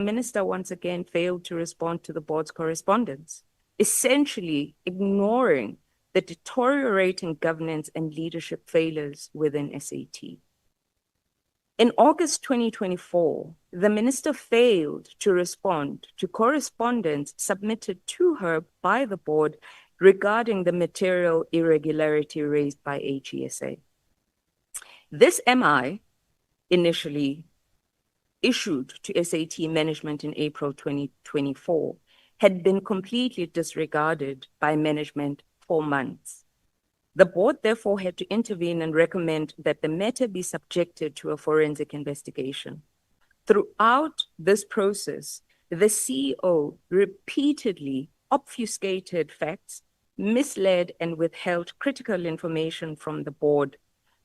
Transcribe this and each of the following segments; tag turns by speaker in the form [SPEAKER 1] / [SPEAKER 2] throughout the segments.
[SPEAKER 1] The minister once again failed to respond to the board's correspondence, essentially ignoring the deteriorating governance and leadership failures within SAT. In August 2024, the minister failed to respond to correspondence submitted to her by the board regarding the material irregularity raised by AGSA. This MI, initially issued to SAT management in April 2024, had been completely disregarded by management for months. The board therefore had to intervene and recommend that the matter be subjected to a forensic investigation. Throughout this process, the CEO repeatedly obfuscated facts, misled and withheld critical information from the board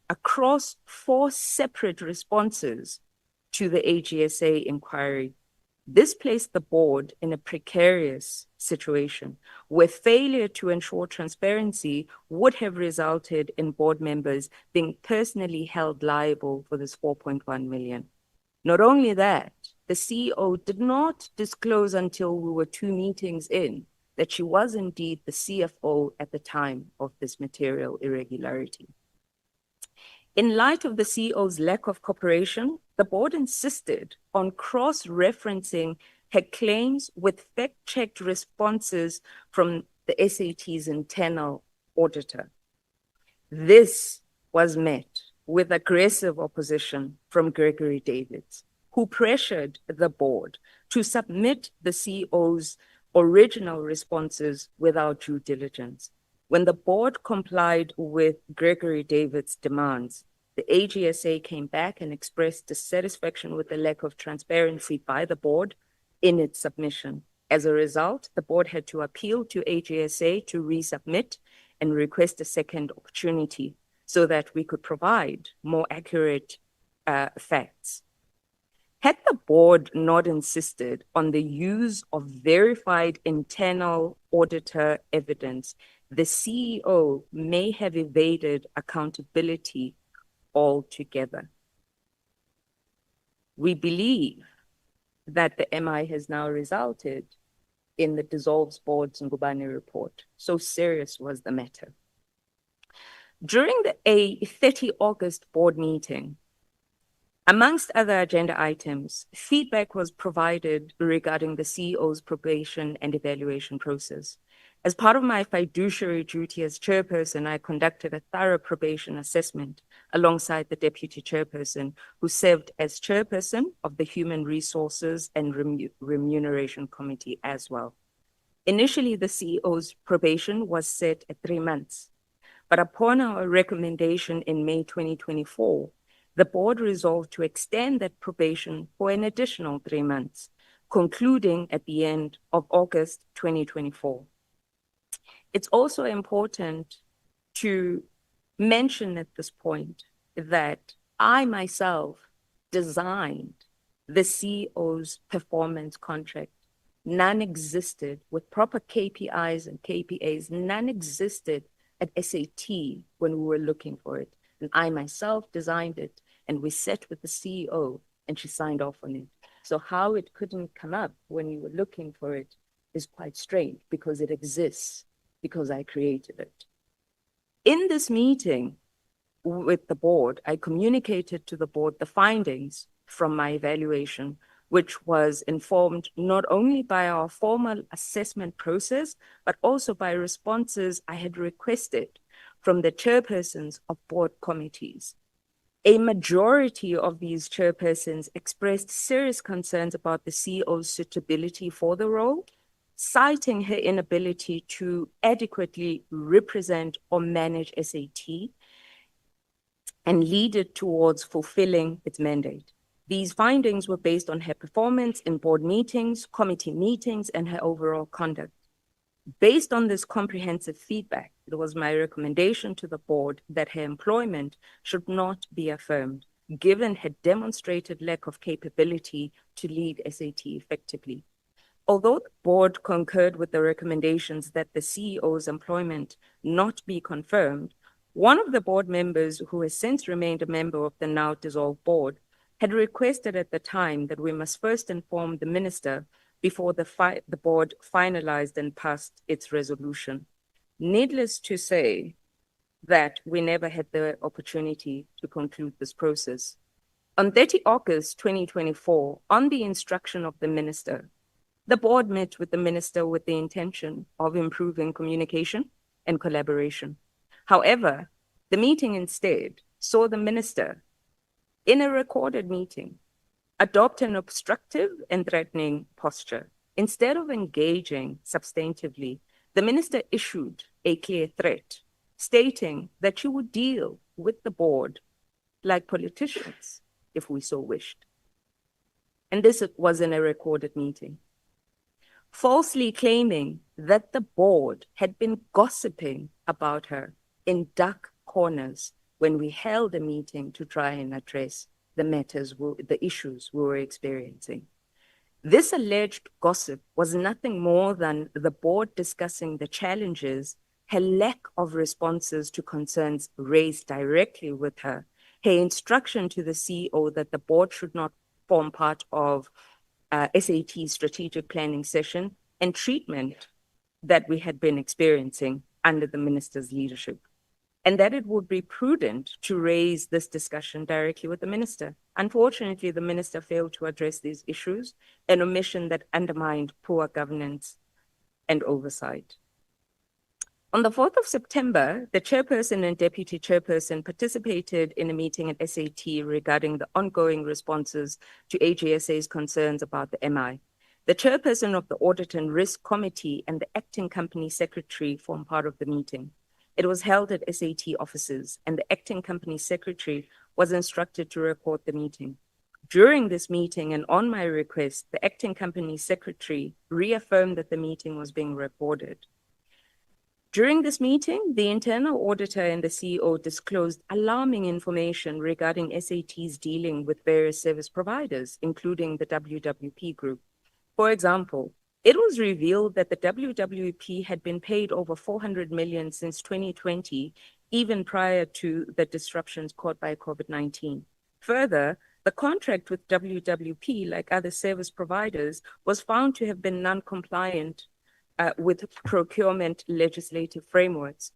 [SPEAKER 1] across 4 separate responses to the AGSA inquiry. This placed the board in a precarious situation where failure to ensure transparency would have resulted in board members being personally held liable for this 4.1 million. Not only that, the CEO did not disclose until we were 2 meetings in that she was indeed the CFO at the time of this material irregularity. In light of the CEO's lack of cooperation, the board insisted on cross-referencing her claims with fact-checked responses from the SAT's internal auditor. This was met with aggressive opposition from Gregory Davids, who pressured the board to submit the CEO's original responses without due diligence. When the board complied with Gregory Davids' demands, the AGSA came back and expressed dissatisfaction with the lack of transparency by the board in its submission. As a result, the board had to appeal to AGSA to resubmit and request a second opportunity so that we could provide more accurate facts. Had the board not insisted on the use of verified internal auditor evidence, the CEO may have evaded accountability altogether. We believe that the MI has now resulted in the dissolved board's Ngubane report. So serious was the matter. During a 30 August board meeting, amongst other agenda items, feedback was provided regarding the CEO's probation and evaluation process. As part of my fiduciary duty as chairperson, I conducted a thorough probation assessment alongside the deputy chairperson, who served as chairperson of the Human Resources and Remuneration Committee as well. Initially, the CEO's probation was set at 3 months, but upon our recommendation in May 2024, the board resolved to extend that probation for an additional 3 months, concluding at the end of August 2024. It's also important to mention at this point that I myself designed the CEO's performance contract. None existed with proper KPIs and KPAs. None existed at SAT when we were looking for it. And I myself designed it, and we sat with the CEO and she signed off on it. So how it couldn't come up when you were looking for it is quite strange, because it exists, because I created it. In this meeting with the board, I communicated to the board the findings from my evaluation, which was informed not only by our formal assessment process, but also by responses I had requested from the chairpersons of board committees. A majority of these chairpersons expressed serious concerns about the CEO's suitability for the role, citing her inability to adequately represent or manage SAT and lead it towards fulfilling its mandate. These findings were based on her performance in board meetings, committee meetings, and her overall conduct. Based on this comprehensive feedback, it was my recommendation to the board that her employment should not be affirmed, given her demonstrated lack of capability to lead SAT effectively. Although the board concurred with the recommendations that the CEO's employment not be confirmed, one of the board members, who has since remained a member of the now dissolved board, had requested at the time that we must first inform the minister before the board finalized and passed its resolution. Needless to say that we never had the opportunity to conclude this process. On 30 August 2024, on the instruction of the minister, the board met with the minister with the intention of improving communication and collaboration. However, the meeting instead saw the minister, in a recorded meeting, adopt an obstructive and threatening posture. Instead of engaging substantively, the minister issued a clear threat, stating that she would deal with the board like politicians, if we so wished. And this was in a recorded meeting. Falsely claiming that the board had been gossiping about her in dark corners when we held a meeting to try and address the issues we were experiencing. This alleged gossip was nothing more than the board discussing the challenges, her lack of responses to concerns raised directly with her, her instruction to the CEO that the board should not form part of SAT's strategic planning session, and treatment that we had been experiencing under the minister's leadership, and that it would be prudent to raise this discussion directly with the minister. Unfortunately, the minister failed to address these issues, an omission that undermined poor governance and oversight. On the 4th of September, the chairperson and deputy chairperson participated in a meeting at SAT regarding the ongoing responses to AGSA's concerns about the MI. The chairperson of the Audit and Risk Committee and the acting company secretary formed part of the meeting. It was held at SAT offices, and the acting company secretary was instructed to record the meeting. During this meeting, and on my request, the acting company secretary reaffirmed that the meeting was being recorded. During this meeting, the internal auditor and the CEO disclosed alarming information regarding SAT's dealing with various service providers, including the WWP Group. For example, it was revealed that the WWP had been paid over 400 million since 2020, even prior to the disruptions caused by COVID-19. Further, the contract with WWP, like other service providers, was found to have been non-compliant with procurement legislative frameworks.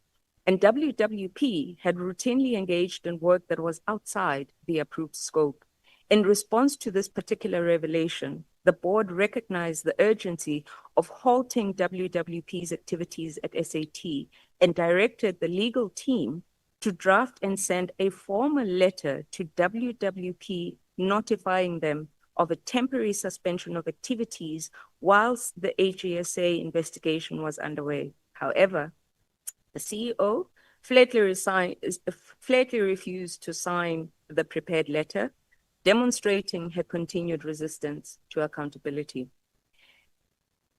[SPEAKER 1] And WWP had routinely engaged in work that was outside the approved scope. In response to this particular revelation, the board recognized the urgency of halting WWP's activities at SAT and directed the legal team to draft and send a formal letter to WWP notifying them of a temporary suspension of activities whilst the AGSA investigation was underway. However, the CEO flatly refused to sign the prepared letter, demonstrating her continued resistance to accountability.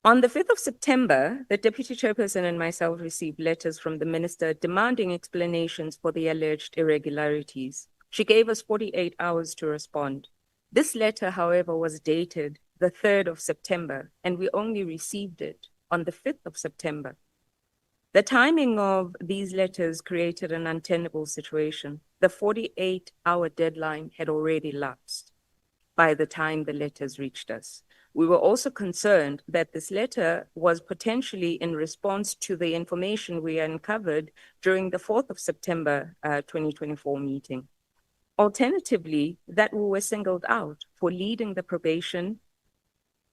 [SPEAKER 1] On the 5th of September, the deputy chairperson and myself received letters from the minister demanding explanations for the alleged irregularities. She gave us 48 hours to respond. This letter, however, was dated the 3rd of September, and we only received it on the 5th of September. The timing of these letters created an untenable situation. The 48-hour deadline had already lapsed by the time the letters reached us. We were also concerned that this letter was potentially in response to the information we uncovered during the 4th of September 2024 meeting. Alternatively, that we were singled out for leading the probation,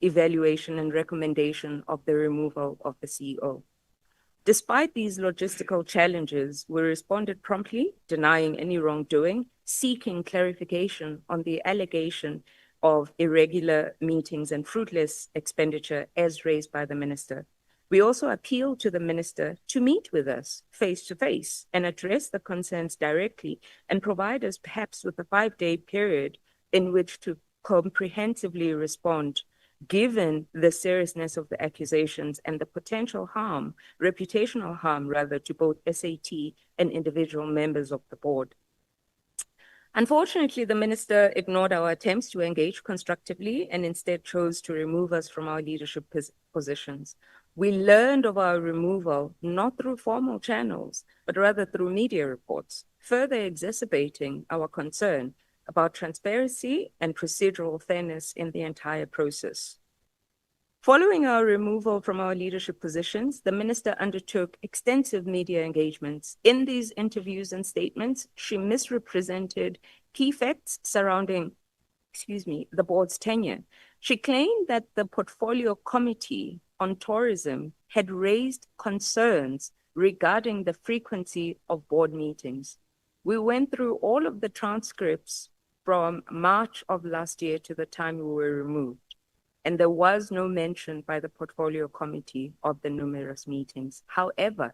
[SPEAKER 1] evaluation, and recommendation of the removal of the CEO. Despite these logistical challenges, we responded promptly, denying any wrongdoing, seeking clarification on the allegation of irregular meetings and fruitless expenditure as raised by the minister. We also appealed to the minister to meet with us face to face and address the concerns directly and provide us perhaps with a 5-day period in which to comprehensively respond, given the seriousness of the accusations and the potential harm, reputational harm rather, to both SAT and individual members of the board. Unfortunately, the minister ignored our attempts to engage constructively and instead chose to remove us from our leadership positions. We learned of our removal not through formal channels, but rather through media reports, further exacerbating our concern about transparency and procedural fairness in the entire process. Following our removal from our leadership positions, the minister undertook extensive media engagements. In these interviews and statements, she misrepresented key facts surrounding, the board's tenure. She claimed that the Portfolio Committee on Tourism had raised concerns regarding the frequency of board meetings. We went through all of the transcripts from March of last year to the time we were removed, and there was no mention by the Portfolio Committee of the numerous meetings. However,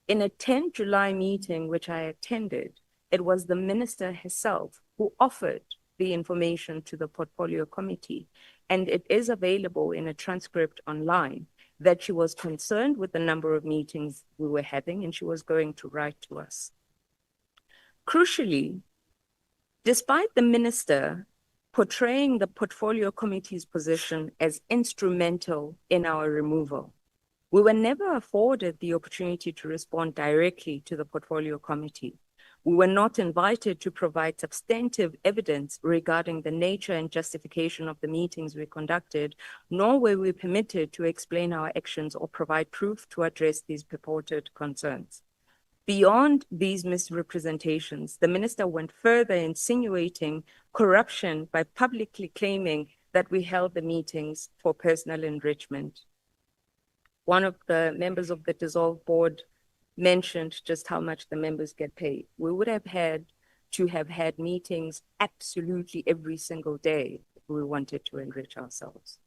[SPEAKER 1] in a 10 July meeting which I attended, it was the minister herself who offered the information to the Portfolio Committee, and it is available in a transcript online, that she was concerned with the number of meetings we were having, and she was going to write to us. Crucially, despite the minister portraying the Portfolio Committee's position as instrumental in our removal, we were never afforded the opportunity to respond directly to the Portfolio Committee. We were not invited to provide substantive evidence regarding the nature and justification of the meetings we conducted, nor were we permitted to explain our actions or provide proof to address these purported concerns. Beyond these misrepresentations, the minister went further, insinuating corruption by publicly claiming that we held the meetings for personal enrichment. One of the members of the dissolved board mentioned just how much the members get paid. We would have had to have had meetings absolutely every single day if we wanted to enrich ourselves.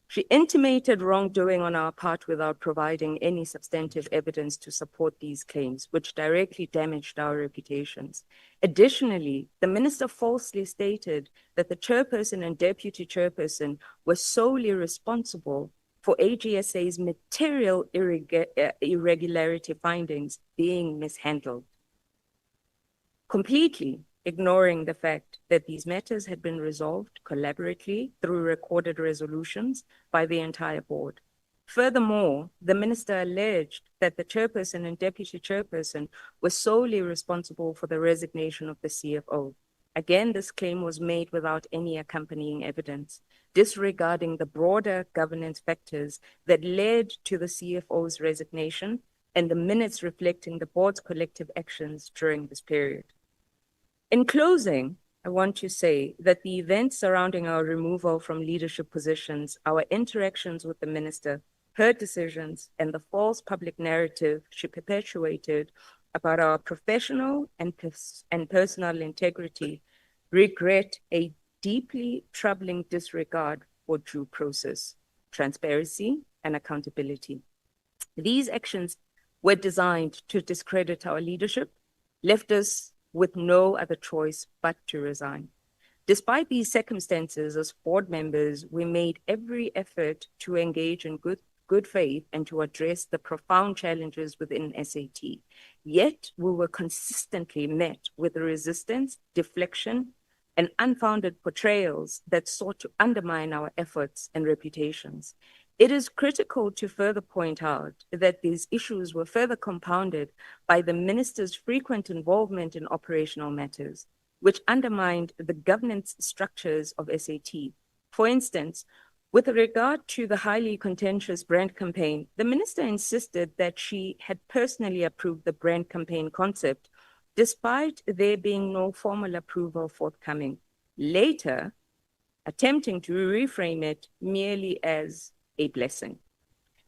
[SPEAKER 1] She intimated wrongdoing on our part without providing any substantive evidence to support these claims, which directly damaged our reputations. Additionally, the minister falsely stated that the chairperson and deputy chairperson were solely responsible for AGSA's material irregularity findings being mishandled, completely ignoring the fact that these matters had been resolved collaboratively through recorded resolutions by the entire board. Furthermore, the minister alleged that the chairperson and deputy chairperson were solely responsible for the resignation of the CFO. Again, this claim was made without any accompanying evidence, disregarding the broader governance factors that led to the CFO's resignation and the minutes reflecting the board's collective actions during this period. In closing, I want to say that the events surrounding our removal from leadership positions, our interactions with the minister, her decisions, and the false public narrative she perpetuated about our professional and personal integrity regret a deeply troubling disregard for due process, transparency, and accountability. These actions were designed to discredit our leadership, left us with no other choice but to resign. Despite these circumstances, as board members, we made every effort to engage in good faith and to address the profound challenges within SAT. Yet, we were consistently met with resistance, deflection, and unfounded portrayals that sought to undermine our efforts and reputations. It is critical to further point out that these issues were further compounded by the minister's frequent involvement in operational matters, which undermined the governance structures of SAT. For instance, with regard to the highly contentious brand campaign, the minister insisted that she had personally approved the brand campaign concept, despite there being no formal approval forthcoming, later attempting to reframe it merely as a blessing.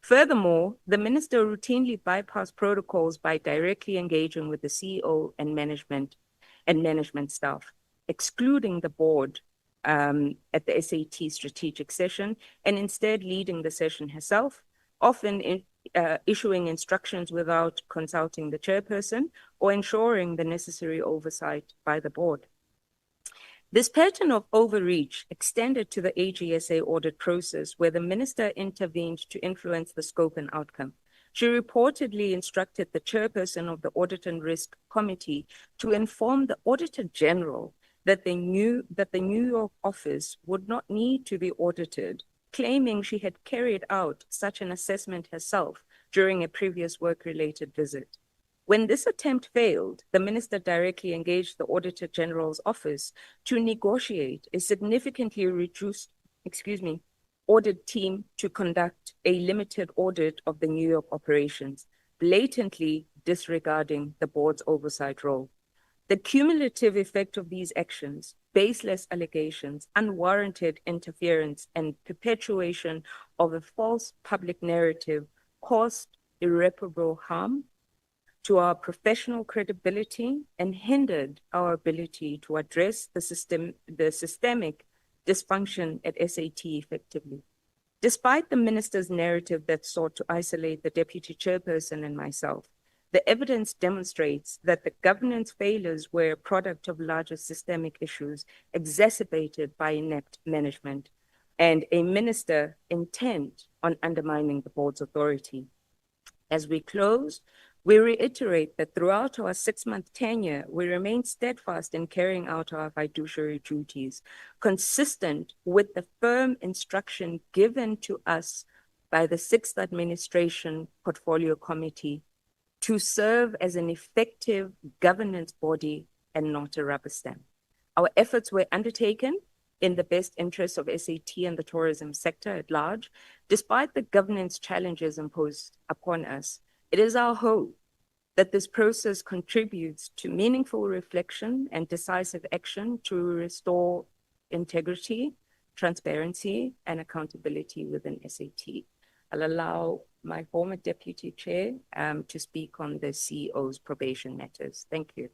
[SPEAKER 1] Furthermore, the minister routinely bypassed protocols by directly engaging with the CEO and management staff, excluding the board at the SAT strategic session, and instead leading the session herself, often issuing instructions without consulting the chairperson or ensuring the necessary oversight by the board. This pattern of overreach extended to the AGSA audit process, where the minister intervened to influence the scope and outcome. She reportedly instructed the chairperson of the Audit and Risk Committee to inform the Auditor General that the New York office would not need to be audited, claiming she had carried out such an assessment herself during a previous work-related visit. When this attempt failed, the minister directly engaged the Auditor General's office to negotiate a significantly reduced, audit team to conduct a limited audit of the New York operations, blatantly disregarding the board's oversight role. The cumulative effect of these actions, baseless allegations, unwarranted interference, and perpetuation of a false public narrative caused irreparable harm to our professional credibility and hindered our ability to address the systemic dysfunction at SAT effectively. Despite the minister's narrative that sought to isolate the deputy chairperson and myself, the evidence demonstrates that the governance failures were a product of larger systemic issues exacerbated by inept management and a minister intent on undermining the board's authority. As we close, we reiterate that throughout our 6-month tenure, we remain steadfast in carrying out our fiduciary duties, consistent with the firm instruction given to us by the 6th Administration Portfolio Committee to serve as an effective governance body and not a rubber stamp. Our efforts were undertaken in the best interests of SAT and the tourism sector at large, despite the governance challenges imposed upon us. It is our hope that this process contributes to meaningful reflection and decisive action to restore integrity, transparency, and accountability within SAT. I'll allow my former deputy chair to speak on the CEO's probation matters. Thank you.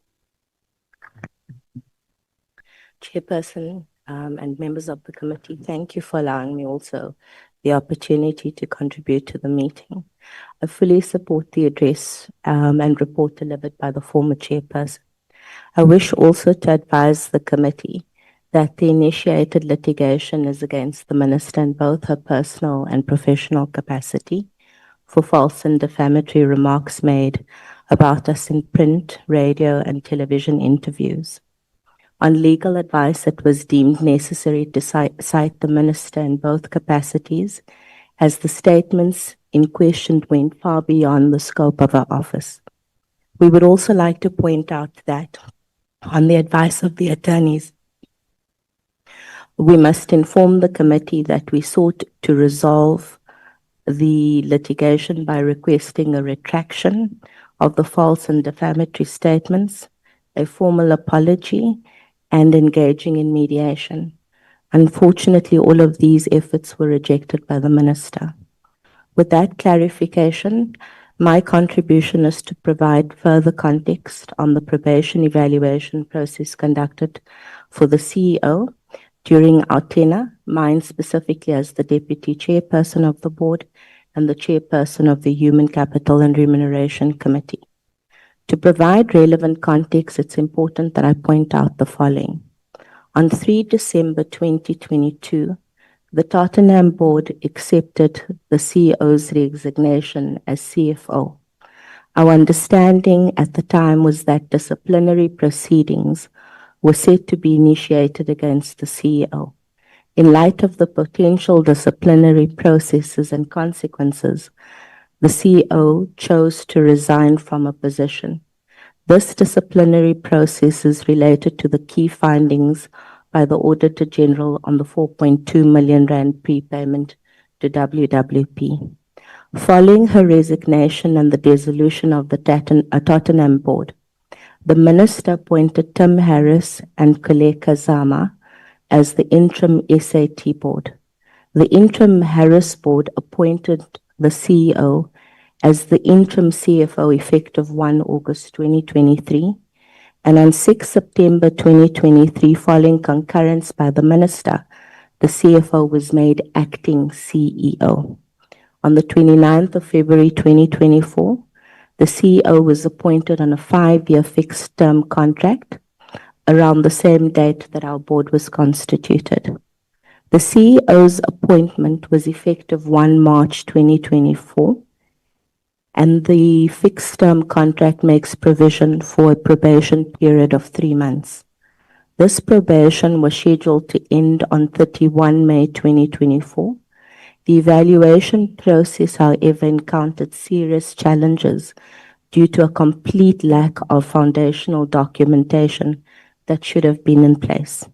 [SPEAKER 2] Chairperson and members of the committee, thank you for allowing me also the opportunity to contribute to the meeting. I fully support the address and report delivered by the former chairperson. I wish also to advise the committee that the initiated litigation is against the minister in both her personal and professional capacity for false and defamatory remarks made about us in print, radio, and television interviews. On legal advice, it was deemed necessary to cite the minister in both capacities, as the statements in question went far beyond the scope of our office. We would also like to point out that, on the advice of the attorneys, we must inform the committee that we sought to resolve the litigation by requesting a retraction of the false and defamatory statements, a formal apology, and engaging in mediation. Unfortunately, all of these efforts were rejected by the minister. With that clarification, my contribution is to provide further context on the probation evaluation process conducted for the CEO during our tenure, mine specifically as the Deputy Chairperson of the Board and the Chairperson of the Human Capital and Remuneration Committee. To provide relevant context, it's important that I point out the following. On 3 December 2022, the Tottenham Board accepted the CEO's resignation as CFO. Our understanding at the time was that disciplinary proceedings were set to be initiated against the CEO. In light of the potential disciplinary processes and consequences, the CEO chose to resign from a position. This disciplinary process is related to the key findings by the Auditor General on the 4.2 million rand prepayment to WWP. Following her resignation and the dissolution of the Tottenham Board, the minister appointed Tim Harris and Kuleka Zama as the interim SAT board. The interim Harris board appointed the CEO as the interim CFO effective 1 August 2023, and on 6 September 2023, following concurrence by the minister, the CFO was made acting CEO. On the 29th of February 2024, the CEO was appointed on a 5-year fixed-term contract around the same date that our board was constituted. The CEO's appointment was effective 1 March 2024, and the fixed-term contract makes provision for a probation period of 3 months. This probation was scheduled to end on 31 May 2024. The evaluation process, however, encountered serious challenges due to a complete lack of foundational documentation that should have been in place.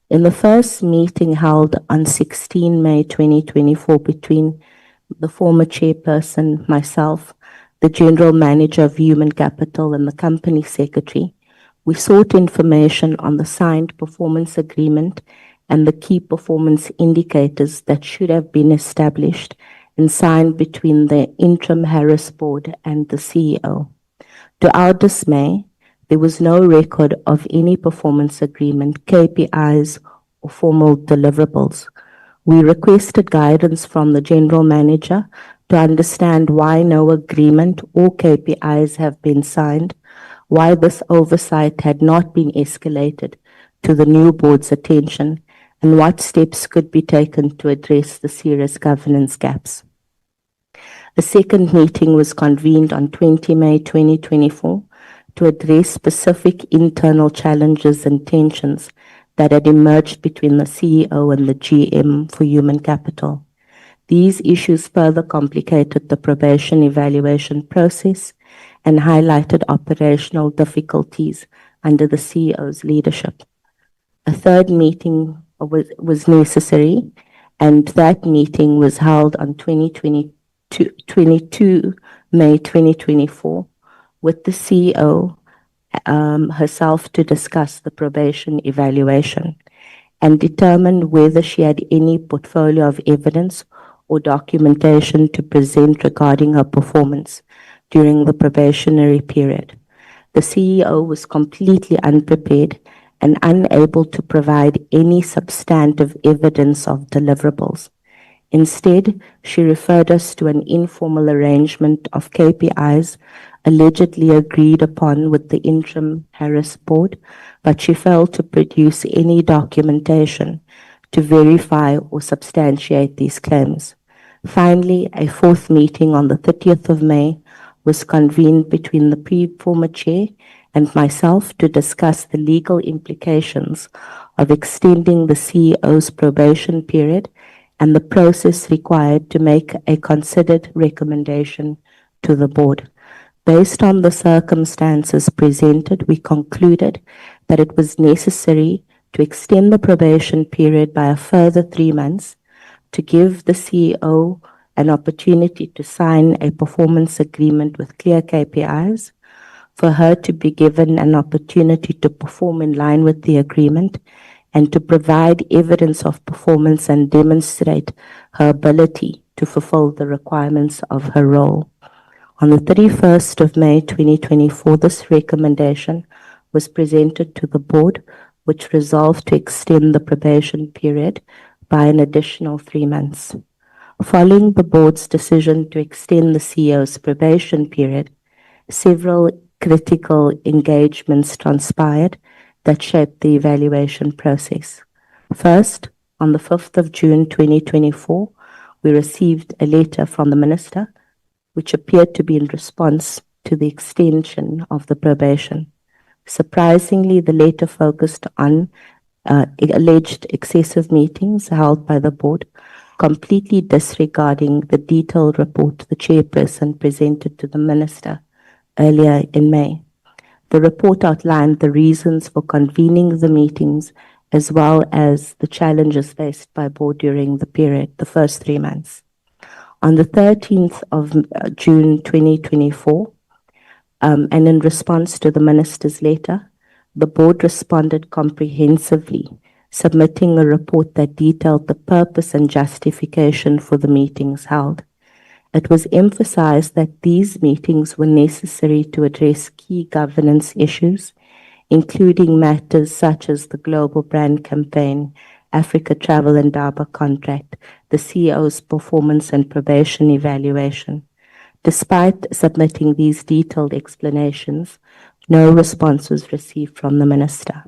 [SPEAKER 2] In the first meeting held on 16 May 2024 between the former chairperson, myself, the general manager of human capital, and the company secretary, we sought information on the signed performance agreement and the key performance indicators that should have been established and signed between the interim Harris board and the CEO. To our dismay, there was no record of any performance agreement, KPIs, or formal deliverables. We requested guidance from the general manager to understand why no agreement or KPIs have been signed, why this oversight had not been escalated to the new board's attention, and what steps could be taken to address the serious governance gaps. A second meeting was convened on 20 May 2024 to address specific internal challenges and tensions that had emerged between the CEO and the GM for human capital. These issues further complicated the probation evaluation process and highlighted operational difficulties under the CEO's leadership. A third meeting was necessary, and that meeting was held on 22 May 2024 with the CEO herself to discuss the probation evaluation and determine whether she had any portfolio of evidence or documentation to present regarding her performance during the probationary period. The CEO was completely unprepared and unable to provide any substantive evidence of deliverables. Instead, she referred us to an informal arrangement of KPIs allegedly agreed upon with the interim Harris board, but she failed to produce any documentation to verify or substantiate these claims. Finally, a fourth meeting on the 30th of May was convened between the former chair and myself to discuss the legal implications of extending the CEO's probation period and the process required to make a considered recommendation to the board. Based on the circumstances presented, we concluded that it was necessary to extend the probation period by a further 3 months to give the CEO an opportunity to sign a performance agreement with clear KPIs, for her to be given an opportunity to perform in line with the agreement, and to provide evidence of performance and demonstrate her ability to fulfill the requirements of her role. On the 31st of May 2024, this recommendation was presented to the board, which resolved to extend the probation period by an additional 3 months. Following the board's decision to extend the CEO's probation period, several critical engagements transpired that shaped the evaluation process. First, on the 5th of June 2024, we received a letter from the Minister, which appeared to be in response to the extension of the probation. Surprisingly, the letter focused on alleged excessive meetings held by the board, completely disregarding the detailed report the chairperson presented to the Minister earlier in May. The report outlined the reasons for convening the meetings as well as the challenges faced by board during the period, the first 3 months. On the 13th of June 2024, and in response to the Minister's letter, the board responded comprehensively, submitting a report that detailed the purpose and justification for the meetings held. It was emphasized that these meetings were necessary to address key governance issues, including matters such as the Global Brand Campaign, Africa Travel and Daba contract, the CEO's performance and probation evaluation. Despite submitting these detailed explanations, no response was received from the Minister.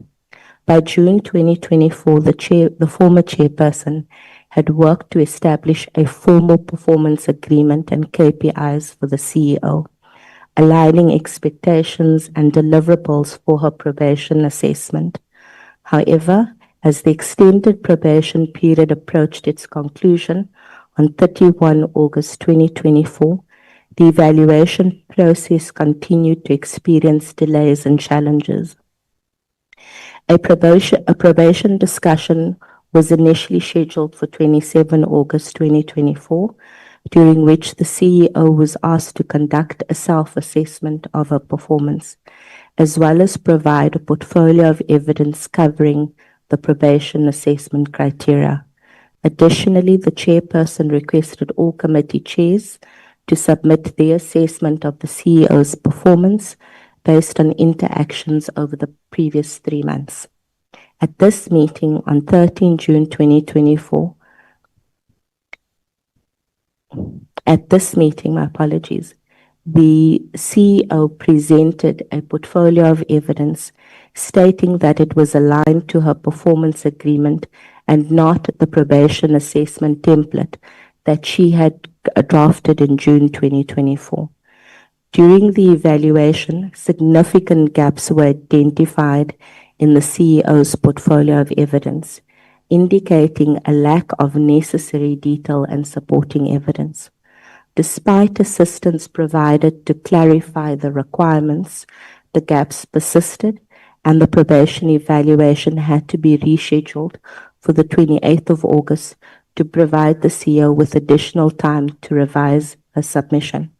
[SPEAKER 2] By June 2024, the former chairperson had worked to establish a formal performance agreement and KPIs for the CEO, aligning expectations and deliverables for her probation assessment. However, as the extended probation period approached its conclusion on 31 August 2024, the evaluation process continued to experience delays and challenges. A probation discussion was initially scheduled for 27 August 2024, during which the CEO was asked to conduct a self-assessment of her performance, as well as provide a portfolio of evidence covering the probation assessment criteria. Additionally, the chairperson requested all committee chairs to submit their assessment of the CEO's performance based on interactions over the previous 3 months. At this meeting on 13 June 2024, the CEO presented a portfolio of evidence stating that it was aligned to her performance agreement and not the probation assessment template that she had drafted in June 2024. During the evaluation, significant gaps were identified in the CEO's portfolio of evidence, indicating a lack of necessary detail and supporting evidence. Despite assistance provided to clarify the requirements, the gaps persisted and the probation evaluation had to be rescheduled for the 28th of August to provide the CEO with additional time to revise her submission.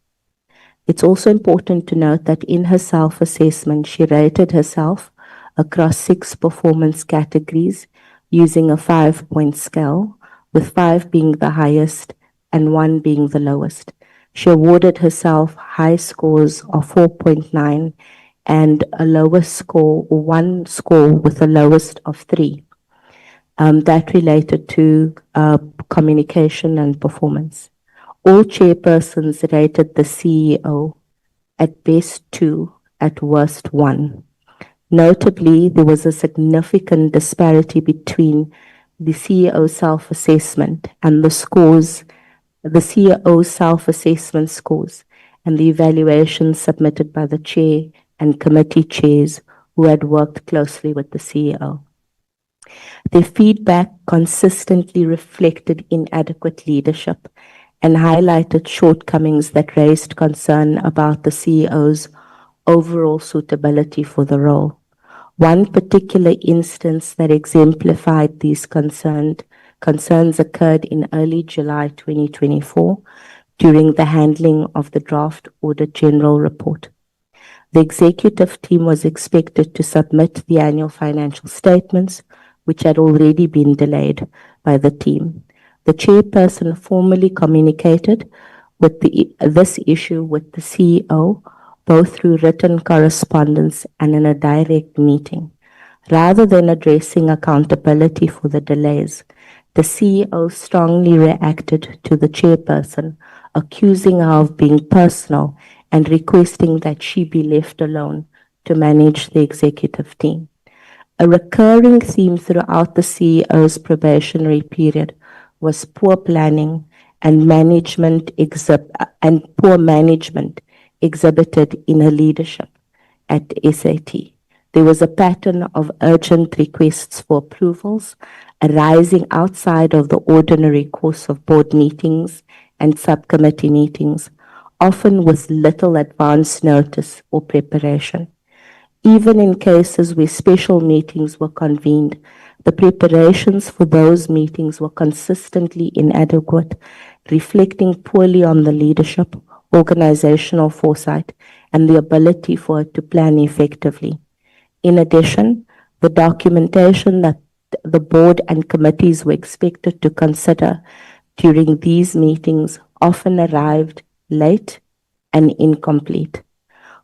[SPEAKER 2] It's also important to note that in her self-assessment, she rated herself across 6 performance categories using a 5-point scale, with 5 being the highest and 1 being the lowest. She awarded herself high scores of 4.9 and a lowest score, or 1 score with a lowest of 3. That related to communication and performance. All chairpersons rated the CEO at best 2, at worst 1. Notably, there was a significant disparity between the CEO self-assessment and the scores, the CEO self-assessment scores, and the evaluations submitted by the chair and committee chairs who had worked closely with the CEO. Their feedback consistently reflected inadequate leadership and highlighted shortcomings that raised concern about the CEO's overall suitability for the role. One particular instance that exemplified these concerns occurred in early July 2024 during the handling of the draft Audit General Report. The executive team was expected to submit the annual financial statements, which had already been delayed by the team. The chairperson formally communicated with this issue with the CEO, both through written correspondence and in a direct meeting. Rather than addressing accountability for the delays, the CEO strongly reacted to the chairperson, accusing her of being personal and requesting that she be left alone to manage the executive team. A recurring theme throughout the CEO's probationary period was poor planning and poor management exhibited in her leadership at SAT. There was a pattern of urgent requests for approvals arising outside of the ordinary course of board meetings and subcommittee meetings, often with little advance notice or preparation. Even in cases where special meetings were convened, the preparations for those meetings were consistently inadequate, reflecting poorly on the leadership, organizational foresight, and the ability for it to plan effectively. In addition, the documentation that the board and committees were expected to consider during these meetings often arrived late and incomplete.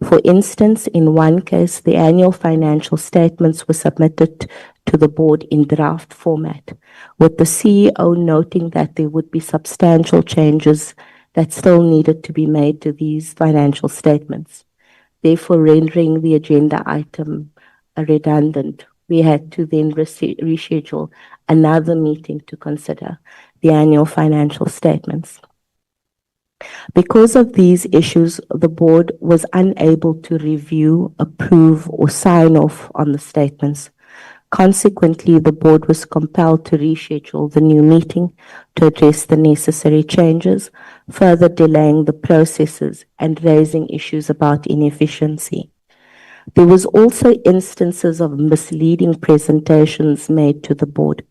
[SPEAKER 2] For instance, in one case, the annual financial statements were submitted to the board in draft format, with the CEO noting that there would be substantial changes that still needed to be made to these financial statements, therefore rendering the agenda item redundant. We had to then reschedule another meeting to consider the annual financial statements. Because of these issues, the board was unable to review, approve, or sign off on the statements. Consequently, the board was compelled to reschedule the new meeting to address the necessary changes, further delaying the processes and raising issues about inefficiency. There was also instances of misleading presentations made to the board,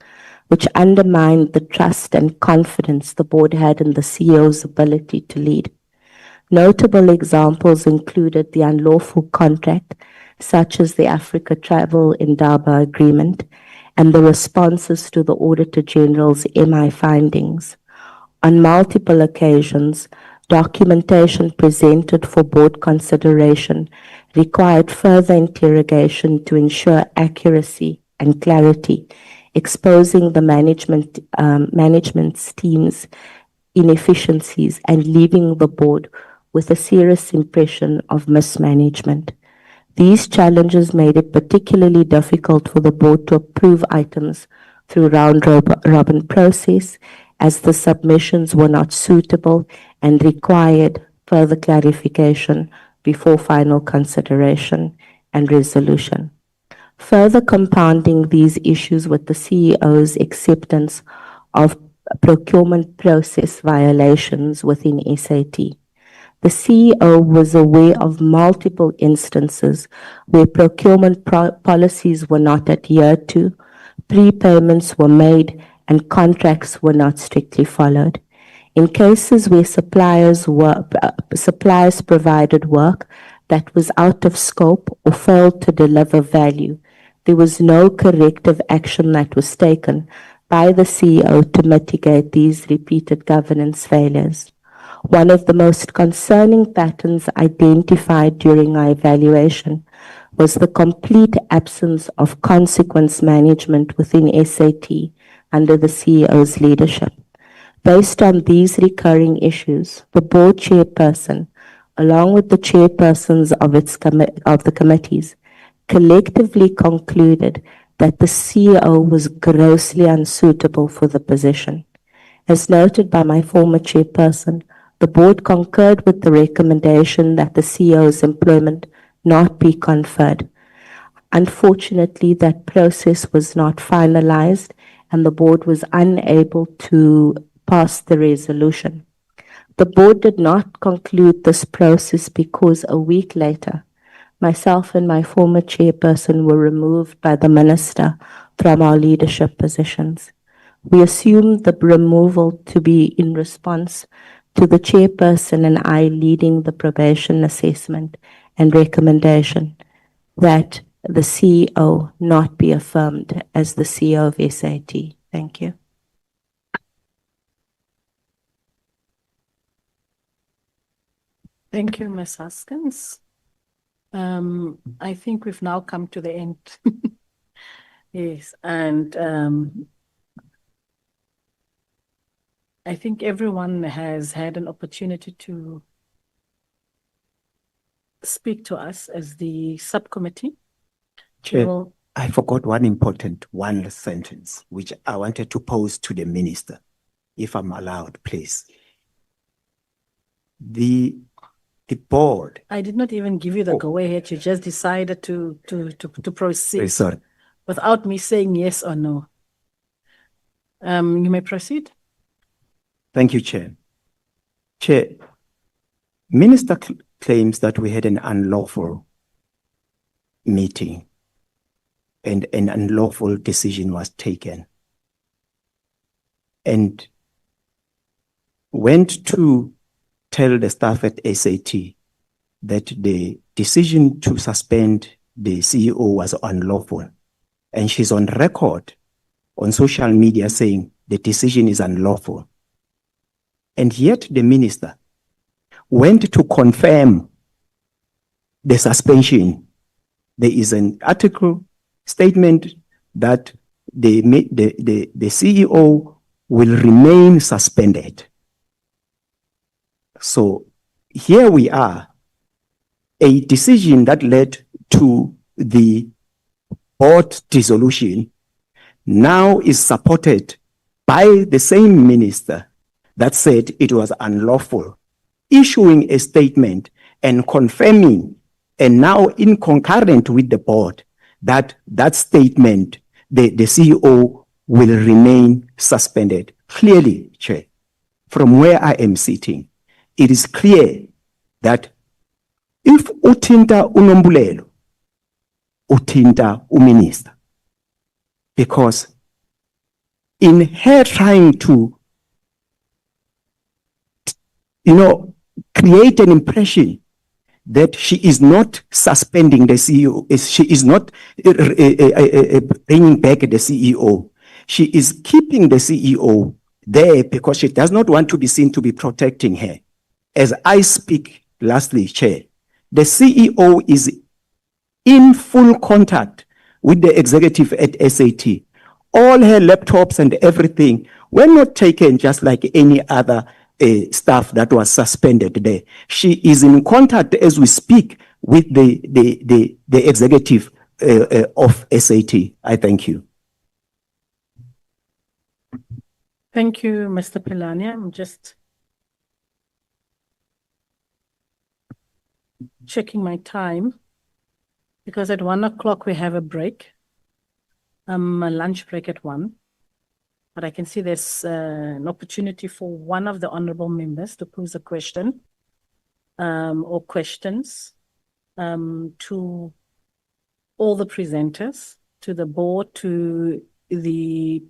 [SPEAKER 2] which undermined the trust and confidence the board had in the CEO's ability to lead. Notable examples included the unlawful contract, such as the Africa Travel Indaba Agreement, and the responses to the Auditor General's MI findings. On multiple occasions, documentation presented for board consideration required further interrogation to ensure accuracy and clarity, exposing the management's team's inefficiencies and leaving the board with a serious impression of mismanagement. These challenges made it particularly difficult for the board to approve items through round-robin process, as the submissions were not suitable and required further clarification before final consideration and resolution. Further compounding these issues with the CEO's acceptance of procurement process violations within SAT. The CEO was aware of multiple instances where procurement policies were not adhered to, prepayments were made, and contracts were not strictly followed. In cases where suppliers provided work that was out of scope or failed to deliver value, there was no corrective action that was taken by the CEO to mitigate these repeated governance failures. One of the most concerning patterns identified during our evaluation was the complete absence of consequence management within SAT under the CEO's leadership. Based on these recurring issues, the board chairperson, along with the chairpersons of the committees, collectively concluded that the CEO was grossly unsuitable for the position. As noted by my former chairperson, the board concurred with the recommendation that the CEO's employment not be conferred. Unfortunately, that process was not finalized and the board was unable to pass the resolution. The board did not conclude this process because a week later, myself and my former chairperson were removed by the minister from our leadership positions. We assumed the removal to be in response to the chairperson and I leading the probation assessment and recommendation that the CEO not be affirmed as the CEO of SAT. Thank you.
[SPEAKER 3] Thank you, Ms. Haskins. I think we've now come to the end. Yes, and I think everyone has had an opportunity to speak to us as the subcommittee.
[SPEAKER 4] Chair, I forgot one important sentence, which I wanted to pose to the minister, if I'm allowed, please. The board.
[SPEAKER 3] I did not even give you the go-ahead. You just decided to proceed.
[SPEAKER 4] Sorry.
[SPEAKER 3] Without me saying yes or no. You may proceed.
[SPEAKER 4] Thank you, Chair. Chair, Minister claims that we had an unlawful meeting and an unlawful decision was taken, and went to tell the staff at SAT that the decision to suspend the CEO was unlawful. And she's on record on social media saying the decision is unlawful. And yet the minister went to confirm the suspension. There is an article statement that the CEO will remain suspended. So here we are, a decision that led to the board dissolution now is supported by the same minister that said it was unlawful, issuing a statement and confirming, and now in concurrent with the board, that that statement the CEO will remain suspended. Clearly, Chair, from where I am sitting, it is clear that if utinta unombulelo, utinta uminister, because in her trying to, create an impression that she is not suspending the CEO, she is not bringing back the CEO. She is keeping the CEO there because she does not want to be seen to be protecting her. As I speak, lastly, Chair, the CEO is in full contact with the executive at SAT. All her laptops and everything were not taken just like any other staff that was suspended there. She is in contact as we speak with the executive of SAT. I thank you.
[SPEAKER 3] Thank you, Mr. Pelania. I'm just checking my time because at 1 o'clock we have a break, a lunch break at 1. But I can see there's an opportunity for one of the honorable members to pose a question or questions to all the presenters, to the board, to the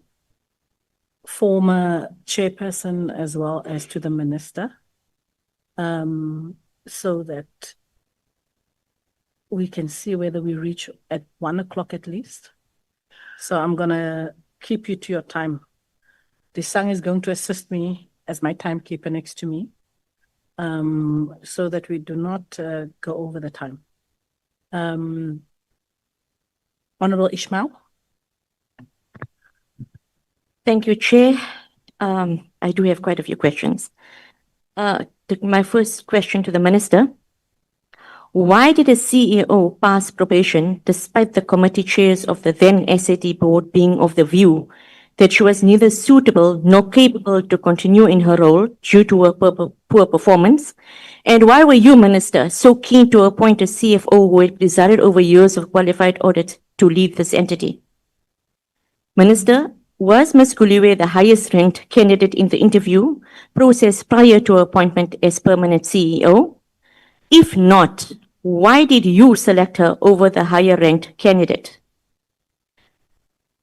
[SPEAKER 3] former chairperson, as well as to the minister, so that we can see whether we reach at 1 o'clock at least. So I'm going to keep you to your time. The Sang is going to assist me as my timekeeper next to me, so that we do not go over the time. Honorable Ishmael.
[SPEAKER 2] Thank you, Chair. I do have quite a few questions. My first question to the Minister. Why did a CEO pass probation despite the committee chairs of the then SAT board being of the view that she was neither suitable nor capable to continue in her role due to her poor performance? And why were you, Minister, so keen to appoint a CFO who had presided over years of qualified audit to lead this entity? Minister, was Ms. Guliwe the highest ranked candidate in the interview process prior to her appointment as permanent CEO? If not, why did you select her over the higher ranked candidate?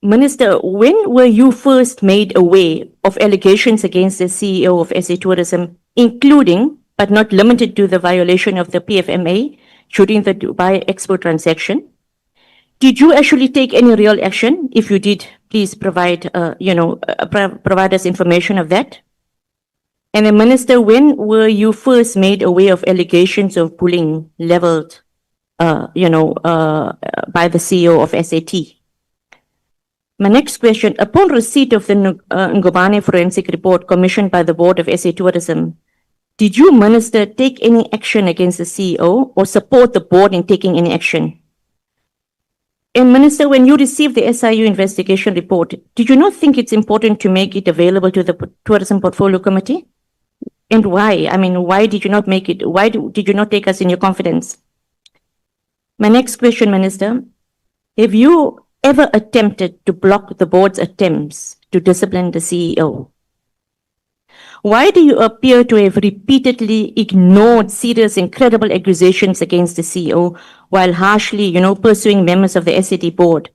[SPEAKER 2] Minister, when were you first made aware of allegations against the CEO of SA Tourism, including but not limited to the violation of the PFMA during the Dubai Expo transaction? Did you actually take any real action? If you did, please provide us information of that. And the Minister, when were you first made aware of allegations of bullying leveled, by the CEO of SAT? My next question, upon receipt of the Ngobane forensic report commissioned by the board of SA Tourism, did you, Minister, take any action against the CEO or support the board in taking any action? And Minister, when you received the SIU investigation report, did you not think it's important to make it available to the Tourism Portfolio Committee? And why? I mean, why did you not make it? Why did you not take us in your confidence? My next question, Minister, have you ever attempted to block the board's attempts to discipline the CEO? Why do you appear to have repeatedly ignored serious and credible accusations against the CEO while harshly, pursuing members of the SAT board?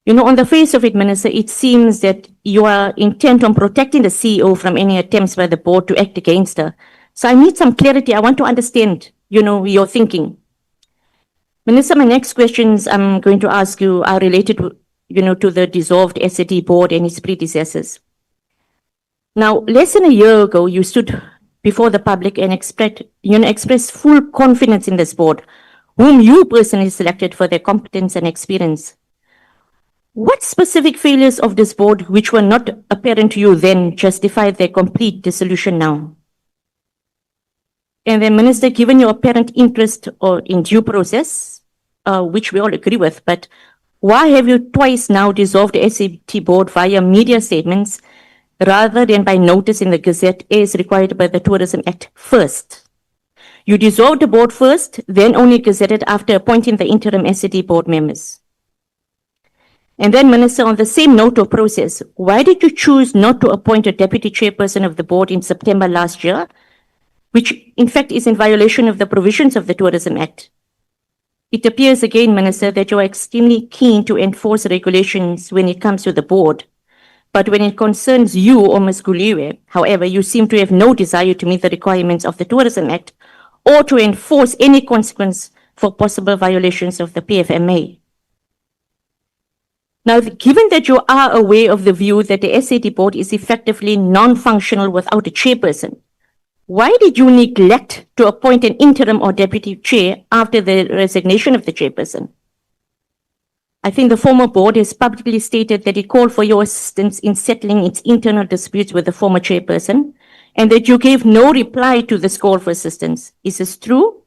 [SPEAKER 2] On the face of it, Minister, it seems that you are intent on protecting the CEO from any attempts by the board to act against her. So I need some clarity. I want to understand, your thinking. Minister, my next questions I'm going to ask you are related to, to the dissolved SAT board and its predecessors. Now, less than a year ago, you stood before the public and expressed full confidence in this board, whom you personally selected for their competence and experience. What specific failures of this board, which were not apparent to you then, justify their complete dissolution now? And then, Minister, given your apparent interest in due process, which we all agree with, but why have you twice now dissolved the SAT board via media statements rather than by notice in the Gazette as required by the Tourism Act first? You dissolved the board first, then only gazetted after appointing the interim SAT board members.
[SPEAKER 5] And then, Minister, on the same note of process, why did you choose not to appoint a deputy chairperson of the board in September last year, which in fact is in violation of the provisions of the Tourism Act? It appears again, Minister, that you are extremely keen to enforce regulations when it comes to the board. But when it concerns you or Ms. Guliwe, however, you seem to have no desire to meet the requirements of the Tourism Act or to enforce any consequence for possible violations of the PFMA. Now, given that you are aware of the view that the SAT board is effectively non-functional without a chairperson, why did you neglect to appoint an interim or deputy chair after the resignation of the chairperson? I think the former board has publicly stated that it called for your assistance in settling its internal disputes with the former chairperson and that you gave no reply to this call for assistance. Is this true?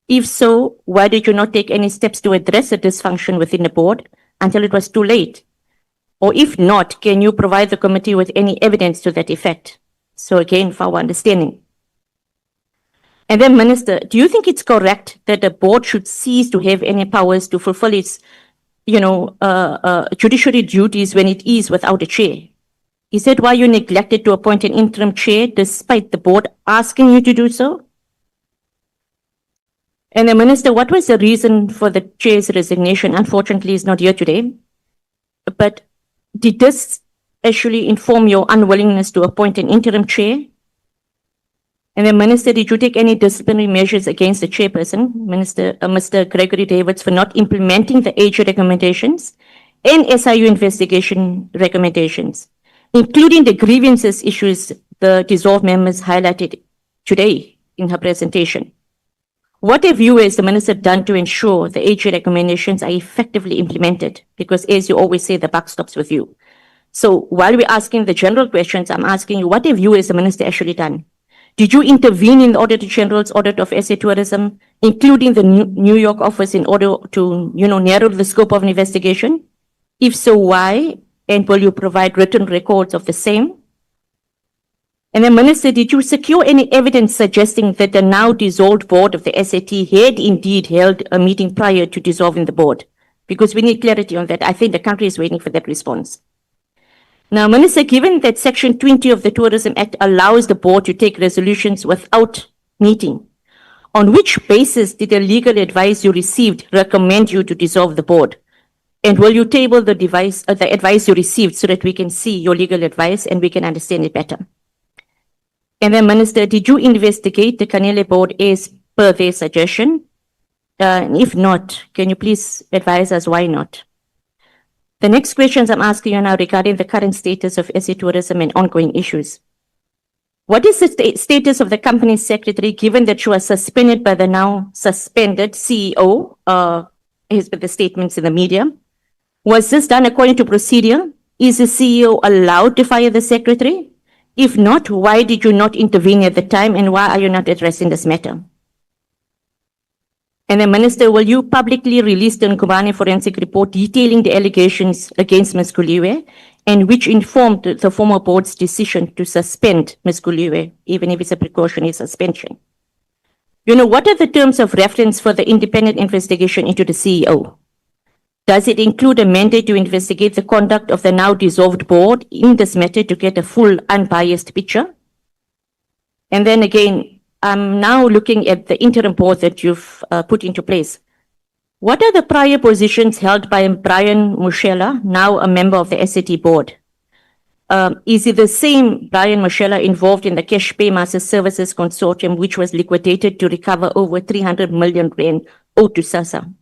[SPEAKER 5] If so, why did you not take any steps to address the dysfunction within the board until it was too late? Or if not, can you provide the committee with any evidence to that effect? So again, for our understanding. And then, Minister, do you think it's correct that the board should cease to have any powers to fulfill its, judiciary duties when it is without a chair? Is that why you neglected to appoint an interim chair despite the board asking you to do so? And the Minister, what was the reason for the chair's resignation? Unfortunately, he's not here today. But did this actually inform your unwillingness to appoint an interim chair? And then, Minister, did you take any disciplinary measures against the chairperson, Mr. Gregory Davids, for not implementing the AG recommendations and SIU investigation recommendations, including the grievances issues the dissolved members highlighted today in her presentation? What have you as the Minister done to ensure the AG recommendations are effectively implemented? Because as you always say, the buck stops with you. So while we're asking the general questions, I'm asking you, what have you as the Minister actually done? Did you intervene in the Auditor General's audit of SA Tourism, including the New York office, in order to, narrow the scope of an investigation? If so, why? And will you provide written records of the same? And then, Minister, did you secure any evidence suggesting that the now dissolved board of the SAT had indeed held a meeting prior to dissolving the board? Because we need clarity on that. I think the country is waiting for that response. Now, Minister, given that Section 20 of the Tourism Act allows the board to take resolutions without meeting, on which basis did the legal advice you received recommend you to dissolve the board? And will you table the advice you received so that we can see your legal advice and we can understand it better? And then, Minister, did you investigate the Canele board as per their suggestion? And if not, can you please advise us why not? The next questions I'm asking you now regarding the current status of SA Tourism and ongoing issues. What is the status of the company secretary, given that she was suspended by the now suspended CEO, as per the statements in the media? Was this done according to procedure? Is the CEO allowed to fire the secretary? If not, why did you not intervene at the time, and why are you not addressing this matter? And then, Minister, will you publicly release the Nkubane forensic report detailing the allegations against Ms. Guliwe, and which informed the former board's decision to suspend Ms. Guliwe, even if it's a precautionary suspension? What are the terms of reference for the independent investigation into the CEO? Does it include a mandate to investigate the conduct of the now dissolved board in this matter to get a full, unbiased picture? And then again, I'm now looking at the interim board that you've put into place. What are the prior positions held by Brian Mushela, now a member of the SAT board? Is it the same Brian Mushela involved in the Cash Paymaster Services Consortium, which was liquidated to recover over 300 million rand owed to SASSA?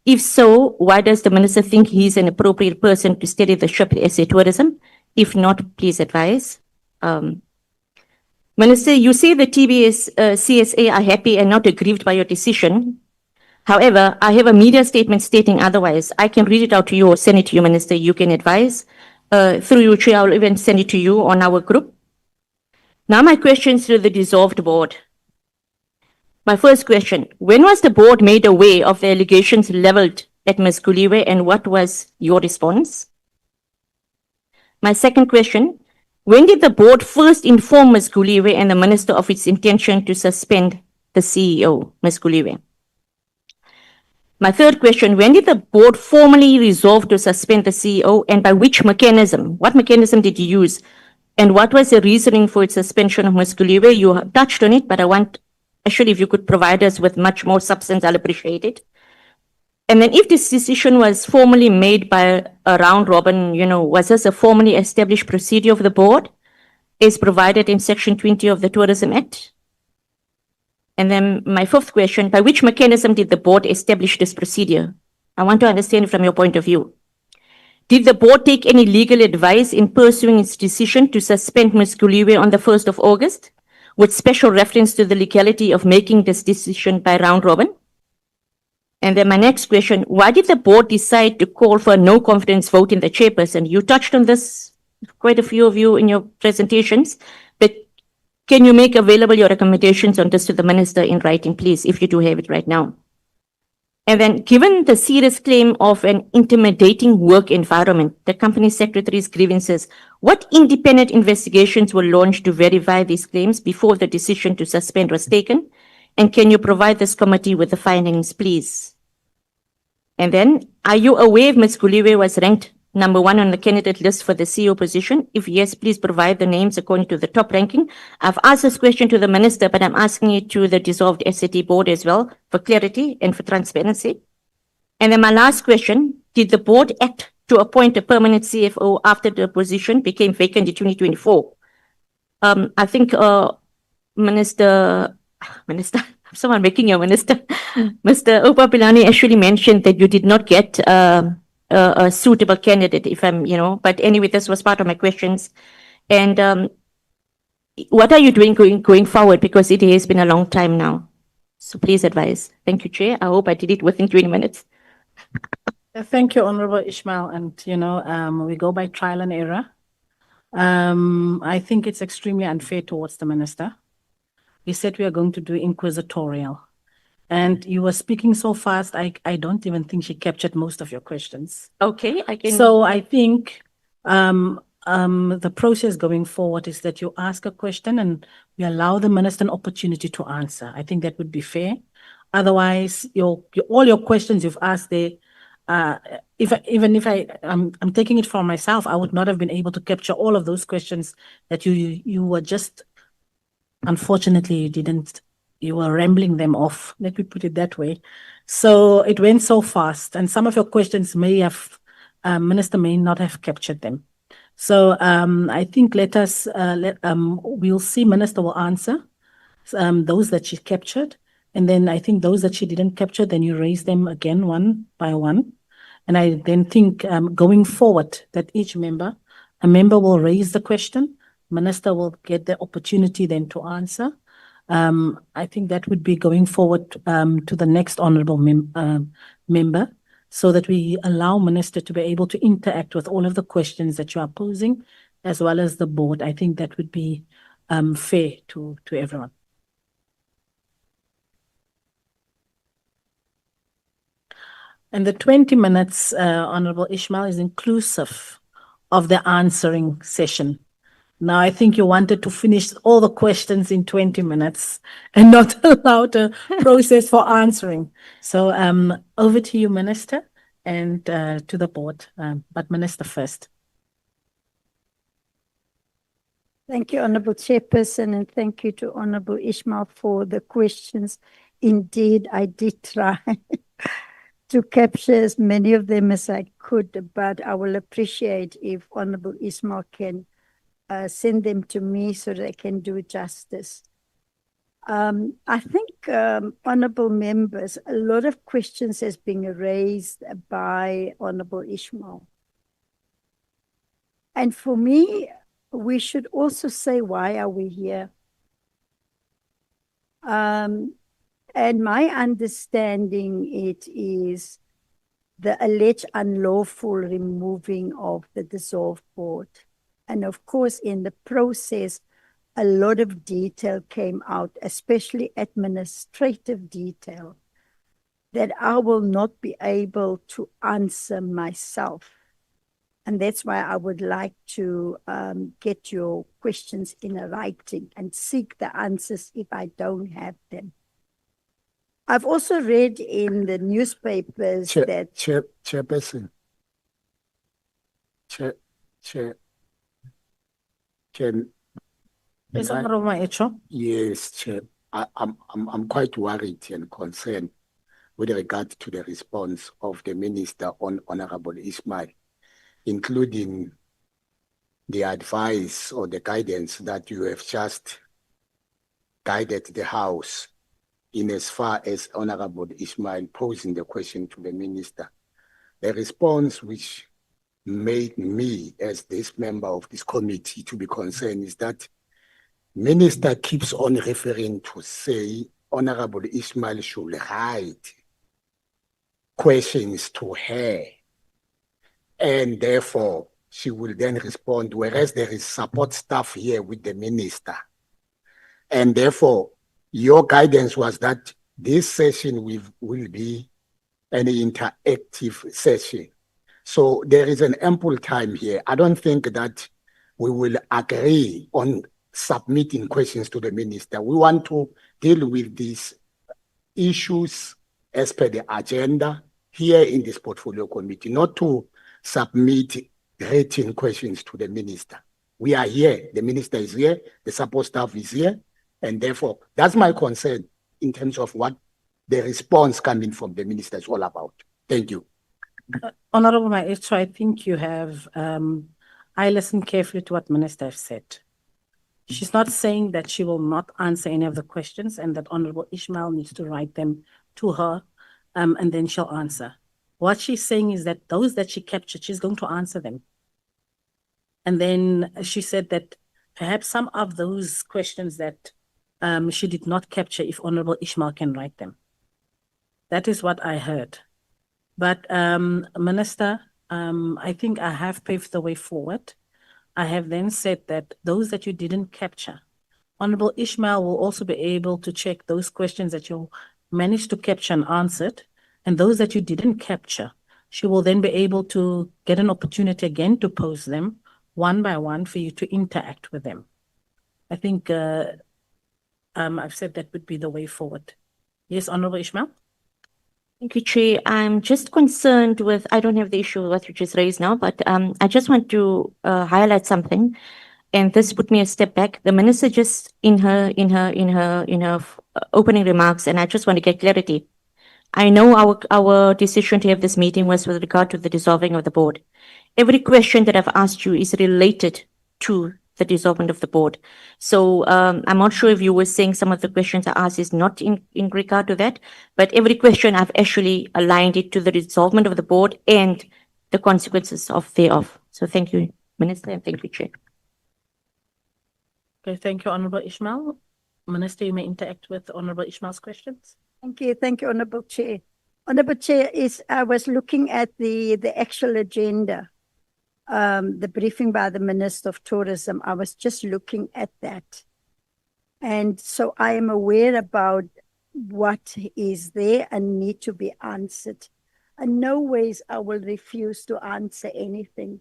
[SPEAKER 5] If so, why does the Minister think he's an appropriate person to steady the ship at SA Tourism? If not, please advise. Minister, you say the TBS CSA are happy and not aggrieved by your decision. However, I have a media statement stating otherwise. I can read it out to you or send it to you, Minister. You can advise. Through you, Chair, I'll even send it to you on our group. Now my questions to the dissolved board. My first question, when was the board made aware of the allegations leveled at Ms. Guliwe, and what was your response? My second question, when did the board first inform Ms. Guliwe and the Minister of its intention to suspend the CEO, Ms. Guliwe? My third question, when did the board formally resolve to suspend the CEO and by which mechanism? What mechanism did you use? And what was the reasoning for its suspension of Ms. Guliwe? You have touched on it, but I want, actually, if you could provide us with much more substance, I'll appreciate it. And then if this decision was formally made by a round robin, was this a formally established procedure of the board as provided in Section 20 of the Tourism Act? And then my fifth question, by which mechanism did the board establish this procedure? I want to understand from your point of view. Did the board take any legal advice in pursuing its decision to suspend Ms. Guliwe on the 1st of August, with special reference to the legality of making this decision by round robin? And then my next question, why did the board decide to call for a no confidence vote in the chairperson? You touched on this, quite a few of you in your presentations, but can you make available your recommendations on this to the minister in writing, please, if you do have it right now? And then given the serious claim of an intimidating work environment, the company secretary's grievances, what independent investigations were launched to verify these claims before the decision to suspend was taken? And can you provide this committee with the findings, please? And then, are you aware if Ms. Guliwe was ranked number 1 on the candidate list for the CEO position? If yes, please provide the names according to the top ranking. I've asked this question to the minister, but I'm asking it to the dissolved SAT board as well for clarity and for transparency. And then my last question, did the board act to appoint a permanent CFO after the position became vacant in 2024? I think Minister, someone making your minister, Mr. Opa Pilani actually mentioned that you did not get a suitable candidate, if I'm, but anyway, this was part of my questions. And what are you doing going forward? Because it has been a long time now. So please advise. Thank you, Chair. I hope I did it within 20 minutes.
[SPEAKER 3] Thank you, Honorable Ishmael. And, we go by trial and error. I think it's extremely unfair towards the minister. We said we are going to do inquisitorial. And you were speaking so fast, I don't even think she captured most of your questions.
[SPEAKER 5] Okay, I can.
[SPEAKER 3] So I think the process going forward is that you ask a question and we allow the minister an opportunity to answer. I think that would be fair. Otherwise, all your questions you've asked there, even if I'm taking it for myself, I would not have been able to capture all of those questions that you were just, unfortunately, you didn't. You were rambling them off. Let me put it that way. So it went so fast, and some of your questions may have, Minister may not have captured them. So I think we'll see Minister will answer those that she captured, and then I think those that she didn't capture, then you raise them again one by one. And I then think going forward that a member will raise the question, Minister will get the opportunity then to answer. I think that would be going forward to the next honourable member, so that we allow Minister to be able to interact with all of the questions that you are posing, as well as the board. I think that would be fair to everyone. And the 20 minutes, Honourable Ishmael, is inclusive of the answering session. Now, I think you wanted to finish all the questions in 20 minutes and not allow the process for answering. So over to you, Minister, and to the board, but Minister first.
[SPEAKER 6] Thank you, Honourable Chairperson, and thank you to Honourable Ishmael for the questions. Indeed, I did try to capture as many of them as I could, but I will appreciate if Honourable Ishmael can send them to me so that I can do justice. I think, honourable members, a lot of questions has been raised by Honourable Ishmael. And for me, we should also say, why are we here? And my understanding, it is the alleged unlawful removing of the dissolved board. And of course, in the process, a lot of detail came out, especially administrative detail, that I will not be able to answer myself. And that's why I would like to get your questions in writing and seek the answers if I don't have them. I've also read in the newspapers that
[SPEAKER 7] Chairperson. Chair.
[SPEAKER 3] Yes, Honorable Maecho.
[SPEAKER 7] Yes, Chair. I'm quite worried and concerned with regard to the response of the Minister on Honorable Ismail, including the advice or the guidance that you have just guided the House in as far as Honorable Ismail posing the question to the Minister. The response which made me, as this member of this committee, to be concerned is that Minister keeps on referring to say Honorable Ismail should write questions to her, and therefore she will then respond, whereas there is support staff here with the Minister. And therefore, your guidance was that this session will be an interactive session. So there is an ample time here. I don't think that we will agree on submitting questions to the Minister. We want to deal with these issues as per the agenda here in this portfolio committee, not to submit written questions to the Minister. We are here, the Minister is here, the support staff is here, and therefore that's my concern in terms of what the response coming from the Minister is all about. Thank you.
[SPEAKER 3] Honorable Maecho, I think you have, I listened carefully to what Minister has said. She's not saying that she will not answer any of the questions and that Honorable Ismail needs to write them to her, and then she'll answer. What she's saying is that those that she captured, she's going to answer them. And then she said that perhaps some of those questions that she did not capture, if Honorable Ismail can write them. That is what I heard. But Minister, I think I have paved the way forward. I have then said that those that you didn't capture, Honorable Ismail will also be able to check those questions that you managed to capture and answered, and those that you didn't capture, she will then be able to get an opportunity again to pose them one by one for you to interact with them. I think I've said that would be the way forward. Yes, Honorable Ismail?
[SPEAKER 5] Thank you, Chair. I'm just concerned with, I don't have the issue with what you just raised now, but I just want to highlight something. And this put me a step back. The Minister just in her opening remarks, and I just want to get clarity. I know our decision to have this meeting was with regard to the dissolving of the board. Every question that I've asked you is related to the dissolvement of the board. So I'm not sure if you were saying some of the questions I asked is not in regard to that, but every question I've actually aligned it to the dissolvement of the board and the consequences thereof. So thank you, Minister, and thank you, Chair.
[SPEAKER 3] Okay, thank you, Honorable Ismail. Minister, you may interact with Honorable Ismail's questions.
[SPEAKER 6] Thank you, Honorable Chair. Honorable Chair, I was looking at the actual agenda, the briefing by the Minister of Tourism. I was just looking at that. And so I am aware about what is there and need to be answered. In no ways I will refuse to answer anything.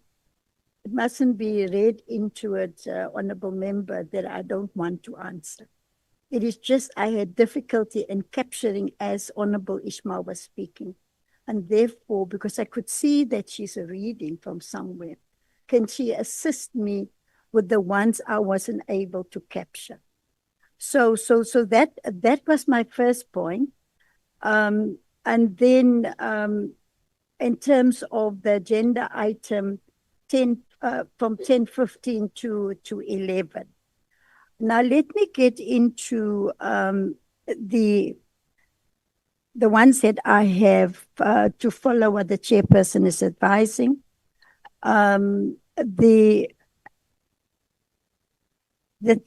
[SPEAKER 6] It mustn't be read into it, Honorable Member, that I don't want to answer. It is just I had difficulty in capturing as Honorable Ismail was speaking. And therefore, because I could see that she's reading from somewhere, can she assist me with the ones I wasn't able to capture? So that was my first point. And then in terms of the agenda item 10 from 10:15 to 11. Now let me get into the ones that I have to follow what the chairperson is advising. The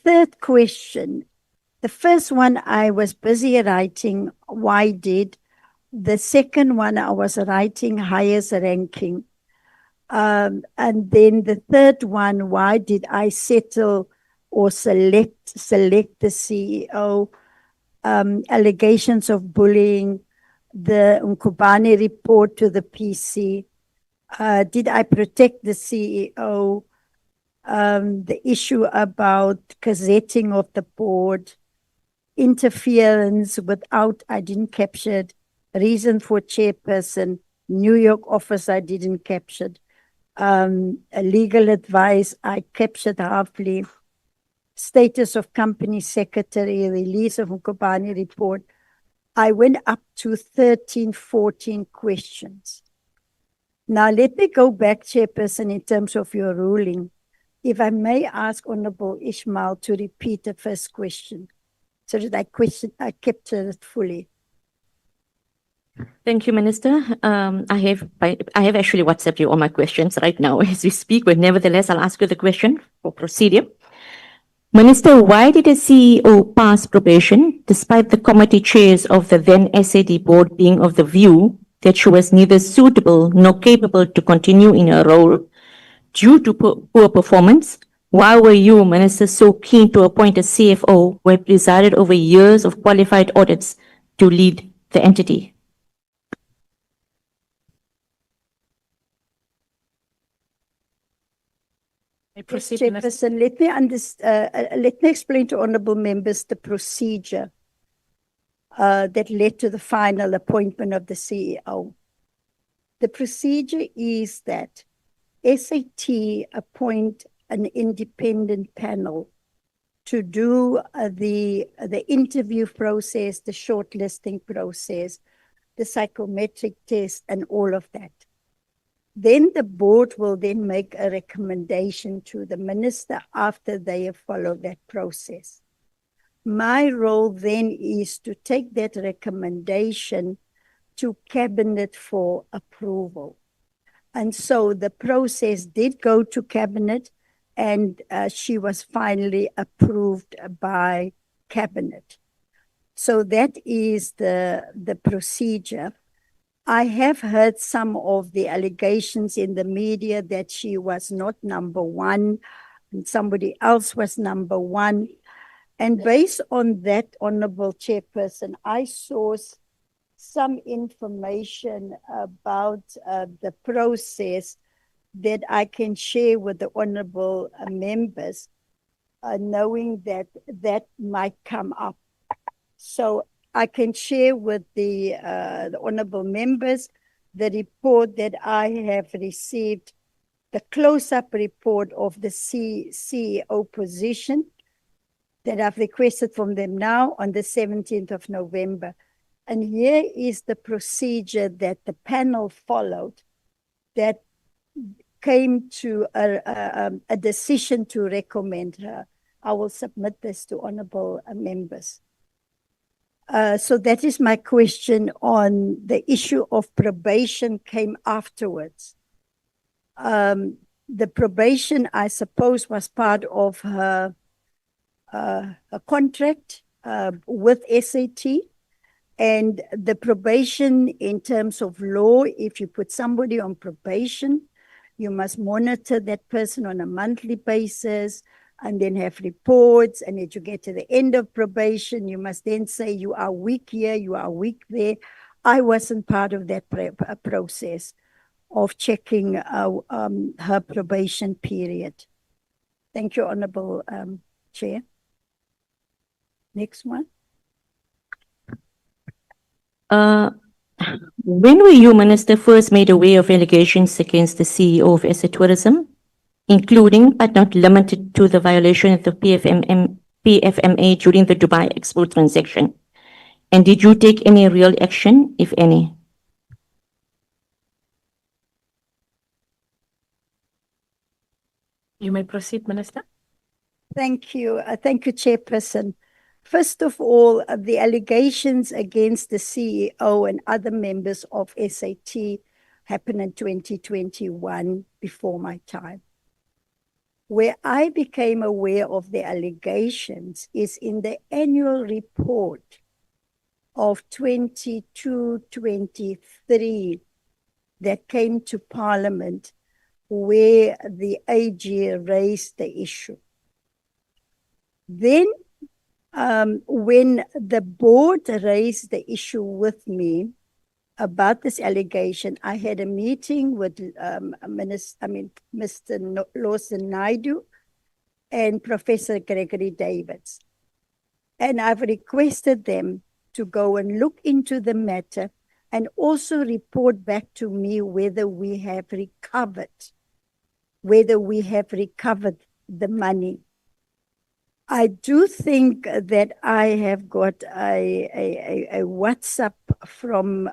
[SPEAKER 6] third question, the first one I was busy writing, why did? The second one I was writing highest ranking. And then the third one, why did I settle or select the CEO? Allegations of bullying, the Nkubani report to the PC. Did I protect the CEO? The issue about gazetting of the board, interference without, I didn't capture it. Reason for chairperson, New York office, I didn't capture it. A legal advice, I captured halfly. Status of company secretary, release of Mkopane report. I went up to 13, 14 questions. Now, let me go back, Chairperson, in terms of your ruling. If I may ask Honorable Ishmael to repeat the first question, so that I captured it fully.
[SPEAKER 5] Thank you, Minister. I have actually WhatsApped you all my questions right now as we speak, but nevertheless, I'll ask you the question for procedure. Minister, why did the CEO pass probation despite the committee chairs of the then SAD board being of the view that she was neither suitable nor capable to continue in her role due to poor performance? Why were you, Minister, so keen to appoint a CFO who had presided over years of qualified audits to lead the entity?
[SPEAKER 3] Proceed,
[SPEAKER 6] Chairperson, let me explain to honourable members the procedure that led to the final appointment of the CEO. The procedure is that SAT appoint an independent panel to do the interview process, the shortlisting process, the psychometric test, and all of that. Then the board will then make a recommendation to the minister after they have followed that process. My role then is to take that recommendation to cabinet for approval. And so the process did go to cabinet, and she was finally approved by cabinet. So that is the procedure. I have heard some of the allegations in the media that she was not number one and somebody else was number one. And based on that, Honourable Chairperson, I sourced some information about the process that I can share with the honourable members, knowing that that might come up. So I can share with the honourable members the report that I have received, the close-up report of the CEO position that I've requested from them now on the 17th of November. And here is the procedure that the panel followed that came to a decision to recommend her. I will submit this to honourable members. So that is my question on the issue of probation came afterwards. The probation, I suppose, was part of her a contract with SAT, and the probation in terms of law, if you put somebody on probation, you must monitor that person on a monthly basis and then have reports, and if you get to the end of probation, you must then say you are weak here, you are weak there. I wasn't part of that process of checking her probation period. Thank you, Honourable Chair. Next one.
[SPEAKER 5] When were you, Minister, first made aware of allegations against the CEO of SA Tourism, including but not limited to the violation of the PFMA during the Dubai Expo transaction? And did you take any real action, if any?
[SPEAKER 3] You may proceed, Minister.
[SPEAKER 6] Thank you. Thank you, Chairperson. First of all, the allegations against the CEO and other members of SAT happened in 2021, before my time. Where I became aware of the allegations is in the annual report of 22-23 that came to Parliament, where the AG raised the issue. Then, when the board raised the issue with me about this allegation, I had a meeting with Mr. Lawson Naidu and Professor Gregory Davids. And I've requested them to go and look into the matter and also report back to me whether we have recovered the money. I do think that I have got a WhatsApp from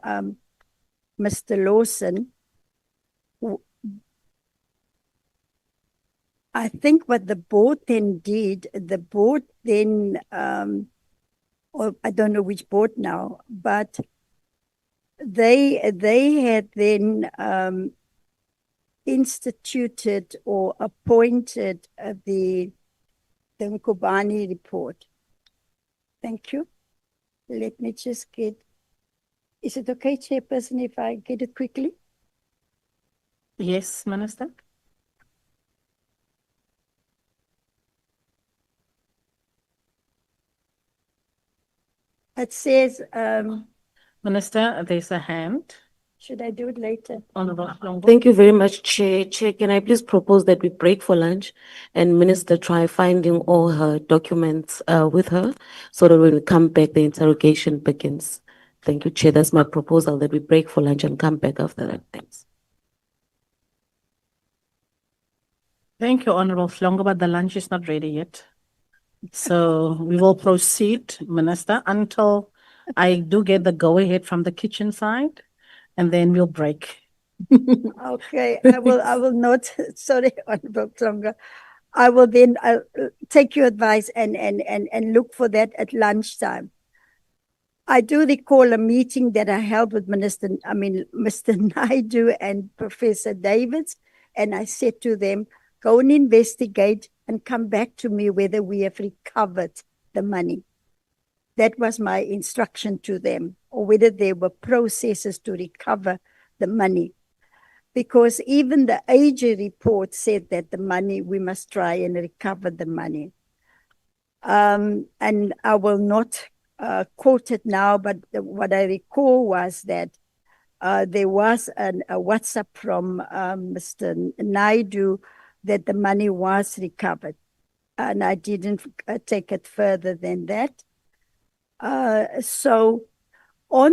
[SPEAKER 6] Mr. Lawson. I think what the board then did, the board then, or I don't know which board now, but they had then instituted or appointed the Mkobani report. Thank you. Let me just get, is it okay, Chairperson, if I get it quickly?
[SPEAKER 3] Yes, Minister.
[SPEAKER 6] It says,
[SPEAKER 3] Minister, there's a hand.
[SPEAKER 6] should I do it later?
[SPEAKER 3] Honorable Longo.
[SPEAKER 8] Thank you very much, Chair. Chair, can I please propose that we break for lunch and Minister try finding all her documents with her so that when we come back, the interrogation begins. Thank you, Chair. That's my proposal, that we break for lunch and come back after that. Thanks.
[SPEAKER 3] Thank you, Honorable Flongo, but the lunch is not ready yet. So we will proceed, Minister, until I do get the go-ahead from the kitchen side, and then we'll break.
[SPEAKER 6] Okay, I will not, sorry, Honorable Tlonga. I will then take your advice and look for that at lunchtime. I do recall a meeting that I held with Mr. Naidu and Professor Davids, and I said to them, go and investigate and come back to me whether we have recovered the money. That was my instruction to them, or whether there were processes to recover the money. Because even the AG report said that the money, we must try and recover the money. And I will not quote it now, but what I recall was that there was a WhatsApp from Mr. Naidu that the money was recovered. And I didn't take it further than that. So on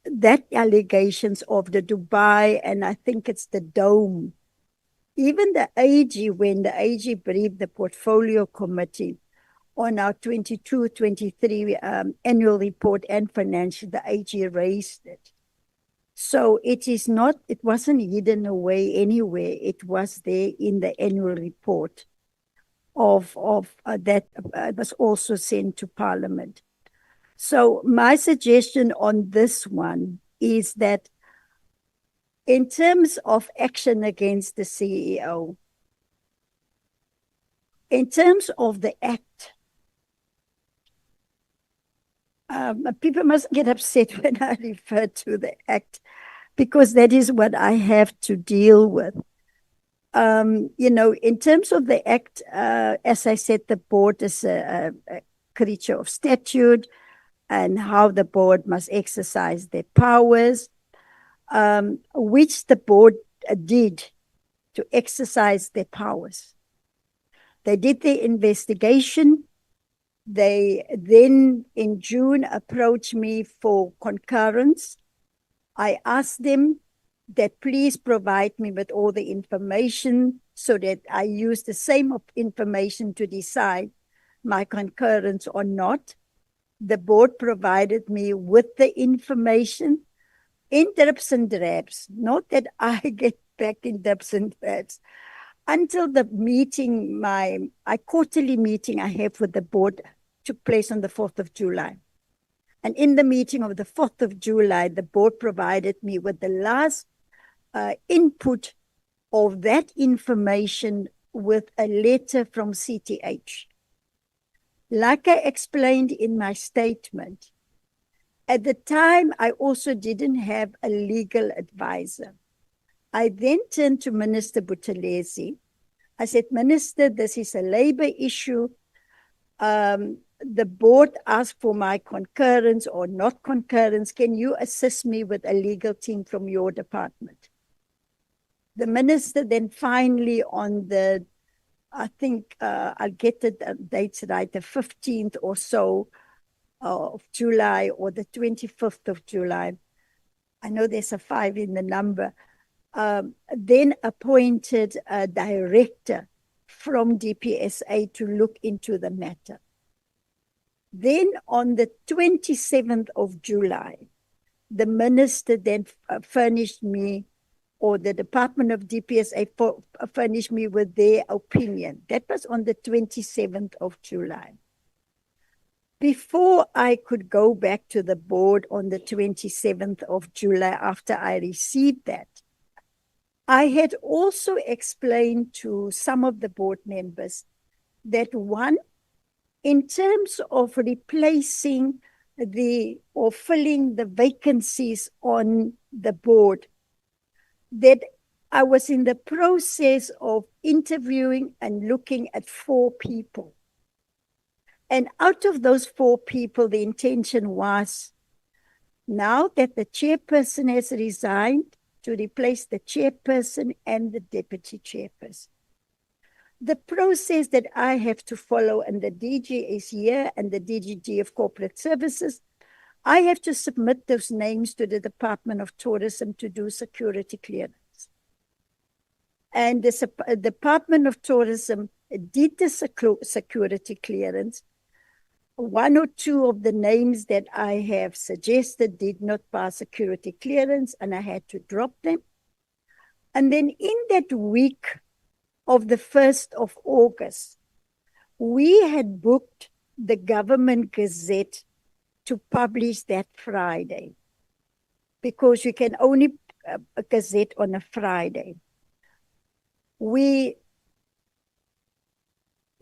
[SPEAKER 6] that allegations of the Dubai, and I think it's the Dome, even the AG, when the AG briefed the portfolio committee on our 22-23 annual report and financial, the AG raised it. So it wasn't hidden away anywhere. It was there in the annual report that was also sent to Parliament. So my suggestion on this one is that in terms of action against the CEO, in terms of the act, people must get upset when I refer to the act, because that is what I have to deal with. In terms of the act, as I said, the board is a creature of statute and how the board must exercise their powers, which the board did to exercise their powers. They did the investigation. They then in June approached me for concurrence. I asked them that please provide me with all the information so that I use the same information to decide my concurrence or not. The board provided me with the information in drips and drabs, not that I get back in drips and drabs, until the meeting, my quarterly meeting I have with the board took place on the 4th of July. And in the meeting of the 4th of July, the board provided me with the last input of that information with a letter from CTH. Like I explained in my statement, at the time, I also didn't have a legal advisor. I then turned to Minister Buthelezi. I said, Minister, this is a labor issue. The board asked for my concurrence or not concurrence. Can you assist me with a legal team from your department? The minister then finally on the I think I'll get the dates right, the 15th or so of July or the 25th of July. I know there's a 5 in the number. Then appointed a director from DPSA to look into the matter. Then on the 27th of July, the minister then furnished me, or the Department of DPSA furnished me with their opinion. That was on the 27th of July. Before I could go back to the board on the 27th of July after I received that, I had also explained to some of the board members that one, in terms of replacing or filling the vacancies on the board, that I was in the process of interviewing and looking at 4 people. And out of those 4 people, the intention was, now that the chairperson has resigned, to replace the chairperson and the deputy chairperson. The process that I have to follow, and the DG is here, and the DGG of Corporate Services, I have to submit those names to the Department of Tourism to do security clearance. And the Department of Tourism did the security clearance. 1 or 2 of the names that I have suggested did not pass security clearance, and I had to drop them. And then in that week of the 1st of August, we had booked the Government Gazette to publish that Friday, because you can only gazette on a Friday.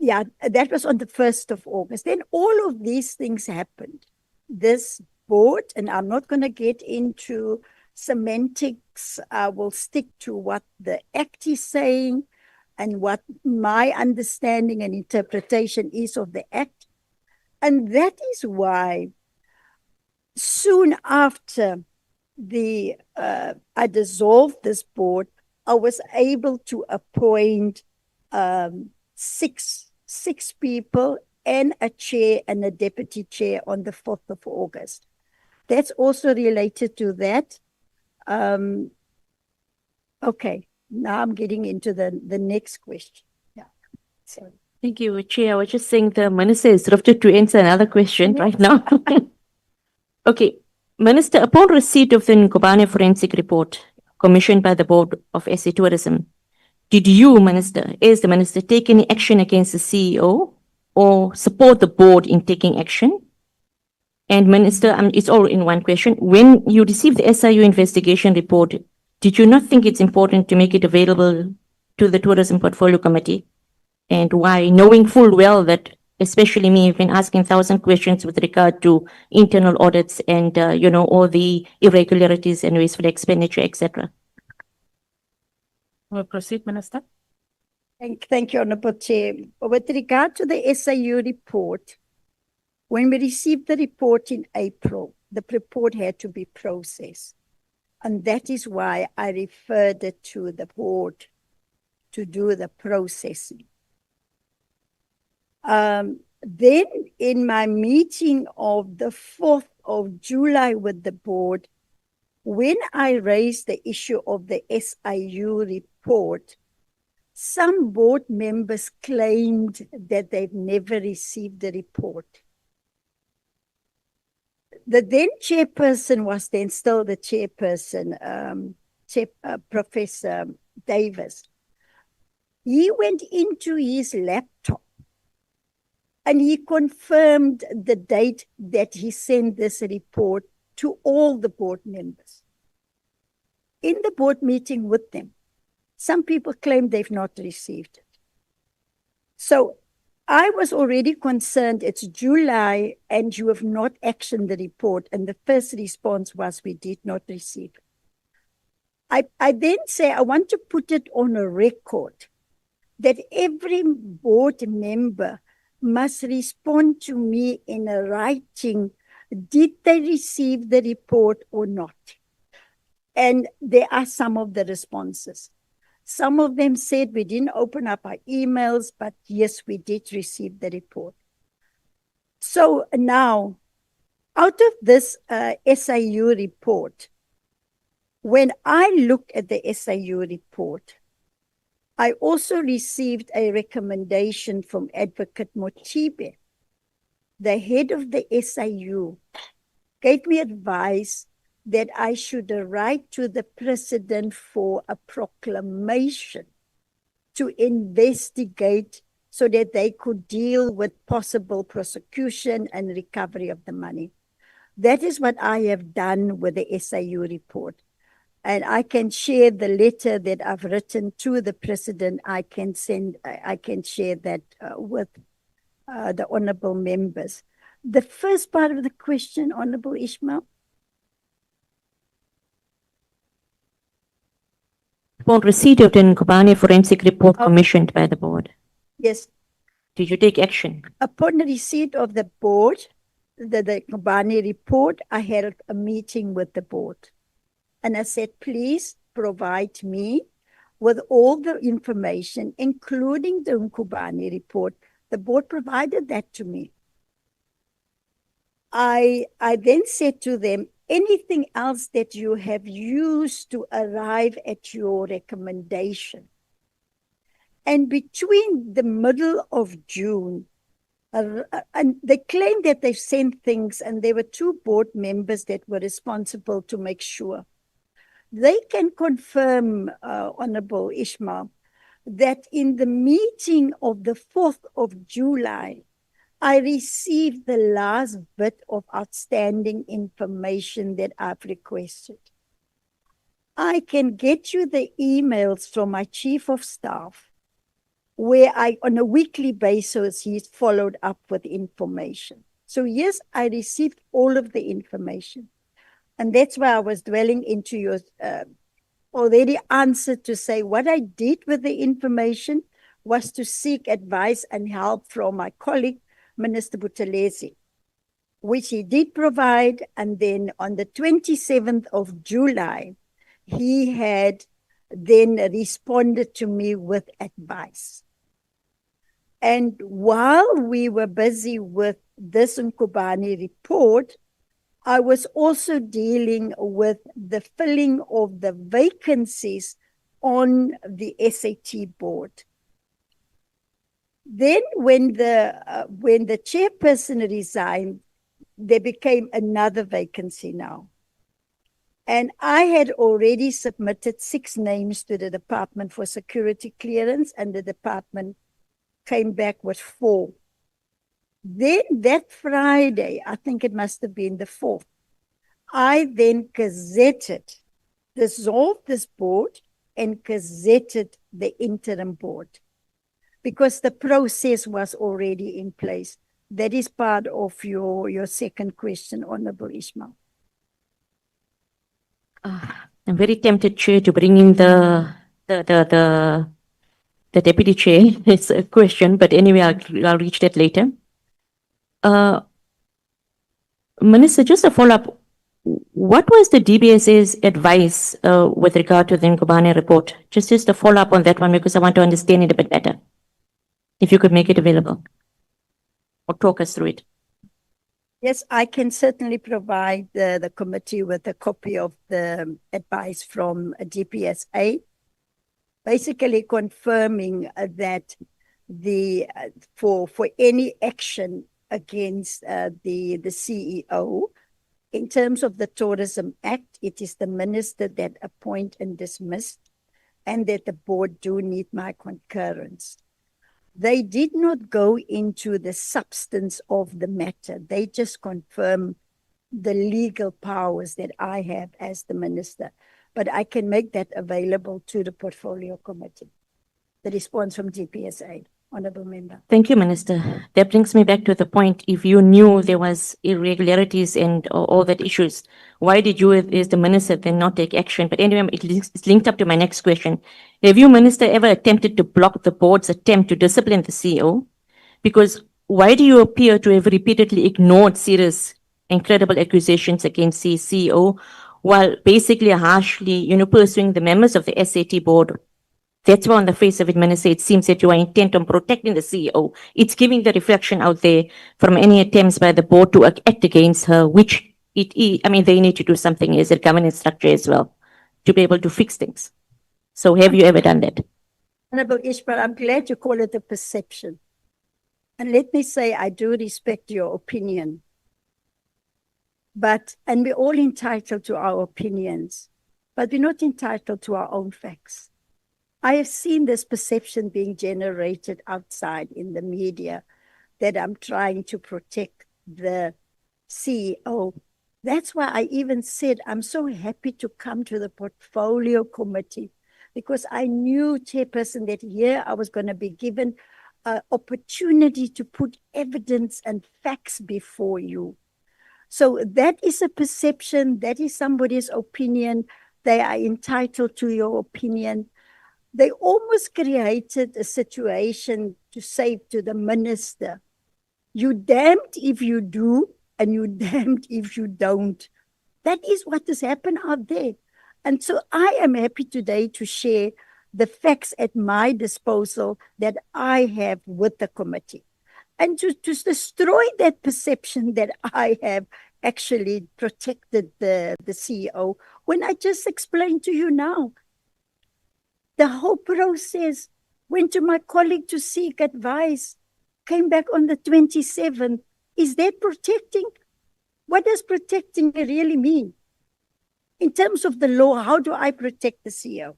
[SPEAKER 6] Yeah, that was on the 1st of August. Then all of these things happened. This board, and I'm not going to get into semantics, I will stick to what the Act is saying and what my understanding and interpretation is of the Act. And that is why soon after I dissolved this board, I was able to appoint 6 people and a chair and a deputy chair on the 4th of August. That's also related to that. Okay, now I'm getting into the next question. Yeah. Sorry.
[SPEAKER 5] Thank you, Chair. I was just saying the Minister is drafted to answer another question right now. Okay. Minister, upon receipt of the Nkobane forensic report commissioned by the Board of SA Tourism, did you, Minister, as the Minister, take any action against the CEO or support the board in taking action? And Minister, it's all in one question. When you received the SIU investigation report, did you not think it's important to make it available to the Tourism Portfolio Committee? And why, knowing full well that, especially me, I've been asking 1,000 questions with regard to internal audits and, all the irregularities and wasteful expenditure, etc.
[SPEAKER 3] We'll proceed, Minister.
[SPEAKER 6] Thank you, Honourable Chair. With regard to the SIU report, when we received the report in April, the report had to be processed. And that is why I referred it to the board to do the processing. Then in my meeting of the 4th of July with the board, when I raised the issue of the SIU report, some board members claimed that they've never received the report. The then chairperson was then still the chairperson, Professor Davis. He went into his laptop and he confirmed the date that he sent this report to all the board members. In the board meeting with them, some people claim they've not received it. So I was already concerned it's July and you have not actioned the report. And the first response was we did not receive it. I then say I want to put it on a record that every board member must respond to me in a writing, did they receive the report or not? And there are some of the responses. Some of them said we didn't open up our emails, but yes, we did receive the report. So now, out of this SIU report, when I look at the SIU report, I also received a recommendation from Advocate Motibe, the head of the SIU, gave me advice that I should write to the president for a proclamation to investigate so that they could deal with possible prosecution and recovery of the money. That is what I have done with the SIU report. And I can share the letter that I've written to the president. I can share that with the honorable members. The first part of the question, Honorable Ishmael.
[SPEAKER 5] Upon receipt of the Nkobane forensic report commissioned by the board,
[SPEAKER 6] Yes.
[SPEAKER 5] did you take action?
[SPEAKER 6] Upon receipt of the board, the Nkobane report, I had a meeting with the board. And I said, please provide me with all the information, including the Nkobane report. The board provided that to me. I then said to them, anything else that you have used to arrive at your recommendation. And between the middle of June, and they claim that they've sent things, and there were two board members that were responsible to make sure. They can confirm, Honorable Ishmael, that in the meeting of the 4th of July, I received the last bit of outstanding information that I've requested. I can get you the emails from my chief of staff, where on a weekly basis, he's followed up with information. So yes, I received all of the information. And that's why I was dwelling into your already answer to say what I did with the information was to seek advice and help from my colleague, Minister Buthelezi, which he did provide. And then on the 27th of July, he had then responded to me with advice. And while we were busy with this Nkobane report, I was also dealing with the filling of the vacancies on the SAT board. Then when the chairperson resigned, there became another vacancy now. And I had already submitted 6 names to the Department for Security Clearance, and the department came back with 4. Then that Friday, I think it must have been the 4th, I then gazetted, dissolved this board and gazetted the interim board because the process was already in place. That is part of your second question, Honorable Ishmael.
[SPEAKER 5] I'm very tempted, Chair, to bring in the deputy chair. It's a question, but anyway, I'll reach that later. Minister, just a follow-up. What was the DBSA's advice with regard to the Nkobane report? Just a follow-up on that one because I want to understand it a bit better. If you could make it available or talk us through it.
[SPEAKER 6] Yes, I can certainly provide the committee with a copy of the advice from DPSA, basically confirming that for any action against the CEO, in terms of the Tourism Act, it is the minister that appoint and dismiss, and that the board do need my concurrence. They did not go into the substance of the matter. They just confirm the legal powers that I have as the minister. But I can make that available to the portfolio committee. The response from DPSA, Honourable Member.
[SPEAKER 5] Thank you, Minister. That brings me back to the point. If you knew there was irregularities and all that issues, why did you, as the minister, then not take action? But anyway, it's linked up to my next question. Have you, Minister, ever attempted to block the board's attempt to discipline the CEO? Because why do you appear to have repeatedly ignored serious and credible accusations against the CEO while basically harshly, pursuing the members of the SAT board That's why on the face of it, Minister, it seems that you are intent on protecting the CEO. It's giving the reflection out there from any attempts by the board to act against her, which it is, I mean, they need to do something as a governance structure as well to be able to fix things. So have you ever done that?
[SPEAKER 6] Honorable Ishmael, I'm glad you call it a perception. And let me say, I do respect your opinion. And we're all entitled to our opinions, but we're not entitled to our own facts. I have seen this perception being generated outside in the media that I'm trying to protect the CEO. That's why I even said I'm so happy to come to the portfolio committee, because I knew, Chairperson, that here I was going to be given an opportunity to put evidence and facts before you. So that is a perception, that is somebody's opinion. They are entitled to your opinion. They almost created a situation to say to the minister, you damned if you do, and you damned if you don't. That is what has happened out there. And so I am happy today to share the facts at my disposal that I have with the committee. And to destroy that perception that I have actually protected the CEO, when I just explained to you now, the whole process, went to my colleague to seek advice, came back on the 27th. Is that protecting? What does protecting really mean? In terms of the law, how do I protect the CEO?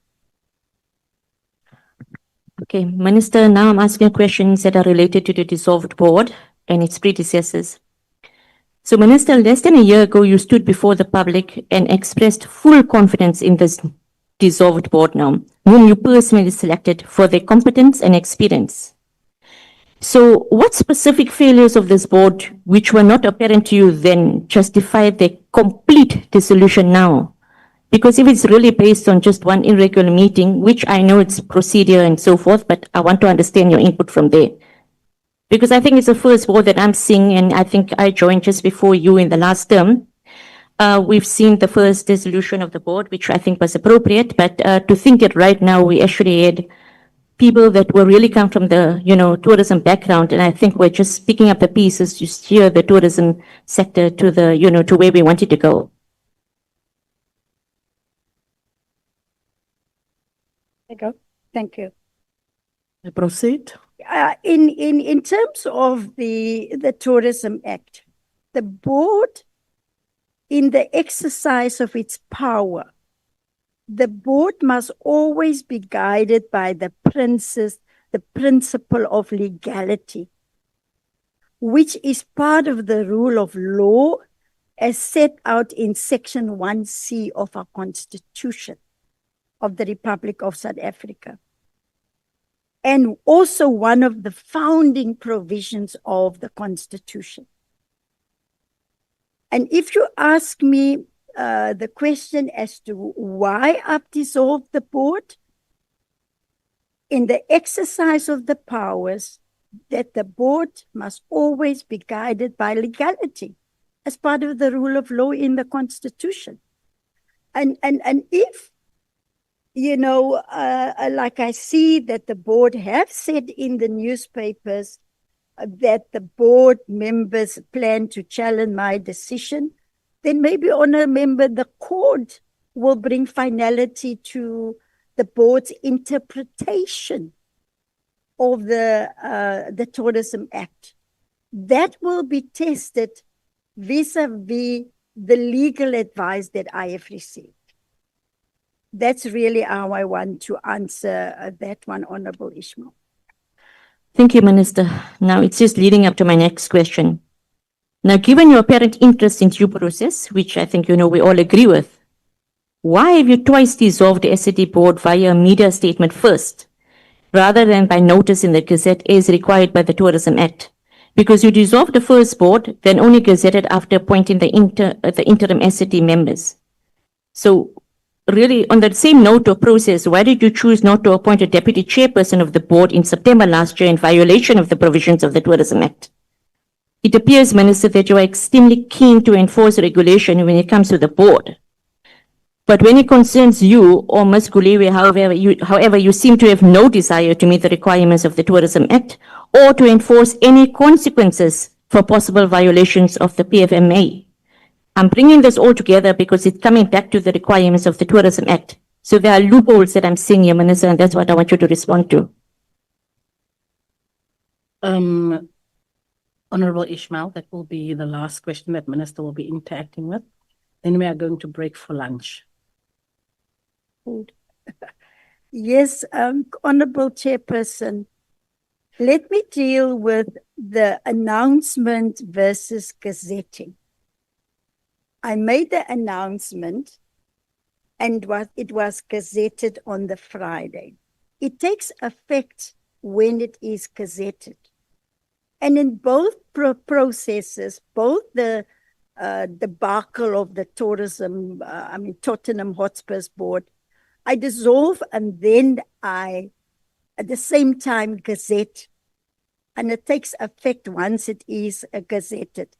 [SPEAKER 5] Okay, Minister, now I'm asking questions that are related to the dissolved board and its predecessors. So, Minister, less than a year ago, you stood before the public and expressed full confidence in this dissolved board now, whom you personally selected for their competence and experience. So, what specific failures of this board, which were not apparent to you then, justify their complete dissolution now? Because if it's really based on just one irregular meeting, which I know it's procedure and so forth, but I want to understand your input from there. Because I think it's the first board that I'm seeing, and I think I joined just before you in the last term. We've seen the first dissolution of the board, which I think was appropriate, but to think that right now we actually had people that were really come from the, tourism background, and I think we're just picking up the pieces to steer the tourism sector to the, to where we wanted to go.
[SPEAKER 6] Thank you.
[SPEAKER 3] I proceed.
[SPEAKER 6] In terms of the Tourism Act, the board, in the exercise of its power, the board must always be guided by the principle of legality, which is part of the rule of law as set out in Section 1C of our Constitution of the Republic of South Africa, and also one of the founding provisions of the Constitution. And if you ask me the question as to why I've dissolved the board, in the exercise of the powers, that the board must always be guided by legality as part of the rule of law in the Constitution. And if, like I see that the board have said in the newspapers that the board members plan to challenge my decision, then maybe, Honour Member, the court will bring finality to the board's interpretation of the Tourism Act. That will be tested vis-a-vis the legal advice that I have received. That's really how I want to answer that one, Honourable Ishmael.
[SPEAKER 5] Thank you, Minister. Now it's just leading up to my next question. Now, given your apparent interest in due process, which I think we all agree with, why have you twice dissolved the SAD board via a media statement first, rather than by notice in the Gazette as required by the Tourism Act? Because you dissolved the first board, then only gazetted after appointing the interim SAD members. So, really, on that same note of process, why did you choose not to appoint a deputy chairperson of the board in September last year in violation of the provisions of the Tourism Act? It appears, Minister, that you are extremely keen to enforce regulation when it comes to the board. But when it concerns you or Ms. Gulewe, however, you seem to have no desire to meet the requirements of the Tourism Act or to enforce any consequences for possible violations of the PFMA. I'm bringing this all together because it's coming back to the requirements of the Tourism Act. So there are loopholes that I'm seeing here, Minister, and that's what I want you to respond to.
[SPEAKER 3] Honorable Ishmael, that will be the last question that Minister will be interacting with. Then we are going to break for lunch.
[SPEAKER 6] Yes, Honorable Chairperson, let me deal with the announcement versus gazetting. I made the announcement and it was gazetted on the Friday. It takes effect when it is gazetted. And in both processes, both the debacle of the Tottenham Hotspur's board, I dissolve and then I, at the same time, gazette. And it takes effect once it is gazetted.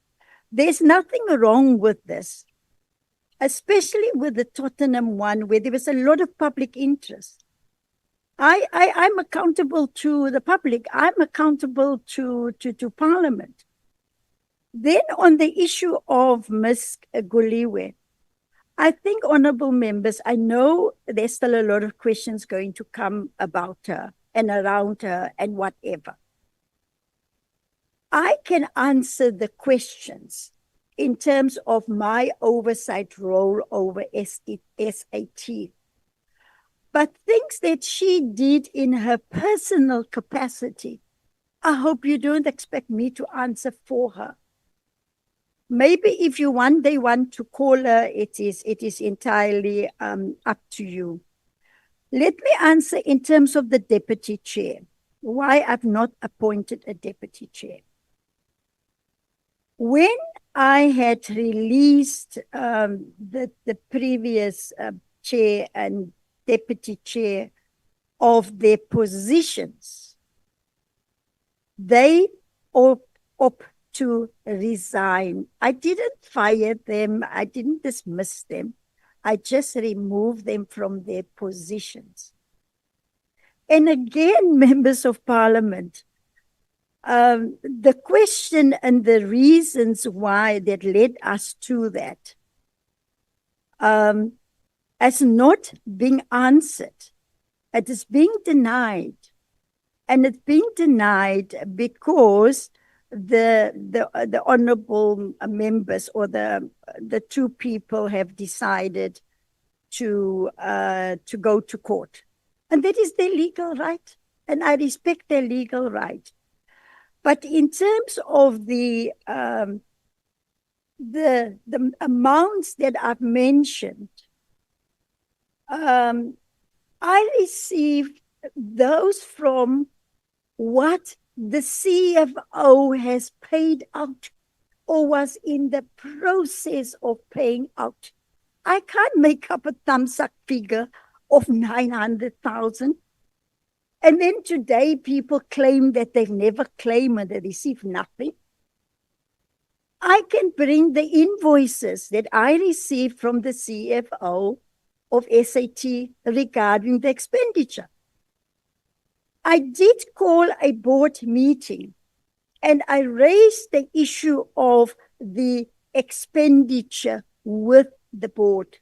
[SPEAKER 6] There's nothing wrong with this, especially with the Tottenham one where there was a lot of public interest. I'm accountable to the public. I'm accountable to Parliament. Then on the issue of Ms. Gulewe, I think, honorable members, I know there's still a lot of questions going to come about her and around her and whatever. I can answer the questions in terms of my oversight role over SAT. But things that she did in her personal capacity, I hope you don't expect me to answer for her. Maybe if you one day want to call her, it is entirely up to you. Let me answer in terms of the deputy chair, why I've not appointed a deputy chair. When I had released the previous chair and deputy chair of their positions, they opt to resign. I didn't fire them. I didn't dismiss them. I just removed them from their positions. And again, members of Parliament, the question and the reasons why that led us to that has not been answered. It is being denied. And it's being denied because the honorable members or the two people have decided to go to court. And that is their legal right. And I respect their legal right. But in terms of the amounts that I've mentioned, I received those from what the CFO has paid out or was in the process of paying out. I can't make up a thumbs up figure of 900,000. And then today people claim that they've never claimed and they received nothing. I can bring the invoices that I received from the CFO of SAT regarding the expenditure. I did call a board meeting and I raised the issue of the expenditure with the board,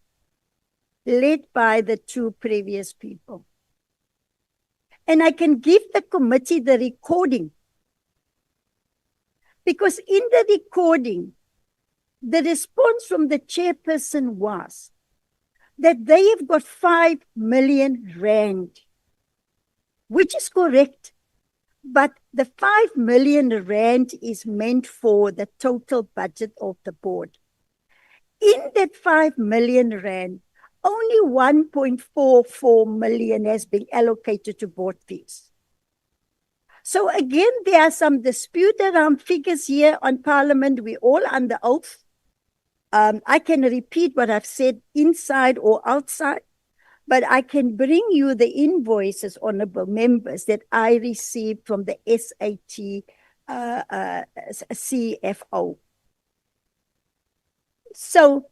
[SPEAKER 6] led by the two previous people. And I can give the committee the recording. Because in the recording, the response from the chairperson was that they have got 5 million rand, which is correct. But the 5 million rand is meant for the total budget of the board. In that 5 million rand, only 1.44 million has been allocated to board fees. So again, there are some dispute around figures here on Parliament. We're all under oath. I can repeat what I've said inside or outside, but I can bring you the invoices, honorable members, that I received from the SAT CFO. So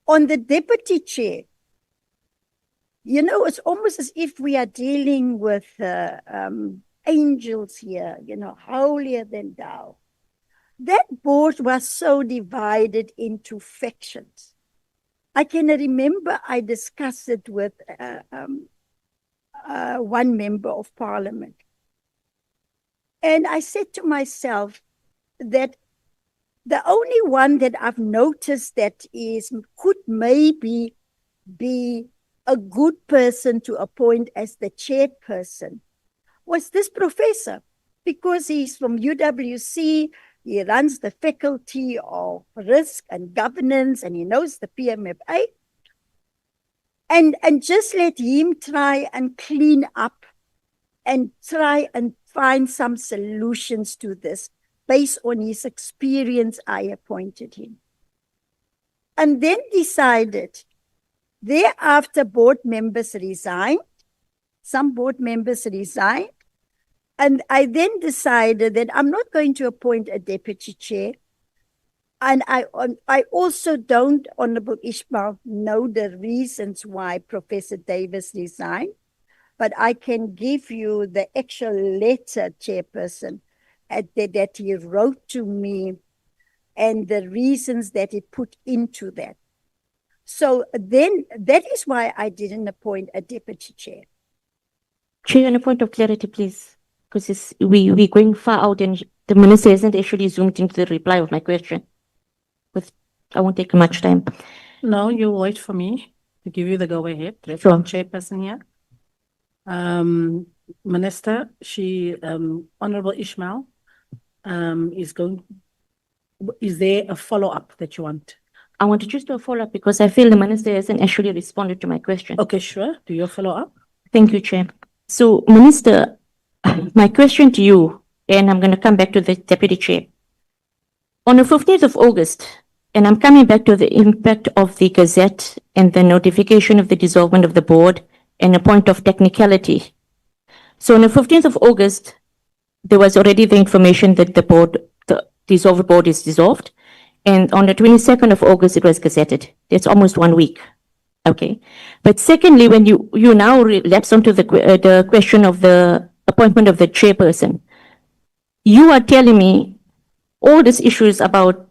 [SPEAKER 6] on the deputy chair, You know, it's almost as if we are dealing with angels here, you know, holier than thou. That board was so divided into factions. I can remember I discussed it with one member of parliament. And I said to myself that the only one that I've noticed that could maybe be a good person to appoint as the chairperson was this professor, because he's from UWC, he runs the faculty of risk and governance, and he knows the PMFA. And just let him try and clean up and try and find some solutions to this based on his experience. I appointed him. And then decided, thereafter board members resigned, some board members resigned, and I then decided that I'm not going to appoint a deputy chair. And I also don't, Honorable Ishmael, know the reasons why Professor Davis resigned, but I can give you the actual letter, Chairperson, that he wrote to me and the reasons that he put into that. So then that is why I didn't appoint a deputy chair.
[SPEAKER 5] Chair, on a point of clarity, please, because we're going far out and the minister hasn't actually zoomed into the reply of my question. I won't take much time.
[SPEAKER 3] No, you wait for me to give you the go ahead. There's
[SPEAKER 5] Sure.
[SPEAKER 3] one chairperson here. Minister, Honorable Ishmael, is there a follow-up that you want?
[SPEAKER 5] I want to just do a follow-up because I feel the minister hasn't actually responded to my question.
[SPEAKER 3] Okay, sure. Do your follow-up.
[SPEAKER 5] Thank you, Chair. So, Minister, my question to you, and I'm going to come back to the Deputy Chair. On the 15th of August, and I'm coming back to the impact of the Gazette and the notification of the dissolvement of the board and a point of technicality. So on the 15th of August, there was already the information that the dissolved board is dissolved. And on the 22nd of August, it was gazetted. That's almost 1 week. Okay. But secondly, when you now relapse onto the question of the appointment of the chairperson, you are telling me all these issues about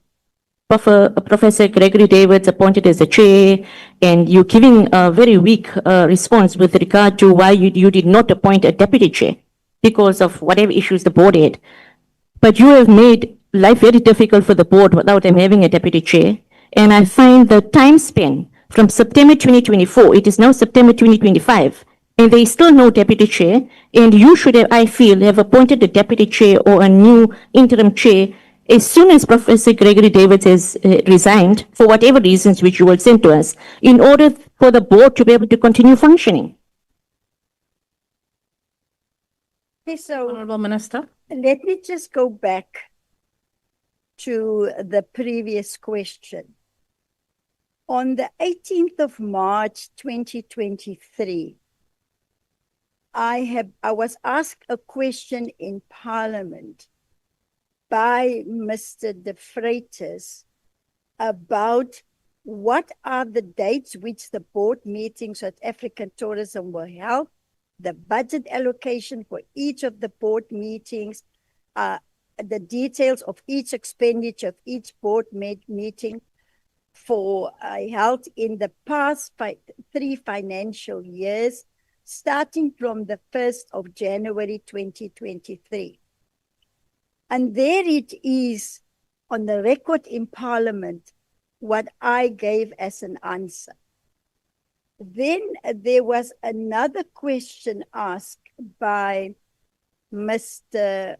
[SPEAKER 5] Professor Gregory Davids appointed as the chair, and you're giving a very weak response with regard to why you did not appoint a deputy chair because of whatever issues the board had. But you have made life very difficult for the board without them having a deputy chair. And I find the time span from September 2024, it is now September 2025, and there is still no deputy chair. And you should have, I feel, have appointed a deputy chair or a new interim chair as soon as Professor Gregory Davids has resigned, for whatever reasons which you will send to us, in order for the board to be able to continue functioning.
[SPEAKER 6] Okay, so
[SPEAKER 3] Honorable Minister.
[SPEAKER 6] let me just go back to the previous question. On the 18th of March 2023, I was asked a question in Parliament by Mr. De Freitas about what are the dates which the board meetings at African Tourism were held, the budget allocation for each of the board meetings, the details of each expenditure of each board meeting for held in the past 3 financial years, starting from the 1st of January 2023. And there it is on the record in Parliament what I gave as an answer. Then there was another question asked by Mr.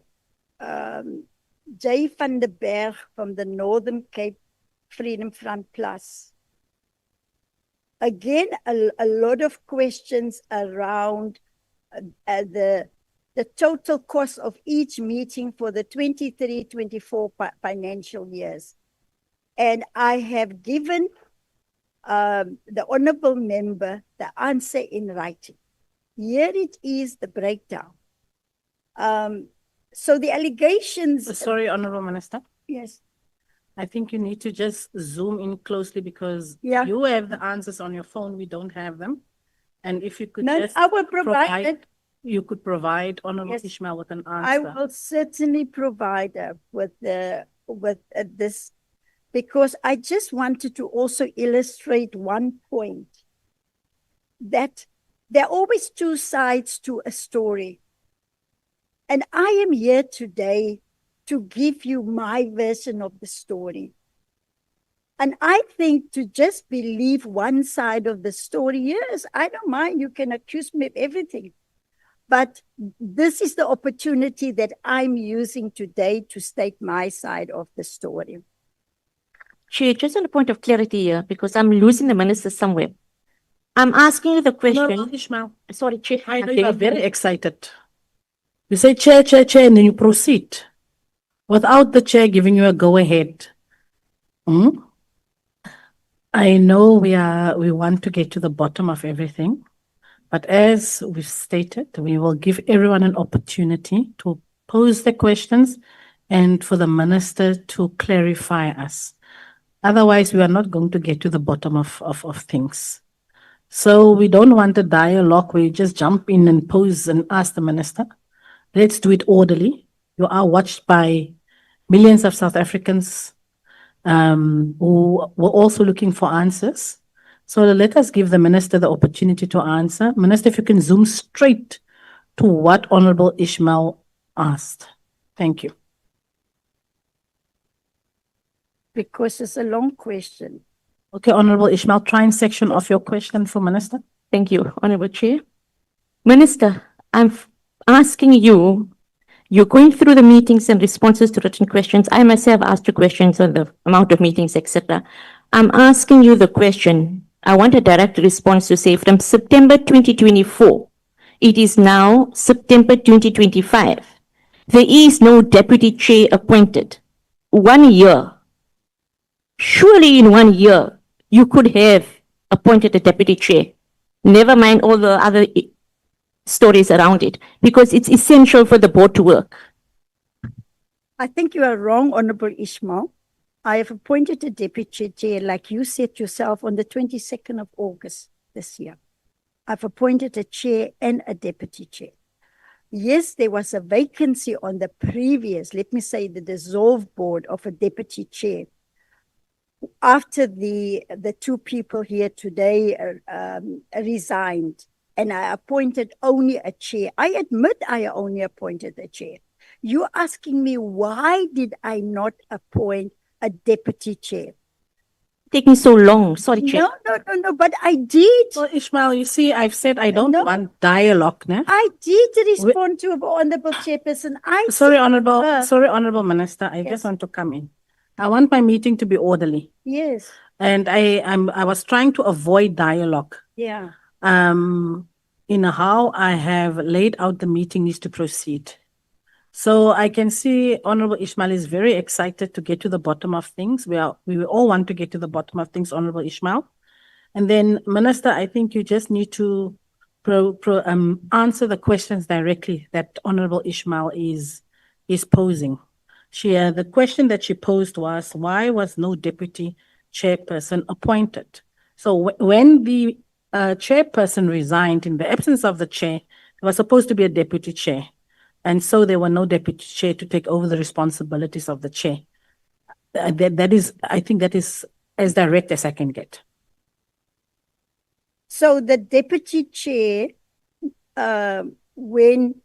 [SPEAKER 6] J. van der Berg from the Northern Cape Freedom Front Plus. Again, a lot of questions around the total cost of each meeting for the 23-24 financial years. And I have given the honorable member the answer in writing. Here it is, the breakdown. So the allegations...
[SPEAKER 3] Sorry, Honorable Minister.
[SPEAKER 6] Yes.
[SPEAKER 3] I think you need to just zoom in closely because you have the answers on your phone. We don't have them. And if you could
[SPEAKER 6] No,
[SPEAKER 3] just
[SPEAKER 6] I will provide it.
[SPEAKER 3] you could provide Honorable
[SPEAKER 6] Yes.
[SPEAKER 3] Ishmael with an
[SPEAKER 6] I
[SPEAKER 3] answer.
[SPEAKER 6] will certainly provide her with this, because I just wanted to also illustrate one point, that there are always two sides to a story. And I am here today to give you my version of the story. And I think to just believe one side of the story, yes, I don't mind. You can accuse me of everything. But this is the opportunity that I'm using today to state my side of the story.
[SPEAKER 5] Chair, just on a point of clarity here, because I'm losing the minister somewhere. I'm asking you the
[SPEAKER 3] Honorable
[SPEAKER 5] question.
[SPEAKER 3] Ishmael,
[SPEAKER 5] Sorry, Chair.
[SPEAKER 3] I know you are very excited. You say chair, chair, chair, and then you proceed without the chair giving you a go ahead. Hmm? I know we want to get to the bottom of everything, but as we've stated, we will give everyone an opportunity to pose the questions and for the minister to clarify us. Otherwise, we are not going to get to the bottom of things. So we don't want a dialogue where you just jump in and pose and ask the minister. Let's do it orderly. You are watched by millions of South Africans who were also looking for answers. So let us give the minister the opportunity to answer. Minister, if you can zoom straight to what Honorable Ishmael asked. Thank you.
[SPEAKER 6] Because it's a long question.
[SPEAKER 3] Okay, Honorable Ishmael, try and section off your question for Minister.
[SPEAKER 5] Thank you, Honorable Chair. Minister, I'm asking you, you're going through the meetings and responses to written questions. I myself asked you questions on the amount of meetings, etc. I'm asking you the question. I want a direct response to say from September 2024, it is now September 2025. There is no deputy chair appointed. 1 year. Surely in 1 year, you could have appointed a deputy chair. Never mind all the other stories around it, because it's essential for the board to work.
[SPEAKER 6] I think you are wrong, Honorable Ishmael. I have appointed a deputy chair, like you said yourself, on the 22nd of August this year. I've appointed a chair and a deputy chair. Yes, there was a vacancy on the previous, let me say, the dissolved board of a deputy chair. After the two people here today resigned, and I appointed only a chair. I admit I only appointed a chair. You're asking me, why did I not appoint a deputy chair?
[SPEAKER 5] Taking so long. Sorry, Chair.
[SPEAKER 6] No, but I did.
[SPEAKER 3] Well, Ishmael, you see, I've said I don't want dialogue, ne?
[SPEAKER 6] I did respond to Honorable Chairperson.
[SPEAKER 3] Sorry, Honorable Minister, I just want to come in. I want my meeting to be orderly.
[SPEAKER 6] Yes.
[SPEAKER 3] And I was trying to avoid dialogue.
[SPEAKER 6] Yeah.
[SPEAKER 3] In how I have laid out the meeting needs to proceed. So I can see Honorable Ishmael is very excited to get to the bottom of things. We all want to get to the bottom of things, Honorable Ishmael. And then, Minister, I think you just need to answer the questions directly that Honorable Ishmael is posing. The question that she posed was, why was no deputy chairperson appointed? So when the chairperson resigned, in the absence of the chair, there was supposed to be a deputy chair. And so there were no deputy chair to take over the responsibilities of the chair. I think that is as direct as I can get.
[SPEAKER 6] So the deputy chair, when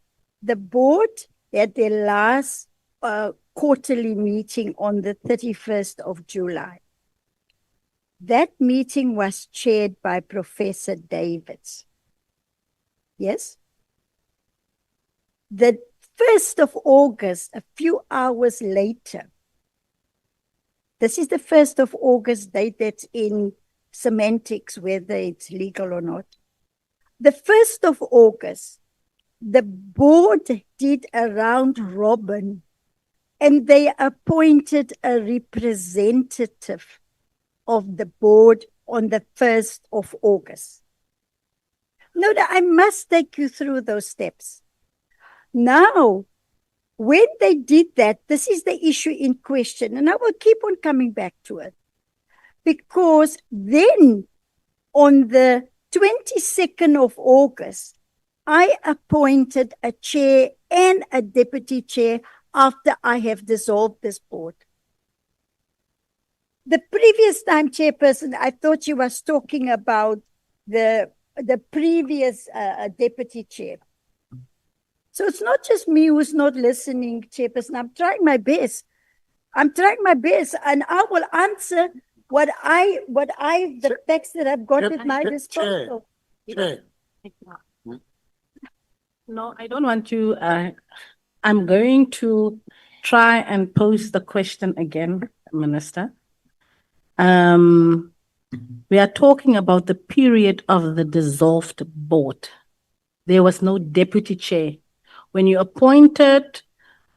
[SPEAKER 6] the board had their last quarterly meeting on the 31st of July, that meeting was chaired by Professor Davids. Yes? The 1st of August, a few hours later, this is the 1st of August date that's in semantics, whether it's legal or not. The 1st of August, the board did a round robin and they appointed a representative of the board on the 1st of August. Now, I must take you through those steps. Now, when they did that, this is the issue in question, and I will keep on coming back to it. Because then, on the 22nd of August, I appointed a chair and a deputy chair after I have dissolved this board. The previous time, Chairperson, I thought you was talking about the previous deputy chair. So it's not just me who's not listening, Chairperson. I'm trying my best. And I will answer the facts that I've got at my disposal.
[SPEAKER 7] Chair.
[SPEAKER 3] No, I don't want to. I'm going to try and pose the question again, Minister. We are talking about the period of the dissolved board. There was no deputy chair. When you appointed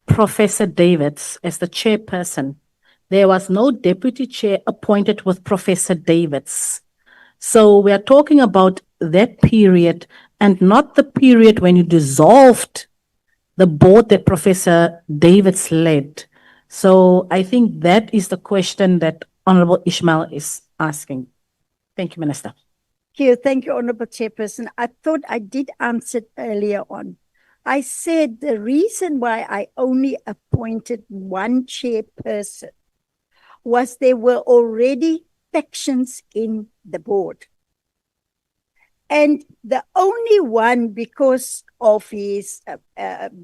[SPEAKER 3] Professor Davids as the chairperson, there was no deputy chair appointed with Professor Davids. So we are talking about that period and not the period when you dissolved the board that Professor Davids led. So I think that is the question that Honorable Ishmael is asking. Thank you, Minister.
[SPEAKER 6] Thank you, Honorable Chairperson. I thought I did answer it earlier on. I said the reason why I only appointed one chairperson was there were already factions in the board. And the only one, because of his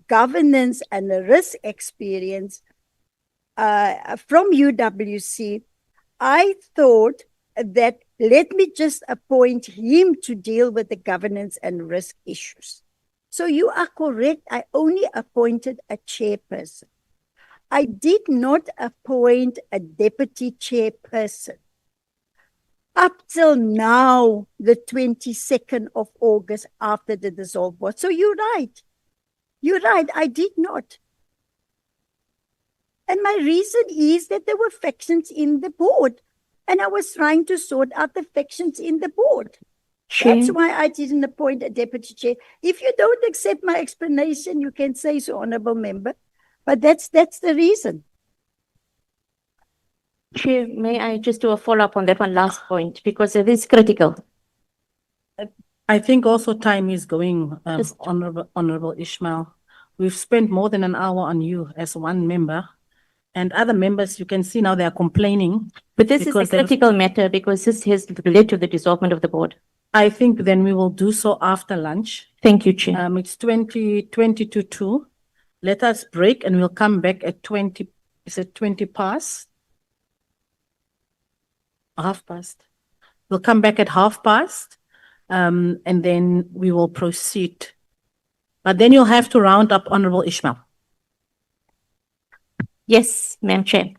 [SPEAKER 6] governance and the risk experience from UWC, I thought that let me just appoint him to deal with the governance and risk issues. So you are correct. I only appointed a chairperson. I did not appoint a deputy chairperson up till now, the 22nd of August after the dissolved board. So you're right. You're right. I did not. And my reason is that there were factions in the board. And I was trying to sort out the factions in the board.
[SPEAKER 5] Chair.
[SPEAKER 6] That's why I didn't appoint a deputy chair. If you don't accept my explanation, you can say so, Honourable Member. But that's the reason.
[SPEAKER 5] Chair, may I just do a follow-up on that one last point, because it is critical.
[SPEAKER 3] I think also time is going,
[SPEAKER 5] Just-
[SPEAKER 3] Honorable Ishmael. We've spent more than an hour on you as one member. And other members, you can see now they are complaining.
[SPEAKER 5] But this is a
[SPEAKER 3] Because there was-
[SPEAKER 5] critical matter because this has led to the dissolvement of the board.
[SPEAKER 3] I think then we will do so after lunch.
[SPEAKER 5] Thank you, Chair.
[SPEAKER 3] It's 20 to 2. Let us break and we'll come back at 20, is it 20 past? Half past. We'll come back at half past, and then we will proceed. But then you'll have to round up Honorable Ishmael.
[SPEAKER 5] Yes, Madam Chair.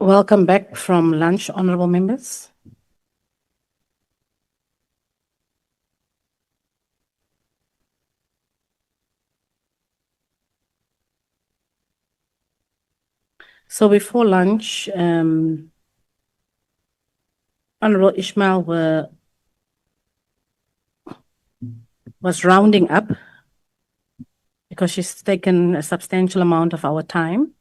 [SPEAKER 3] Welcome back from lunch, honorable members. So before lunch, Honorable Ishmael was rounding up because she's taken a substantial amount of our time.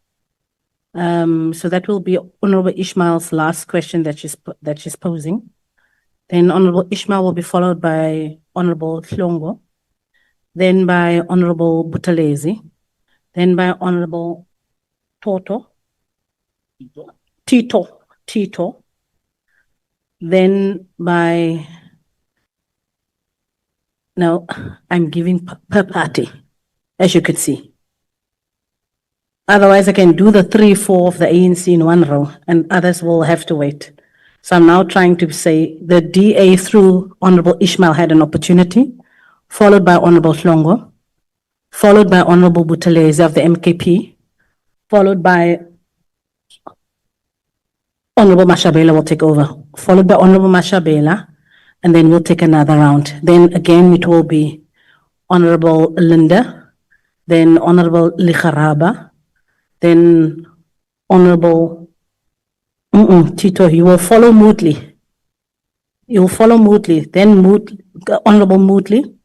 [SPEAKER 3] So that will be Honorable Ishmael's last question that she's posing. Then Honorable Ishmael will be followed by Honorable Hlongo, then by Honorable Buthelezi, then by Honorable Tito, then by, no, I'm giving per party, as you could see. Otherwise, I can do the 3, 4 of the ANC in one row, and others will have to wait. So I'm now trying to say the DA through Honorable Ishmael had an opportunity, followed by Honorable Hlongo, followed by Honorable Buthelezi of the MKP, followed by Honorable Mashabela will take over, followed by Honorable Mashabela, and then we'll take another round. Then again, it will be Honorable Linda, then Honorable Likharaba, then Honorable Tito. You will follow Moodley. You will follow Moodley, then Honorable Moodley,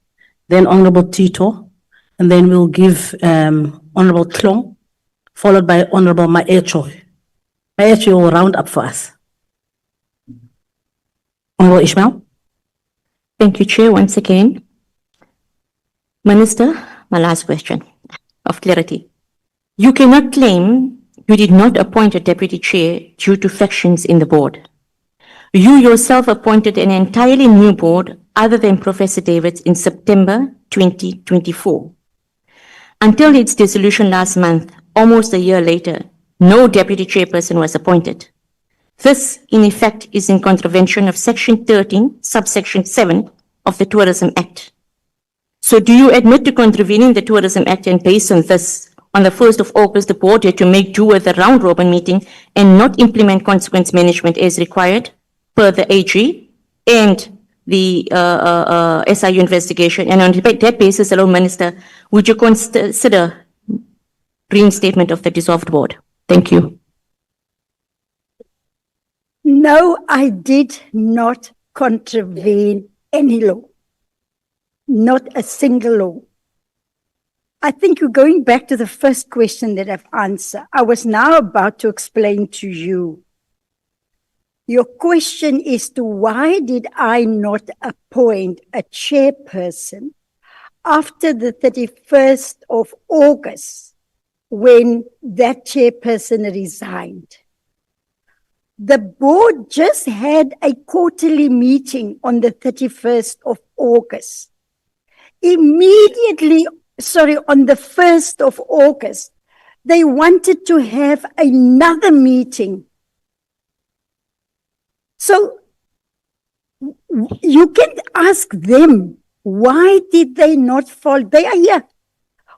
[SPEAKER 3] then Honorable Tito, and then we'll give Honorable Klong, followed by Honorable Maecho. Maecho will round up for us. Honorable Ishmael.
[SPEAKER 5] Thank you, Chair, once again. Minister, my last question of clarity. You cannot claim you did not appoint a deputy chair due to factions in the board. You yourself appointed an entirely new board other than Professor Davids in September 2024. Until its dissolution last month, almost a year later, no deputy chairperson was appointed. This, in effect, is in contravention of Section 13, subsection 7 of the Tourism Act. So do you admit to contravening the Tourism Act, and based on this, on the 1st of August, the board had to make do with the round-robin meeting and not implement consequence management as required per the AG and the SIU investigation? And on that basis alone, Minister, would you consider reinstatement of the dissolved board? Thank you.
[SPEAKER 6] No, I did not contravene any law. Not a single law. I think you're going back to the first question that I've answered. I was now about to explain to you. Your question is to why did I not appoint a chairperson after the 31st of August when that chairperson resigned? The board just had a quarterly meeting on the 31st of August. Immediately, on the 1st of August, they wanted to have another meeting. So you can ask them, why did they not follow? They are here.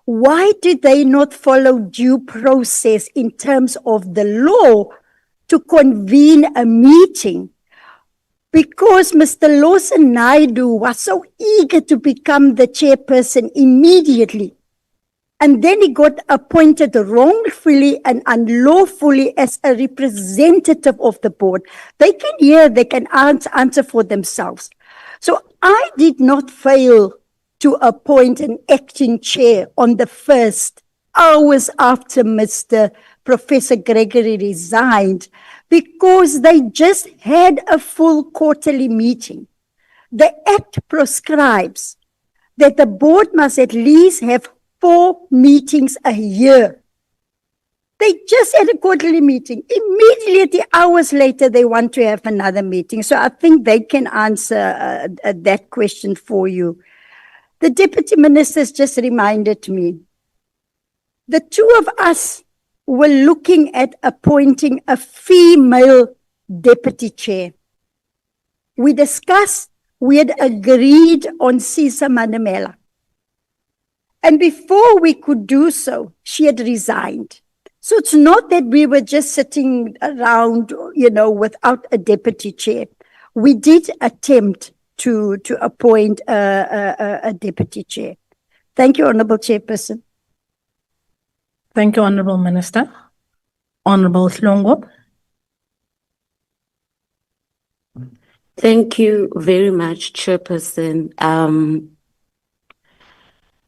[SPEAKER 6] Why did they not follow due process in terms of the law to convene a meeting? Because Mr. Lawson Naidu was so eager to become the chairperson immediately. And then he got appointed wrongfully and unlawfully as a representative of the board. They can hear, they can answer for themselves. So I did not fail to appoint an acting chair on the 1st, hours after Mr. Professor Gregory resigned, because they just had a full quarterly meeting. The Act prescribes that the board must at least have 4 meetings a year. They just had a quarterly meeting. Immediately, hours later, they want to have another meeting. So I think they can answer that question for you. The Deputy Ministers just reminded me. The two of us were looking at appointing a female deputy chair. We discussed, we had agreed on Sisa Mandamela. And before we could do so, she had resigned. So it's not that we were just sitting around, you know, without a deputy chair. We did attempt to appoint a deputy chair. Thank you, Honourable Chairperson.
[SPEAKER 3] Thank you, Honourable Minister. Honourable Hlongo.
[SPEAKER 8] Thank you very much, Chairperson.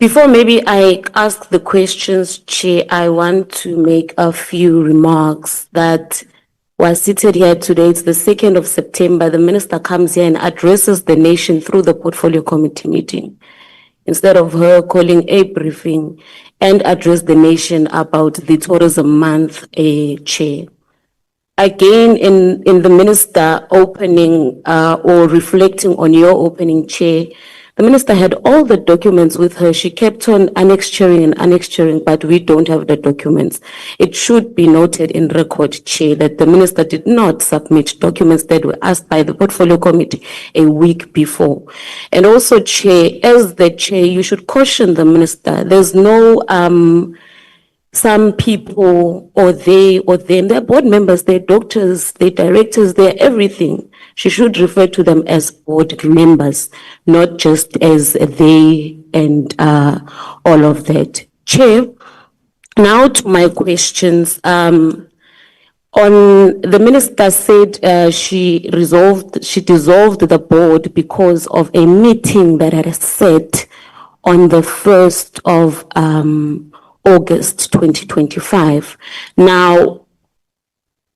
[SPEAKER 8] Before maybe I ask the questions, Chair, I want to make a few remarks that we're seated here today. It's the 2nd of September. The Minister comes here and addresses the nation through the Portfolio Committee meeting, instead of her calling a briefing and address the nation about the Tourism Month, Chair. Again, in the Minister opening or reflecting on your opening, Chair, the Minister had all the documents with her. She kept on annexing, but we don't have the documents. It should be noted in record, Chair, that the Minister did not submit documents that were asked by the Portfolio Committee a week before. And also, Chair, as the Chair, you should caution the Minister. There's no some people or they or them, they're board members, they're doctors, they're directors, they're everything. She should refer to them as board members, not just as they and all of that. Chair, now to my questions. On the Minister said she dissolved the board because of a meeting that had set on the 1st of August 2025. Now,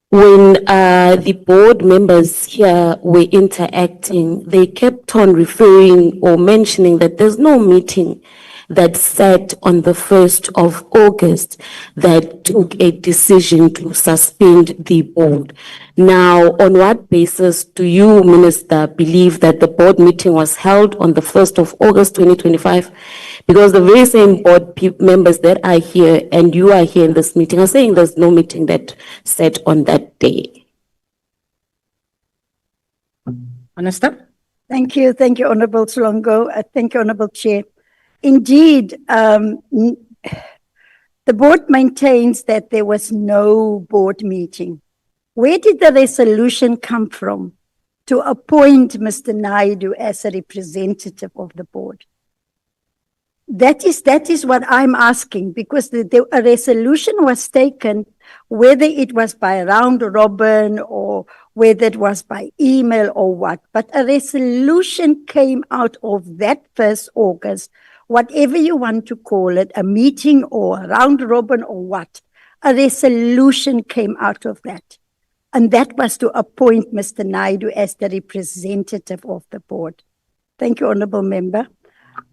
[SPEAKER 8] when the board members here were interacting, they kept on referring or mentioning that there's no meeting that sat on the 1st of August that took a decision to suspend the board. Now, on what basis do you, Minister, believe that the board meeting was held on the 1st of August 2025? Because the very same board members that are here and you are here in this meeting are saying there's no meeting that sat on that day.
[SPEAKER 3] Minister?
[SPEAKER 6] Thank you, Honourable Slongo. Thank you, Honourable Chair. Indeed, the board maintains that there was no board meeting. Where did the resolution come from to appoint Mr. Naidu as a representative of the board? That is what I'm asking, because a resolution was taken, whether it was by round robin or whether it was by email or what, but a resolution came out of that 1st August, whatever you want to call it, a meeting or a round robin or what, a resolution came out of that. And that was to appoint Mr. Naidu as the representative of the board. Thank you, Honourable Member.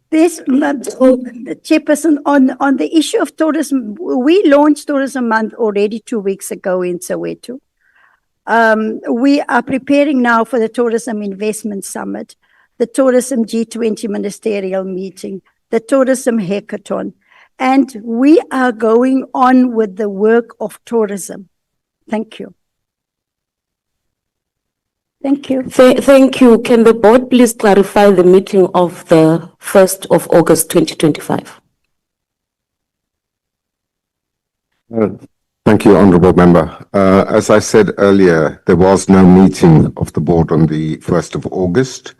[SPEAKER 6] This Chairperson, on the issue of tourism, we launched Tourism Month already 2 weeks ago in Soweto. We are preparing now for the Tourism Investment Summit, the Tourism G20 Ministerial Meeting, the Tourism Hackathon, and we are going on with the work of tourism. Thank you. Thank you.
[SPEAKER 8] Thank you. Can the board please clarify the meeting of the 1st of August 2025?
[SPEAKER 9] Thank you, Honourable Member. As I said earlier, there was no meeting of the board on the 1st of August.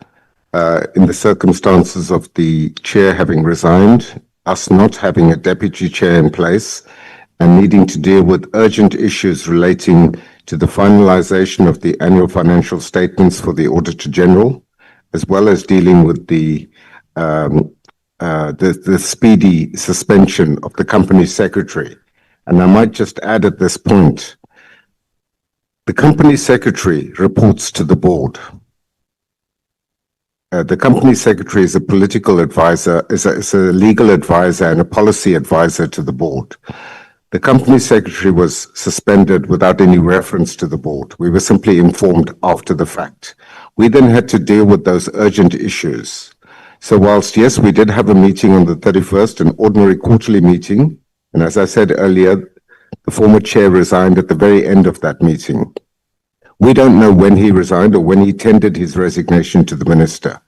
[SPEAKER 9] In the circumstances of the chair having resigned, us not having a deputy chair in place, and needing to deal with urgent issues relating to the finalization of the annual financial statements for the Auditor General, as well as dealing with the speedy suspension of the company secretary. And I might just add at this point, the company secretary reports to the board. The company secretary is a political advisor, is a legal advisor and a policy advisor to the board. The company secretary was suspended without any reference to the board. We were simply informed after the fact. We then had to deal with those urgent issues. So whilst, yes, we did have a meeting on the 31st, an ordinary quarterly meeting, and as I said earlier, the former chair resigned at the very end of that meeting. We don't know when he resigned or when he tendered his resignation to the minister,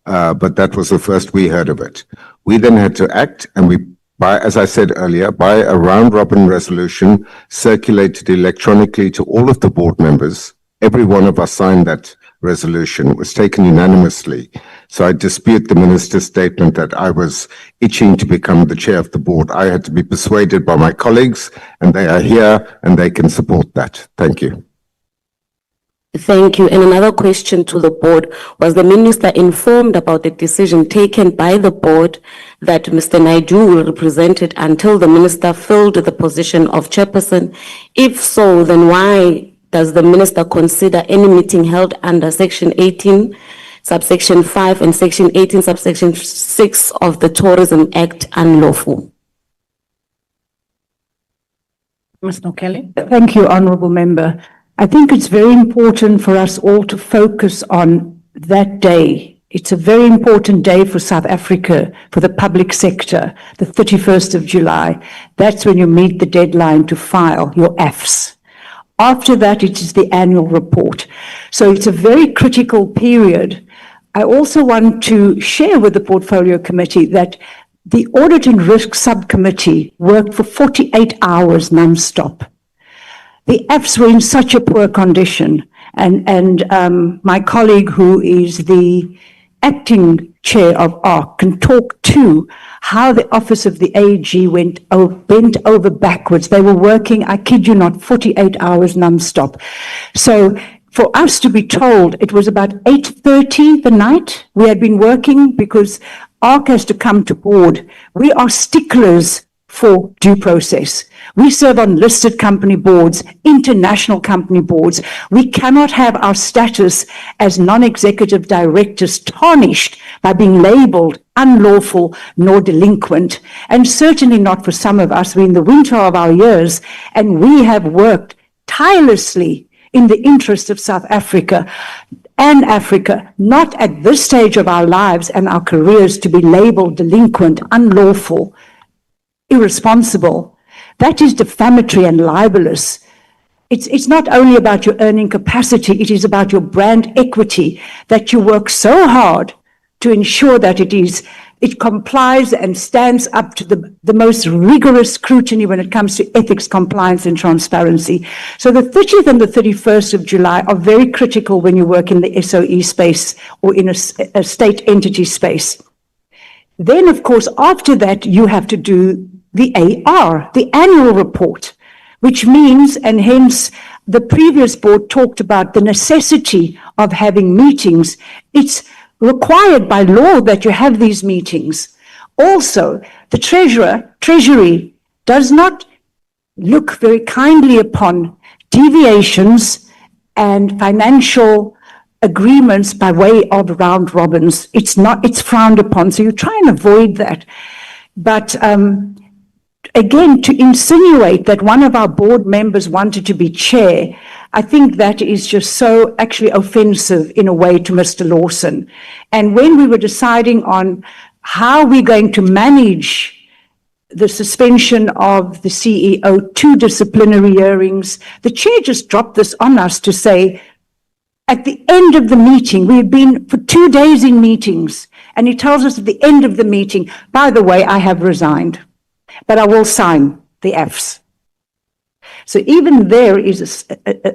[SPEAKER 9] but that was the first we heard of it. We then had to act, and we as I said earlier, by a round-robin resolution circulated electronically to all of the board members. Every one of us signed that resolution. It was taken unanimously. So I dispute the minister's statement that I was itching to become the chair of the board. I had to be persuaded by my colleagues, and they are here and they can support that. Thank you.
[SPEAKER 8] Thank you. And another question to the board: was the minister informed about the decision taken by the board that Mr. Naidu will represent it until the minister filled the position of chairperson? If so, then why does the minister consider any meeting held under Section 18, subsection 5 and Section 18, subsection 6 of the Tourism Act unlawful?
[SPEAKER 3] Ms. Nokele?
[SPEAKER 10] Thank you, Honourable Member. I think it's very important for us all to focus on that day. It's a very important day for South Africa, for the public sector, the 31st of July. That's when you meet the deadline to file your Fs. After that, it is the annual report. So it's a very critical period. I also want to share with the Portfolio Committee that the Audit and Risk Subcommittee worked for 48 hours non-stop. The Fs were in such a poor condition, and my colleague, who is the acting chair of ARC, can talk to how the office of the AG bent over backwards. They were working, I kid you not, 48 hours non-stop. So for us to be told it was about 8:30 the night we had been working, because ARC has to come to board. We are sticklers for due process. We serve on listed company boards, international company boards. We cannot have our status as non-executive directors tarnished by being labeled unlawful nor delinquent, and certainly not for some of us. We're in the winter of our years, and we have worked tirelessly in the interest of South Africa and Africa, not at this stage of our lives and our careers to be labeled delinquent, unlawful, irresponsible. That is defamatory and libelous. It's not only about your earning capacity, it is about your brand equity, that you work so hard to ensure that it complies and stands up to the most rigorous scrutiny when it comes to ethics, compliance, and transparency. So the 30th and the 31st of July are very critical when you work in the SOE space or in a state entity space. Then, of course, after that, you have to do the AR, the annual report, which means, and hence the previous board talked about the necessity of having meetings. It's required by law that you have these meetings. Also, the Treasury does not look very kindly upon deviations and financial agreements by way of round robins. It's frowned upon, so you try and avoid that. But again, to insinuate that one of our board members wanted to be chair, I think that is just so actually offensive in a way to Mr. Lawson. And when we were deciding on how we're going to manage the suspension of the CEO, 2 disciplinary hearings, the chair just dropped this on us to say, at the end of the meeting, we had been for 2 days in meetings, and he tells us at the end of the meeting, by the way, I have resigned, but I will sign the Fs. So even there is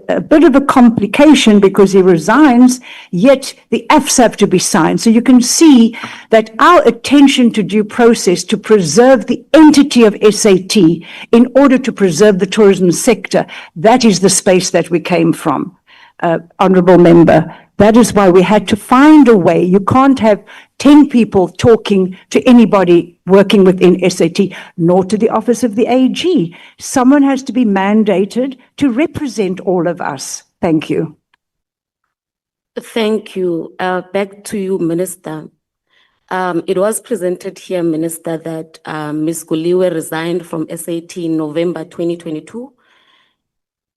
[SPEAKER 10] a bit of a complication because he resigns, yet the Fs have to be signed. So you can see that our attention to due process to preserve the entity of SAT in order to preserve the tourism sector, that is the space that we came from. Honourable Member, that is why we had to find a way. You can't have 10 people talking to anybody working within SAT, nor to the office of the AG. Someone has to be mandated to represent all of us. Thank you.
[SPEAKER 8] Thank you. Back to you, Minister. It was presented here, Minister, that Ms. Guliwe resigned from SAT in November 2022,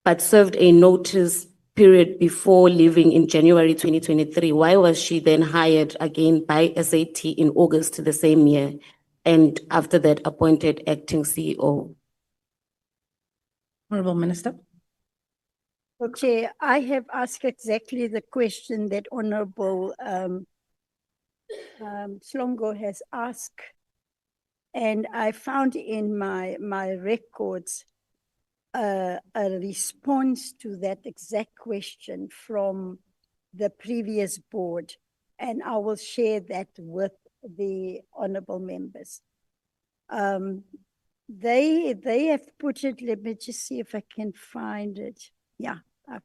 [SPEAKER 8] but served a notice period before leaving in January 2023. Why was she then hired again by SAT in August the same year, and after that appointed acting CEO?
[SPEAKER 3] Honourable Minister.
[SPEAKER 6] Well, Chair, I have asked exactly the question that Honourable Slongo has asked And I found in my records a response to that exact question from the previous board, and I will share that with the honorable members. They have put it, let me just see if I can find it. Yeah. Up.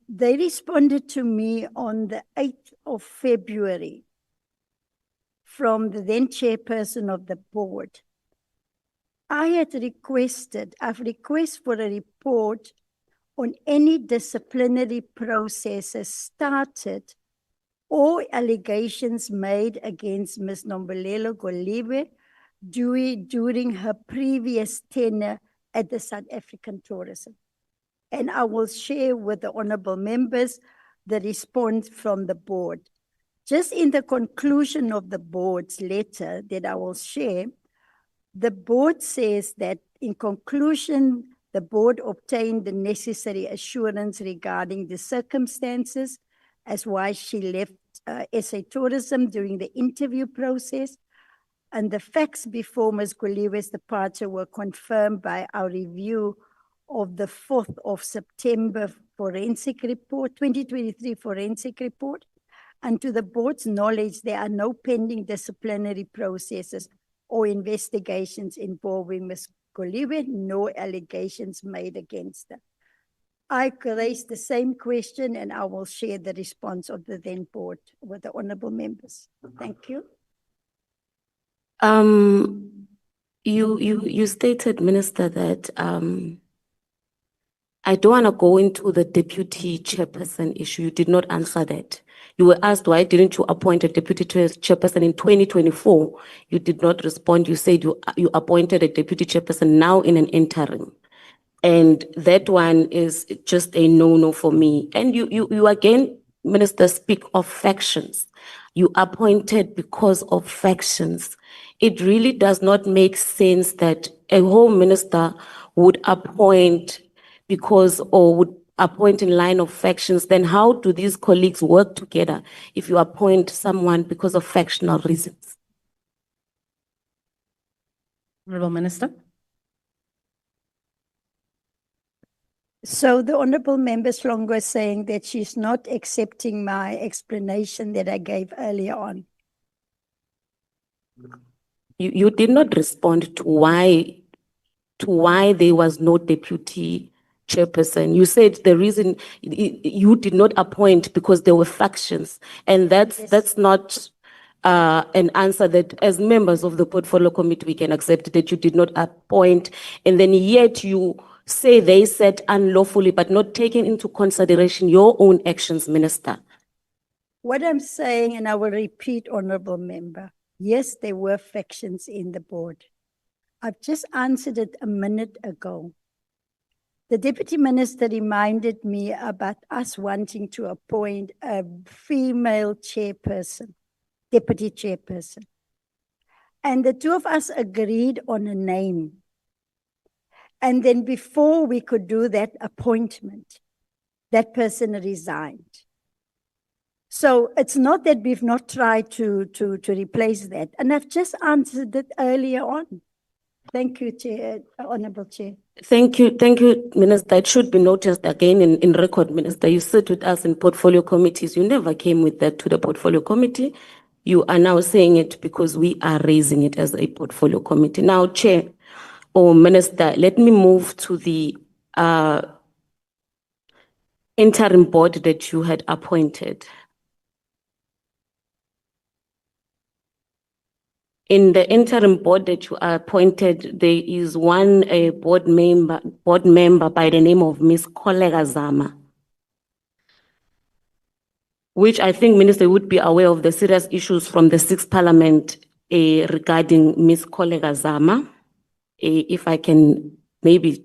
[SPEAKER 6] They responded to me on the 8th of February from the then chairperson of the board. I've requested for a report on any disciplinary processes started or allegations made against Ms. Nombulelo Goliwe during her previous tenure at the South African Tourism. And I will share with the honorable members the response from the board. Just in the conclusion of the board's letter that I will share, the board says that in conclusion, the board obtained the necessary assurance regarding the circumstances as why she left SA Tourism during the interview process, and the facts before Ms. Goliwe's departure were confirmed by our review of the 4th of September forensic report, 2023 forensic report. And to the board's knowledge, there are no pending disciplinary processes or investigations involving Ms. Goliwe, no allegations made against her. I raised the same question and I will share the response of the then board with the honorable members. Thank you.
[SPEAKER 8] You stated, Minister, that I don't want to go into the deputy chairperson issue. You did not answer that. You were asked, why didn't you appoint a deputy chairperson in 2024? You did not respond. You said you appointed a deputy chairperson now in an interim. And that one is just a no-no for me. And you again, Minister, speak of factions. You appointed because of factions. It really does not make sense that a Home Minister would appoint would appoint in line of factions. Then how do these colleagues work together if you appoint someone because of factional reasons?
[SPEAKER 3] Honourable Minister.
[SPEAKER 6] So the honourable member Slongo is saying that she's not accepting my explanation that I gave earlier on.
[SPEAKER 8] You did not respond to why there was no deputy chairperson. You said the reason you did not appoint because there were factions, and that's not an answer that as members of the portfolio committee we can accept, that you did not appoint, and then yet you say they said unlawfully but not taking into consideration your own actions, Minister.
[SPEAKER 6] What I'm saying, and I will repeat, honourable member, yes, there were factions in the board. I've just answered it a minute ago. The Deputy Minister reminded me about us wanting to appoint a female chairperson, deputy chairperson. And the two of us agreed on a name. And then before we could do that appointment, that person resigned. So it's not that we've not tried to replace that. And I've just answered it earlier on. Thank you, Chair, Honourable Chair.
[SPEAKER 8] Thank you, Minister. It should be noticed again in record, Minister. You sit with us in portfolio committees. You never came with that to the portfolio committee. You are now saying it because we are raising it as a portfolio committee. Now, Chair or Minister, let me move to the interim board that you had appointed. In the interim board that you are appointed, there is one board member by the name of Ms. Kollega Zama, which I think, Minister, would be aware of the serious issues from the 6th Parliament regarding Ms. Kollega Zama. If I can maybe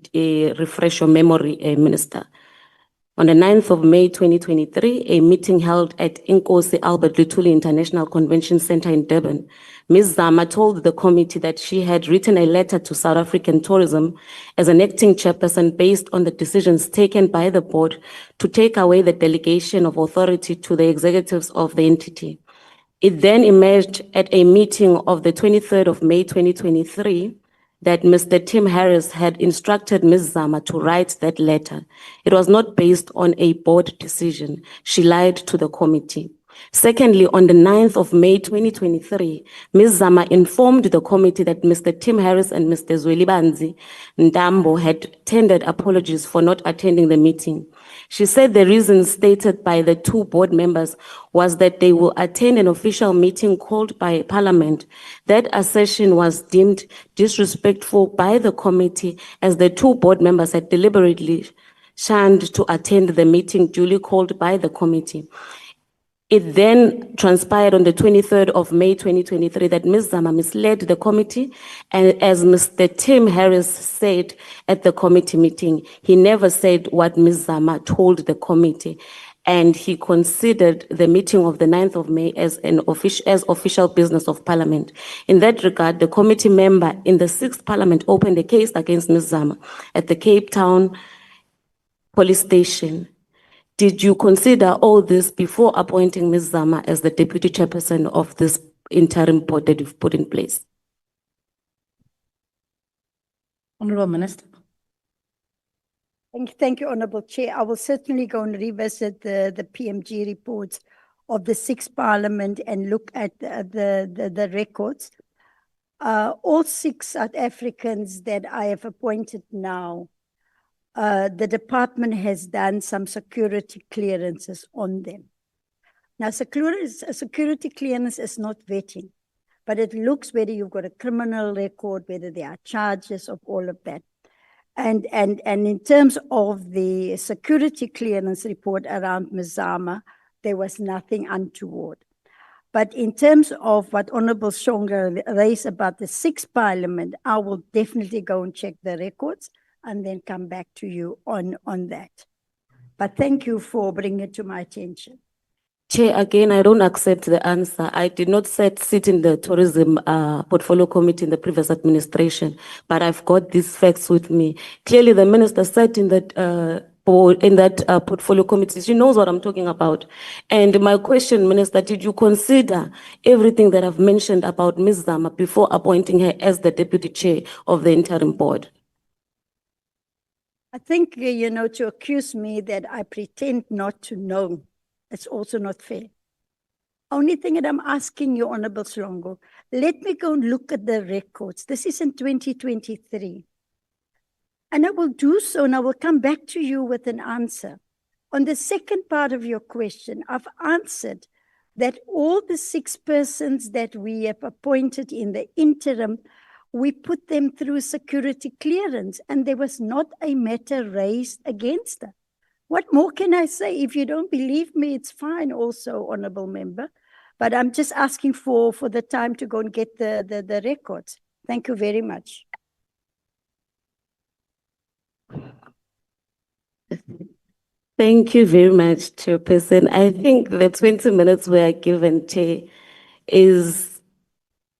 [SPEAKER 8] refresh your memory, Minister. On the 9th of May 2023, a meeting held at Inkosi Albert Luthuli International Convention Center in Durban, Ms. Zama told the committee that she had written a letter to South African Tourism as an acting chairperson based on the decisions taken by the board to take away the delegation of authority to the executives of the entity. It then emerged at a meeting of the 23rd of May 2023 that Mr. Tim Harris had instructed Ms. Zama to write that letter. It was not based on a board decision. She lied to the committee. Secondly, on the 9th of May 2023, Ms. Zama informed the committee that Mr. Tim Harris and Mr. Zwelibanzi Ndambo had tendered apologies for not attending the meeting. She said the reason stated by the two board members was that they will attend an official meeting called by Parliament. That assertion was deemed disrespectful by the committee as the two board members had deliberately shunned to attend the meeting duly called by the committee. It then transpired on the 23rd of May 2023 that Ms. Zama misled the committee, and as Mr. Tim Harris said at the committee meeting, he never said what Ms. Zama told the committee, and he considered the meeting of the 9th of May as official business of Parliament. In that regard, the committee member in the 6th Parliament opened a case against Ms. Zama at the Cape Town police station. Did you consider all this before appointing Ms. Zama as the deputy chairperson of this interim board that you've put in place?
[SPEAKER 3] Honourable Minister.
[SPEAKER 6] Thank you, Honourable Chair. I will certainly go and revisit the PMG reports of the 6th Parliament and look at the records. All 6 South Africans that I have appointed now, the department has done some security clearances on them. Now, security clearance is not vetting, but it looks whether you've got a criminal record, whether there are charges of all of that. And in terms of the security clearance report around Ms. Zama, there was nothing untoward. But in terms of what Honourable Shonga raised about the 6th Parliament, I will definitely go and check the records and then come back to you on that. But thank you for bringing it to my attention.
[SPEAKER 8] Chair, again, I don't accept the answer. I did not sit in the tourism portfolio committee in the previous administration, but I've got these facts with me. Clearly, the minister sat in that portfolio committee. She knows what I'm talking about. And my question, Minister, did you consider everything that I've mentioned about Ms. Zama before appointing her as the deputy chair of the interim board?
[SPEAKER 6] I think, to accuse me that I pretend not to know, it's also not fair. Only thing that I'm asking you, Honourable Slongo, let me go and look at the records. This is in 2023. And I will do so, and I will come back to you with an answer. On the second part of your question, I've answered that all the 6 persons that we have appointed in the interim, we put them through security clearance, and there was not a matter raised against them. What more can I say? If you don't believe me, it's fine also, Honourable Member. But I'm just asking for the time to go and get the records. Thank you very much.
[SPEAKER 8] Thank you very much, Chairperson. I think the 20 minutes we are given, Chair, is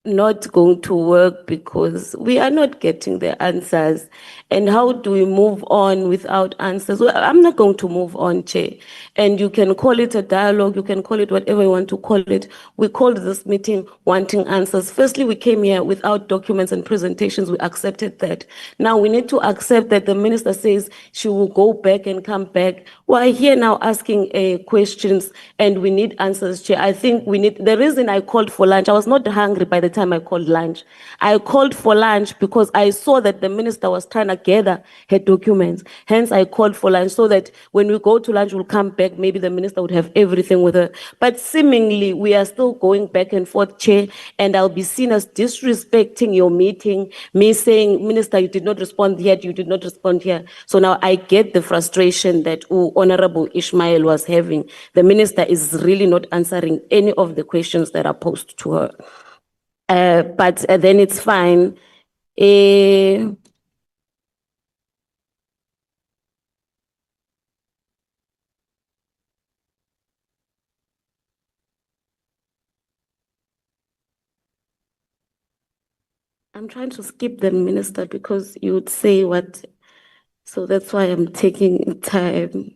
[SPEAKER 8] not going to work because we are not getting the answers. And how do we move on without answers? Well, I'm not going to move on, Chair. And you can call it a dialogue, you can call it whatever you want to call it. We called this meeting wanting answers. Firstly, we came here without documents and presentations. We accepted that. Now we need to accept that the minister says she will go back and come back. We're here now asking questions and we need answers, Chair. I think we need, the reason I called for lunch, I was not hungry by the time I called lunch. I called for lunch because I saw that the minister was trying to gather her documents. Hence, I called for lunch so that when we go to lunch, we'll come back. Maybe the minister would have everything with her. But seemingly, we are still going back and forth, Chair, and I'll be seen as disrespecting your meeting, me saying, Minister, you did not respond yet, you did not respond here. So now I get the frustration that Honorable Ishmael was having. The minister is really not answering any of the questions that are posed to her. But then it's fine. I'm trying to skip the minister because you would say what, so that's why I'm taking time.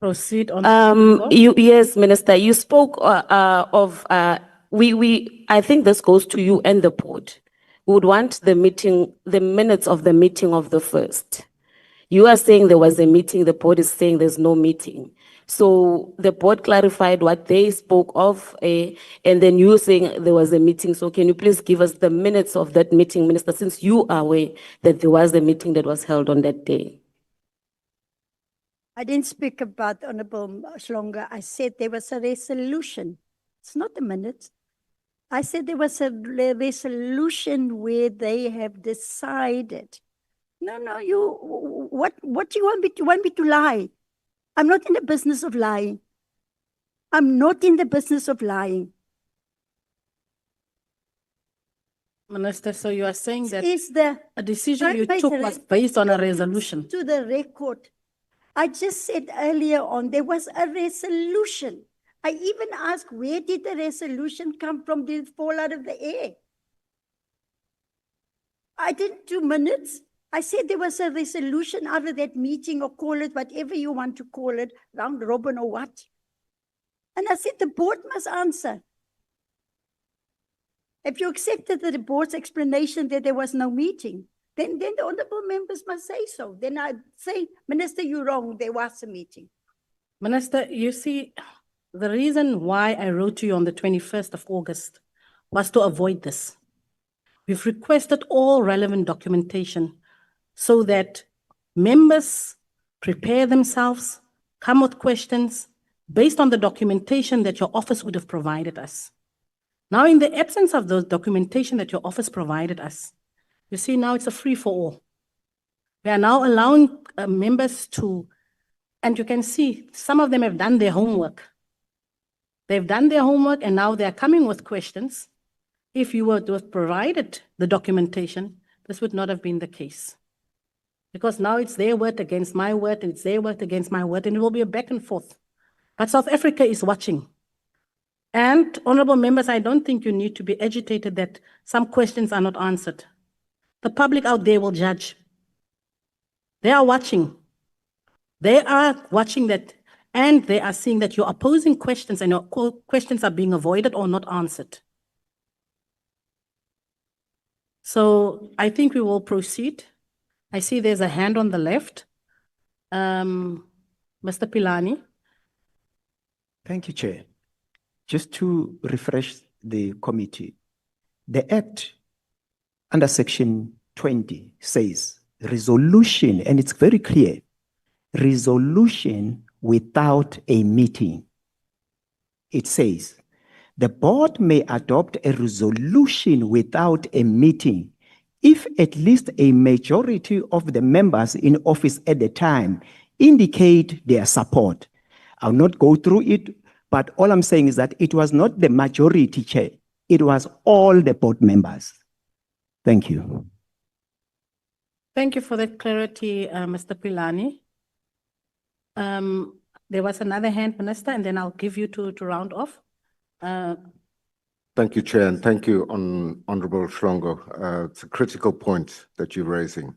[SPEAKER 3] Proceed on.
[SPEAKER 8] Yes, Minister, you spoke of, I think this goes to you and the board. We would want the meeting, the minutes of the meeting of the 1st. You are saying there was a meeting, the board is saying there's no meeting. So the board clarified what they spoke of, and then you saying there was a meeting. So can you please give us the minutes of that meeting, Minister, since you are aware that there was a meeting that was held on that day?
[SPEAKER 6] I didn't speak about Honorable Schlonga. I said there was a resolution. It's not a minute. I said there was a resolution where they have decided. No, what do you want me to? You want me to lie? I'm not in the business of lying. I'm not in the business of lying.
[SPEAKER 3] Minister, so you are saying that
[SPEAKER 6] Is the
[SPEAKER 3] a decision you
[SPEAKER 6] Prime
[SPEAKER 3] took
[SPEAKER 6] Minister
[SPEAKER 3] was based on a resolution?
[SPEAKER 6] to the record. I just said earlier on, there was a resolution. I even asked, where did the resolution come from? Did it fall out of the air? I didn't do minutes. I said there was a resolution out of that meeting, or call it whatever you want to call it, round robin or what. And I said the board must answer. If you accepted the board's explanation that there was no meeting, then the honorable members must say so. Then I say, Minister, you're wrong. There was a meeting.
[SPEAKER 3] Minister, you see, the reason why I wrote to you on the 21st of August was to avoid this. We've requested all relevant documentation so that members prepare themselves, come with questions based on the documentation that your office would have provided us. Now, in the absence of the documentation that your office provided us, you see, now it's a free-for-all. We are now allowing members to, and you can see some of them have done their homework. They've done their homework and now they're coming with questions. If you were to have provided the documentation, this would not have been the case. Because now it's their word against my word, and it's their word against my word, and it will be a back and forth. But South Africa is watching. And honorable members, I don't think you need to be agitated that some questions are not answered. The public out there will judge. They are watching. They are watching that, and they are seeing that you're opposing questions and your questions are being avoided or not answered. So I think we will proceed. I see there's a hand on the left. Mr. Pilani.
[SPEAKER 4] Thank you, Chair. Just to refresh the committee, the Act under Section 20 says resolution, and it's very clear, resolution without a meeting. It says the board may adopt a resolution without a meeting if at least a majority of the members in office at the time indicate their support. I'll not go through it, but all I'm saying is that it was not the majority, Chair. It was all the board members. Thank you.
[SPEAKER 3] Thank you for that clarity, Mr. Pilani. There was another hand, Minister, and then I'll give you to round off.
[SPEAKER 9] Thank you, Chair, and thank you, Honourable Schlongo. It's a critical point that you're raising.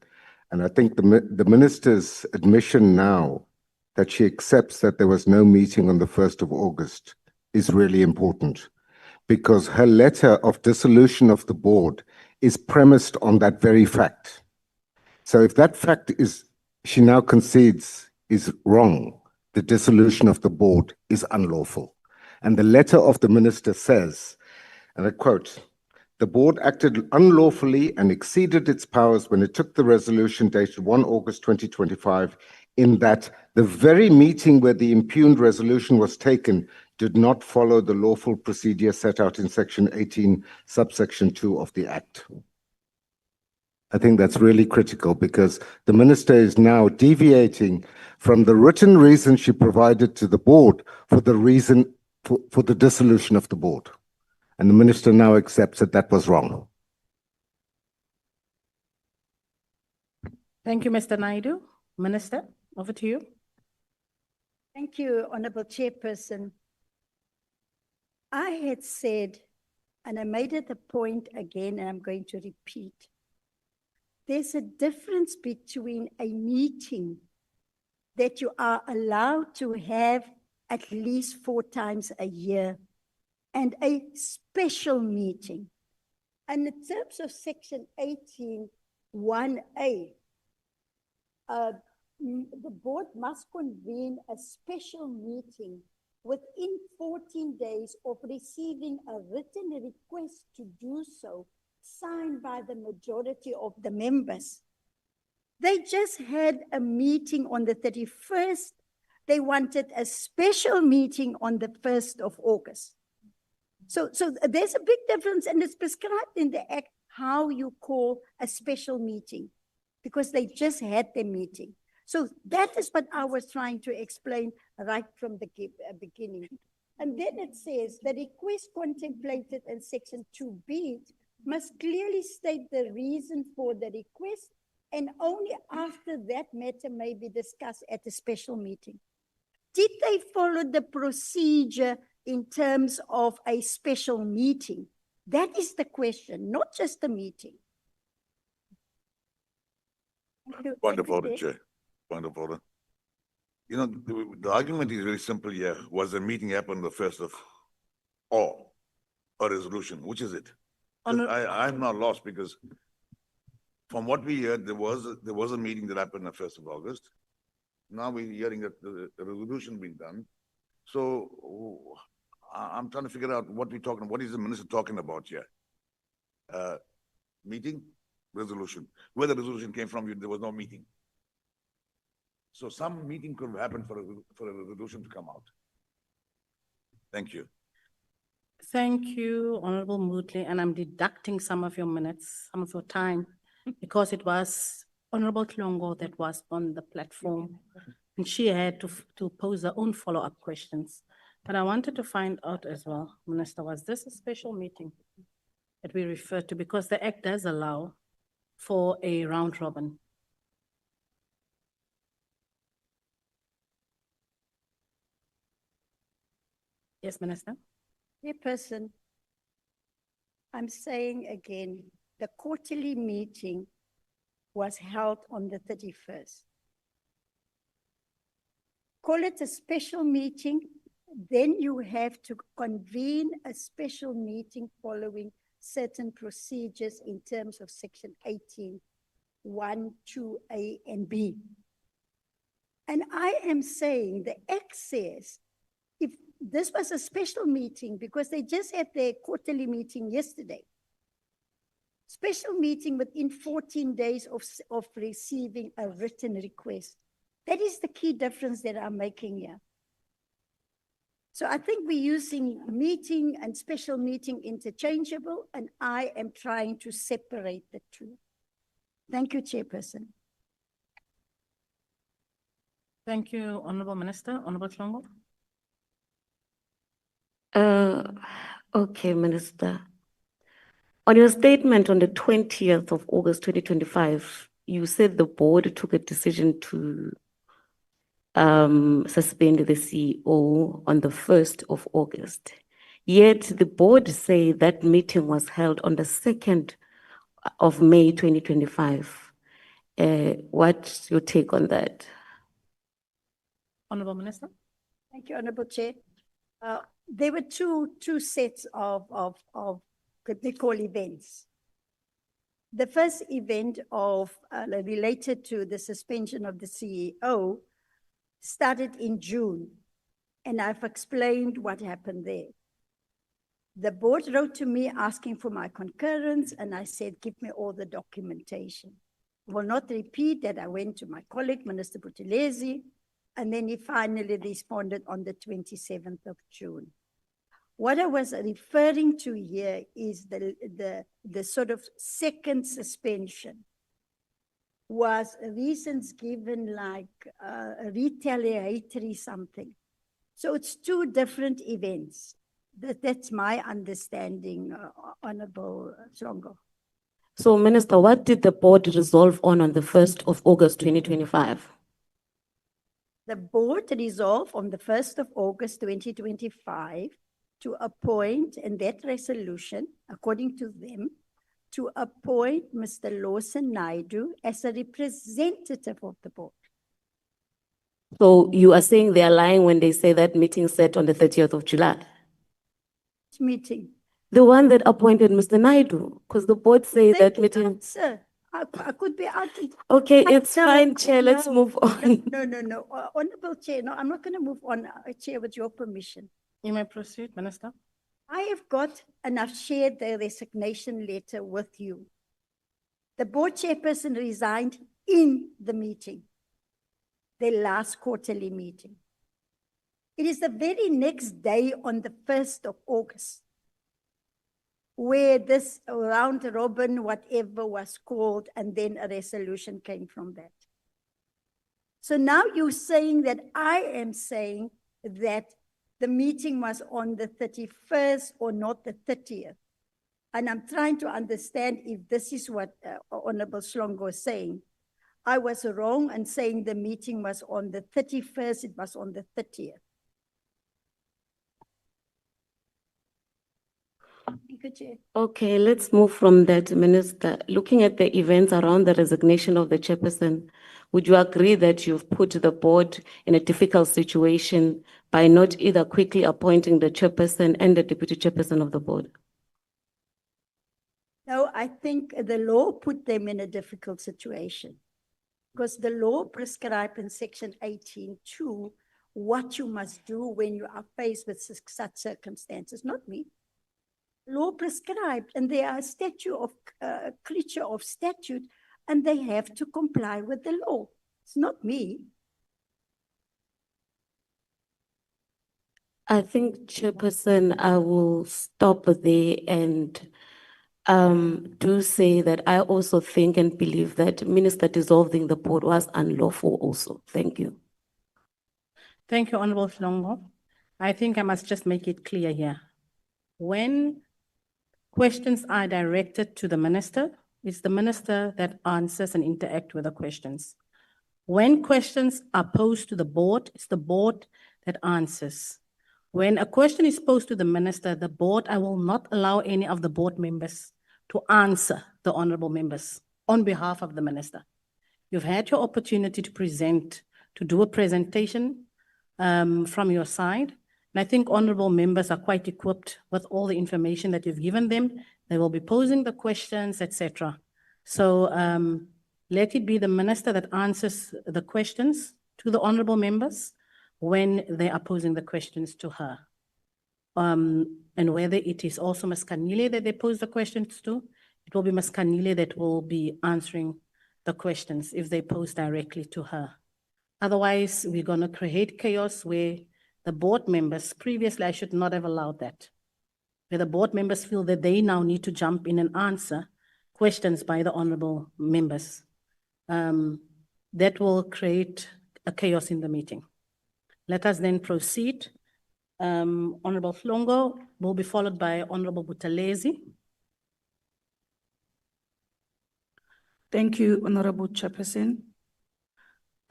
[SPEAKER 9] And I think the Minister's admission now that she accepts that there was no meeting on the 1st of August is really important, because her letter of dissolution of the board is premised on that very fact. So if that fact is, she now concedes, is wrong, the dissolution of the board is unlawful. And the letter of the Minister says, and I quote, "The board acted unlawfully and exceeded its powers when it took the resolution dated 1 August 2025 in that the very meeting where the impugned resolution was taken did not follow the lawful procedure set out in Section 18, subsection 2 of the Act." I think that's really critical, because the Minister is now deviating from the written reason she provided to the board for the reason for the dissolution of the board. And the Minister now accepts that that was wrong.
[SPEAKER 3] Thank you, Mr. Naidu. Minister, over to you.
[SPEAKER 6] Thank you, Honorable Chairperson. I had said, and I made it a point again, and I'm going to repeat, there's a difference between a meeting that you are allowed to have at least 4 times a year and a special meeting. And in terms of section 18(1)(a), the board must convene a special meeting within 14 days of receiving a written request to do so, signed by the majority of the members. They just had a meeting on the 31st. They wanted a special meeting on the 1st of August. So there's a big difference, and it's prescribed in the Act how you call a special meeting, because they just had their meeting. So that is what I was trying to explain right from the beginning. And then it says the request contemplated in section 2B must clearly state the reason for the request, and only after that matter may be discussed at a special meeting. Did they follow the procedure in terms of a special meeting? That is the question, not just a meeting.
[SPEAKER 11] Point of order, Chair. Point of order. You know, the argument is very simple here. Was the meeting happen the 1st of or a resolution? Which is it? I'm not lost, because from what we heard, there was a meeting that happened on the 1st of August. Now we're hearing that the resolution being done. So I'm trying to figure out what we're talking. What is the minister talking about here? Meeting, resolution. Where the resolution came from, there was no meeting. So some meeting could have happened for a resolution to come out. Thank you.
[SPEAKER 3] Thank you, Honorable Moodley, and I'm deducting some of your minutes, some of your time, because it was Honorable Tlongo that was on the platform, and she had to pose her own follow-up questions. But I wanted to find out as well, Minister, was this a special meeting that we referred to? Because the Act does allow for a round robin. Yes, Minister.
[SPEAKER 6] Chairperson, I'm saying again, the quarterly meeting was held on the 31st. Call it a special meeting, then you have to convene a special meeting following certain procedures in terms of section 18(1), 2(a), and b. And I am saying the Act says, if this was a special meeting, because they just had their quarterly meeting yesterday, special meeting within 14 days of receiving a written request. That is the key difference that I'm making here. So I think we're using meeting and special meeting interchangeable, and I am trying to separate the two. Thank you, Chairperson.
[SPEAKER 3] Thank you, Honorable Minister. Honorable Tlongo.
[SPEAKER 8] Okay, Minister. On your statement on the 20th of August 2025, you said the board took a decision to suspend the CEO on the 1st of August. Yet the board say that meeting was held on the 2nd of May 2025. What's your take on that?
[SPEAKER 3] Honorable Minister.
[SPEAKER 6] Thank you, Honorable Chair. There were two sets of what they call events. The first event of related to the suspension of the CEO started in June, and I've explained what happened there. The board wrote to me asking for my concurrence, and I said, give me all the documentation. I will not repeat that. I went to my colleague, Minister Buthelezi, and then he finally responded on the 27th of June. What I was referring to here is the sort of second suspension was reasons given like a retaliatory something. So it's two different events. That's my understanding, Honorable Tlongo.
[SPEAKER 8] So, Minister, what did the board resolve on the 1st of August 2025?
[SPEAKER 6] The board resolved on the 1st of August 2025 to appoint, in that resolution, according to them, to appoint Mr. Lawson Naidu as a representative of the board.
[SPEAKER 8] So you are saying they are lying when they say that meeting set on the 30th of July?
[SPEAKER 6] Meeting.
[SPEAKER 8] The one that appointed Mr. Naidu, because the board say
[SPEAKER 6] Thank
[SPEAKER 8] that
[SPEAKER 6] you,
[SPEAKER 8] meeting.
[SPEAKER 6] Sir, I could be out.
[SPEAKER 8] Okay, it's
[SPEAKER 6] No,
[SPEAKER 8] fine, Chair, let's
[SPEAKER 6] no,
[SPEAKER 8] move on.
[SPEAKER 6] No. Honorable Chair, no, I'm not going to move on, Chair, with your permission.
[SPEAKER 3] You may proceed, Minister.
[SPEAKER 6] I have got, and I've shared the resignation letter with you. The board chairperson resigned in the meeting, the last quarterly meeting. It is the very next day on the 1st of August, where this round robin, whatever was called, and then a resolution came from that. So now you're saying that I am saying that the meeting was on the 31st or not the 30th. And I'm trying to understand if this is what Honorable Slongo is saying. I was wrong in saying the meeting was on the 31st, it was on the 30th.
[SPEAKER 8] Okay, let's move from that, Minister. Looking at the events around the resignation of the chairperson, would you agree that you've put the board in a difficult situation by not either quickly appointing the chairperson and the deputy chairperson of the board?
[SPEAKER 6] No, I think the law put them in a difficult situation because the law prescribes in section 18(2) what you must do when you are faced with such circumstances, not me. Law prescribed, and they are a creature of statute, and they have to comply with the law. It's not me.
[SPEAKER 8] I think, Chairperson, I will stop there and do say that I also think and believe that Minister dissolving the board was unlawful also. Thank you.
[SPEAKER 3] Thank you, Honorable Slongo. I think I must just make it clear here. When questions are directed to the minister, it's the minister that answers and interacts with the questions. When questions are posed to the board, it's the board that answers. When a question is posed to the minister, the board, I will not allow any of the board members to answer the honorable members on behalf of the minister. You've had your opportunity to present, to do a presentation from your side. And I think honorable members are quite equipped with all the information that you've given them. They will be posing the questions, etc. So let it be the minister that answers the questions to the honorable members when they are posing the questions to her. And whether it is also Ms. Kanile that they pose the questions to, it will be Ms. Kanile that will be answering the questions if they pose directly to her. Otherwise, we're going to create chaos where the board members, previously I should not have allowed that, where the board members feel that they now need to jump in and answer questions by the honorable members. That will create a chaos in the meeting. Let us then proceed. Honorable Slongo will be followed by Honorable Buthelezi.
[SPEAKER 10] Thank you, Honorable Chairperson.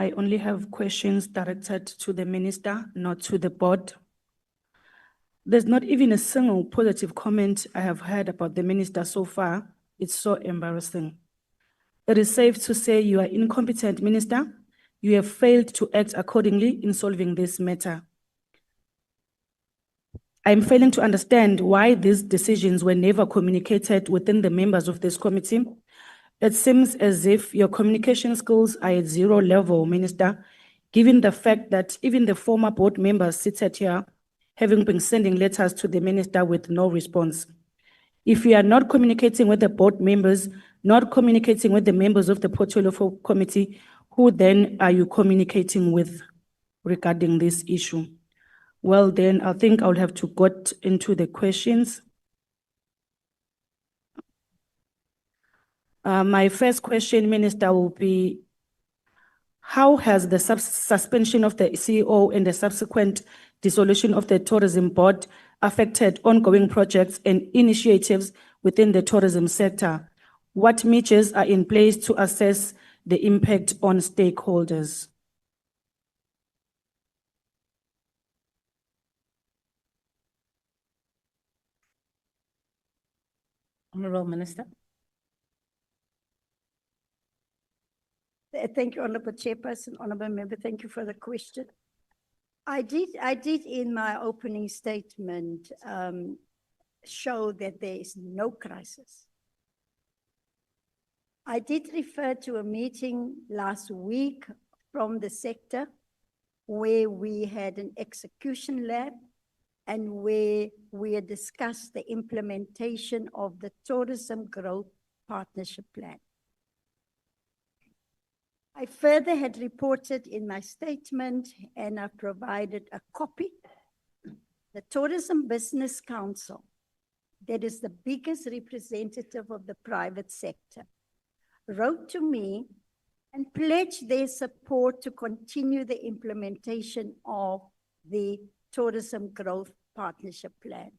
[SPEAKER 10] I only have questions directed to the minister, not to the board. There's not even a single positive comment I have heard about the minister so far. It's so embarrassing. It is safe to say you are incompetent, Minister. You have failed to act accordingly in solving this matter. I'm failing to understand why these decisions were never communicated within the members of this committee. It seems as if your communication skills are at zero level, Minister, given the fact that even the former board members seated here having been sending letters to the minister with no response. If you are not communicating with the board members, not communicating with the members of the Portfolio Committee, who then are you communicating with regarding this issue? Well, then I think I'll have to go into the questions. My first question, Minister, will be, how has the suspension of the CEO and the subsequent dissolution of the tourism board affected ongoing projects and initiatives within the tourism sector? What measures are in place to assess the impact on stakeholders?
[SPEAKER 3] Honorable Minister.
[SPEAKER 6] Thank you, Honorable Chairperson, Honorable Member. Thank you for the question. I did in my opening statement show that there is no crisis. I did refer to a meeting last week from the sector where we had an execution lab and where we had discussed the implementation of the Tourism Growth Partnership Plan. I further had reported in my statement, and I provided a copy. The Tourism Business Council, that is the biggest representative of the private sector, wrote to me and pledged their support to continue the implementation of the Tourism Growth Partnership Plan.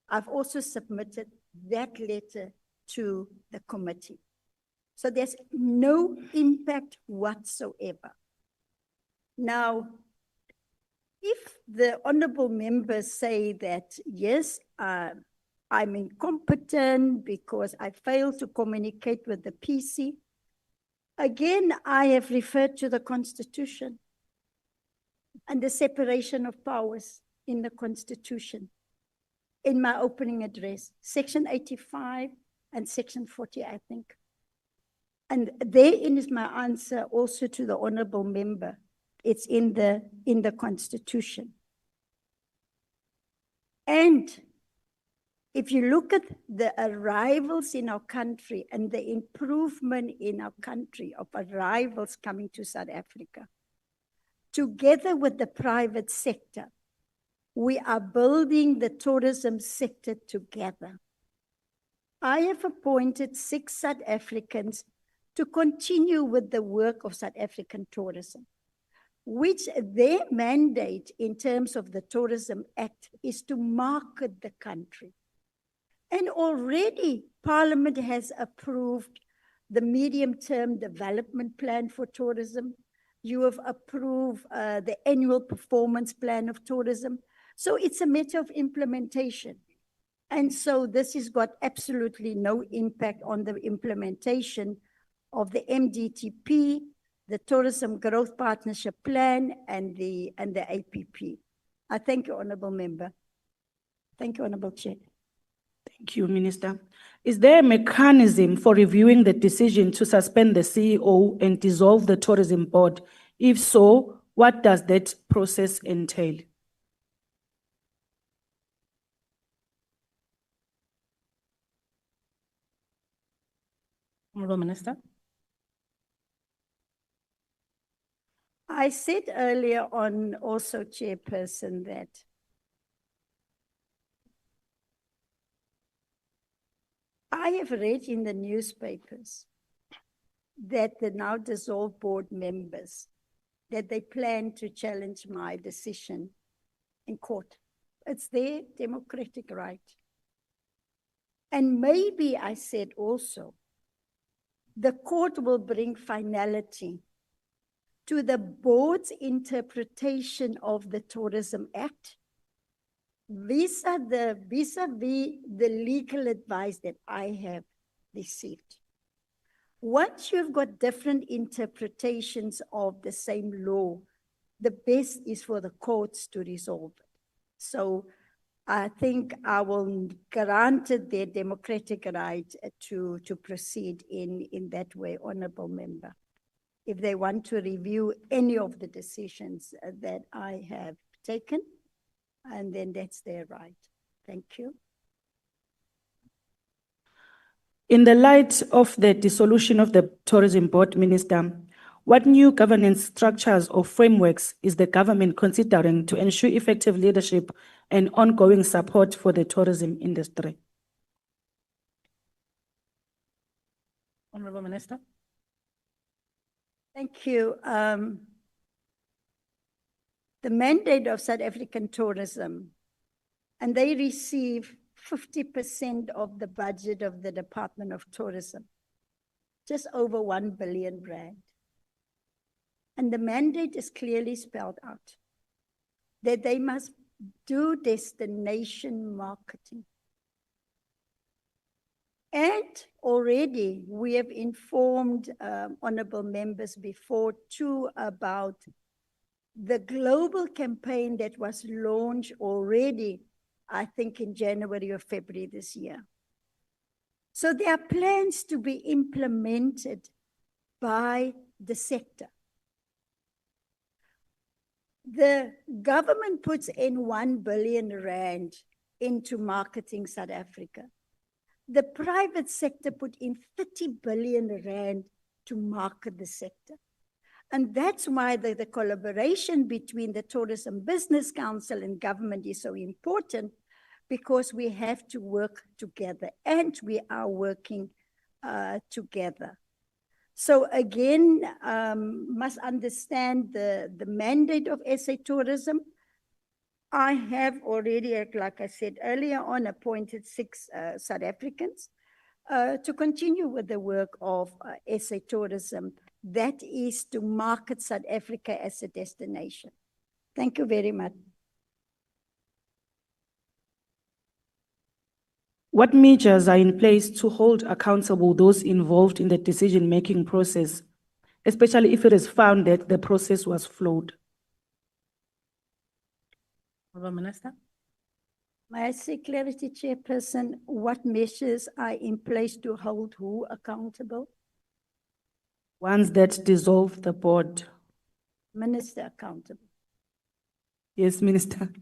[SPEAKER 6] I've also submitted that letter to the committee. So there's no impact whatsoever. Now, if the honorable members say that, yes, I'm incompetent because I failed to communicate with the PC, again, I have referred to the Constitution and the separation of powers in the Constitution in my opening address, Section 85 and Section 40, I think. And therein is my answer also to the honorable member. It's in the Constitution. And if you look at the arrivals in our country and the improvement in our country of arrivals coming to South Africa, together with the private sector, we are building the tourism sector together. I have appointed 6 South Africans to continue with the work of South African tourism, which their mandate in terms of the Tourism Act is to market the country. And already Parliament has approved the medium-term development plan for tourism. You have approved the annual performance plan of tourism. So it's a matter of implementation. And so this has got absolutely no impact on the implementation of the MDTP, the Tourism Growth Partnership Plan, and the APP. I thank you, Honourable Member. Thank you, Honourable Chair.
[SPEAKER 12] Thank you, Minister. Is there a mechanism for reviewing the decision to suspend the CEO and dissolve the Tourism Board? If so, what does that process entail? Honourable Minister.
[SPEAKER 6] I said earlier on also, Chairperson, that I have read in the newspapers that the now dissolved board members, that they plan to challenge my decision in court. It's their democratic right. And maybe I said also, the court will bring finality to the board's interpretation of the Tourism Act vis-a-vis the legal advice that I have received. Once you've got different interpretations of the same law, the best is for the courts to resolve it. So I think I will grant their democratic right to proceed in that way, Honourable Member. If they want to review any of the decisions that I have taken, and then that's their right. Thank you.
[SPEAKER 12] In the light of the dissolution of the Tourism Board, Minister, what new governance structures or frameworks is the government considering to ensure effective leadership and ongoing support for the tourism industry? Honourable Minister.
[SPEAKER 6] Thank you. The mandate of South African tourism, and they receive 50% of the budget of the Department of Tourism, just over 1 billion rand. And the mandate is clearly spelled out that they must do destination marketing. And already we have informed honorable members before too about the global campaign that was launched already, I think in January or February this year. So there are plans to be implemented by the sector. The government puts in 1 billion rand into marketing South Africa. The private sector put in 30 billion rand to market the sector. And that's why the collaboration between the Tourism Business Council and government is so important, because we have to work together, and we are working together. So again, must understand the mandate of SA Tourism. I have already, like I said earlier on, appointed 6 South Africans to continue with the work of SA Tourism. That is to market South Africa as a destination. Thank you very much.
[SPEAKER 12] What measures are in place to hold accountable those involved in the decision-making process, especially if it is found that the process was flawed?
[SPEAKER 3] Minister.
[SPEAKER 6] May I seek clarity, Chairperson, what measures are in place to hold who accountable?
[SPEAKER 12] Ones that dissolve the board.
[SPEAKER 6] Minister accountable.
[SPEAKER 12] Yes, Minister.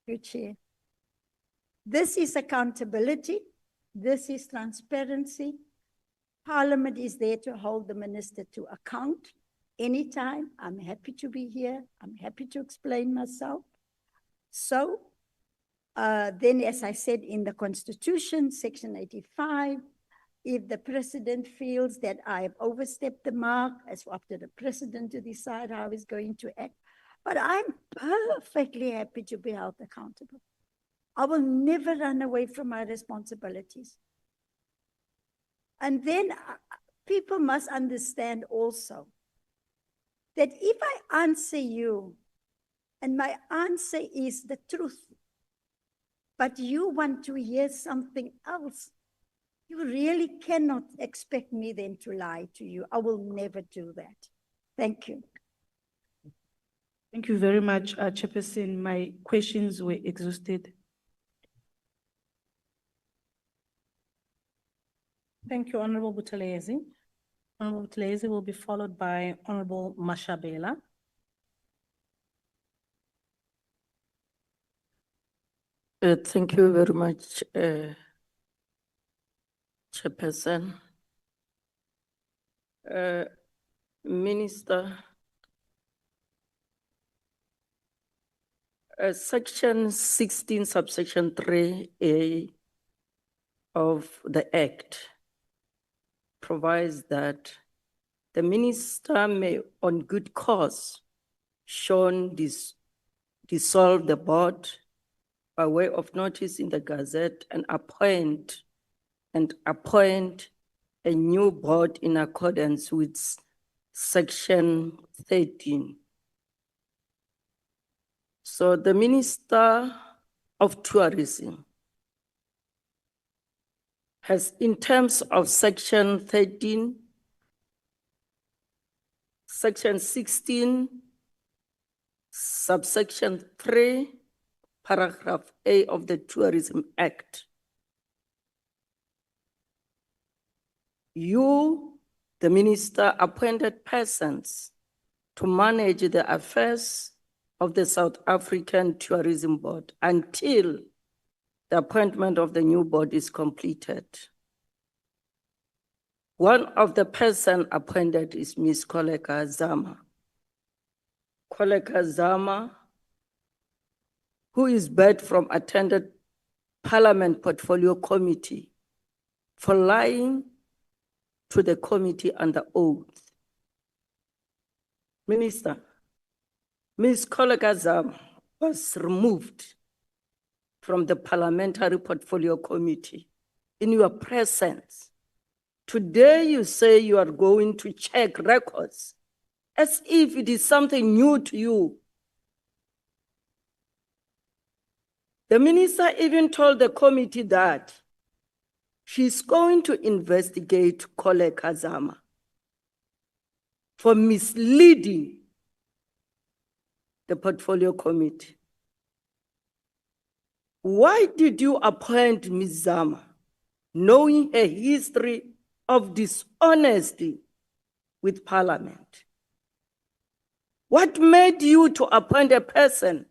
[SPEAKER 6] You, Chair. This is accountability. This is transparency. Parliament is there to hold the minister to account. Anytime, I'm happy to be here. I'm happy to explain myself. So, then as I said in the Constitution, Section 85, if the President feels that I have overstepped the mark, it's up to the President to decide how he's going to act. But I'm perfectly happy to be held accountable. I will never run away from my responsibilities. And then people must understand also that if I answer you, and my answer is the truth, but you want to hear something else, you really cannot expect me then to lie to you. I will never do that. Thank you.
[SPEAKER 12] Thank you very much, Chairperson. My questions were exhausted.
[SPEAKER 3] Thank you, Honorable Buthelezi. Honorable Buthelezi will be followed by Honorable Mashabela.
[SPEAKER 13] Thank you very much, Chairperson. Minister, Section 16, subsection 3A of the Act provides that the minister may, on good cause shown, dissolve the board by way of notice in the Gazette and appoint a new board in accordance with Section 13. So the Minister of Tourism has, in terms of Section 13, Section 16, subsection 3, paragraph A of the Tourism Act, you, the minister, appointed persons to manage the affairs of the South African Tourism Board until the appointment of the new board is completed. One of the persons appointed is Ms. Koleka Zama. Koleka Zama, who is barred from attending Parliament Portfolio Committee for lying to the committee under oath. Minister, Ms. Koleka Zama was removed from the Parliamentary Portfolio Committee in your presence. Today you say you are going to check records as if it is something new to you. The minister even told the committee that she's going to investigate Kole Kazama for misleading the portfolio committee. Why did you appoint Ms. Zama, knowing her history of dishonesty with Parliament? What made you to appoint a person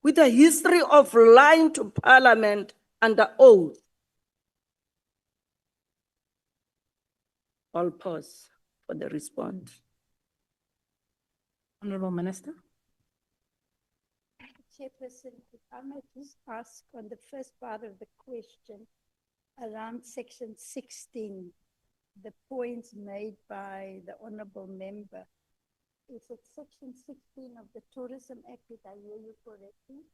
[SPEAKER 13] with a history of lying to Parliament under oath? I'll pause for the response.
[SPEAKER 3] Honorable Minister.
[SPEAKER 6] Chairperson, if I may just ask on the first part of the question around section 16, the points made by the honorable member. Is it section 16 of the Tourism Act? Did I hear you correctly?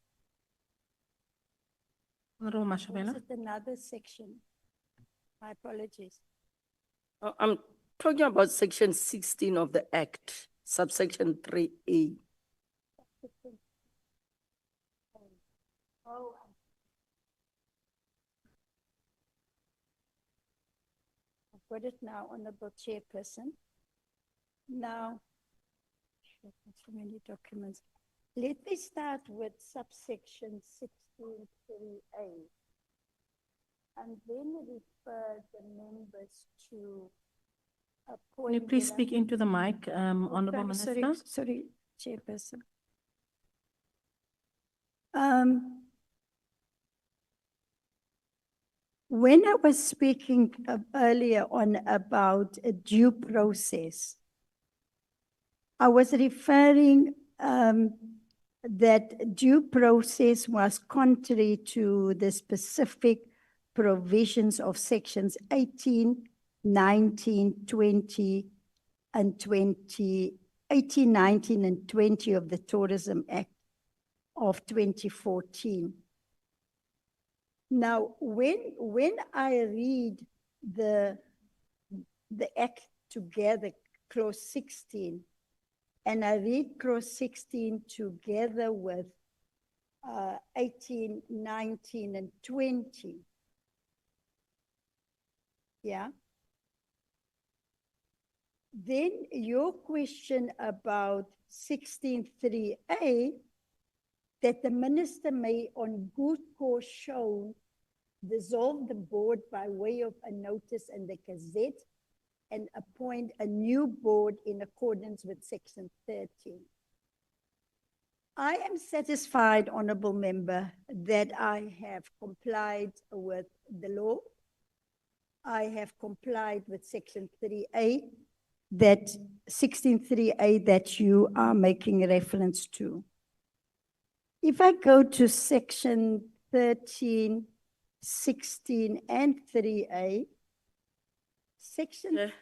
[SPEAKER 3] Honorable
[SPEAKER 6] Or is
[SPEAKER 3] Mashabela.
[SPEAKER 6] it another section? My apologies.
[SPEAKER 13] I'm talking about section 16 of the Act, subsection 3A.
[SPEAKER 6] Oh, I've got it now, Honorable Chairperson. Now, so many documents. Let me start with subsection 16.3A and then refer the members to a point.
[SPEAKER 3] Can you please
[SPEAKER 6] that I-
[SPEAKER 3] speak into the mic, Honorable Minister?
[SPEAKER 6] Sorry, Chairperson. When I was speaking earlier on about a due process, I was referring that due process was contrary to the specific provisions of sections 18, 19, 20, and 20, 18, 19, and 20 of the Tourism Act of 2014. Now, when I read the act together, clause 16, and I read clause 16 together with 18, 19, and 20, yeah, then your question about 16.3A, that the minister may on good cause shown dissolve the board by way of a notice in the Gazette and appoint a new board in accordance with section 13. I am satisfied, Honourable Member, that I have complied with the law. I have complied with section 3A, that 16.3A that you are making reference to. If I go to section 13, 16, and 3A, section...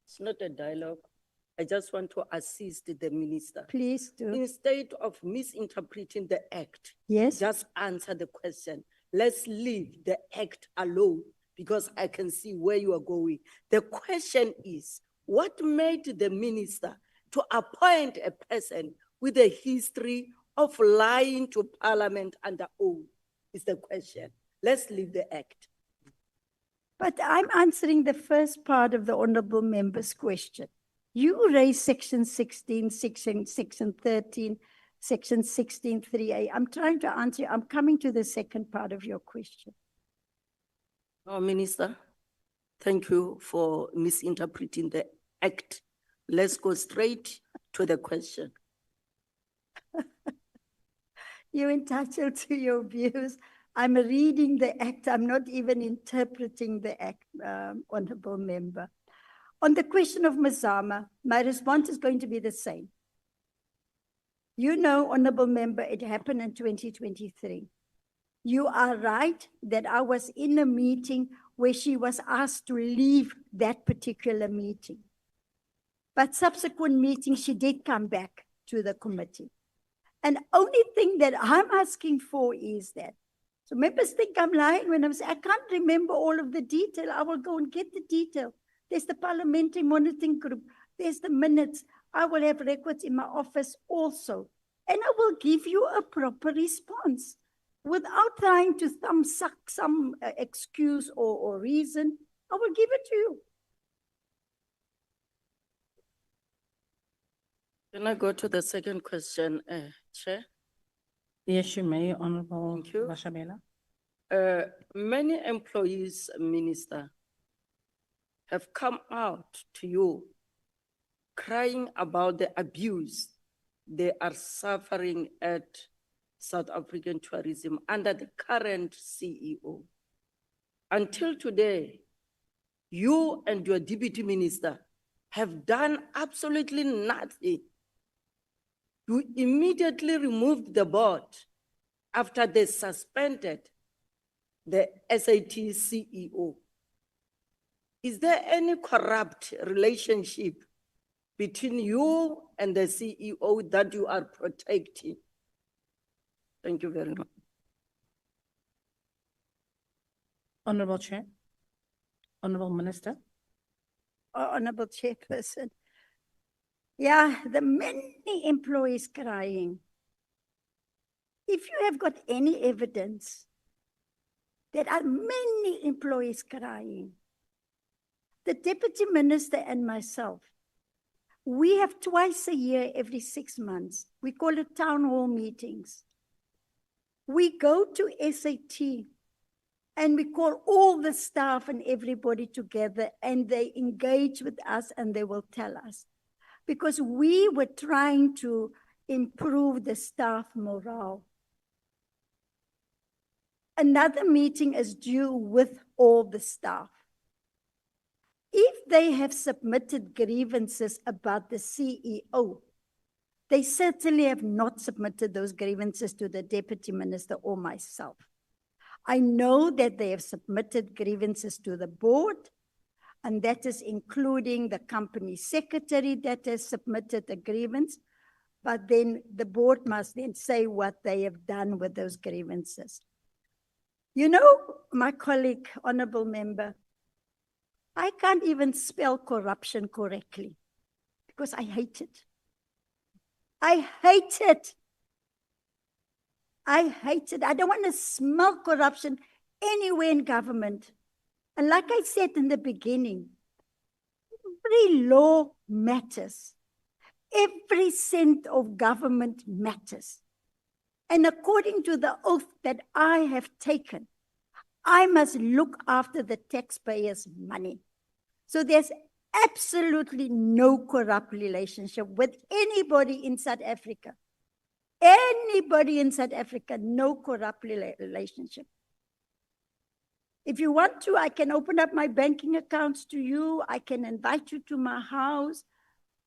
[SPEAKER 13] It's not a dialogue. I just want to assist the minister.
[SPEAKER 6] Please do.
[SPEAKER 13] Instead of misinterpreting the act,
[SPEAKER 6] yes,
[SPEAKER 13] just answer the question. Let's leave the act alone because I can see where you are going. The question is, what made the minister to appoint a person with a history of lying to Parliament under oath? Is the question. Let's leave the act.
[SPEAKER 6] But I'm answering the first part of the Honourable Member's question. You raised section 16, section 13, section 16.3A. I'm trying to answer you. I'm coming to the second part of your question.
[SPEAKER 13] Oh, Minister, thank you for misinterpreting the act. Let's go straight to the question.
[SPEAKER 6] You're entitled to your views. I'm reading the act. I'm not even interpreting the act, Honourable Member. On the question of Mazama, my response is going to be the same. You know, Honourable Member, it happened in 2023. You are right that I was in a meeting where she was asked to leave that particular meeting. But subsequent meetings, she did come back to the committee. And only thing that I'm asking for is that, so members think I'm lying when I say I can't remember all of the detail. I will go and get the detail. There's the Parliamentary Monitoring Group. There's the minutes. I will have records in my office also. And I will give you a proper response. without trying to suck some excuse or reason, I will give it to you.
[SPEAKER 13] Can I go to the second question, Chair?
[SPEAKER 3] Yes, you may, Honorable
[SPEAKER 13] Thank you.
[SPEAKER 3] Mashabela.
[SPEAKER 13] Many employees, Minister, have come out to you crying about the abuse they are suffering at South African tourism under the current CEO. Until today, you and your deputy minister have done absolutely nothing. You immediately removed the board after they suspended the SAT CEO. Is there any corrupt relationship between you and the CEO that you are protecting? Thank you very much.
[SPEAKER 3] Honorable Chair, Honorable Minister.
[SPEAKER 6] Honorable Chairperson. Yeah, the many employees crying. If you have got any evidence, there are many employees crying. The Deputy Minister and myself, we have twice a year, every 6 months. We call it town hall meetings. We go to SAT and we call all the staff and everybody together and they engage with us and they will tell us. Because we were trying to improve the staff morale. Another meeting is due with all the staff. If they have submitted grievances about the CEO, they certainly have not submitted those grievances to the Deputy Minister or myself. I know that they have submitted grievances to the board, and that is including the company secretary that has submitted a grievance, but then the board must then say what they have done with those grievances. You know, my colleague, honorable member, I can't even spell corruption correctly because I hate it. I hate it. I hate it. I don't want to smell corruption anywhere in government. And like I said in the beginning, every law matters. Every cent of government matters. And according to the oath that I have taken, I must look after the taxpayers' money. So there's absolutely no corrupt relationship with anybody in South Africa. Anybody in South Africa, no corrupt relationship. If you want to, I can open up my banking accounts to you. I can invite you to my house.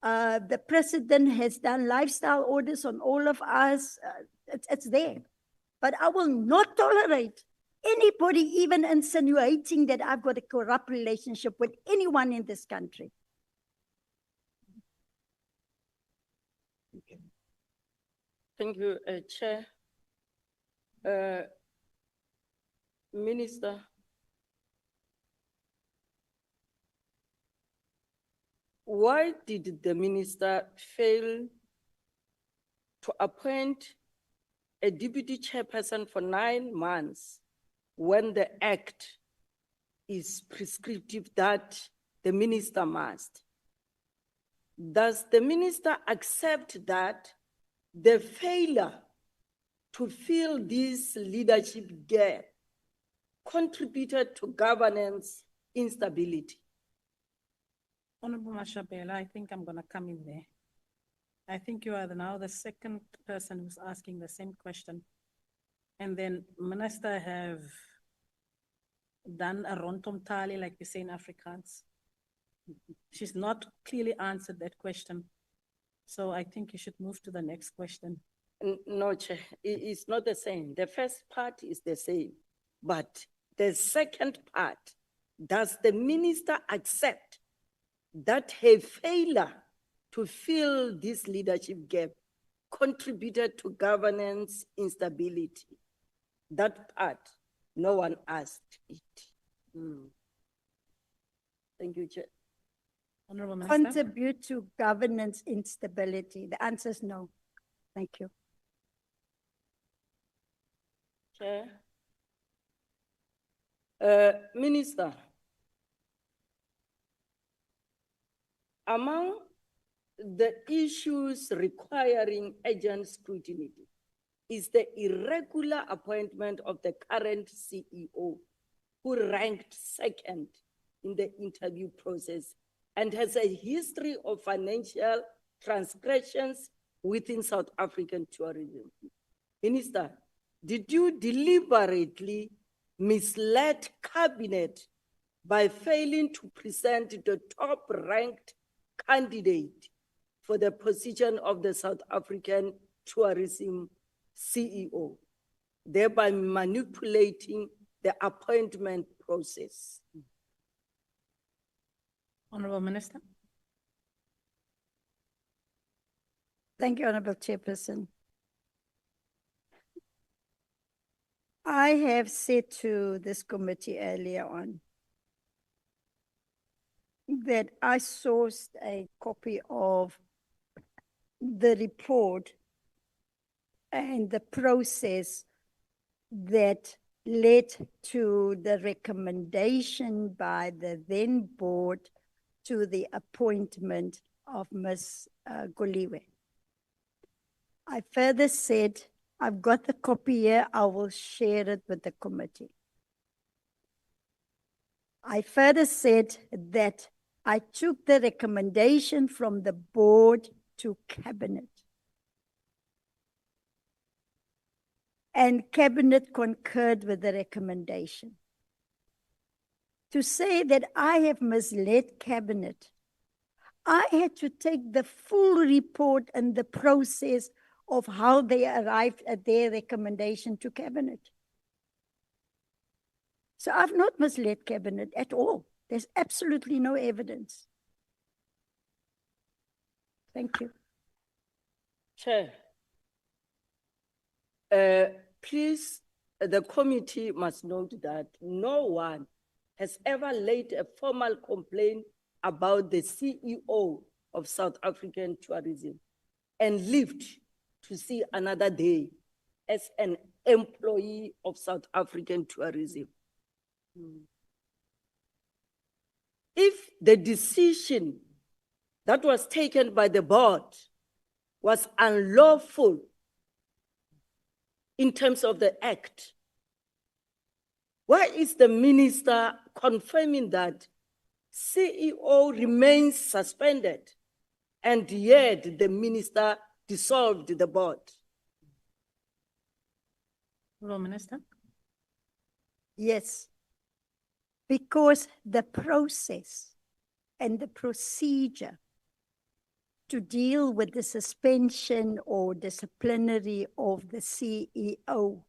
[SPEAKER 6] The president has done lifestyle orders on all of us. It's there. But I will not tolerate anybody even insinuating that I've got a corrupt relationship with anyone in this country.
[SPEAKER 13] Thank you, Chair. Minister, why did the minister fail to appoint a deputy chairperson for 9 months when the act is prescriptive that the minister must? Does the minister accept that the failure to fill this leadership gap contributed to governance instability?
[SPEAKER 3] Honorable Mashabela, I think I'm going to come in there. I think you are now the second person who's asking the same question. And then Minister have done a rontom tali, like we say in Afrikaans. She's not clearly answered that question. So I think you should move to the next question.
[SPEAKER 13] No, Chair, it's not the same. The first part is the same, but the second part, does the minister accept that her failure to fill this leadership gap contributed to governance instability? That part, no one asked it. Thank you, Chair.
[SPEAKER 3] Honorable Minister.
[SPEAKER 6] Contribute to governance instability. The answer is no. Thank you.
[SPEAKER 13] Chair. Minister, among the issues requiring urgent scrutiny is the irregular appointment of the current CEO, who ranked second in the interview process and has a history of financial transgressions within South African tourism. Minister, did you deliberately mislead cabinet by failing to present the top-ranked candidate for the position of the South African tourism CEO, thereby manipulating the appointment process?
[SPEAKER 3] Honorable Minister.
[SPEAKER 6] Thank you, Honorable Chairperson. I have said to this committee earlier on that I sourced a copy of the report and the process that led to the recommendation by the then board to the appointment of Ms. Goliwe. I further said, I've got the copy here, I will share it with the committee. I further said that I took the recommendation from the board to cabinet. And cabinet concurred with the recommendation. To say that I have misled cabinet, I had to take the full report and the process of how they arrived at their recommendation to cabinet. So I've not misled cabinet at all. There's absolutely no evidence. Thank you.
[SPEAKER 13] Chair, please, the committee must note that no one has ever laid a formal complaint about the CEO of South African tourism and lived to see another day as an employee of South African tourism. If the decision that was taken by the board was unlawful in terms of the act, why is the minister confirming that CEO remains suspended and yet the minister dissolved the board?
[SPEAKER 3] Honorable Minister.
[SPEAKER 6] Yes, because the process and the procedure to deal with the suspension or disciplinary of the CEO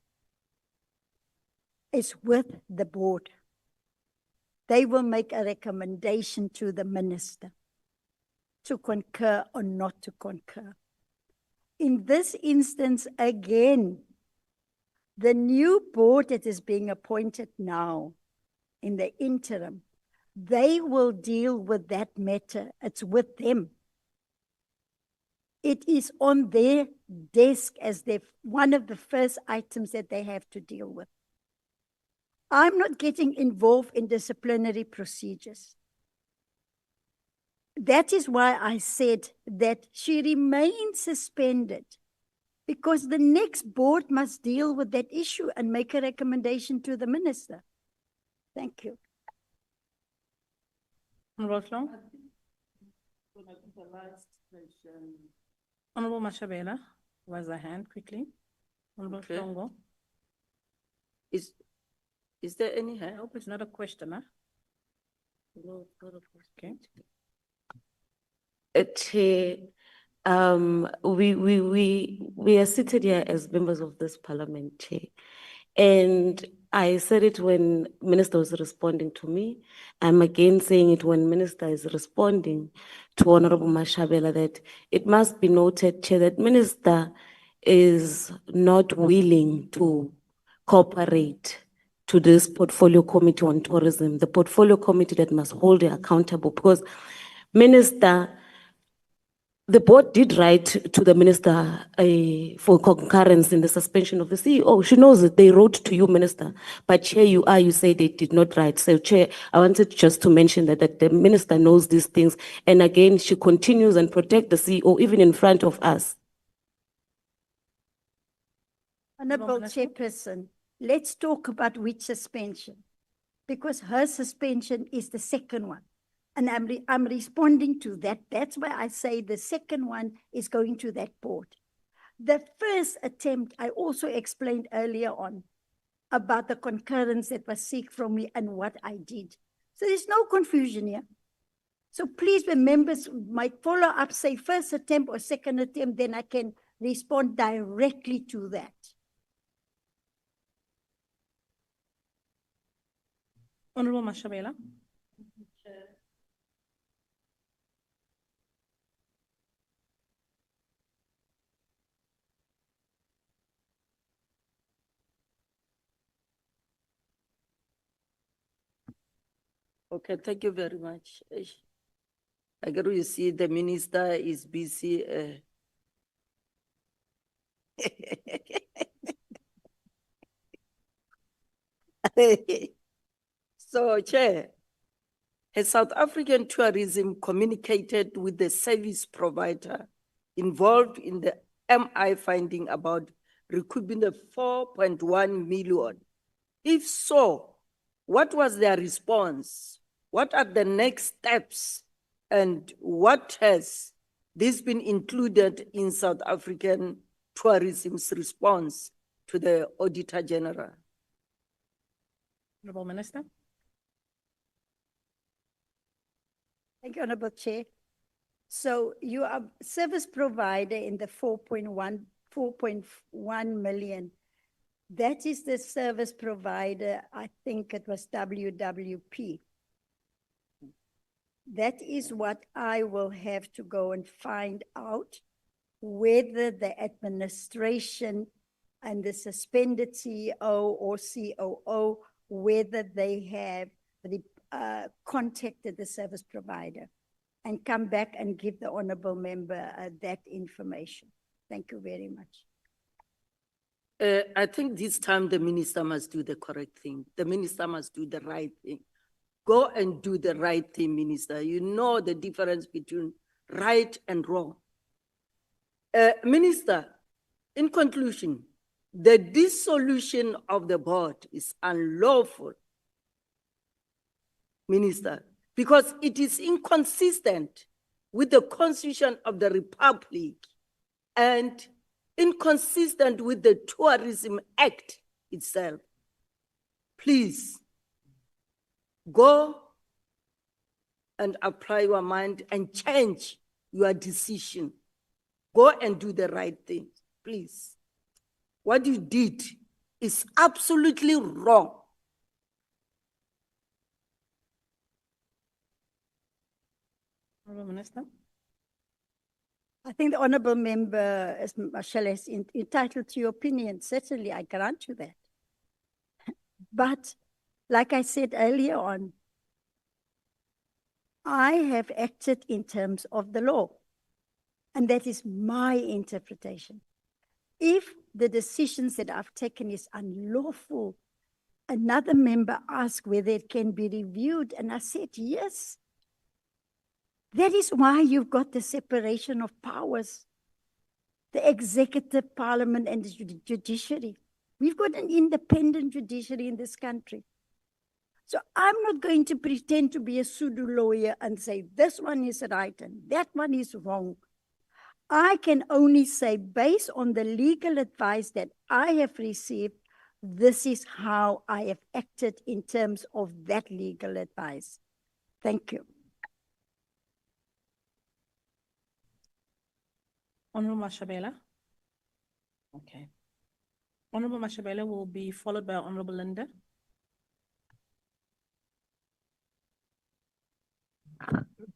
[SPEAKER 6] is with the board. They will make a recommendation to the minister to concur or not to concur. In this instance, again, the new board that is being appointed now in the interim, they will deal with that matter. It's with them. It is on their desk as one of the first items that they have to deal with. I'm not getting involved in disciplinary procedures. That is why I said that she remains suspended, because the next board must deal with that issue and make a recommendation to the minister. Thank you.
[SPEAKER 3] Honorable Honorable Mashabela, raise a hand quickly. Honorable
[SPEAKER 13] Okay.
[SPEAKER 3] Tongo.
[SPEAKER 13] Is there any hand?
[SPEAKER 3] I hope it's not a question, huh?
[SPEAKER 13] No, not a question.
[SPEAKER 3] Okay.
[SPEAKER 8] Chair, we are seated here as members of this parliament, Chair. And I said it when Minister was responding to me. I'm again saying it when Minister is responding to Honorable Mashabela, that it must be noted, Chair, that Minister is not willing to cooperate to this portfolio committee on tourism, the portfolio committee that must hold her accountable, because Minister, The board did write to the minister for concurrence in the suspension of the CEO. She knows that they wrote to you, Minister, but Chair, you say they did not write. So Chair, I wanted just to mention that the minister knows these things. And again, she continues and protect the CEO even in front of us.
[SPEAKER 6] Honorable Chairperson, let's talk about which suspension, because her suspension is the second one. And I'm responding to that. That's why I say the second one is going to that board. The first attempt, I also explained earlier on about the concurrence that was sought from me and what I did. So there's no confusion here. So please, when members might follow up, say first attempt or second attempt, then I can respond directly to that.
[SPEAKER 3] Honorable Mashabela.
[SPEAKER 13] Okay, thank you very much. I get you see the minister is busy. So, Chair, has South African tourism communicated with the service provider involved in the MI finding about recouping the 4.1 million? If so, what was their response? What are the next steps? And what has this been included in South African tourism's response to the Auditor General?
[SPEAKER 3] Honorable Minister.
[SPEAKER 6] Thank you, Honorable Chair. So you are service provider in the 4.1 million. That is the service provider, I think it was WWP. That is what I will have to go and find out, whether the administration and the suspended CEO or COO, whether they have contacted the service provider, and come back and give the honorable member that information. Thank you very much.
[SPEAKER 13] I think this time the minister must do the correct thing. The minister must do the right thing. Go and do the right thing, Minister. You know the difference between right and wrong. Minister, in conclusion, the dissolution of the board is unlawful, Minister, because it is inconsistent with the Constitution of the Republic and inconsistent with the Tourism Act itself. Please go and apply your mind and change your decision. Go and do the right thing, please. What you did is absolutely wrong.
[SPEAKER 3] Honorable Minister.
[SPEAKER 6] I think the honorable member, as Marshall, is entitled to your opinion. Certainly, I grant you that. But like I said earlier on, I have acted in terms of the law, and that is my interpretation. If the decisions that I've taken is unlawful, another member asked whether it can be reviewed, and I said yes. That is why you've got the separation of powers, the executive, parliament, and the judiciary. We've got an independent judiciary in this country. So I'm not going to pretend to be a pseudo lawyer and say this one is right and that one is wrong. I can only say, based on the legal advice that I have received, this is how I have acted in terms of that legal advice. Thank you.
[SPEAKER 3] Honorable Mashabela. Okay. Honorable Mashabela will be followed by Honorable Linda.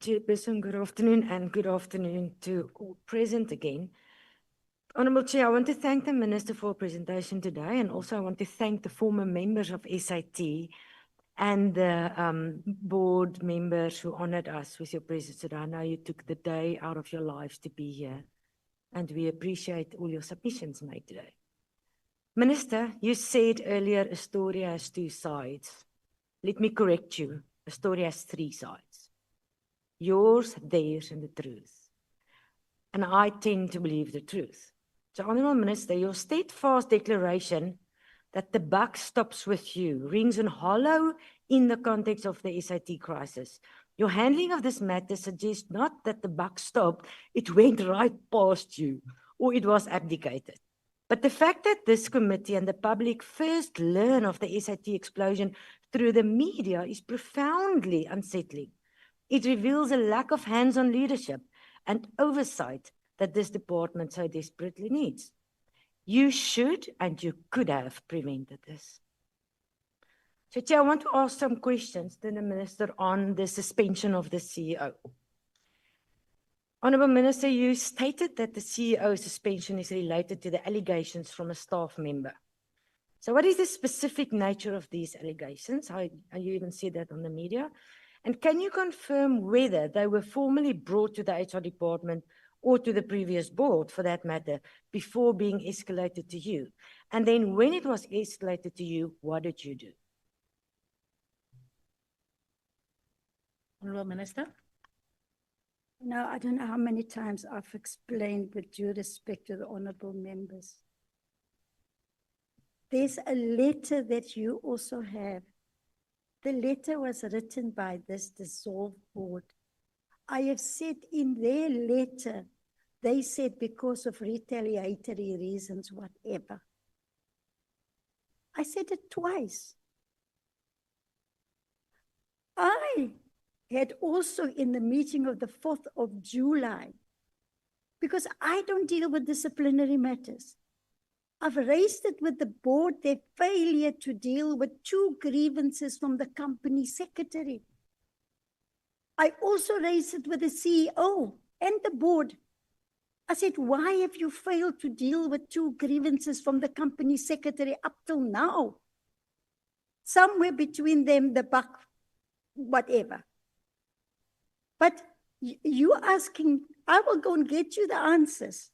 [SPEAKER 14] Chairperson, good afternoon, and good afternoon to all present again. Honourable Chair, I want to thank the Minister for her presentation today, and also I want to thank the former members of SAT and the board members who honored us with your presence today. I know you took the day out of your lives to be here, and we appreciate all your submissions made today. Minister, you said earlier a story has two sides. Let me correct you. A story has three sides. Yours, theirs, and the truth. And I tend to believe the truth. So, Honourable Minister, your steadfast declaration that the buck stops with you rings in hollow in the context of the SIT crisis. Your handling of this matter suggests not that the buck stopped, it went right past you, or it was abdicated. But the fact that this committee and the public first learn of the SIT explosion through the media is profoundly unsettling. It reveals a lack of hands-on leadership and oversight that this department so desperately needs. You should and you could have prevented this. So, Chair, I want to ask some questions to the Minister on the suspension of the CEO. Honourable Minister, you stated that the CEO suspension is related to the allegations from a staff member. So what is the specific nature of these allegations? You even said that on the media. And can you confirm whether they were formally brought to the HR department or to the previous board, for that matter, before being escalated to you? And then when it was escalated to you, what did you do?
[SPEAKER 3] Honourable Minister.
[SPEAKER 6] No, I don't know how many times I've explained with due respect to the honourable members. There's a letter that you also have. The letter was written by this dissolved board. I have said in their letter, they said because of retaliatory reasons, whatever. I said it twice. I had also in the meeting of the 4th of July, because I don't deal with disciplinary matters. I've raised it with the board, their failure to deal with 2 grievances from the company secretary. I also raised it with the CEO and the board. I said, why have you failed to deal with 2 grievances from the company secretary up till now? Somewhere between them, the buck, whatever. But you asking, I will go and get you the answers.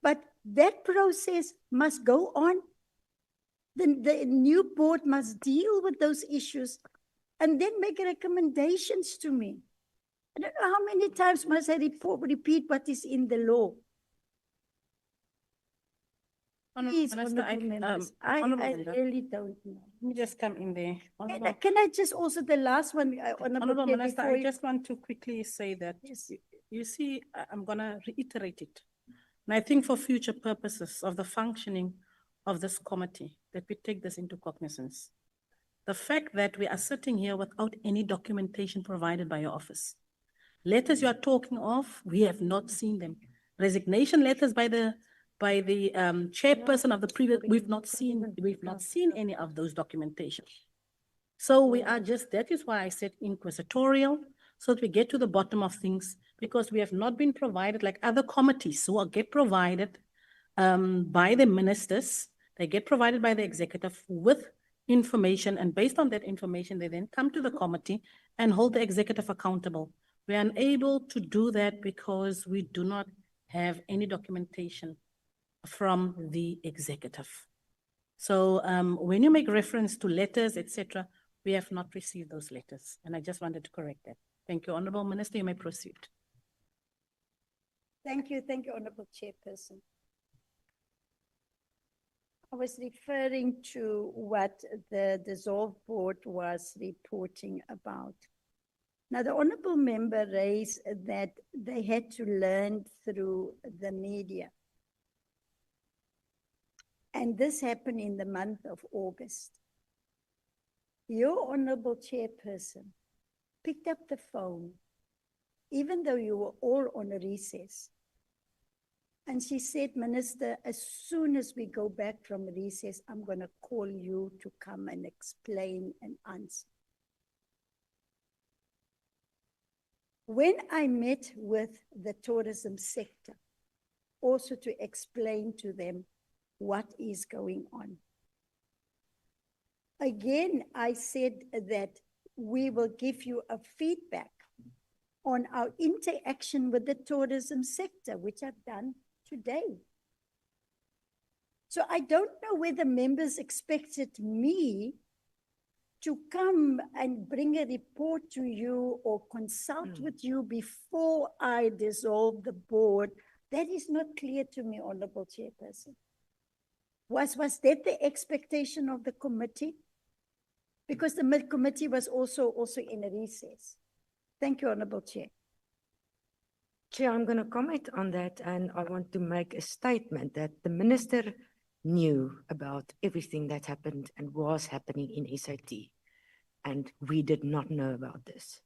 [SPEAKER 6] But that process must go on. The new board must deal with those issues and then make recommendations to me. I don't know how many times must I repeat what is in the law. Please, honourable members, I really don't know.
[SPEAKER 3] Let me just come in there.
[SPEAKER 6] Can I just also, the last one,
[SPEAKER 3] Honourable Minister, I just want to quickly say that, yes. You see, I'm going to reiterate it. And I think for future purposes of the functioning of this committee, that we take this into cognizance. The fact that we are sitting here without any documentation provided by your office. Letters you are talking of, we have not seen them. Resignation letters by the chairperson of the previous, we've not seen any of those documentation. So we are just, that is why I said inquisitorial, so that we get to the bottom of things, because we have not been provided like other committees who get provided by the ministers, they get provided by the executive with information, and based on that information, they then come to the committee and hold the executive accountable. We are unable to do that because we do not have any documentation from the executive. So when you make reference to letters, etc., we have not received those letters. And I just wanted to correct that. Thank you, Honourable Minister. You may proceed.
[SPEAKER 6] Thank you, Honourable Chairperson. I was referring to what the dissolved board was reporting about. Now, the honourable member raised that they had to learn through the media. And this happened in the month of August. Your honourable chairperson picked up the phone, even though you were all on a recess. And she said, Minister, as soon as we go back from recess, I'm going to call you to come and explain and answer. When I met with the tourism sector, also to explain to them what is going on, Again, I said that we will give you a feedback on our interaction with the tourism sector, which I've done today. So I don't know whether members expected me to come and bring a report to you or consult with you before I dissolve the board. That is not clear to me, Honorable Chairperson. Was that the expectation of the committee? Because the committee was also in a recess. Thank you, Honorable Chair.
[SPEAKER 14] Chair, I'm going to comment on that, and I want to make a statement that the minister knew about everything that happened and was happening in SAT, and we did not know about this.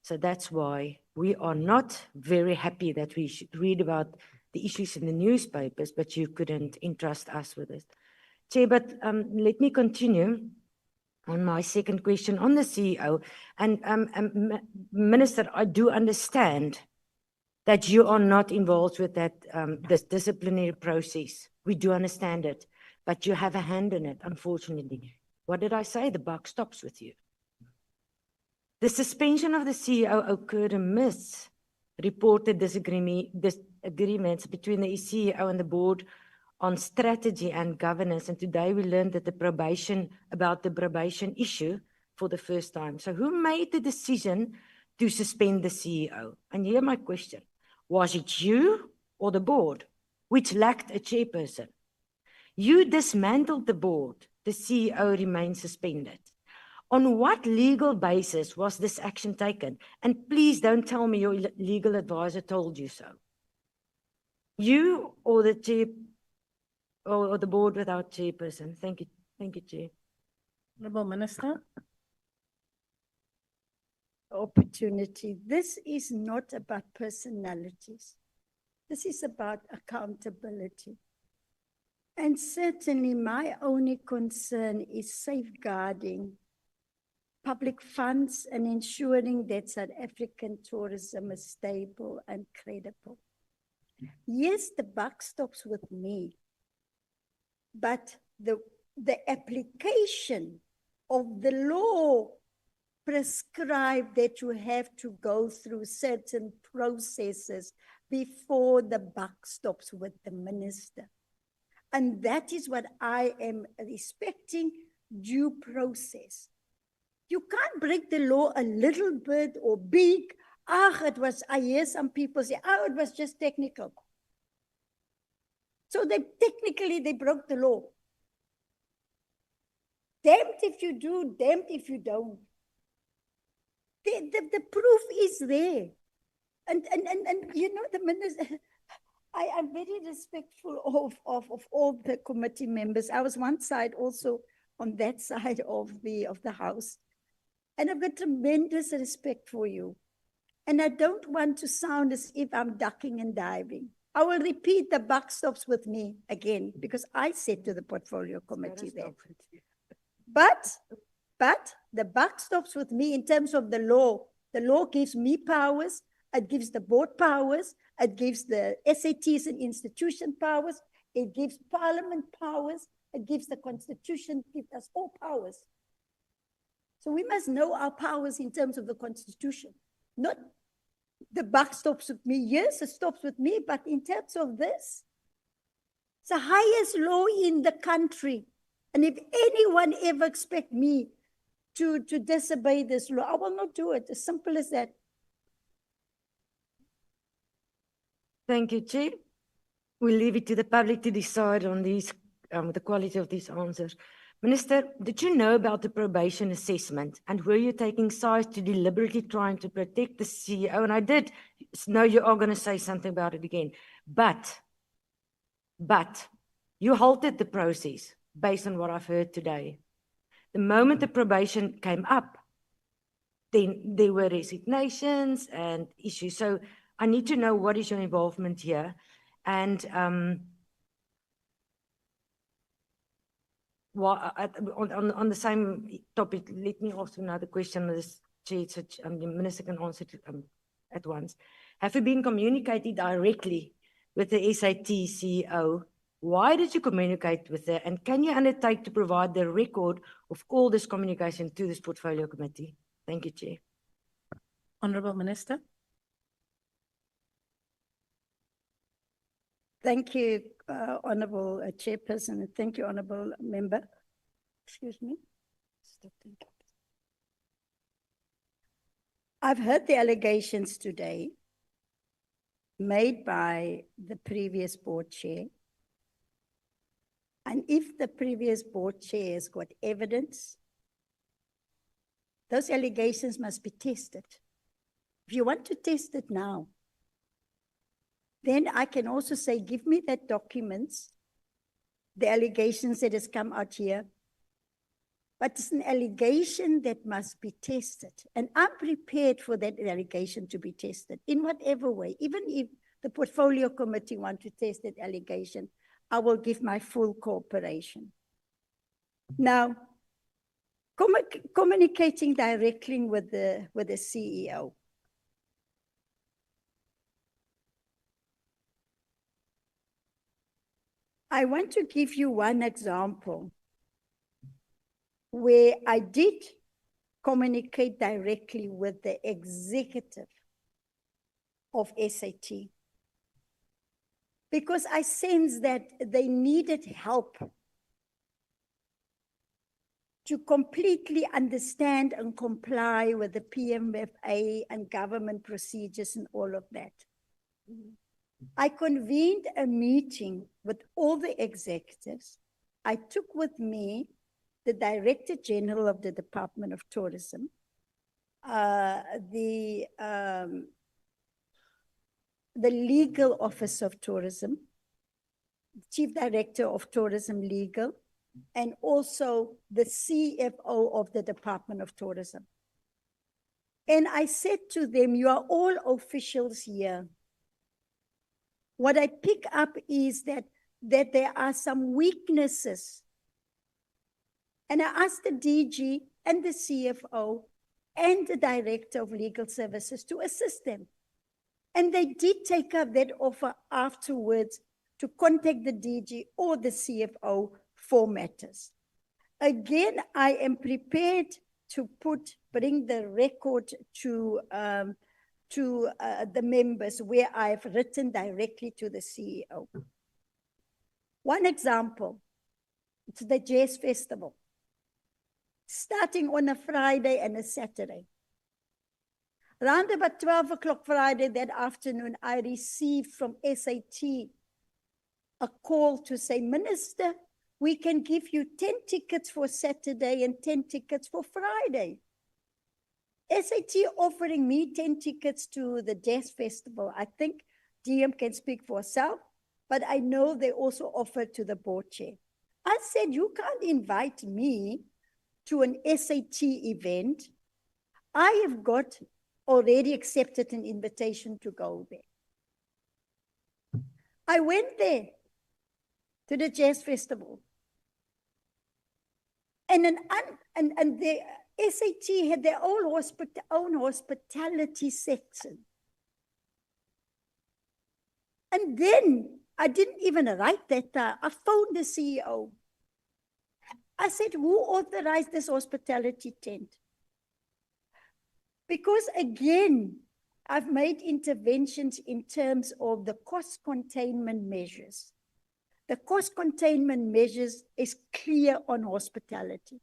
[SPEAKER 14] So that's why we are not very happy that we should read about the issues in the newspapers, but you couldn't entrust us with it. Chair, but let me continue on my second question on the CEO. And Minister, I do understand that you are not involved with that this disciplinary process. We do understand it, but you have a hand in it, unfortunately. What did I say? The buck stops with you. The suspension of the CEO occurred amidst reported disagreements between the CEO and the board on strategy and governance. And today we learned that the probation issue for the first time. So who made the decision to suspend the CEO? And here my question, was it you or the board, which lacked a chairperson? You dismantled the board, the CEO remains suspended. On what legal basis was this action taken? And please don't tell me your legal advisor told you so. You or the chair or the board without chairperson. Thank you. Thank you, Chair.
[SPEAKER 3] Honourable Minister.
[SPEAKER 6] Opportunity. This is not about personalities. This is about accountability. And certainly my only concern is safeguarding public funds and ensuring that South African tourism is stable and credible. Yes, the buck stops with me, but the application of the law prescribe that you have to go through certain processes before the buck stops with the minister. And that is what I am respecting, due process. You can't break the law a little bit or big. I hear some people say, it was just technical. So technically they broke the law. Damned if you do, damned if you don't. The proof is there. And you know, the minister, I am very respectful of all the committee members. I was one side also on that side of the house. And I've got tremendous respect for you. And I don't want to sound as if I'm ducking and diving. I will repeat, the buck stops with me again, because I said to the portfolio committee that. But the buck stops with me in terms of the law. The law gives me powers. It gives the board powers. It gives the SATs and institution powers. It gives parliament powers. It gives the constitution, it gives us all powers. So we must know our powers in terms of the constitution. Not the buck stops with me. Yes, it stops with me, but in terms of this, it's the highest law in the country. And if anyone ever expect me to disobey this law, I will not do it. As simple as that.
[SPEAKER 14] Thank you, Chair. We'll leave it to the public to decide on these, the quality of these answers. Minister, did you know about the probation assessment, and were you taking sides to deliberately trying to protect the CEO? And I did know you are going to say something about it again, but you halted the process based on what I've heard today. The moment the probation came up, then there were resignations and issues. So I need to know, what is your involvement here? And on the same topic, let me ask another question. This Chair, the Minister can answer it at once. Have you been communicating directly with the SAT CEO Why did you communicate with her? And can you undertake to provide the record of all this communication to this portfolio committee? Thank you, Chair.
[SPEAKER 3] Honourable Minister.
[SPEAKER 6] Thank you, Honourable Chairperson, and thank you, Honourable Member. Excuse me. Stop thinking. I've heard the allegations today made by the previous board chair. And if the previous board chair has got evidence, those allegations must be tested. If you want to test it now, then I can also say, give me that documents, the allegations that has come out here. But it's an allegation that must be tested. And I'm prepared for that allegation to be tested in whatever way. Even if the portfolio committee want to test that allegation, I will give my full cooperation. Now, communicating directly with the CEO. I want to give you one example where I did communicate directly with the executive of SAT because I sensed that they needed help to completely understand and comply with the PMFA and government procedures and all of that. I convened a meeting with all the executives. I took with me the Director General of the Department of Tourism, the Legal Office of Tourism, Chief Director of Tourism Legal, and also the CFO of the Department of Tourism. And I said to them, you are all officials here. What I pick up is that there are some weaknesses. And I asked the DG and the CFO and the Director of Legal Services to assist them. And they did take up that offer afterwards to contact the DG or the CFO for matters. Again, I am prepared to bring the record to the members where I've written directly to the CEO. One example, it's the Jazz Festival, starting on a Friday and a Saturday. Around about 12 o'clock Friday that afternoon, I received from SAT a call to say, Minister, we can give you 10 tickets for Saturday and 10 tickets for Friday. SAT offering me 10 tickets to the Jazz Festival. I think DM can speak for herself, but I know they also offered to the board chair. I said, you can't invite me to an SAT event. I have got already accepted an invitation to go there. I went there to the Jazz Festival. And the SAT had their own hospitality section. And then I didn't even write that. I phoned the CEO. I said, who authorized this hospitality tent? Because again, I've made interventions in terms of the cost containment measures. The cost containment measures is clear on hospitality.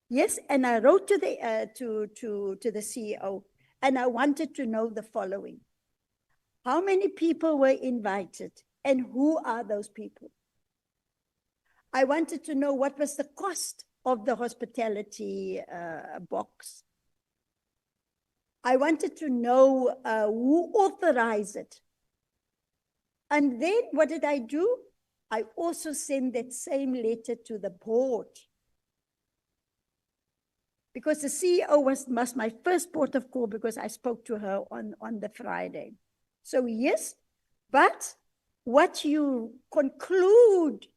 [SPEAKER 6] Yes, and I wrote to the CEO, and I wanted to know the following. How many people were invited, and who are those people? I wanted to know what was the cost of the hospitality box. I wanted to know who authorized it. And then what did I do? I also sent that same letter to the board. Because the CEO was my first port of call because I spoke to her on the Friday. So yes, but what you conclude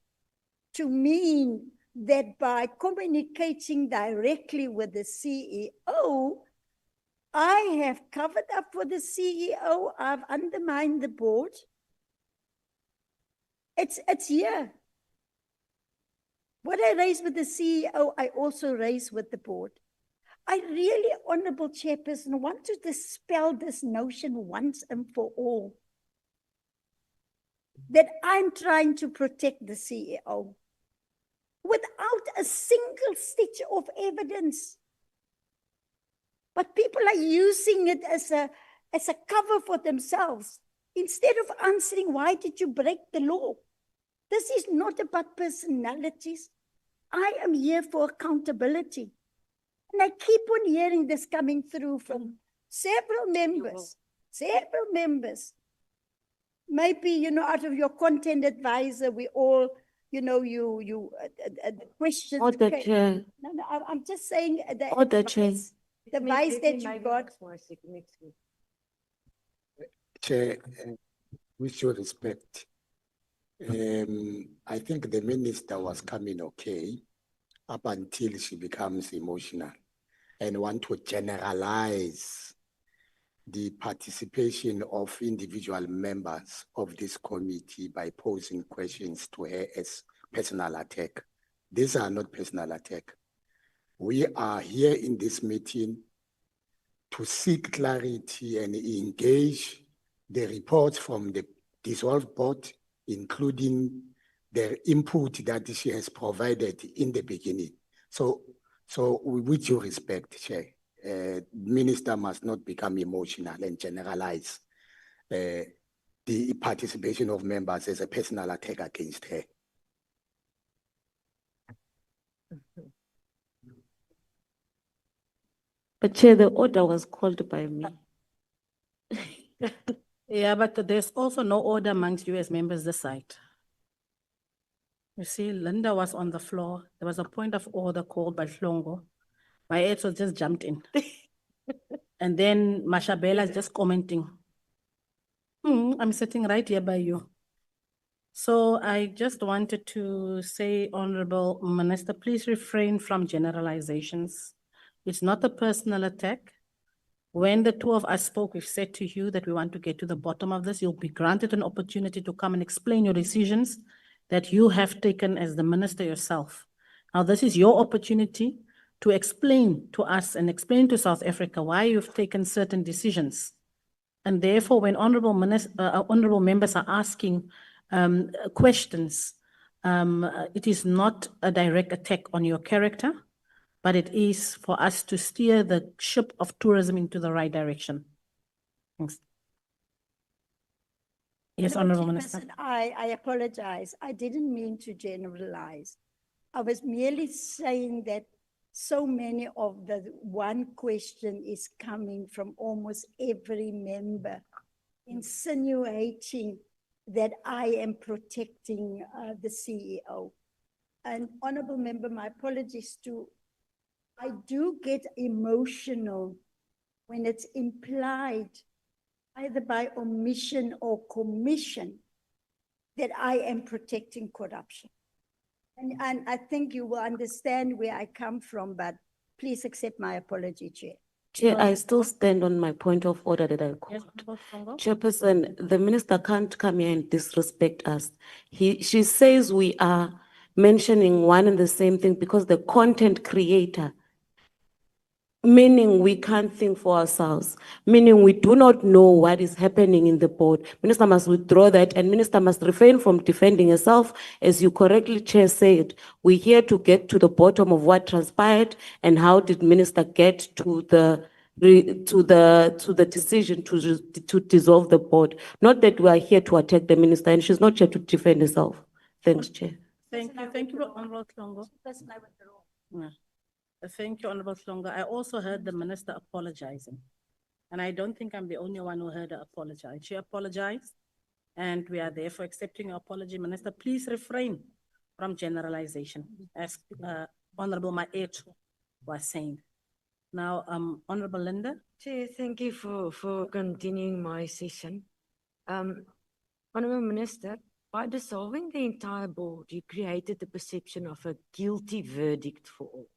[SPEAKER 6] to mean that by communicating directly with the CEO, I have covered up for the CEO, I've undermined the board. It's here. What I raised with the CEO, I also raised with the board. I really, Honorable Chairperson, want to dispel this notion once and for all that I'm trying to protect the CEO without a single stitch of evidence. But people are using it as a cover for themselves instead of answering, why did you break the law? This is not about personalities. I am here for accountability. And I keep on hearing this coming through from several members. Maybe, out of your content advisor, we all, questions.
[SPEAKER 8] Order, Chair.
[SPEAKER 6] No, I'm just saying that.
[SPEAKER 8] Order, Chair.
[SPEAKER 6] The advice that you got.
[SPEAKER 7] Chair, with your respect, I think the minister was coming okay up until she becomes emotional and want to generalize the participation of individual members of this committee by posing questions to her as personal attack. These are not personal attack. We are here in this meeting to seek clarity and engage the reports from the dissolved board, including the input that she has provided in the beginning. So with your respect, Chair, Minister must not become emotional and generalize the participation of members as a personal attack against her.
[SPEAKER 8] But Chair, the order was called by me.
[SPEAKER 3] Yeah, but there's also no order amongst you as members this side. You see, Linda was on the floor. There was a point of order called by Hlongo. My aides was just jumped in. And then Mashabela is just commenting. I'm sitting right here by you. So I just wanted to say, Honorable Minister, please refrain from generalizations. It's not a personal attack. When the two of us spoke, we've said to you that we want to get to the bottom of this. You'll be granted an opportunity to come and explain your decisions that you have taken as the minister yourself. Now, this is your opportunity to explain to us and explain to South Africa why you've taken certain decisions. And therefore, when honorable members are asking questions, it is not a direct attack on your character, but it is for us to steer the ship of tourism into the right direction. Thanks. Yes, Honorable Minister.
[SPEAKER 6] I apologize. I didn't mean to generalize. I was merely saying that so many of the one question is coming from almost every member, insinuating that I am protecting the CEO. And Honorable Member, my apologies too. I do get emotional when it's implied, either by omission or commission, that I am protecting corruption. And I think you will understand where I come from, but please accept my apology, Chair.
[SPEAKER 8] Chair, I still stand on my point of order that I called. Chairperson, the minister can't come here and disrespect us. She says we are mentioning one and the same thing because the content creator, meaning we can't think for ourselves, meaning we do not know what is happening in the board. Minister must withdraw that and Minister must refrain from defending herself. As you correctly, Chair, said, we're here to get to the bottom of what transpired and how did Minister get to the decision to dissolve the board. Not that we are here to attack the minister and she's not here to defend herself. Thanks, Chair.
[SPEAKER 3] Thank you, Honorable Hlongo. Thank you, Honorable Hlongo. I also heard the minister apologizing. And I don't think I'm the only one who heard her apologize. She apologized and we are therefore accepting your apology. Minister, please refrain from generalization, as Honorable Maet was saying. Now, Honorable Linda.
[SPEAKER 14] Chair, thank you for continuing my session. Honorable Minister, by dissolving the entire board, you created the perception of a guilty verdict for all.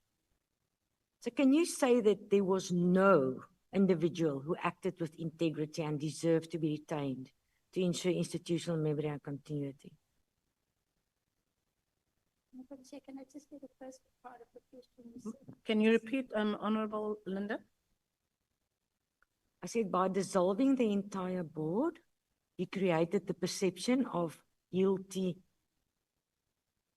[SPEAKER 14] So can you say that there was no individual who acted with integrity and deserved to be retained to ensure institutional memory and continuity?
[SPEAKER 6] Chair, can I just get the first part of the question?
[SPEAKER 3] Can you repeat, Honorable Linda?
[SPEAKER 14] I said by dissolving the entire board, you created the perception of guilty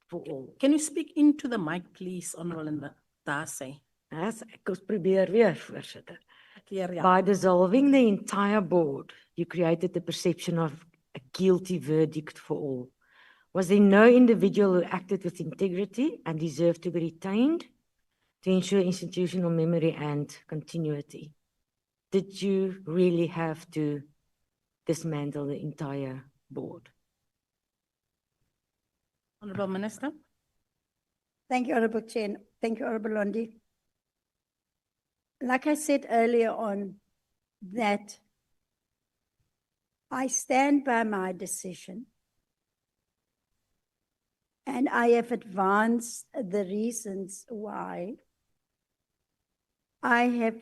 [SPEAKER 14] for all.
[SPEAKER 3] Can you speak into the mic, please, Honorable Linda? Daar sê.
[SPEAKER 14] Ek probeer weer, voorsitter.
[SPEAKER 3] Clear, ja.
[SPEAKER 14] By dissolving the entire board, you created the perception of a guilty verdict for all. Was there no individual who acted with integrity and deserved to be retained to ensure institutional memory and continuity? Did you really have to dismantle the entire board?
[SPEAKER 3] Honorable Minister.
[SPEAKER 6] Thank you, Honorable Chair. Thank you, Honorable Londi. Like I said earlier on, that I stand by my decision and I have advanced the reasons why. I have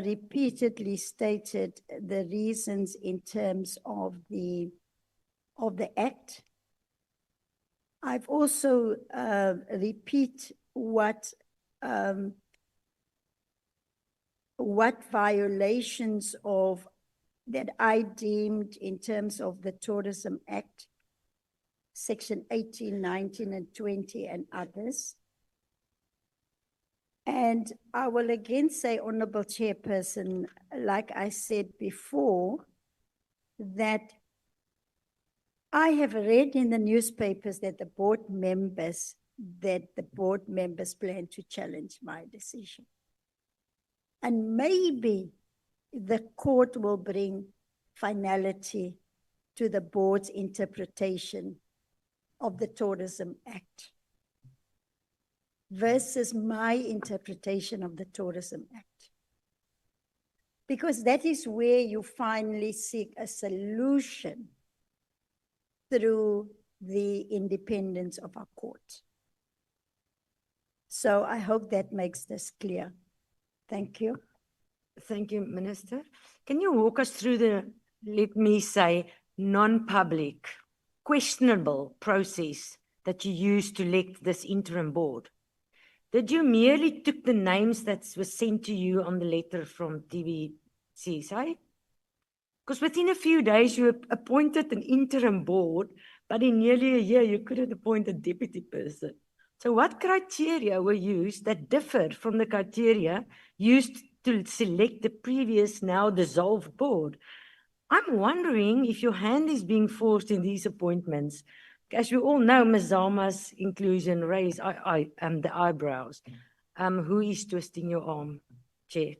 [SPEAKER 6] repeatedly stated the reasons in terms of the Act. I've also repeat what violations of that I deemed in terms of the Tourism Act, Section 18, 19, and 20, and others. And I will again say, Honorable Chairperson, like I said before, that I have read in the newspapers that the board members plan to challenge my decision. And maybe the court will bring finality to the board's interpretation of the Tourism Act versus my interpretation of the Tourism Act. Because that is where you finally seek a solution through the independence of our court. So I hope that makes this clear. Thank you.
[SPEAKER 14] Thank you, Minister. Can you walk us through the, let me say, non-public, questionable process that you used to elect this interim board? Did you merely took the names that were sent to you on the letter from TVCSA? Because within a few days you appointed an interim board, but in nearly a year you couldn't appoint a deputy person. So what criteria were used that differed from the criteria used to select the previous, now dissolved board? I'm wondering if your hand is being forced in these appointments. As we all know, Ms. Zama's inclusion raised the eyebrows. Who is twisting your arm, Chair?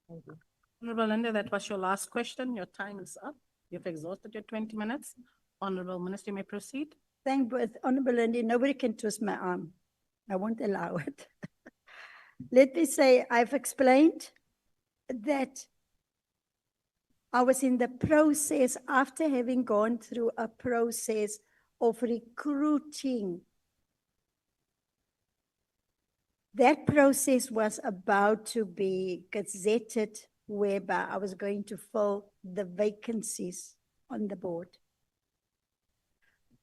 [SPEAKER 14] Thank you.
[SPEAKER 3] Honorable Linda, that was your last question. Your time is up. You've exhausted your 20 minutes. Honorable Minister, you may proceed.
[SPEAKER 6] Thank you, Honorable Linda. Nobody can twist my arm. I won't allow it. Let me say, I've explained that I was in the process, after having gone through a process of recruiting. That process was about to be gazetted, whereby I was going to fill the vacancies on the board.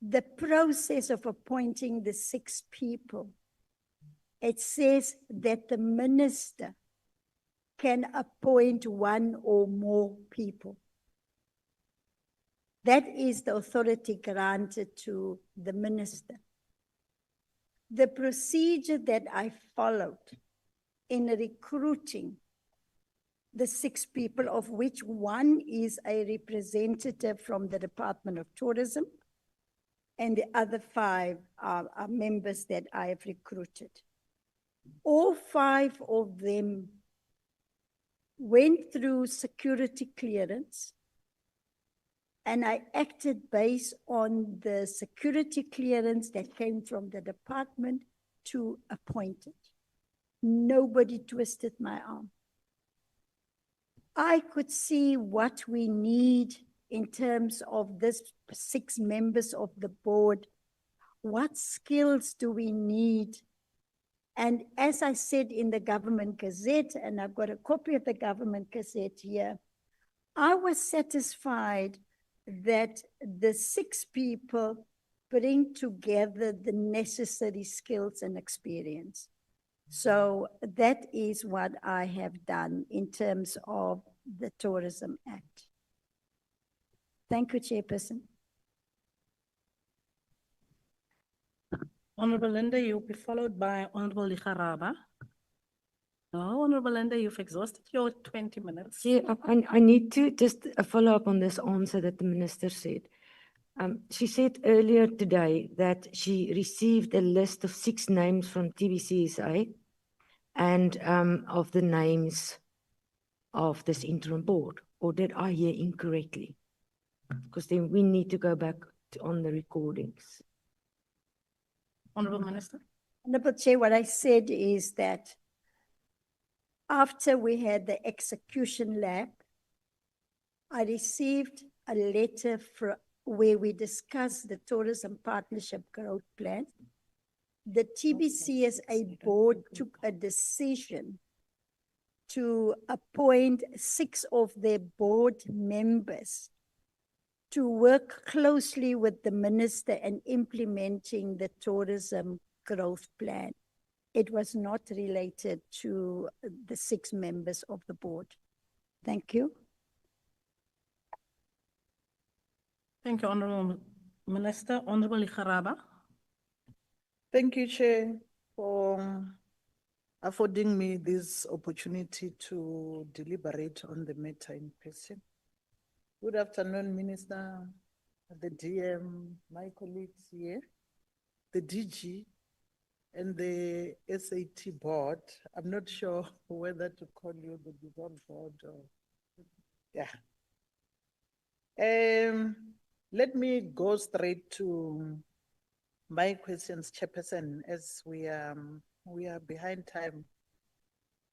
[SPEAKER 6] The process of appointing the 6 people, it says that the minister can appoint 1 or more people. That is the authority granted to the minister. The procedure that I followed in recruiting the 6 people, of which 1 is a representative from the Department of Tourism, and the other 5 are members that I have recruited. All 5 of them went through security clearance, and I acted based on the security clearance that came from the department to appoint it. Nobody twisted my arm. I could see what we need in terms of this 6 members of the board. What skills do we need? And as I said in the Government Gazette, and I've got a copy of the Government Gazette here, I was satisfied that the 6 people bring together the necessary skills and experience. So that is what I have done in terms of the Tourism Act. Thank you, Chairperson.
[SPEAKER 3] Honorable Linda, you'll be followed by Honorable Ligaraba. No, Honorable Linda, you've exhausted your 20 minutes.
[SPEAKER 14] See, I need to just follow up on this answer that the minister said. She said earlier today that she received a list of 6 names from TBCSA and of the names of this interim board. Or did I hear incorrectly? Because then we need to go back on the recordings.
[SPEAKER 3] Honorable Minister.
[SPEAKER 6] Honorable Chair, what I said is that after we had the execution lab, I received a letter where we discussed the Tourism Partnership Growth Plan. The TBCSA board took a decision to appoint 6 of their board members to work closely with the minister in implementing the tourism growth plan. It was not related to the 6 members of the board. Thank you.
[SPEAKER 3] Thank you, Honorable Minister. Honorable Ligaraba.
[SPEAKER 15] Thank you, Chair, for affording me this opportunity to deliberate on the matter in question. Good afternoon, Minister, the DM, my colleagues here, the DG, and the SAT board. I'm not sure whether to call you the dissolved board or, yeah. Let me go straight to my questions, Chairperson, as we are behind time.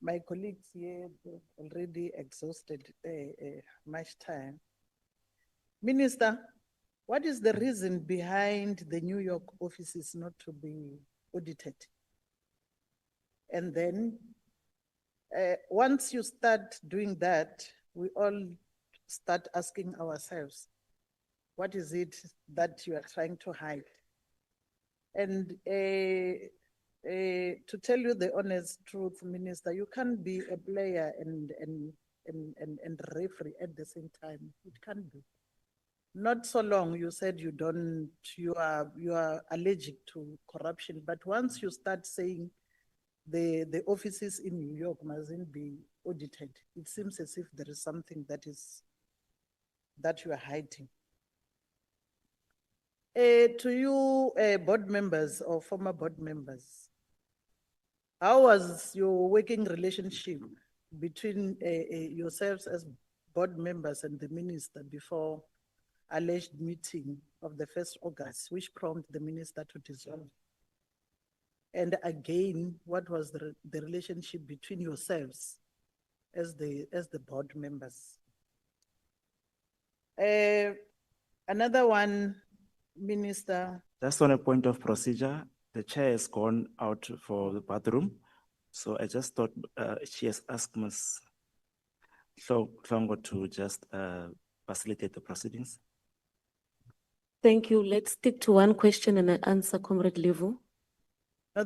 [SPEAKER 15] My colleagues here have already exhausted much time. Minister, what is the reason behind the New York offices not to be audited? And then once you start doing that, we all start asking ourselves, what is it that you are trying to hide? And to tell you the honest truth, Minister, you can't be a player and referee at the same time. It can't be. Not so long you said you are allergic to corruption, but once you start saying the offices in New York mustn't be audited, it seems as if there is something that you are hiding. To you, board members or former board members, how was your working relationship between yourselves as board members and the minister before alleged meeting of the 1st August, which prompted the minister to dissolve? And again, what was the relationship between yourselves as the board members? Another one, Minister.
[SPEAKER 16] Just on a point of procedure, the chair has gone out for the bathroom. So I just thought she has asked Ms. Hlongo to just facilitate the proceedings.
[SPEAKER 8] Thank you. Let's stick to one question and an answer, Comrade Levu.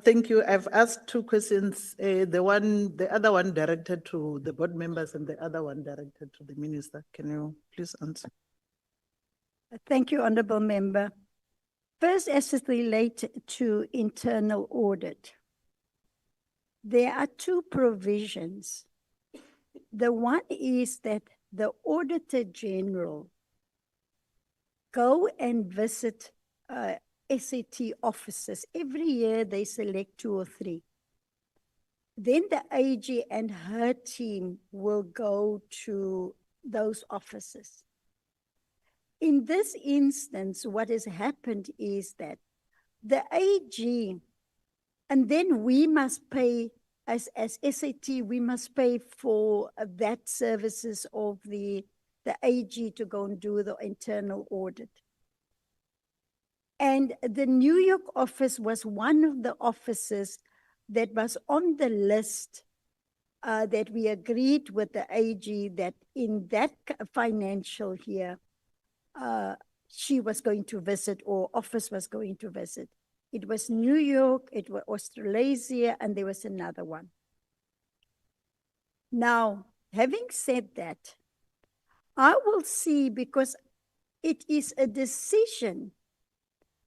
[SPEAKER 15] Thank you. I've asked 2 questions. The other one directed to the board members and the other one directed to the minister. Can you please answer?
[SPEAKER 6] Thank you, Honorable Member. First, as it relates to internal audit, there are 2 provisions. The one is that the Auditor General go and visit SAT offices. Every year they select 2 or 3. Then the AG and her team will go to those offices. In this instance, what has happened is that the AG, and then we must pay, as SAT, we must pay for that services of the AG to go and do the internal audit. And the New York office was one of the offices that was on the list that we agreed with the AG that in that financial year, she was going to visit or office was going to visit. It was New York, it was Australasia, and there was another one. Now, having said that, I will see, because it is a decision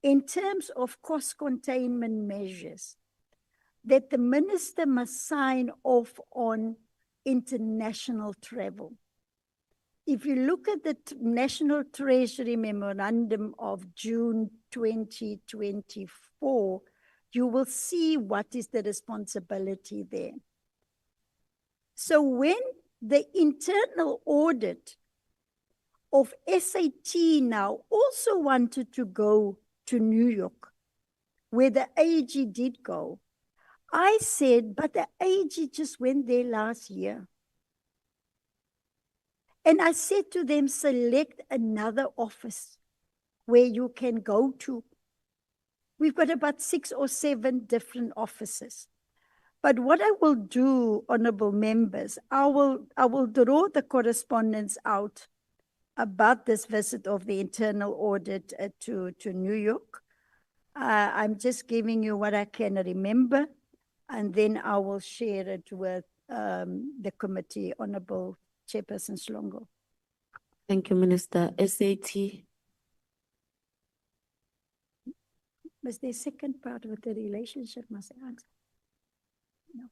[SPEAKER 6] in terms of cost containment measures that the minister must sign off on international travel. If you look at the National Treasury Memorandum of June 2024, you will see what is the responsibility there. So when the internal audit of SAT now also wanted to go to New York, where the AG did go, I said, but the AG just went there last year. And I said to them, select another office where you can go to. We've got about 6 or 7 different offices. But what I will do, honorable members, I will draw the correspondence out about this visit of the internal audit to New York. I'm just giving you what I can remember, and then I will share it with the committee, Honorable Chairperson Slongo.
[SPEAKER 8] Thank you, Minister. SAT.
[SPEAKER 6] Was there a second part with the relationship, must I answer? No.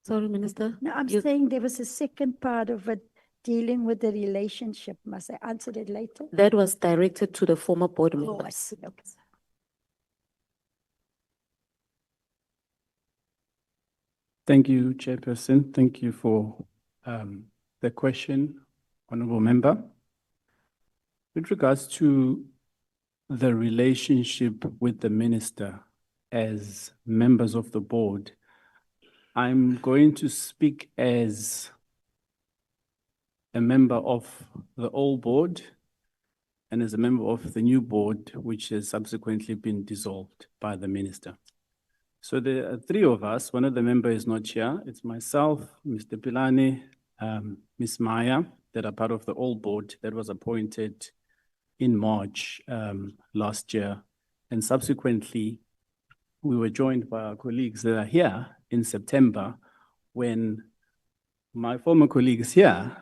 [SPEAKER 8] Sorry, Minister.
[SPEAKER 6] No, I'm saying there was a second part of it dealing with the relationship. Must I answer it later?
[SPEAKER 8] That was directed to the former board
[SPEAKER 6] Oh, I
[SPEAKER 8] members.
[SPEAKER 6] see. Okay.
[SPEAKER 17] Thank you, Chairperson. Thank you for the question, Honourable Member. With regards to the relationship with the Minister as members of the board, I'm going to speak as a member of the old board and as a member of the new board, which has subsequently been dissolved by the Minister. So there are 3 of us. One of the members is not here. It's myself, Mr. Pilane, Ms. Maya, that are part of the old board that was appointed in March last year. And subsequently, we were joined by our colleagues that are here in September when my former colleagues here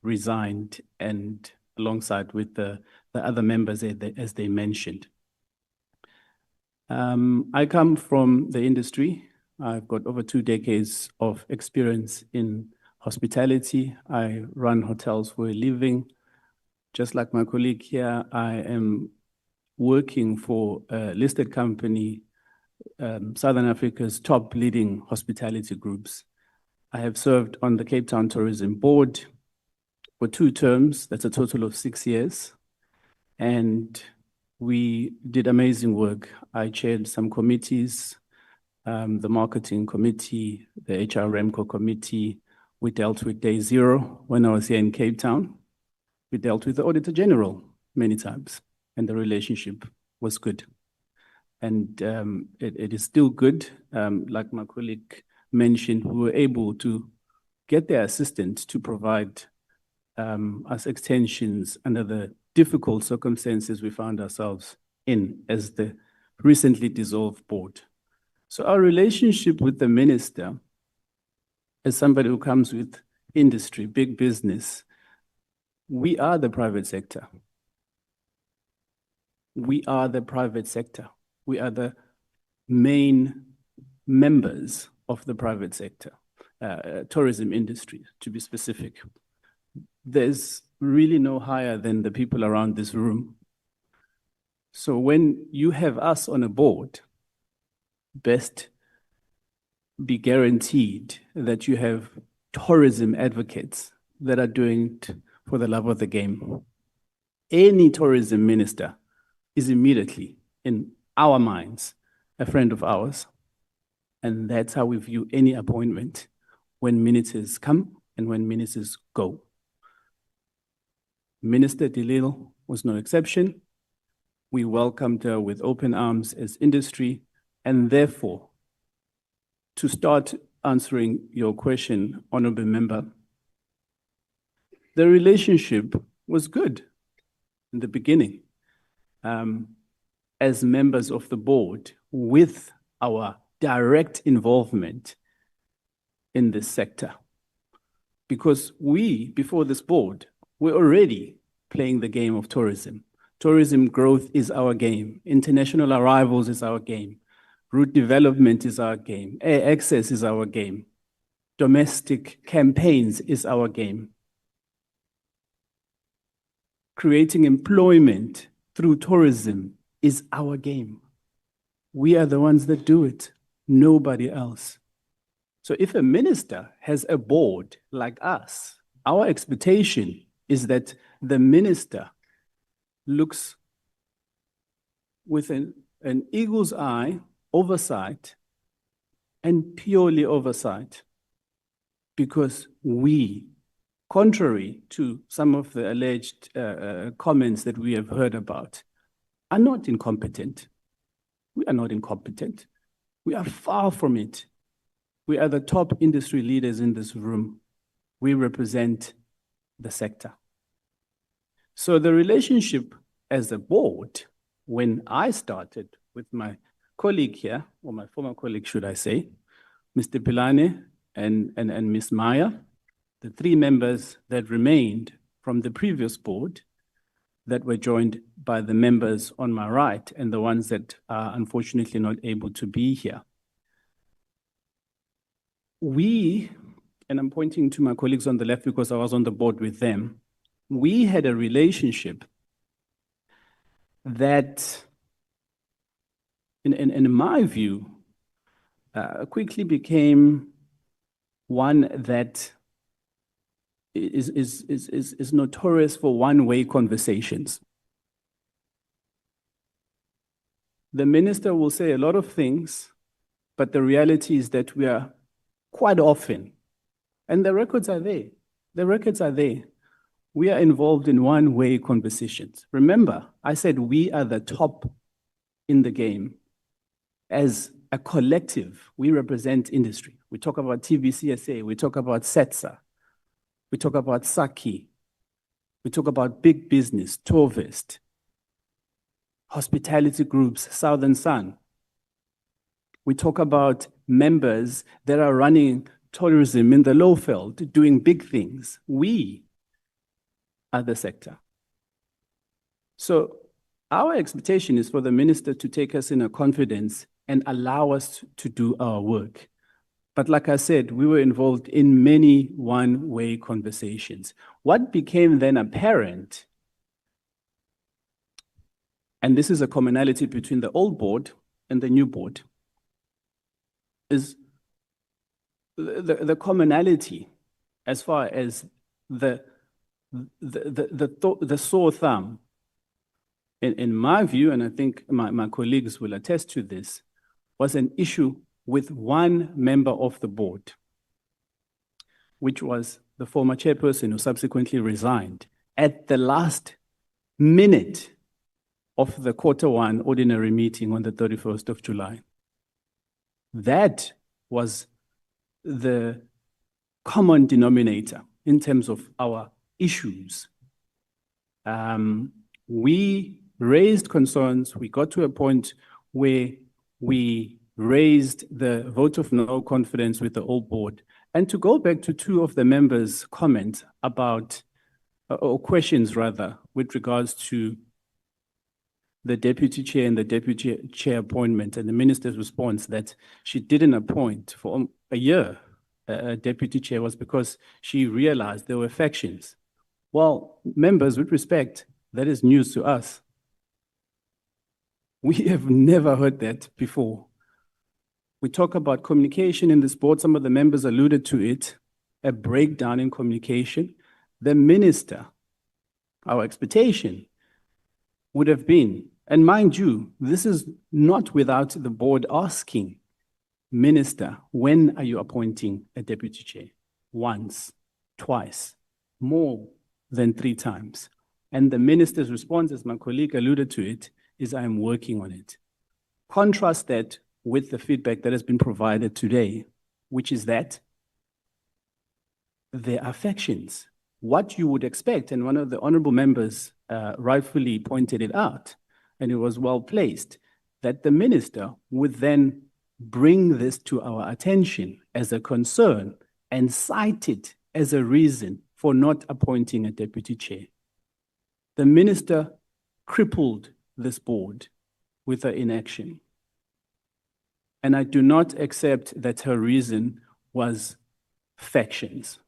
[SPEAKER 17] resigned, and alongside with the other members as they mentioned. I come from the industry. I've got over 2 decades of experience in hospitality. I run hotels for a living. Just like my colleague here, I am working for a listed company, Southern Africa's top leading hospitality groups. I have served on the Cape Town Tourism Board for 2 terms. That's a total of 6 years. And we did amazing work. I chaired some committees, the marketing committee, the HRMCO committee. We dealt with Day Zero when I was here in Cape Town. We dealt with the Auditor General many times, and the relationship was good. And it is still good. Like my colleague mentioned, we were able to get their assistant to provide us extensions under the difficult circumstances we found ourselves in as the recently dissolved board. So our relationship with the minister, as somebody who comes with industry, big business, we are the private sector. We are the private sector. We are the main members of the private sector, tourism industry, to be specific. There's really no higher than the people around this room. So when you have us on a board, best be guaranteed that you have tourism advocates that are doing it for the love of the game. Any tourism minister is immediately, in our minds, a friend of ours. And that's how we view any appointment when ministers come and when ministers go. Minister Lille was no exception. We welcomed her with open arms as industry, and therefore, to start answering your question, Honourable Member, the relationship was good. in the beginning, as members of the board with our direct involvement in this sector. Because we, before this board, we're already playing the game of tourism. Tourism growth is our game. International arrivals is our game. Route development is our game. Air access is our game. Domestic campaigns is our game. Creating employment through tourism is our game. We are the ones that do it, nobody else. So if a minister has a board like us, our expectation is that the minister looks with an eagle's eye, oversight, and purely oversight, because we, contrary to some of the alleged comments that we have heard about, are not incompetent. We are not incompetent. We are far from it. We are the top industry leaders in this room. We represent the sector. So the relationship as a board, when I started with my colleague here, or my former colleague, should I say, Mr. Pilane and Ms. Maya, the three members that remained from the previous board that were joined by the members on my right and the ones that are unfortunately not able to be here. We, and I'm pointing to my colleagues on the left because I was on the board with them, we had a relationship that, in my view, quickly became one that is notorious for one-way conversations. The minister will say a lot of things, but the reality is that we are quite often, and the records are there, we are involved in one-way conversations. Remember, I said we are the top in the game. As a collective, we represent industry. We talk about TVCSA, we talk about SETSA, we talk about Saki, we talk about big business, Torvest, hospitality groups, Southern Sun. We talk about members that are running tourism in the Lowveld, doing big things. We are the sector. So our expectation is for the minister to take us in a confidence and allow us to do our work. But like I said, we were involved in many one-way conversations. What became then apparent, and this is a commonality between the old board and the new board, is the commonality as far as the sore thumb. In my view, and I think my colleagues will attest to this, was an issue with one member of the board, which was the former chairperson who subsequently resigned at the last minute of the Q1 ordinary meeting on the 31st of July. That was the common denominator in terms of our issues. We raised concerns. We got to a point where we raised the vote of no confidence with the old board. And to go back to two of the members' comments about, or questions rather, with regards to the deputy chair and the deputy chair appointment, and the minister's response that she didn't appoint for a year a deputy chair was because she realized there were factions. Well, members, with respect, that is news to us. We have never heard that before. We talk about communication in this board. Some of the members alluded to it, a breakdown in communication. The minister, our expectation would have been, and mind you, this is not without the board asking, Minister, when are you appointing a deputy chair? Once, twice, more than 3 times. And the minister's response, as my colleague alluded to it, is I am working on it. Contrast that with the feedback that has been provided today, which is that there are factions. What you would expect, and one of the honorable members rightfully pointed it out, and it was well placed, that the minister would then bring this to our attention as a concern and cite it as a reason for not appointing a deputy chair. The minister crippled this board with her inaction. And I do not accept that her reason was factions.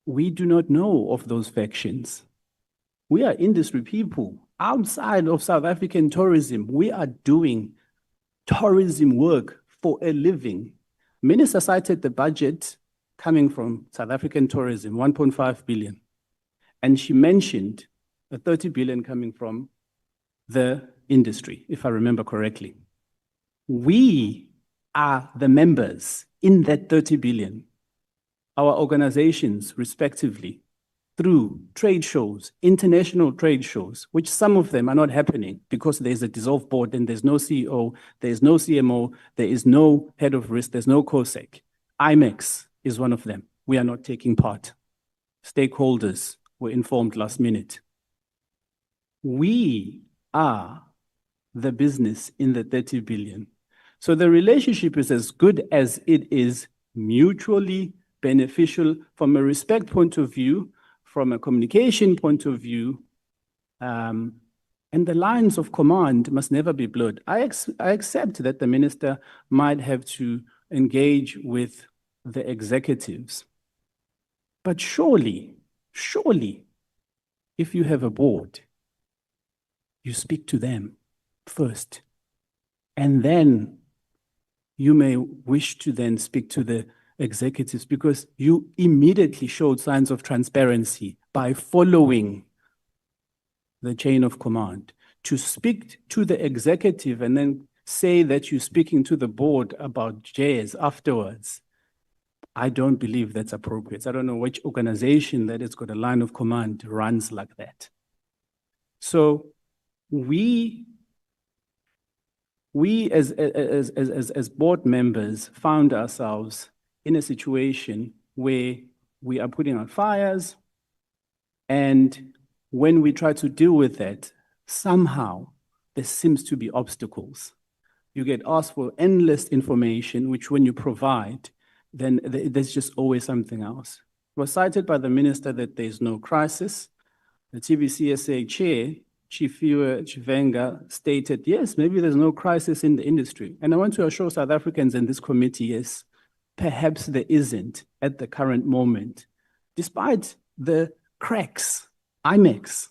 [SPEAKER 17] We do not know of those factions. We are industry people. Outside of South African tourism, we are doing tourism work for a living. Minister cited the budget coming from South African tourism, 1.5 billion. And she mentioned a 30 billion coming from the industry, if I remember correctly. We are the members in that 30 billion. Our organizations, respectively, through trade shows, international trade shows, which some of them are not happening because there's a dissolved board and there's no CEO, there's no CMO, there is no head of risk, there's no COSEC. IMEX is one of them. We are not taking part. Stakeholders were informed last minute. We are the business in the 30 billion. So the relationship is as good as it is mutually beneficial from a respect point of view, from a communication point of view, and the lines of command must never be blurred. I accept that the minister might have to engage with the executives, but surely, if you have a board, you speak to them first, and then you may wish to then speak to the executives because you immediately showed signs of transparency by following the chain of command. To speak to the executive and then say that you're speaking to the board about jazz afterwards, I don't believe that's appropriate. I don't know which organization that has got a line of command runs like that. So we as board members found ourselves in a situation where we are putting out fires, and when we try to deal with that, somehow there seems to be obstacles. You get asked for endless information, which when you provide, then there's just always something else. It was cited by the minister that there's no crisis. The TVCSA chair, Chifiwe Chivenga, stated, yes, maybe there's no crisis in the industry. And I want to assure South Africans in this committee, yes, perhaps there isn't at the current moment, despite the cracks, IMEX,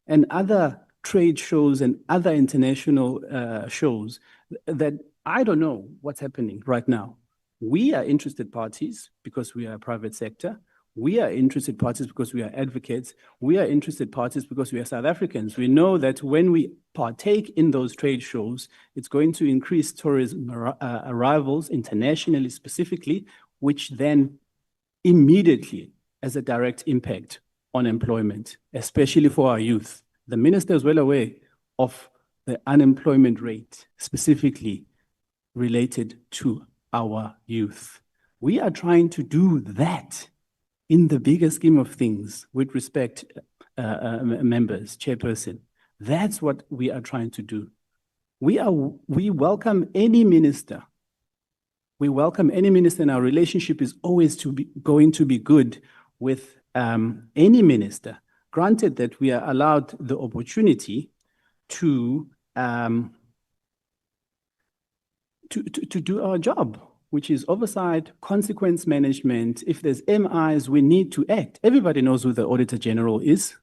[SPEAKER 17] and other trade shows and other international shows that I don't know what's happening right now. We are interested parties because we are a private sector. We are interested parties because we are advocates. We are interested parties because we are South Africans. We know that when we partake in those trade shows, it's going to increase tourism arrivals internationally specifically, which then immediately has a direct impact on employment, especially for our youth. The minister is well aware of the unemployment rate specifically related to our youth. We are trying to do that in the bigger scheme of things with respect, members, chairperson. That's what we are trying to do. We welcome any minister. We welcome any minister, and our relationship is always going to be good with any minister, granted that we are allowed the opportunity to do our job, which is oversight, consequence management. If there's MIs, we need to act. Everybody knows who the Auditor General is.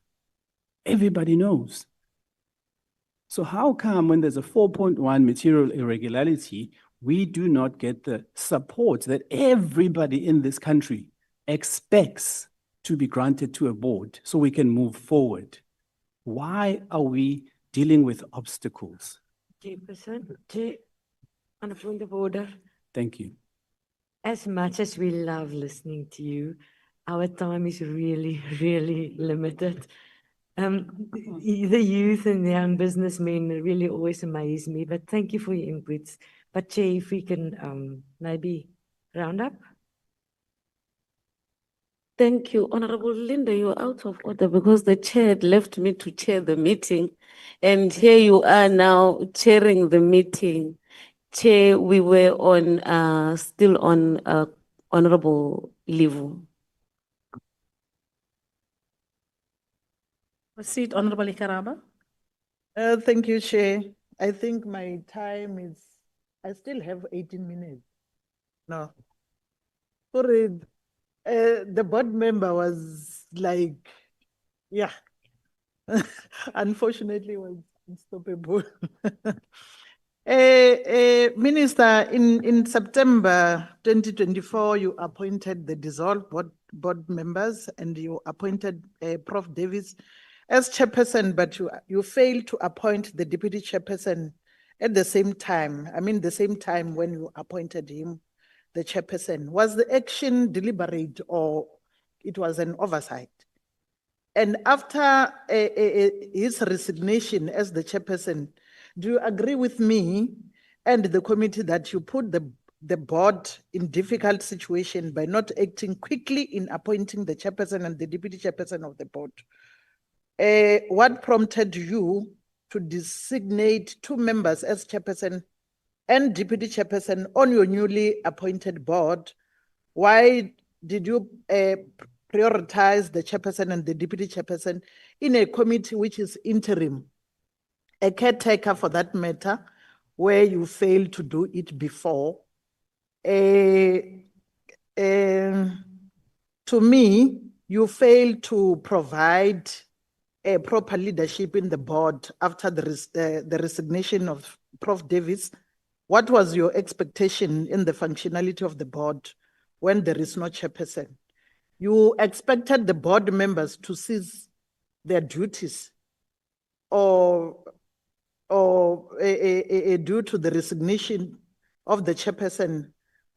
[SPEAKER 17] Everybody knows. So how come when there's a 4.1 material irregularity, we do not get the support that everybody in this country expects to be granted to a board so we can move forward? Why are we dealing with obstacles?
[SPEAKER 14] Chairperson, on a point of order.
[SPEAKER 17] Thank you.
[SPEAKER 14] As much as we love listening to you, our time is really, really limited. The youth and the young businessmen really always amaze me, but thank you for your inputs. But Chair, if we can maybe round up.
[SPEAKER 8] Thank you. Honorable Linda, you're out of order because the chair had left me to chair the meeting. And here you are now chairing the meeting. Chair, we were on, still on, Honorable level.
[SPEAKER 3] Proceed, Honorable Ikaraba.
[SPEAKER 15] Thank you, Chair. I think my time is, I still have 18 minutes. No. Sorry, the board member was like, yeah, unfortunately was unstoppable. Minister, in September 2024, you appointed the dissolved board members and you appointed Prof. Davis as chairperson, but you failed to appoint the deputy chairperson at the same time. I mean, the same time when you appointed him, the chairperson. Was the action deliberate or it was an oversight? And after his resignation as the chairperson, do you agree with me and the committee that you put the board in difficult situation by not acting quickly in appointing the chairperson and the deputy chairperson of the board? What prompted you to designate 2 members as chairperson and deputy chairperson on your newly appointed board? Why did you prioritize the chairperson and the deputy chairperson in a committee which is interim, a caretaker for that matter, where you failed to do it before? To me, you failed to provide a proper leadership in the board after the resignation of Prof. Davis. What was your expectation in the functionality of the board when there is no chairperson? You expected the board members to cease their duties or due to the resignation of the chairperson,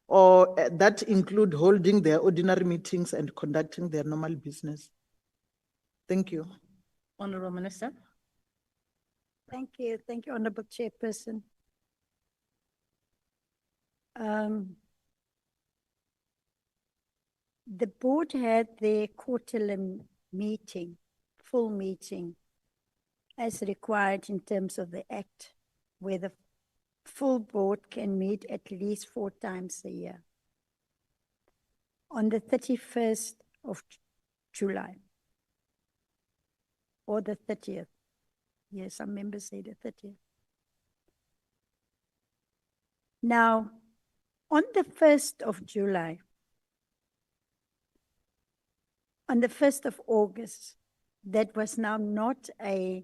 [SPEAKER 15] or that include holding their ordinary meetings and conducting their normal business? Thank you.
[SPEAKER 3] Honorable Minister.
[SPEAKER 6] Thank you, Honorable Chairperson. The board had their quarterly meeting, full meeting, as required in terms of the Act, where the full board can meet at least 4 times a year. On the 31st of July, or the 30th. Yes, some members say the 30th. Now, on the 1st of July, on the 1st of August, that was now not a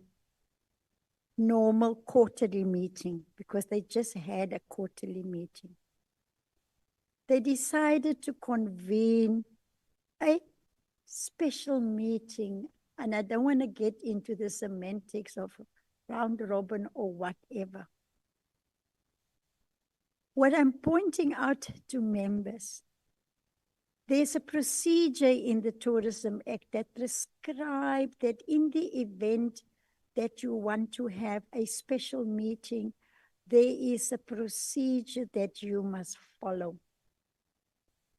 [SPEAKER 6] normal quarterly meeting because they just had a quarterly meeting. They decided to convene a special meeting, and I don't want to get into the semantics of round robin or whatever. What I'm pointing out to members, there's a procedure in the Tourism Act that prescribes that in the event that you want to have a special meeting, there is a procedure that you must follow.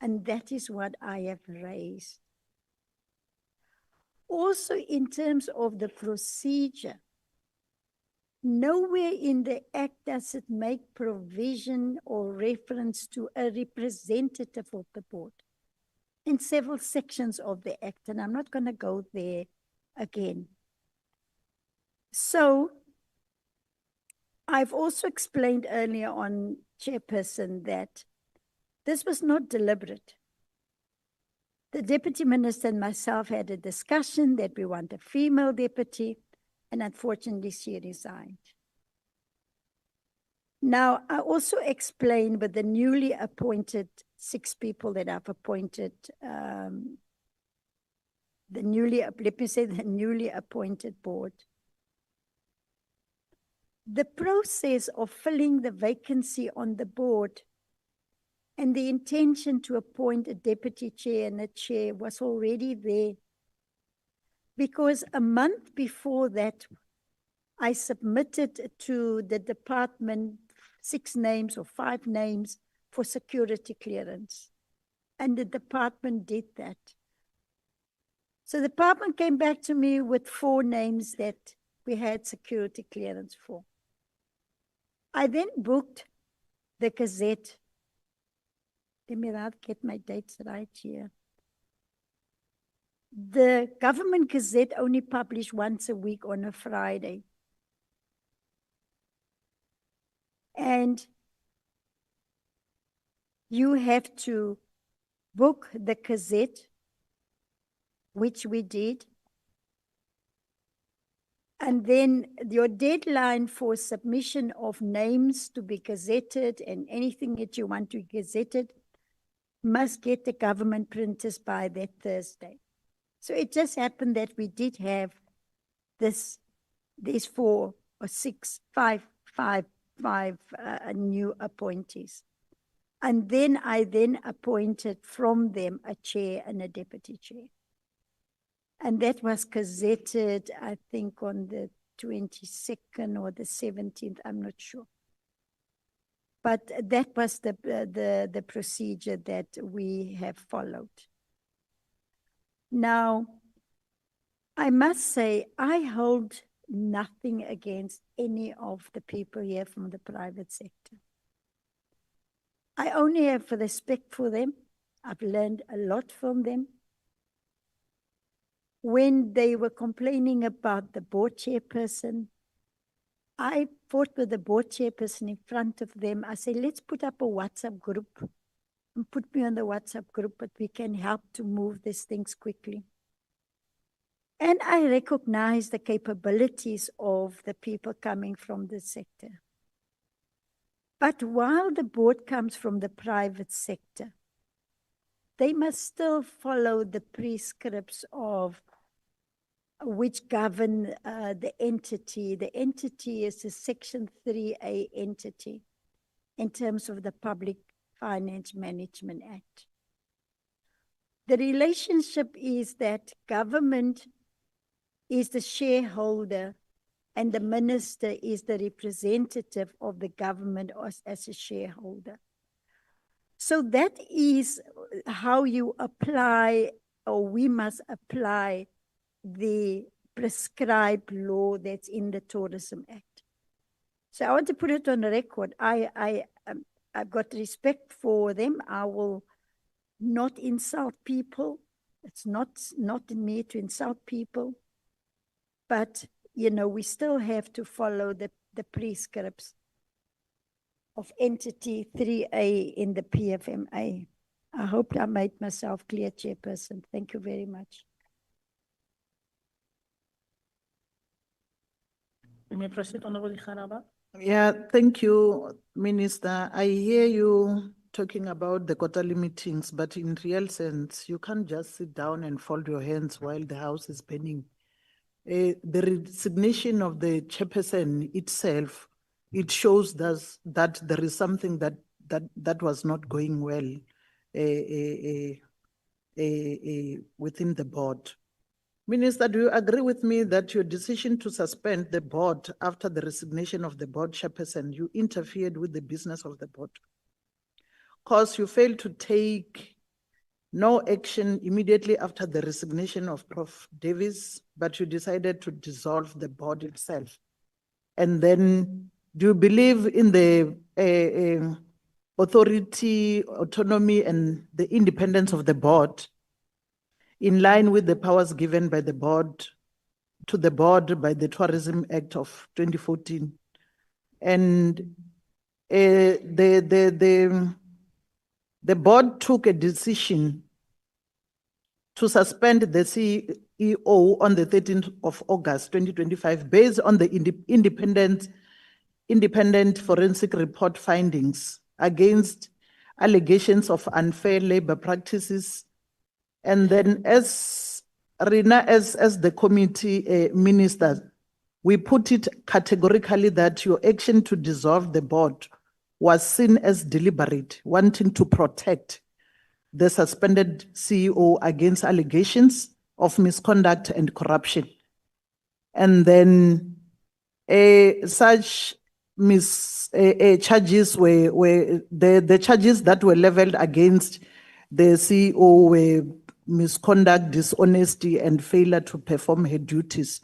[SPEAKER 6] And that is what I have raised. Also, in terms of the procedure, nowhere in the Act does it make provision or reference to a representative of the board in several sections of the Act, and I'm not going to go there again. So, I've also explained earlier on, Chairperson, that this was not deliberate. The Deputy Minister and myself had a discussion that we want a female deputy, and unfortunately she resigned. Now, I also explained with the newly appointed 6 people that I've appointed, let me say the newly appointed board. The process of filling the vacancy on the board and the intention to appoint a deputy chair and a chair was already there, because a month before that, I submitted to the department 6 names or 5 names for security clearance. And the department did that. So the department came back to me with 4 names that we had security clearance for. I then booked the Gazette. Let me get my dates right here. The government Gazette only published once a week on a Friday. And you have to book the Gazette, which we did. And then your deadline for submission of names to be gazetted and anything that you want to gazetted must get the government printers by that Thursday. So it just happened that we did have these 4 or 6, 5 new appointees. And then I appointed from them a chair and a deputy chair. And that was gazetted, I think, on the 22nd or the 17th, I'm not sure. But that was the procedure that we have followed. Now, I must say, I hold nothing against any of the people here from the private sector. I only have respect for them. I've learned a lot from them. When they were complaining about the board chairperson, I fought with the board chairperson in front of them. I said, let's put up a WhatsApp group and put me on the WhatsApp group, but we can help to move these things quickly. And I recognize the capabilities of the people coming from the sector. But while the board comes from the private sector, they must still follow the prescripts of which govern the entity. The entity is a Section 3A entity in terms of the Public Finance Management Act. The relationship is that government is the shareholder and the minister is the representative of the government as a shareholder. So that is how you apply, or we must apply, the prescribed law that's in the Tourism Act. So I want to put it on the record. I've got respect for them. I will not insult people. It's not in me to insult people. But, you know, we still have to follow the prescripts of entity 3A in the PFMA. I hope I made myself clear, Chairperson. Thank you very much.
[SPEAKER 3] You may proceed, Honorable Kharaba.
[SPEAKER 15] Yeah, thank you, Minister. I hear you talking about the quarterly meetings, but in real sense, you can't just sit down and fold your hands while the house is burning. The resignation of the chairperson itself, it shows that there is something that was not going well within the board. Minister, do you agree with me that your decision to suspend the board after the resignation of the board chairperson, you interfered with the business of the board? Because you failed to take no action immediately after the resignation of Prof. Davis, but you decided to dissolve the board itself. And then, do you believe in the authority, autonomy, and the independence of the board in line with the powers given by the board to the board by the Tourism Act of 2014? And the board took a decision to suspend the CEO on the 13th of August 2025 based on the independent forensic report findings against allegations of unfair labor practices. And then as Rina, as the committee minister, we put it categorically that your action to dissolve the board was seen as deliberate, wanting to protect the suspended CEO against allegations of misconduct and corruption. And then such charges were the charges that were leveled against the CEO were misconduct, dishonesty, and failure to perform her duties.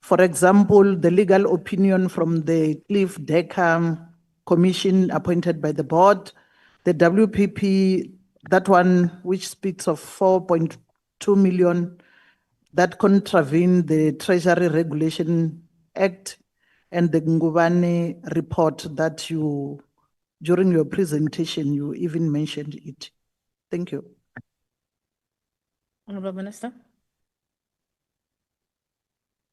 [SPEAKER 15] For example, the legal opinion from the Cliff Decker Commission appointed by the board, the WPP, that one which speaks of 4.2 million, that contravene the Treasury Regulation Act, and the Ngubane report that you, during your presentation, you even mentioned it. Thank you.
[SPEAKER 3] Honorable Minister.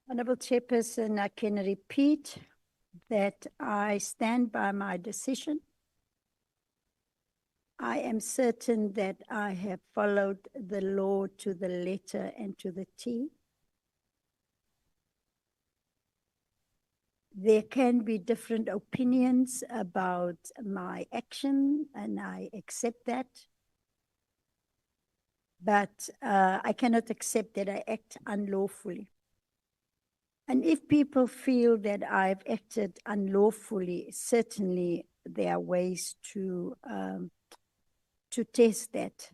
[SPEAKER 6] Honorable Chairperson, I can repeat that I stand by my decision. I am certain that I have followed the law to the letter and to the T. There can be different opinions about my action, and I accept that. But I cannot accept that I act unlawfully. And if people feel that I've acted unlawfully, certainly there are ways to test that.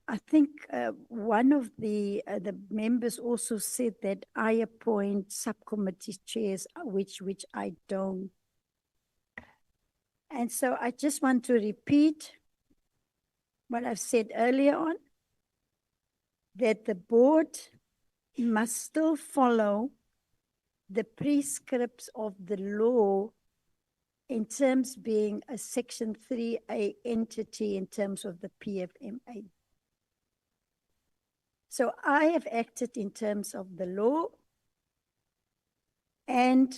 [SPEAKER 6] I think one of the members also said that I appoint subcommittee chairs, which I don't. And so I just want to repeat what I've said earlier on, that the board must still follow the prescripts of the law in terms being a Section 3A entity in terms of the PFMA. So I have acted in terms of the law, and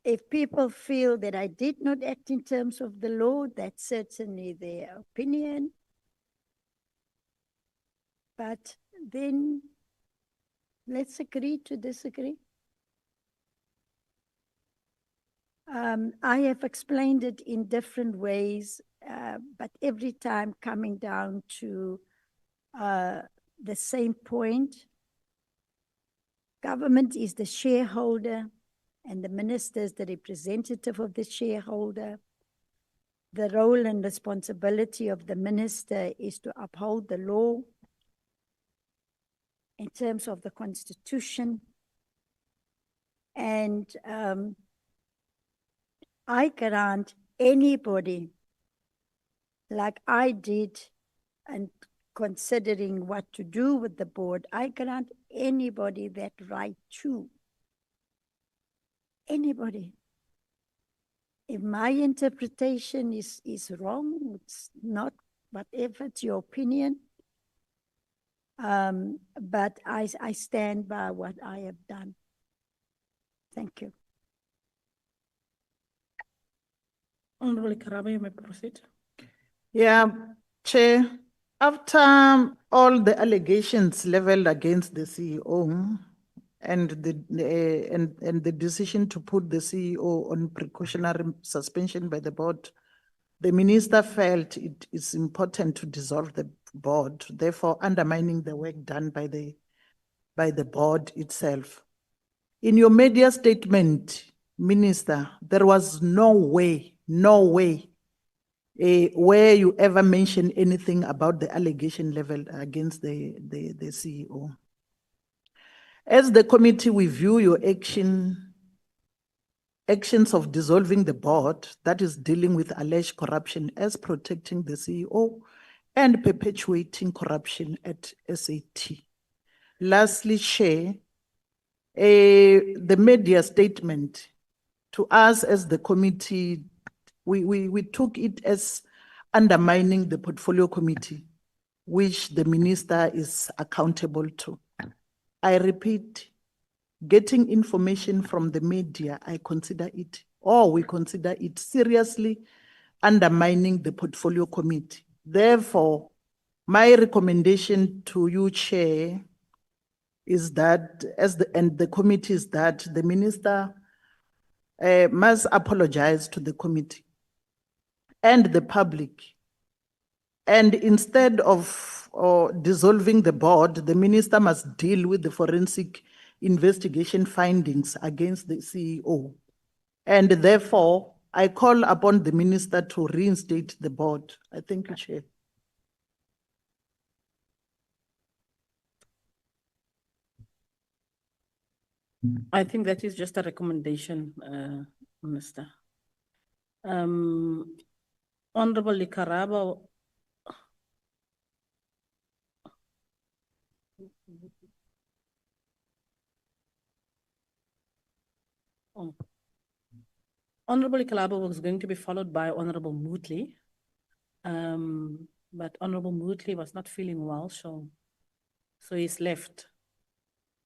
[SPEAKER 6] if people feel that I did not act in terms of the law, that's certainly their opinion. But then let's agree to disagree. I have explained it in different ways, but every time coming down to the same point. Government is the shareholder, and the minister is the representative of the shareholder. The role and responsibility of the minister is to uphold the law in terms of the Constitution. And I grant anybody, like I did, and considering what to do with the board, I grant anybody that right to. Anybody. If my interpretation is wrong, it's not, whatever, it's your opinion. But I stand by what I have done. Thank you.
[SPEAKER 3] Honorable Karabe, you may proceed.
[SPEAKER 15] Yeah, Chair. After all the allegations leveled against the CEO and the decision to put the CEO on precautionary suspension by the board, the minister felt it is important to dissolve the board, therefore undermining the work done by the board itself. In your media statement, Minister, there was no way where you ever mentioned anything about the allegation leveled against the CEO. As the committee, we view your actions of dissolving the board that is dealing with alleged corruption as protecting the CEO and perpetuating corruption at SAT. Lastly, Chair, the media statement to us as the committee, we took it as undermining the portfolio committee, which the minister is accountable to. I repeat, getting information from the media, we consider it seriously undermining the portfolio committee. Therefore, my recommendation to you, Chair, is that, and the committee, is that the minister must apologize to the committee and the public. And instead of dissolving the board, the minister must deal with the forensic investigation findings against the CEO. And therefore, I call upon the minister to reinstate the board. I thank you, Chair.
[SPEAKER 3] I think that is just a recommendation, Minister. Honorable Likaraba. Oh. Honorable Likaraba was going to be followed by Honorable Mootley. But Honorable Mootley was not feeling well, so he's left.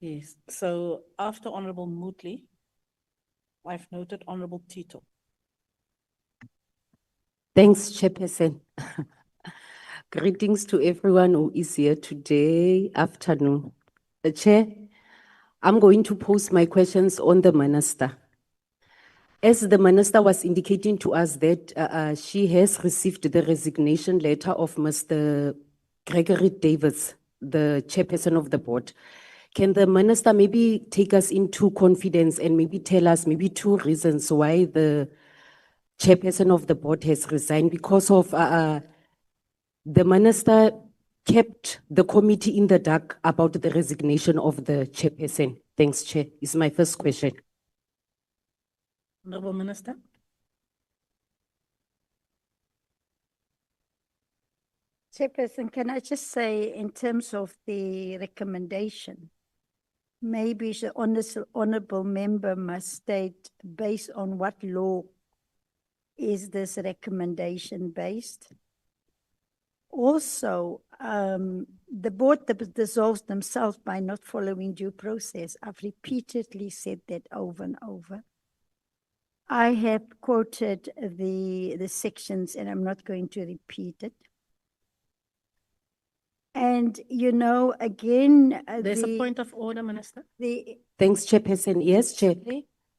[SPEAKER 3] Yes. So after Honorable Mootley, I've noted Honorable Tito.
[SPEAKER 18] Thanks, Chairperson. Greetings to everyone who is here today afternoon. Chair, I'm going to pose my questions on the Minister. As the Minister was indicating to us that she has received the resignation letter of Mr. Gregory Davis, the Chairperson of the Board. Can the Minister maybe take us into confidence and maybe tell us maybe 2 reasons why the Chairperson of the Board has resigned? Because of the Minister kept the committee in the dark about the resignation of the Chairperson. Thanks, Chair. Is my first question.
[SPEAKER 3] Honorable Minister.
[SPEAKER 6] Chairperson, can I just say in terms of the recommendation, maybe the honorable member must state based on what law is this recommendation based? Also, the board dissolves themselves by not following due process. I've repeatedly said that over and over. I have quoted the sections and I'm not going to repeat it. And, you know, again,
[SPEAKER 3] there's a point of order, Minister.
[SPEAKER 18] Thanks, Chairperson. Yes, Chair.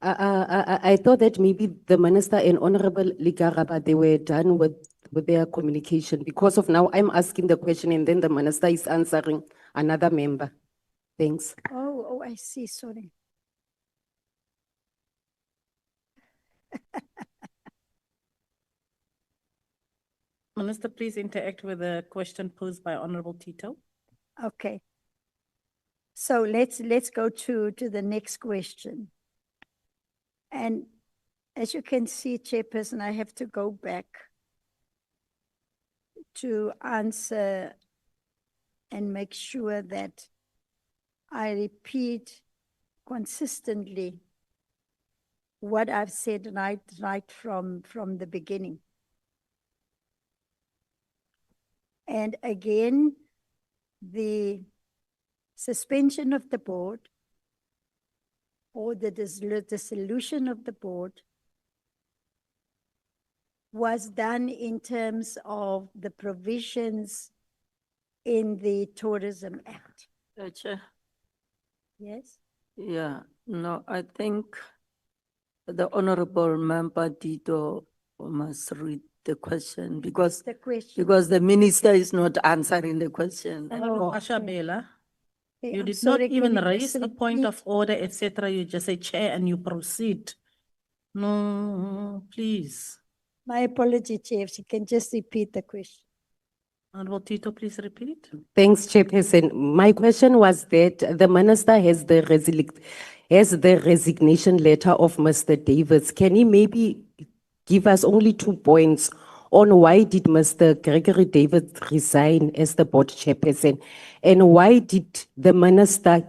[SPEAKER 18] I thought that maybe the Minister and Honorable Likaraba, they were done with their communication because of now I'm asking the question and then the Minister is answering another member. Thanks.
[SPEAKER 6] Oh, I see. Sorry.
[SPEAKER 3] Minister, please interact with the question posed by Honorable Tito.
[SPEAKER 6] Okay. So let's go to the next question. And as you can see, Chairperson, I have to go back to answer and make sure that I repeat consistently what I've said right from the beginning. And again, the suspension of the board or the dissolution of the board was done in terms of the provisions in the Tourism Act.
[SPEAKER 13] Chair.
[SPEAKER 6] Yes?
[SPEAKER 13] Yeah, no, I think the honorable member Tito must read the question because the minister is not answering the question.
[SPEAKER 3] Honorable Ashabela, you
[SPEAKER 6] I'm
[SPEAKER 3] did
[SPEAKER 6] sorry,
[SPEAKER 3] not even
[SPEAKER 6] can you
[SPEAKER 3] raise
[SPEAKER 6] just
[SPEAKER 3] a point
[SPEAKER 6] repeat?
[SPEAKER 3] of order, etc. You just say chair and you proceed. No, please.
[SPEAKER 6] My apology, Chair, if you can just repeat the question.
[SPEAKER 3] Honorable Tito, please repeat.
[SPEAKER 18] Thanks, Chairperson. My question was that the Minister has the resignation letter of Mr. Davis. Can he maybe give us only 2 points on why did Mr. Gregory Davis resign as the board chairperson? And why did the Minister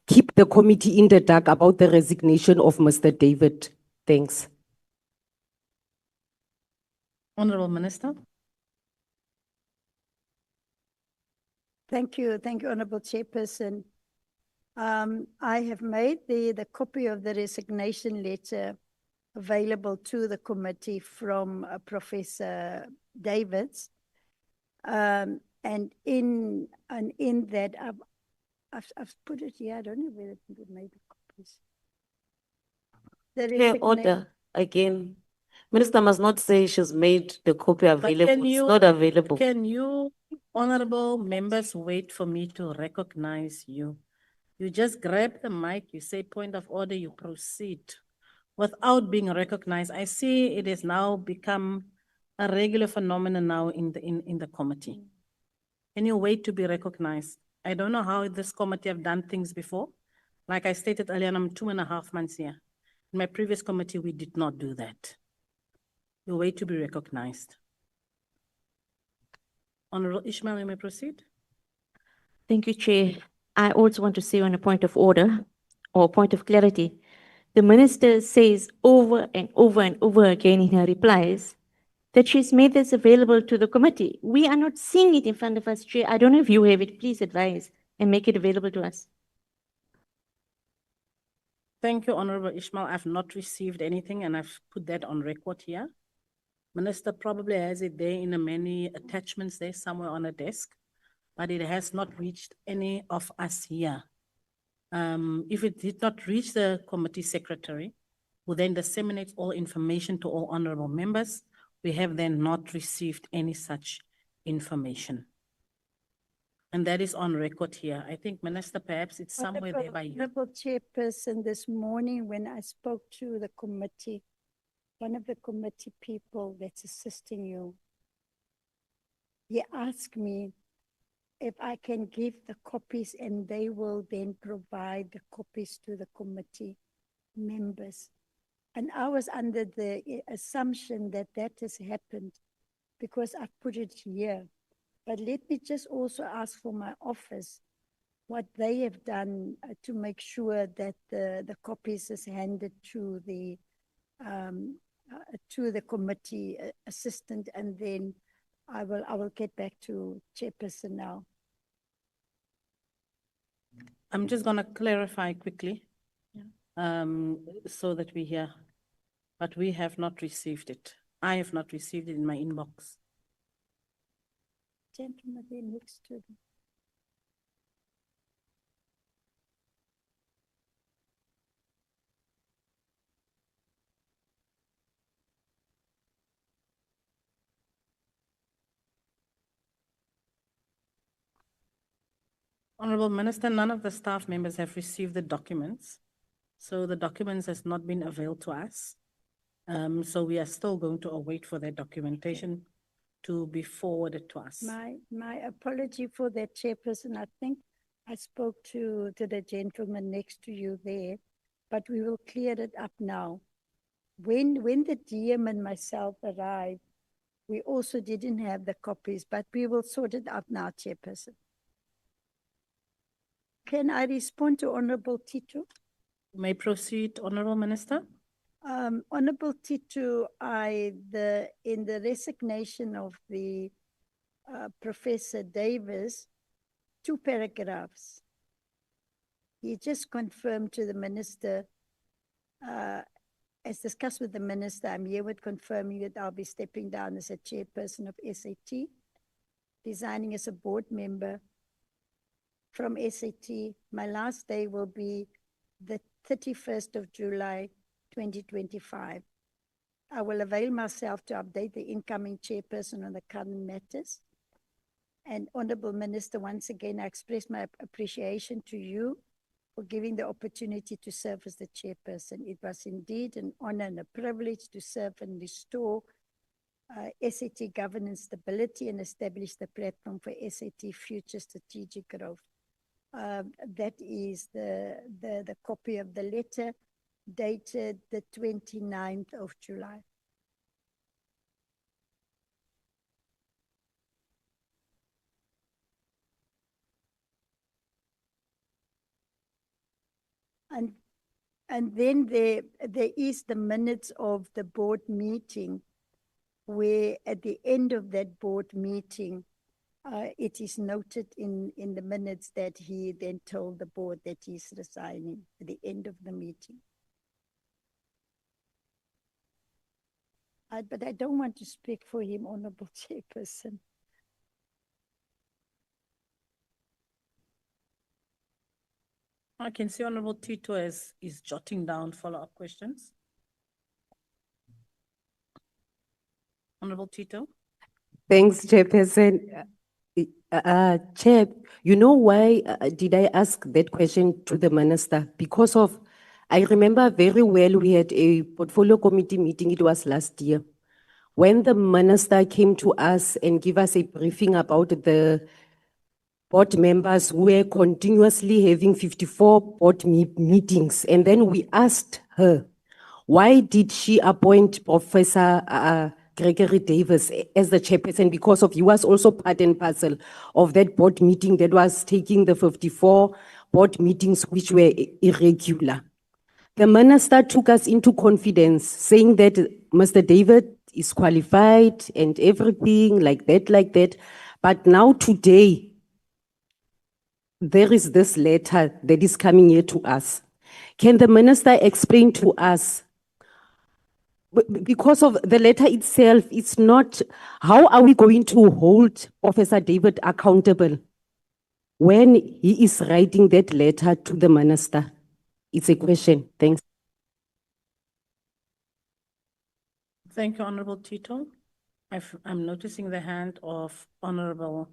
[SPEAKER 18] keep the committee in the dark about the resignation of Mr. David? Thanks.
[SPEAKER 3] Honorable Minister.
[SPEAKER 6] Thank you, Honorable Chairperson. I have made the copy of the resignation letter available to the committee from Professor Davids. And in that, I've put it here. I don't know whether it may be copies.
[SPEAKER 8] Chair, order again. Minister must not say she's made the copy available. It's not available.
[SPEAKER 3] Can you, honorable members, wait for me to recognize you? You just grab the mic, you say point of order, you proceed without being recognized. I see it has now become a regular phenomenon now in the committee. Can you wait to be recognized? I don't know how this committee have done things before, Like I stated earlier, I'm 2.5 months here. In my previous committee, we did not do that. You wait to be recognized. Honorable Ishmael, you may proceed.
[SPEAKER 5] Thank you, Chair. I also want to say on a point of order or point of clarity, the Minister says over and over and over again in her replies that she's made this available to the committee. We are not seeing it in front of us, Chair. I don't know if you have it. Please advise and make it available to us.
[SPEAKER 3] Thank you, Honorable Ishmael. I've not received anything and I've put that on record here. Minister probably has it there in the many attachments there somewhere on a desk, but it has not reached any of us here. If it did not reach the committee secretary, who then disseminates all information to all honorable members, we have then not received any such information. And that is on record here. I think, Minister, perhaps it's somewhere there by you.
[SPEAKER 6] Honorable Chairperson, this morning when I spoke to the committee, one of the committee people that's assisting you, he asked me if I can give the copies and they will then provide the copies to the committee members. And I was under the assumption that that has happened because I've put it here. But let me just also ask for my office what they have done to make sure that the copies is handed to the committee assistant, and then I will get back to Chairperson now.
[SPEAKER 3] I'm just going to clarify quickly, so that we hear, but we have not received it. I have not received it in my inbox.
[SPEAKER 6] Gentleman there next to them.
[SPEAKER 3] Honorable Minister, none of the staff members have received the documents. So the documents has not been availed to us. So we are still going to await for that documentation to be forwarded to us.
[SPEAKER 6] My apology for that, Chairperson. I think I spoke to the gentleman next to you there, but we will clear it up now. When the DM and myself arrived, we also didn't have the copies, but we will sort it out now, Chairperson. Can I respond to Honorable Tito?
[SPEAKER 3] You may proceed, Honorable Minister.
[SPEAKER 6] Honorable Tito, in the resignation of the Professor Davis, 2 paragraphs. He just confirmed to the Minister, as discussed with the Minister, I'm here with confirming that I'll be stepping down as a chairperson of SAT, resigning as a board member from SAT. My last day will be the 31st of July, 2025. I will avail myself to update the incoming chairperson on the current matters. And Honorable Minister, once again, I express my appreciation to you for giving the opportunity to serve as the chairperson. It was indeed an honor and a privilege to serve and restore SAT governance stability and establish the platform for SAT future strategic growth. That is the copy of the letter dated the 29th of July. And then there is the minutes of the board meeting, where at the end of that board meeting, it is noted in the minutes that he then told the board that he's resigning at the end of the meeting. But I don't want to speak for him, Honorable Chairperson.
[SPEAKER 3] I can see Honorable Tito is jotting down follow-up questions. Honorable Tito.
[SPEAKER 18] Thanks, Chairperson. Chair, you know why did I ask that question to the Minister? Because of, I remember very well we had a portfolio committee meeting, it was last year, when the Minister came to us and gave us a briefing about the board members were continuously having 54 board meetings. And then we asked her, why did she appoint Professor Gregory Davis as the chairperson? Because he was also part and parcel of that board meeting that was taking the 54 board meetings which were irregular. The minister took us into confidence, saying that Mr. David is qualified and everything like that. But now today, there is this letter that is coming here to us. Can the minister explain to us, because of the letter itself, it's not, how are we going to hold Professor David accountable when he is writing that letter to the minister? It's a question. Thanks.
[SPEAKER 3] Thank you, Honorable Tito. I'm noticing the hand of Honorable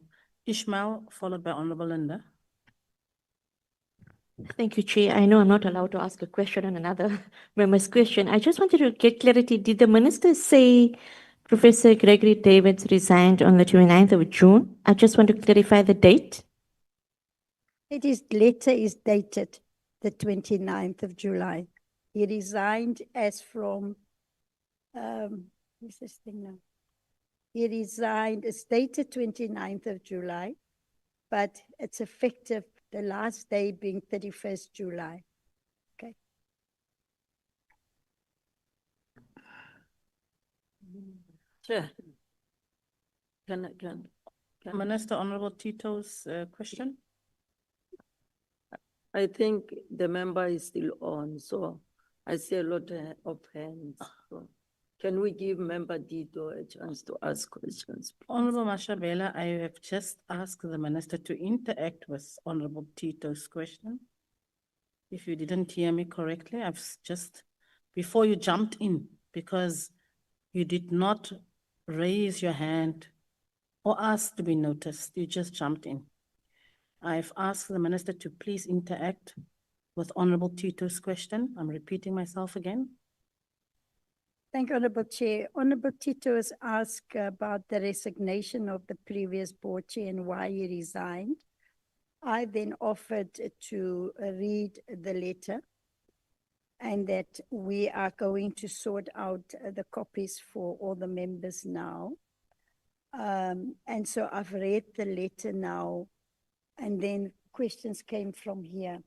[SPEAKER 3] Ishmael, followed by Honorable Linda.
[SPEAKER 5] Thank you, Chair. I know I'm not allowed to ask a question on another member's question. I just wanted to get clarity. Did the minister say Professor Gregory Davids resigned on the 29th of June? I just want to clarify the date.
[SPEAKER 6] Letter is dated the 29th of July. He resigned as from, what's this thing now? He resigned, it's dated 29th of July, but it's effective the last day being 31st July. Okay.
[SPEAKER 13] Chair. Can
[SPEAKER 3] Minister, Honorable Tito's question?
[SPEAKER 13] I think the member is still on, so I see a lot of hands. So can we give Member Tito a chance to ask questions?
[SPEAKER 3] Honorable Mashabela, I have just asked the minister to interact with Honorable Tito's question. If you didn't hear me correctly, I've just, before you jumped in, because you did not raise your hand or ask to be noticed, you just jumped in. I've asked the minister to please interact with Honorable Tito's question. I'm repeating myself again.
[SPEAKER 6] Thank you, Honorable Chair. Honorable Tito has asked about the resignation of the previous board chair and why he resigned. I then offered to read the letter and that we are going to sort out the copies for all the members now. And so I've read the letter now, and then questions came from here.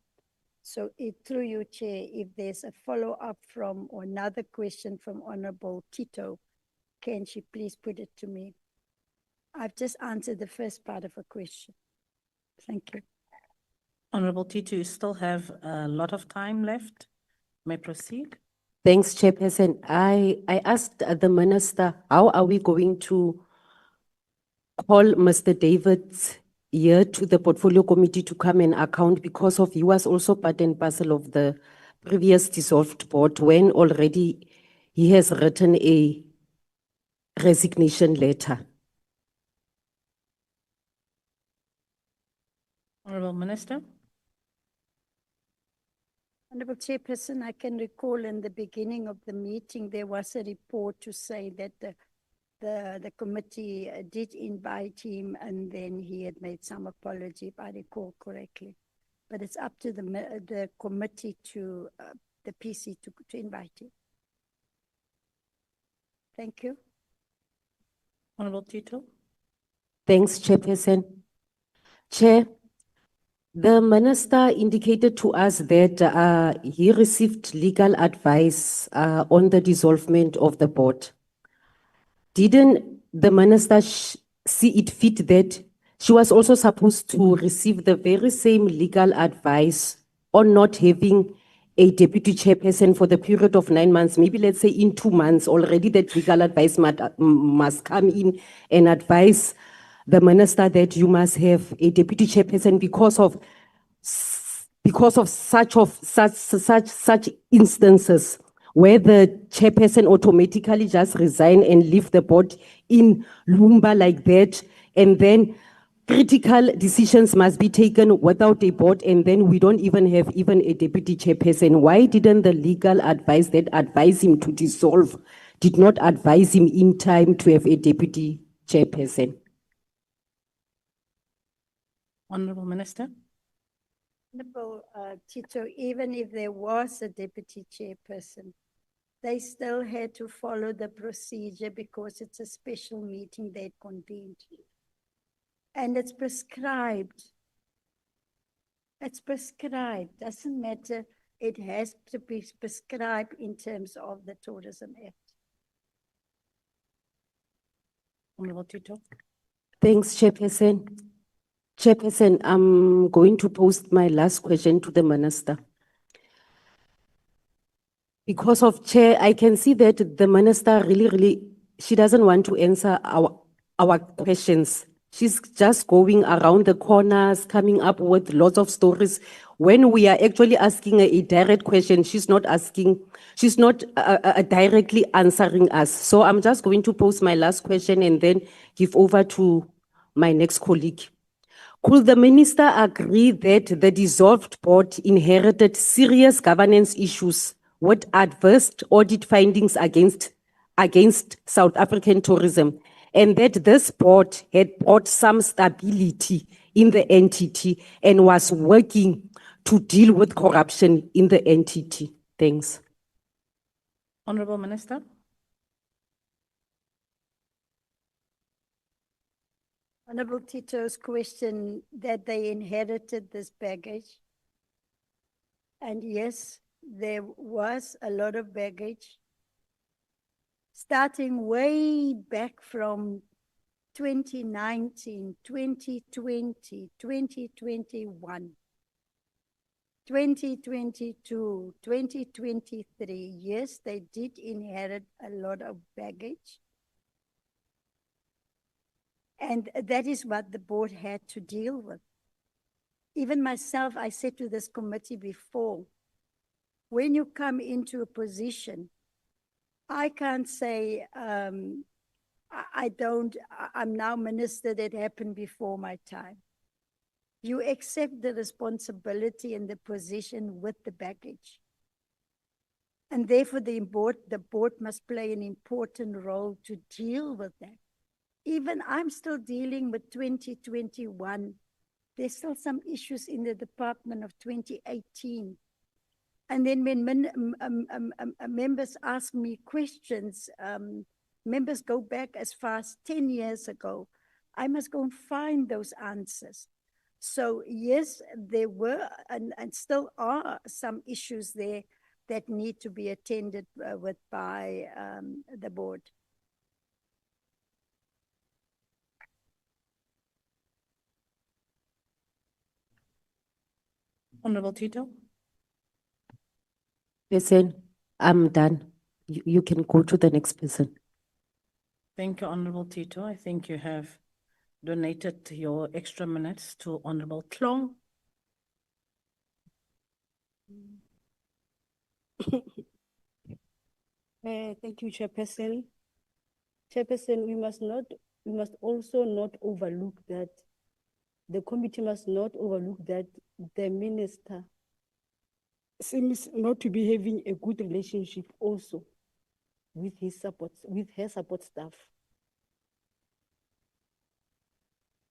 [SPEAKER 6] So through you, Chair, if there's a follow-up from or another question from Honorable Tito, can she please put it to me? I've just answered the first part of a question. Thank you.
[SPEAKER 3] Honorable Tito, you still have a lot of time left. May proceed.
[SPEAKER 18] Thanks, Chairperson. I asked the minister, how are we going to call Mr. Davids here to the portfolio committee to come and account, because he was also part and parcel of the previous dissolved board when already he has written a resignation letter.
[SPEAKER 3] Honorable Minister.
[SPEAKER 6] Honorable Chairperson, I can recall in the beginning of the meeting, there was a report to say that the committee did invite him and then he had made some apology, if I recall correctly. But it's up to the committee to, the PC to invite him. Thank you.
[SPEAKER 3] Honorable Tito.
[SPEAKER 18] Thanks, Chairperson. Chair, the minister indicated to us that he received legal advice on the dissolvement of the board. Didn't the minister see it fit that she was also supposed to receive the very same legal advice on not having a deputy chairperson for the period of 9 months? Maybe let's say in 2 months already that legal advice must come in and advise the minister that you must have a deputy chairperson because of such instances where the chairperson automatically just resign and leave the board in Lumba like that, and then critical decisions must be taken without a board, and then we don't even have a deputy chairperson. Why didn't the legal advice that advised him to dissolve did not advise him in time to have a deputy chairperson?
[SPEAKER 3] Honorable Minister.
[SPEAKER 6] Honorable Tito, even if there was a deputy chairperson, they still had to follow the procedure because it's a special meeting they convened. And it's prescribed. It's prescribed, doesn't matter. It has to be prescribed in terms of the Tourism Act.
[SPEAKER 3] Honorable Tito.
[SPEAKER 18] Thanks, Chairperson. Chairperson, I'm going to post my last question to the Minister. Because of Chair, I can see that the Minister really, she doesn't want to answer our questions. She's just going around the corners, coming up with lots of stories. When we are actually asking a direct question, she's not directly answering us. So I'm just going to post my last question and then give over to my next colleague. Could the Minister agree that the dissolved board inherited serious governance issues with adverse audit findings against South African tourism, and that this board had brought some stability in the entity and was working to deal with corruption in the entity? Thanks.
[SPEAKER 3] Honorable Minister.
[SPEAKER 6] Honorable Tito's question that they inherited this baggage. And yes, there was a lot of baggage starting way back from 2019, 2020, 2021, 2022, 2023. Yes, they did inherit a lot of baggage. And that is what the board had to deal with. Even myself, I said to this committee before, when you come into a position, I can't say, I'm now minister, that happened before my time. You accept the responsibility and the position with the baggage. And therefore the board must play an important role to deal with that. Even I'm still dealing with 2021. There's still some issues in the department of 2018. And then when members ask me questions, members go back as far as 10 years ago. I must go and find those answers. So yes, there were and still are some issues there that need to be attended with by the board.
[SPEAKER 3] Honorable Tito.
[SPEAKER 18] Person, I'm done. You can go to the next person.
[SPEAKER 3] Thank you, Honorable Tito. I think you have donated your extra minutes to Honorable Klong.
[SPEAKER 19] Thank you, Chairperson. Chairperson, we must also not overlook that the committee must not overlook that the minister seems not to be having a good relationship also with her support staff.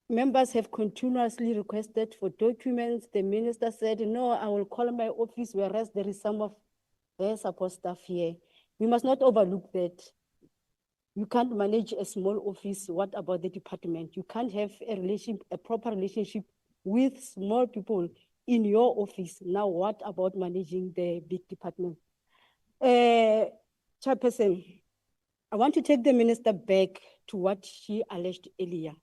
[SPEAKER 19] Members have continuously requested for documents. The minister said, no, I will call my office, whereas there is some of her support staff here. We must not overlook that. You can't manage a small office. What about the department? You can't have a proper relationship with small people in your office. Now, what about managing the big department? Chairperson, I want to take the minister back to what she alleged earlier.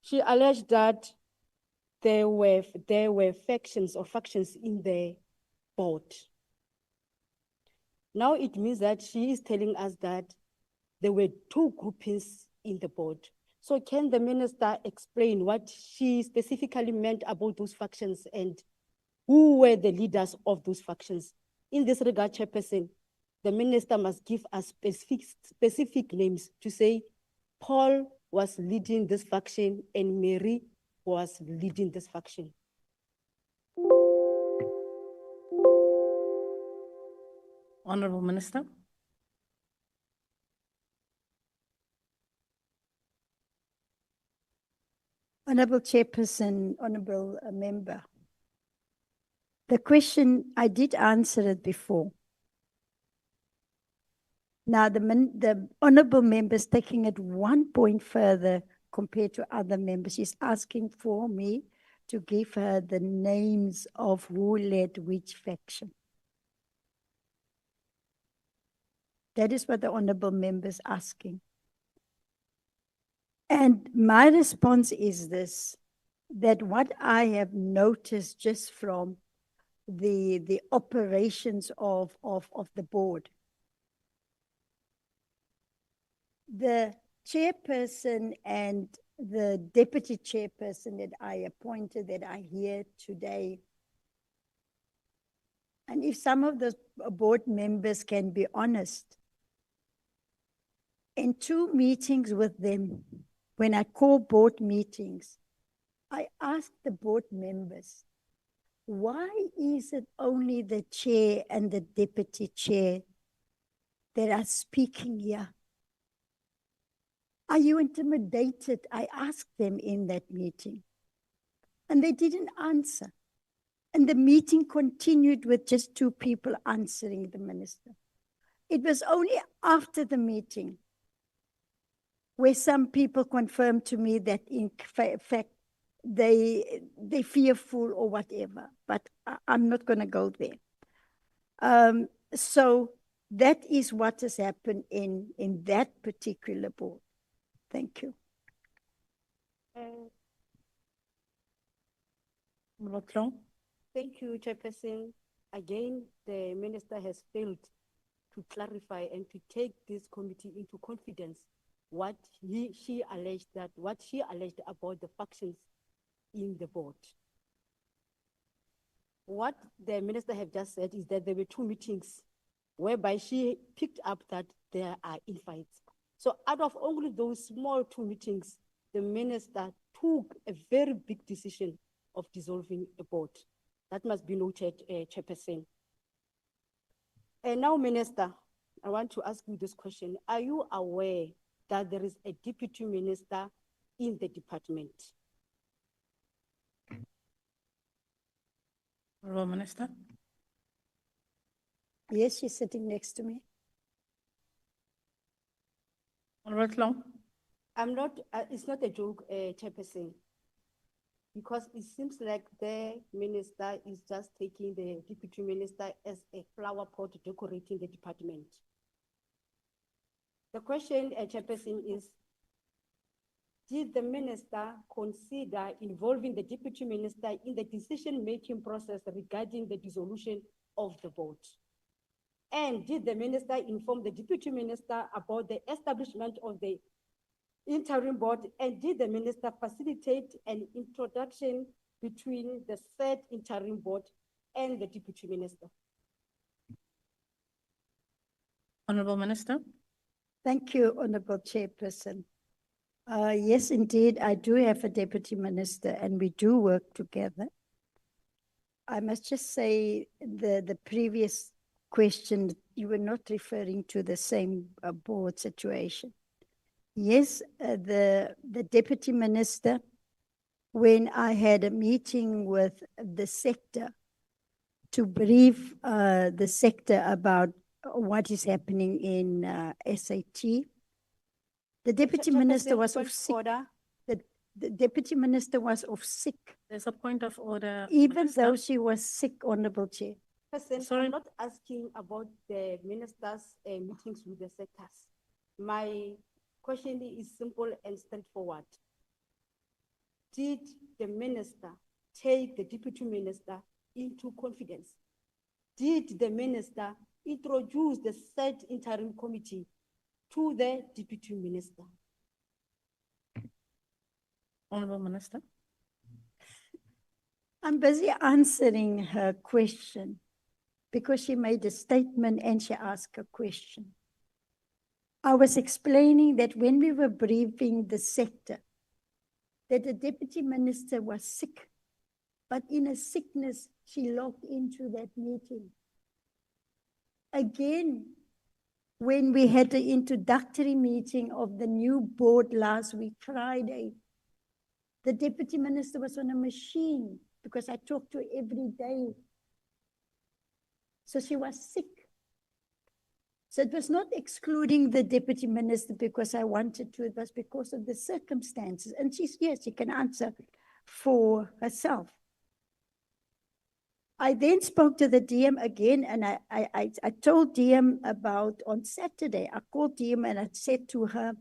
[SPEAKER 19] She alleged that there were factions in the board. Now it means that she is telling us that there were two groupings in the board. So can the minister explain what she specifically meant about those factions and who were the leaders of those factions? In this regard, Chairperson, the minister must give us specific names to say Paul was leading this faction and Mary was leading this faction.
[SPEAKER 3] Honorable Minister.
[SPEAKER 6] Honorable Chairperson, Honorable Member. The question, I did answer it before. Now, the Honorable Member is taking it 1 point further compared to other members. She's asking for me to give her the names of who led which faction. That is what the Honorable Member is asking. And my response is this, that what I have noticed just from the operations of the board, the chairperson and the deputy chairperson that I appointed, that are here today, and if some of the board members can be honest, in 2 meetings with them, when I call board meetings, I ask the board members, why is it only the chair and the deputy chair that are speaking here? Are you intimidated? I asked them in that meeting. And they didn't answer. And the meeting continued with just 2 people answering the minister. It was only after the meeting where some people confirmed to me that in fact they're fearful or whatever, but I'm not going to go there. So that is what has happened in that particular board. Thank you.
[SPEAKER 19] Thank you, Chairperson. Again, the minister has failed to clarify and to take this committee into confidence what she alleged about the factions in the board. What the minister have just said is that there were 2 meetings whereby she picked up that there are infights. So out of only those small 2 meetings, the minister took a very big decision of dissolving a board. That must be noted, Chairperson. And now, Minister, I want to ask you this question. Are you aware that there is a deputy minister in the department?
[SPEAKER 3] Honourable Minister.
[SPEAKER 6] Yes, she's sitting next to me.
[SPEAKER 3] Honourable Long.
[SPEAKER 19] I'm not, it's not a joke, Chairperson, because it seems like the minister is just taking the deputy minister as a flower pot decorating the department. The question, Chairperson, is, did the minister consider involving the deputy minister in the decision-making process regarding the dissolution of the board? And did the minister inform the deputy minister about the establishment of the interim board? And did the minister facilitate an introduction between the said interim board and the deputy minister?
[SPEAKER 3] Honourable Minister.
[SPEAKER 6] Thank you, Honourable Chairperson. Yes, indeed, I do have a deputy minister and we do work together. I must just say the previous question, you were not referring to the same board situation. Yes, the deputy minister, when I had a meeting with the sector to brief the sector about what is happening in SAT, the deputy minister was off sick. The deputy minister was off sick.
[SPEAKER 3] There's a point of order.
[SPEAKER 6] Even though she was sick, Honourable Chair.
[SPEAKER 19] I'm not asking about the minister's meetings with the sectors. My question is simple and straightforward. Did the minister take the deputy minister into confidence? Did the minister introduce the said interim committee to the deputy minister?
[SPEAKER 3] Honourable Minister.
[SPEAKER 6] I'm busy answering her question because she made a statement and she asked a question. I was explaining that when we were briefing the sector, that the deputy minister was sick, but in a sickness, she logged into that meeting. Again, when we had the introductory meeting of the new board last week, Friday, The deputy minister was on a machine because I talked to her every day. So she was sick. So it was not excluding the deputy minister because I wanted to, it was because of the circumstances. And she's here, she can answer for herself. I then spoke to the DM again, and I told DM about on Saturday. I called DM and I said to her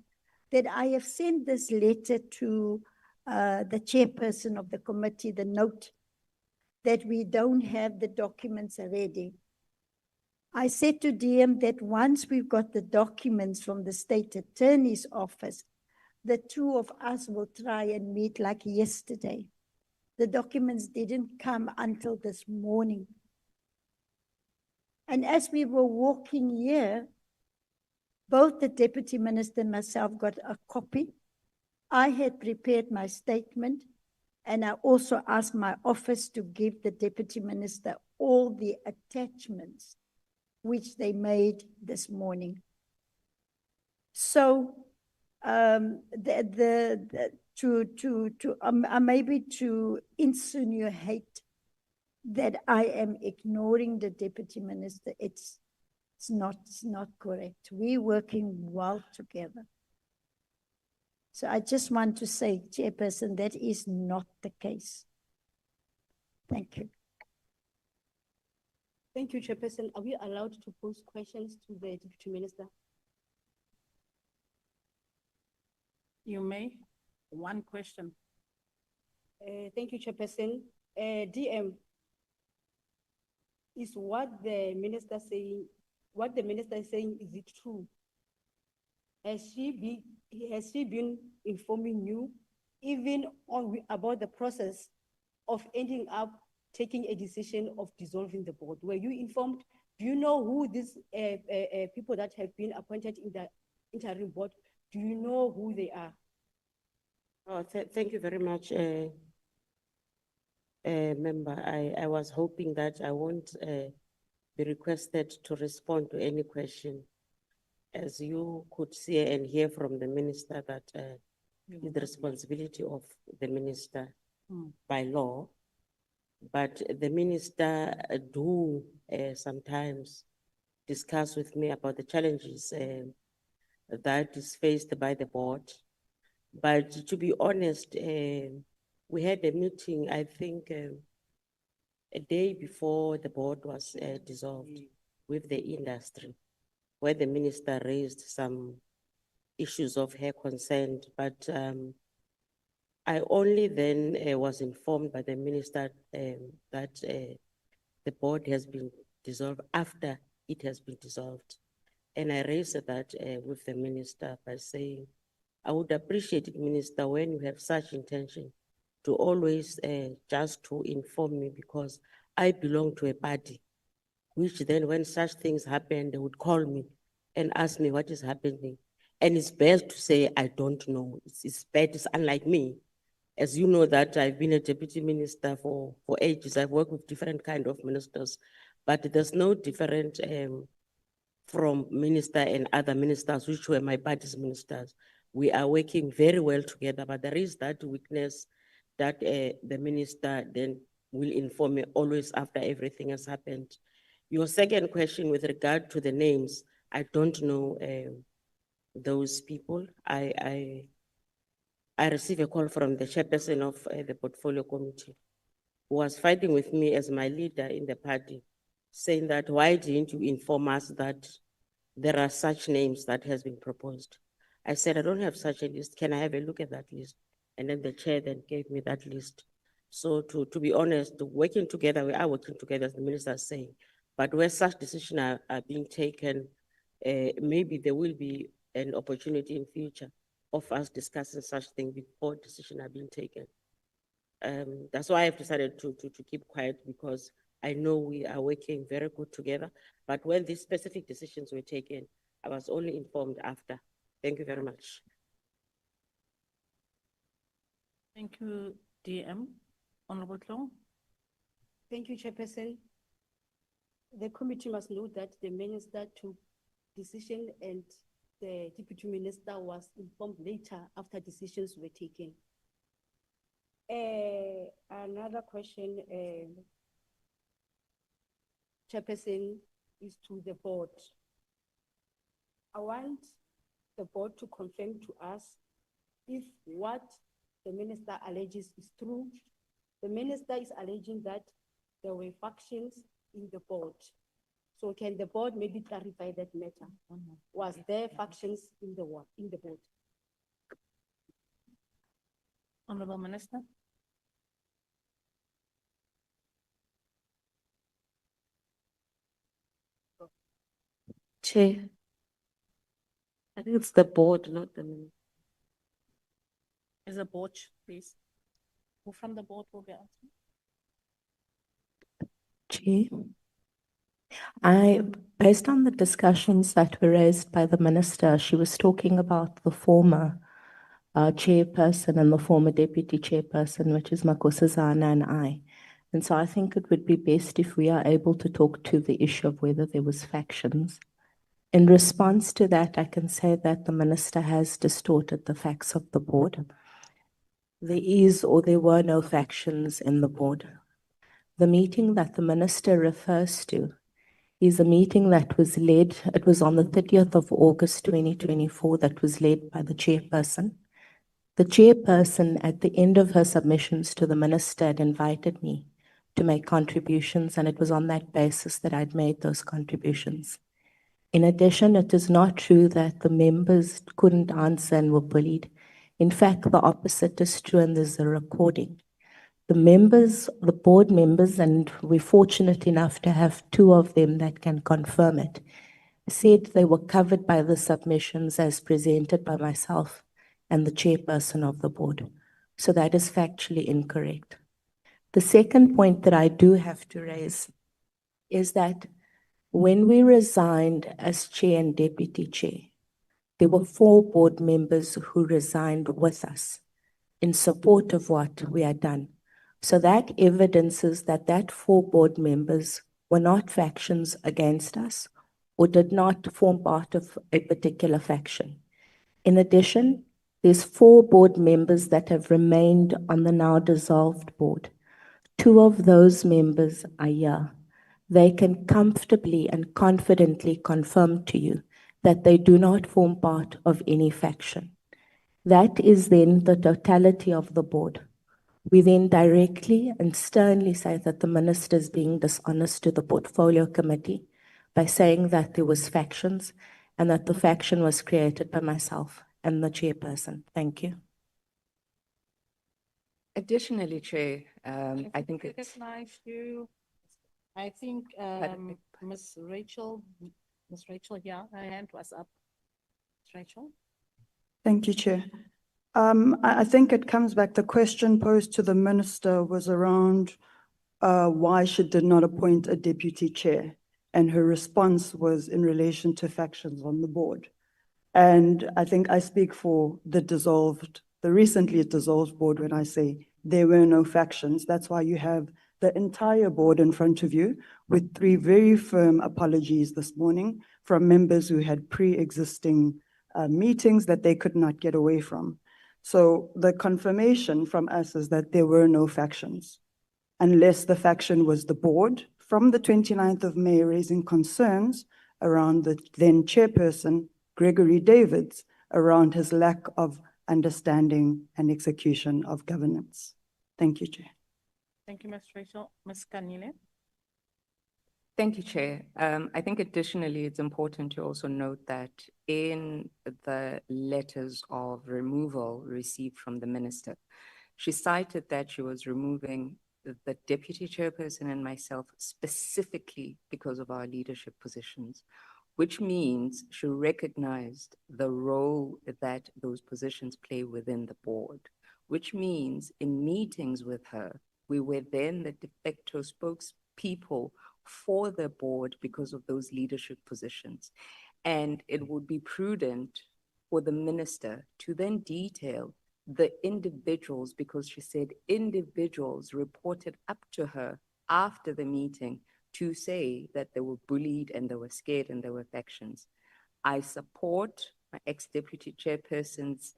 [SPEAKER 6] that I have sent this letter to the chairperson of the committee, the note that we don't have the documents ready. I said to DM that once we've got the documents from the state attorney's office, the two of us will try and meet like yesterday. The documents didn't come until this morning. And as we were walking here, both the deputy minister and myself got a copy. I had prepared my statement, and I also asked my office to give the deputy minister all the attachments which they made this morning. So maybe to insinuate that I am ignoring the deputy minister, it's not correct. We're working well together. So I just want to say, Chairperson, that is not the case. Thank you.
[SPEAKER 19] Thank you, Chairperson. Are we allowed to pose questions to the Deputy Minister?
[SPEAKER 3] You may. One question.
[SPEAKER 19] Thank you, Chairperson. DM, is what the minister is saying, is it true? Has she been informing you even about the process of ending up taking a decision of dissolving the board? Were you informed? Do you know who these people that have been appointed in the interim board, do you know who they are?
[SPEAKER 8] Oh, thank you very much, member. I was hoping that I won't be requested to respond to any question. As you could see and hear from the minister that it's the responsibility of the minister by law. But the minister do sometimes discuss with me about the challenges that is faced by the board. But to be honest, we had a meeting, I think, a day before the board was dissolved with the industry, where the minister raised some issues of her concern. But I only then was informed by the minister that the board has been dissolved after it has been dissolved. And I raised that with the minister by saying, I would appreciate it, Minister, when you have such intention to always just to inform me, because I belong to a party, which then when such things happen, they would call me and ask me what is happening. And it's best to say, I don't know. It's bad, it's unlike me. As you know that I've been a deputy minister for ages. I've worked with different kind of ministers, but there's no different from minister and other ministers, which were my party's ministers. We are working very well together, but there is that weakness that the minister then will inform me always after everything has happened. Your second question with regard to the names, I don't know those people. I received a call from the chairperson of the portfolio committee, who was fighting with me as my leader in the party, saying that why didn't you inform us that there are such names that has been proposed? I said, I don't have such a list. Can I have a look at that list? And then the chair then gave me that list. So to be honest, working together, we are working together, as the minister is saying. But where such decisions are being taken, maybe there will be an opportunity in future of us discussing such things before decisions are being taken. That's why I've decided to keep quiet, because I know we are working very good together. But when these specific decisions were taken, I was only informed after. Thank you very much.
[SPEAKER 3] Thank you, DM. Honorable Tlong.
[SPEAKER 19] Thank you, Chairperson. The committee must note that the minister took decision and the deputy minister was informed later after decisions were taken. Another question, Chairperson, is to the board. I want the board to confirm to us if what the minister alleges is true. The minister is alleging that there were factions in the board. So can the board maybe clarify that matter? Was there factions in the board?
[SPEAKER 3] Honorable Minister.
[SPEAKER 8] Chair, I think it's the board, not the minister.
[SPEAKER 3] Is a board, please. Who from the board will be answering?
[SPEAKER 2] Chair, based on the discussions that were raised by the minister, she was talking about the former chairperson and the former deputy chairperson, which is Makosazana and I. And so I think it would be best if we are able to talk to the issue of whether there was factions. In response to that, I can say that the minister has distorted the facts of the board. There is or there were no factions in the board. The meeting that the minister refers to is a meeting that was led, it was on the 30th of August 2024, that was led by the chairperson. The chairperson, at the end of her submissions to the minister, had invited me to make contributions, and it was on that basis that I'd made those contributions. In addition, it is not true that the members couldn't answer and were bullied. In fact, the opposite is true, and there's a recording. The members, the board members, and we're fortunate enough to have two of them that can confirm it, said they were covered by the submissions as presented by myself and the chairperson of the board. So that is factually incorrect. The second point that I do have to raise is that when we resigned as chair and deputy chair, there were 4 board members who resigned with us in support of what we had done. So that evidences that 4 board members were not factions against us or did not form part of a particular faction. In addition, there's 4 board members that have remained on the now dissolved board. 2 of those members are here. They can comfortably and confidently confirm to you that they do not form part of any faction. That is then the totality of the board. We then directly and sternly say that the minister is being dishonest to the portfolio committee by saying that there was factions and that the faction was created by myself and the chairperson. Thank you.
[SPEAKER 1] Additionally, Chair, I think it's...
[SPEAKER 3] Recognize you. I think Ms. Rachel, yeah, her hand was up. Ms. Rachel?
[SPEAKER 20] Thank you, Chair. I think it comes back, the question posed to the minister was around why she did not appoint a deputy chair, and her response was in relation to factions on the board. And I think I speak for the recently dissolved board when I say there were no factions. That's why you have the entire board in front of you with 3 very firm apologies this morning from members who had pre-existing meetings that they could not get away from. So the confirmation from us is that there were no factions, unless the faction was the board from the 29th of May raising concerns around the then chairperson, Gregory Davids, around his lack of understanding and execution of governance. Thank you, Chair.
[SPEAKER 3] Thank you, Ms. Rachel. Ms. Kanile?
[SPEAKER 1] Thank you, Chair. I think additionally, it's important to also note that in the letters of removal received from the minister, she cited that she was removing the deputy chairperson and myself specifically because of our leadership positions, which means she recognized the role that those positions play within the board, which means in meetings with her, we were then the de facto spokespeople for the board because of those leadership positions. And it would be prudent for the minister to then detail the individuals, because she said individuals reported up to her after the meeting to say that they were bullied and they were scared and there were factions. I support my ex-deputy chairperson's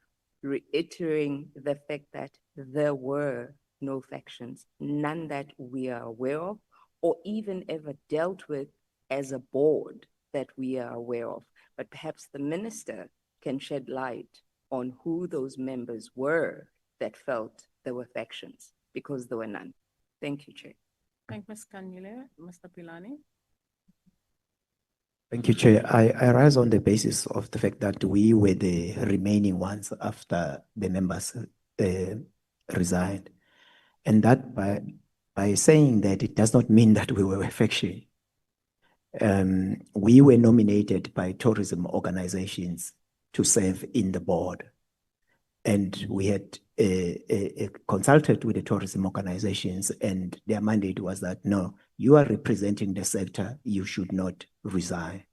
[SPEAKER 1] reiterating the fact that there were no factions, none that we are aware of, or even ever dealt with as a board that we are aware of. But perhaps the minister can shed light on who those members were that felt there were factions, because there were none. Thank you, Chair.
[SPEAKER 3] Thank Ms. Kanyile. Mr. Pilani.
[SPEAKER 4] Thank you, Chair. I rise on the basis of the fact that we were the remaining ones after the members resigned. And that by saying that, it does not mean that we were a faction. We were nominated by tourism organizations to serve in the board. And we had consulted with the tourism organizations, and their mandate was that, no, you are representing the sector, you should not resign.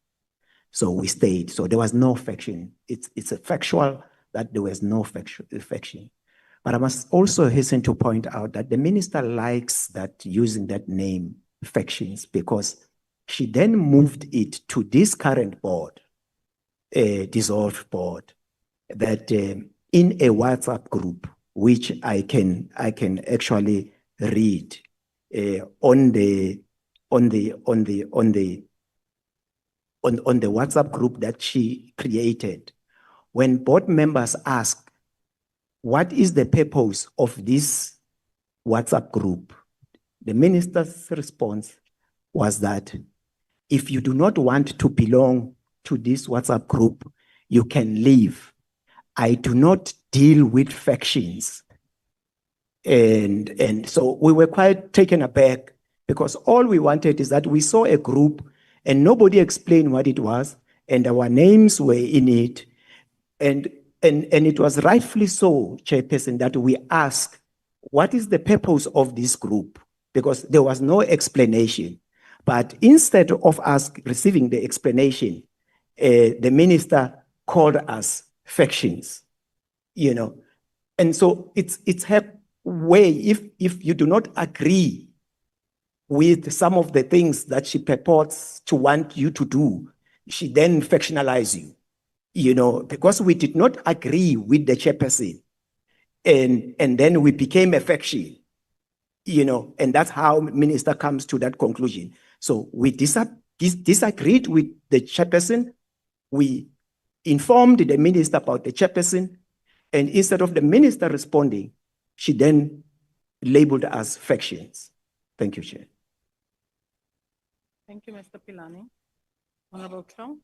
[SPEAKER 4] So we stayed. So there was no faction. It's a factual that there was no faction. But I must also hasten to point out that the minister likes that, using that name, factions, because she then moved it to this current board, a dissolved board, that in a WhatsApp group, which I can actually read on the WhatsApp group that she created. When board members ask, what is the purpose of this WhatsApp group? The minister's response was that if you do not want to belong to this WhatsApp group, you can leave. I do not deal with factions. And so we were quite taken aback, because all we wanted is that we saw a group and nobody explained what it was, and our names were in it. And it was rightfully so, Chairperson, that we asked, what is the purpose of this group? Because there was no explanation. But instead of us receiving the explanation, the minister called us factions, you know. And so it's her way, if you do not agree with some of the things that she purports to want you to do, she then factionalizes you, you know, because we did not agree with the chairperson. And then we became a faction, you know, and that's how minister comes to that conclusion. So we disagreed with the chairperson. We informed the minister about the chairperson, and instead of the minister responding, she then labeled us factions. Thank you, Chair.
[SPEAKER 3] Thank you, Mr. Pilani. Honorable Chong.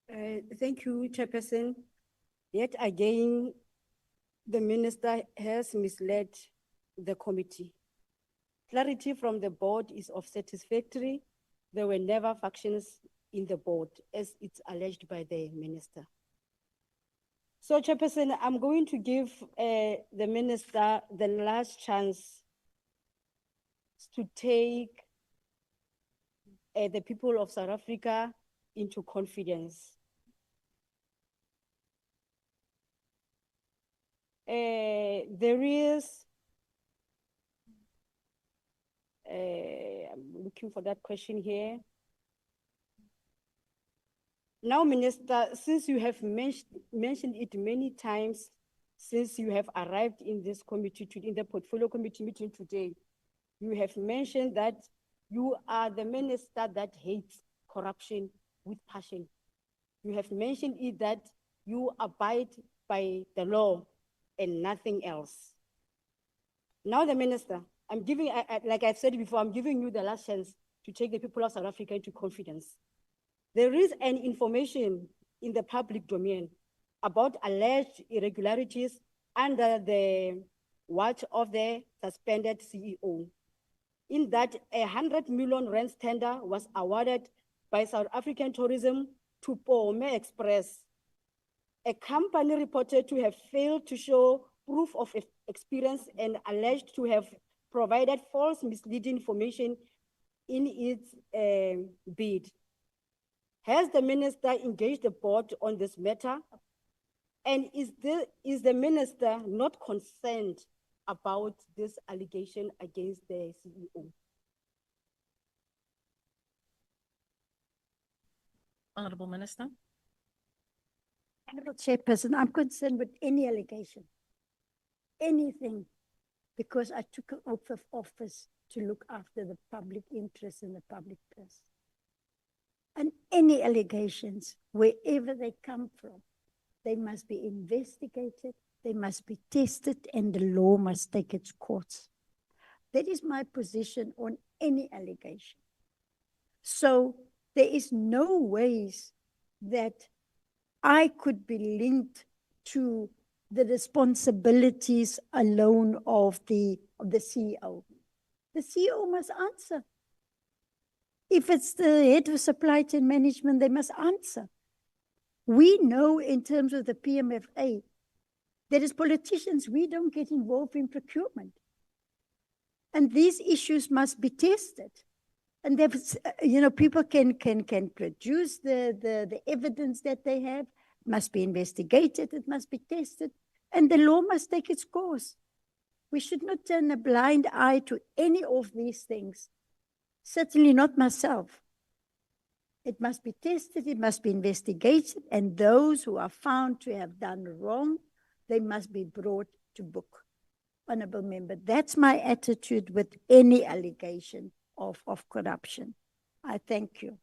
[SPEAKER 19] Thank you, Chairperson. Yet again, the minister has misled the committee. Clarity from the board is of satisfactory. There were never factions in the board, as it's alleged by the minister. So, Chairperson, I'm going to give the minister the last chance to take the people of South Africa into confidence. There is, I'm looking for that question here. Now, Minister, since you have mentioned it many times, since you have arrived in this committee, in the portfolio committee meeting today, you have mentioned that you are the minister that hates corruption with passion. You have mentioned it that you abide by the law and nothing else. Now, the minister, I'm giving, like I've said before, I'm giving you the last chance to take the people of South Africa into confidence. There is an information in the public domain about alleged irregularities under the watch of the suspended CEO. In that, 100 million rand tender was awarded by South African Tourism to Pome Express, a company reported to have failed to show proof of experience and alleged to have provided false misleading information in its bid. Has the minister engaged the board on this matter? And is the minister not concerned about this allegation against the CEO?
[SPEAKER 3] Honorable Minister.
[SPEAKER 6] Honourable Chairperson, I'm concerned with any allegation, anything, because I took an oath of office to look after the public interest and the public purse. And any allegations, wherever they come from, they must be investigated, they must be tested, and the law must take its course. That is my position on any allegation. So there is no ways that I could be linked to the responsibilities alone of the CEO. The CEO must answer. If it's the head of supply chain management, they must answer. We know in terms of the PMFA, that as politicians, we don't get involved in procurement. And these issues must be tested. And people can produce the evidence that they have, must be investigated, it must be tested, and the law must take its course. We should not turn a blind eye to any of these things. Certainly not myself. It must be tested, it must be investigated, and those who are found to have done wrong, they must be brought to book. Honourable Member, that's my attitude with any allegation of corruption. I thank you.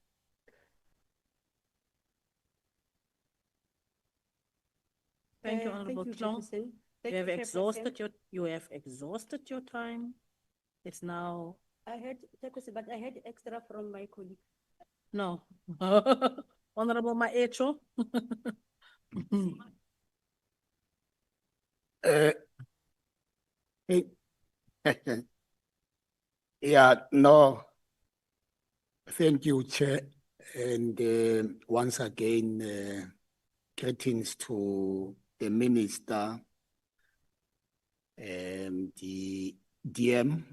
[SPEAKER 3] Thank you, Honourable Klong. You have exhausted your time. It's now.
[SPEAKER 19] I heard, but I heard extra from my colleague.
[SPEAKER 3] No. Honourable Maecho.
[SPEAKER 7] Yeah, no. Thank you, Chair. And once again, greetings to the Minister and the DM,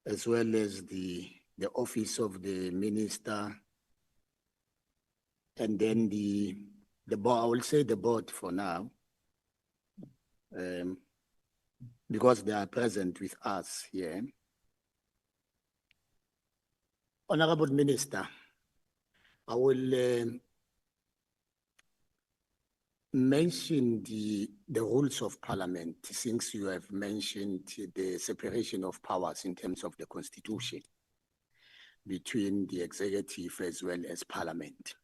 [SPEAKER 7] as well as the Office of the Minister, and then the board. I will say the board for now, because they are present with us here. Honorable Minister, I will mention the rules of Parliament, since you have mentioned the separation of powers in terms of the Constitution between the executive as well as Parliament.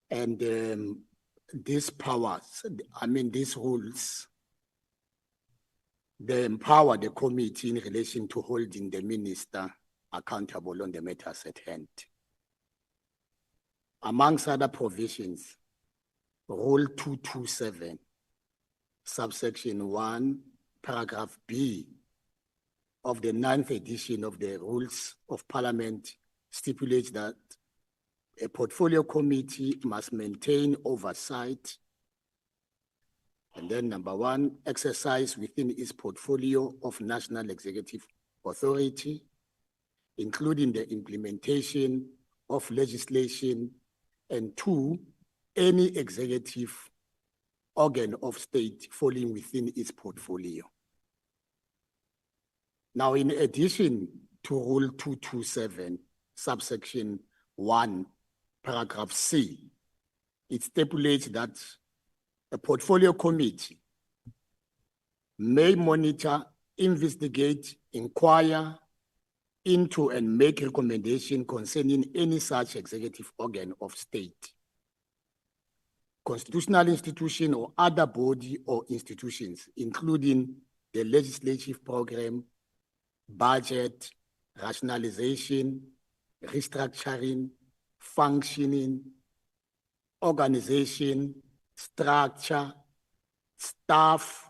[SPEAKER 7] And these powers, these rules, they empower the committee in relation to holding the minister accountable on the matters at hand. Amongst other provisions, Rule 227, subsection 1, paragraph B of the 9th edition of the Rules of Parliament stipulates that a portfolio committee must maintain oversight, and then number 1, exercise within its portfolio of national executive authority, including the implementation of legislation, and 2, any executive organ of state falling within its portfolio. Now, in addition to Rule 227, subsection 1, paragraph C, it stipulates that a portfolio committee may monitor, investigate, inquire into, and make recommendation concerning any such executive organ of state, constitutional institution, or other body or institutions, including the legislative program, budget, rationalization, restructuring, functioning, organization, structure, staff,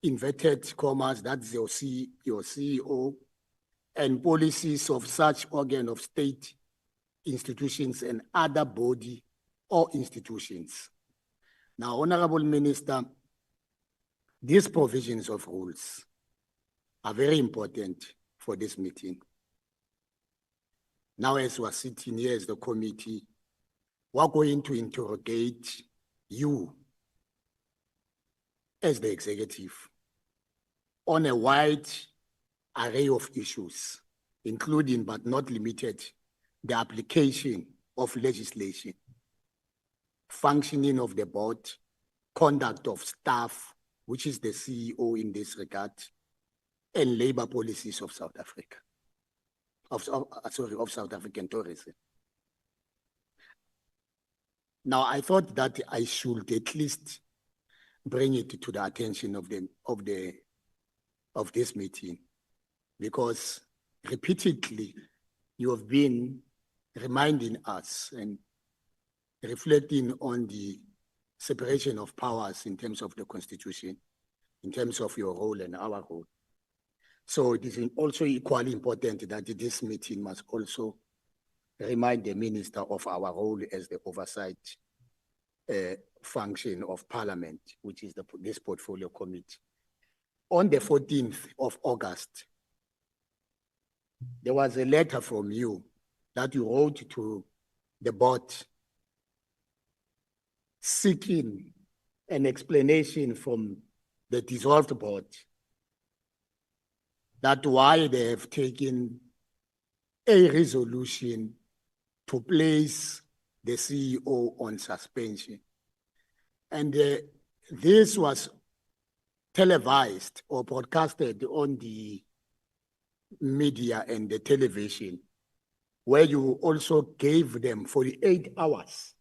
[SPEAKER 7] inverted commas, that's your CEO, and policies of such organ of state, institutions, and other body or institutions. Now, Honorable Minister, these provisions of rules are very important for this meeting. Now, as we're sitting here as the committee, we're going to interrogate you as the executive on a wide array of issues, including but not limited the application of legislation. functioning of the board, conduct of staff, which is the CEO in this regard, and labor policies of South Africa, of South African tourism. Now, I thought that I should at least bring it to the attention of this meeting, because repeatedly you have been reminding us and reflecting on the separation of powers in terms of the Constitution, in terms of your role and our role. So it is also equally important that this meeting must also remind the Minister of our role as the oversight function of Parliament, which is this portfolio committee. On the 14th of August, there was a letter from you that you wrote to the board seeking an explanation from the dissolved board that why they have taken a resolution to place the CEO on suspension. And this was televised or broadcasted on the media and the television, where you also gave them 48 hours.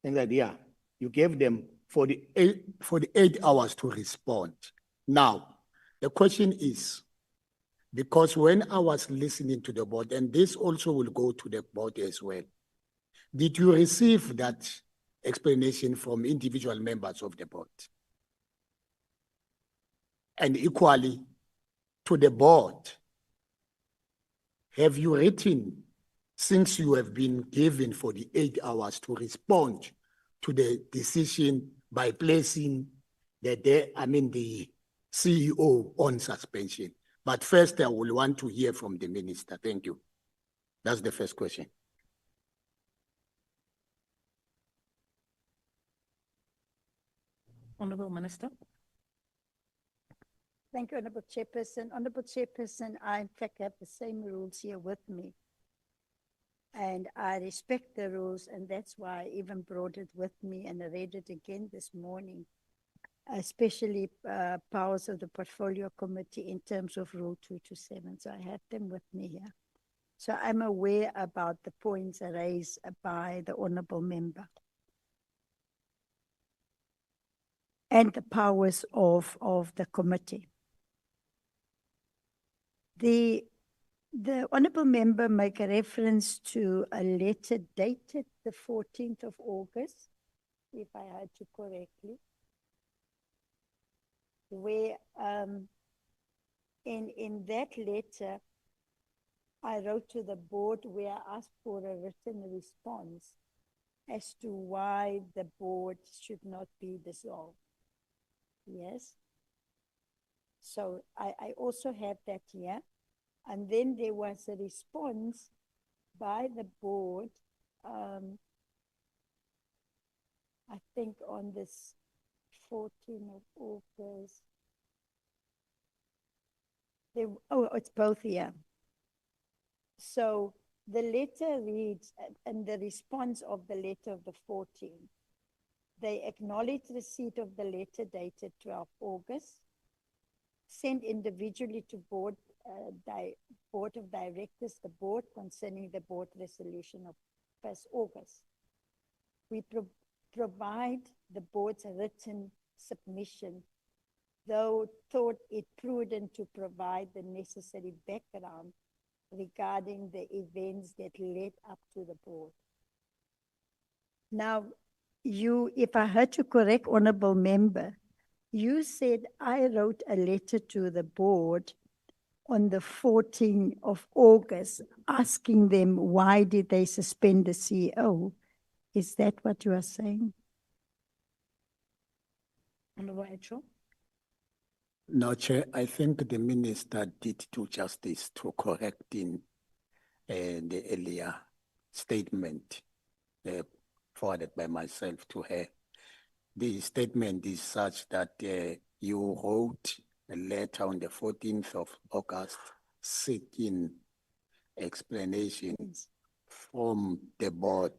[SPEAKER 7] Think that, yeah, you gave them 48 hours to respond. Now, the question is, because when I was listening to the board, and this also will go to the board as well, did you receive that explanation from individual members of the board? And equally, to the board, have you written, since you have been given 48 hours to respond to the decision by placing the CEO on suspension? But first, I will want to hear from the Minister. Thank you. That's the first question.
[SPEAKER 3] Honourable Minister.
[SPEAKER 6] Thank you, Honourable Chairperson. Honourable Chairperson, I in fact have the same rules here with me. And I respect the rules, and that's why I even brought it with me and I read it again this morning, especially powers of the Portfolio Committee in terms of Rule 227. So I have them with me here. So I'm aware about the points raised by the Honourable Member and the powers of the committee. The Honourable Member make a reference to a letter dated the 14th of August, if I heard you correctly, where in that letter, I wrote to the board where I asked for a written response as to why the board should not be dissolved. Yes. So I also have that here. And then there was a response by the board, I think on this 14th of August. It's both here. So the letter reads, and the response of the letter of the 14th, they acknowledge receipt of the letter dated 12 August, sent individually to board of directors, the board, concerning the board resolution of 1st August. We provide the board's written submission, though thought it prudent to provide the necessary background regarding the events that led up to the board. Now, if I heard you correct, Honourable Member, you said I wrote a letter to the board on the 14th of August asking them why did they suspend the CEO. Is that what you are saying?
[SPEAKER 3] Honourable Echo.
[SPEAKER 7] No, Chair, I think the Minister did do justice to correcting the earlier statement forwarded by myself to her. The statement is such that you wrote a letter on the 14th of August seeking explanations from the board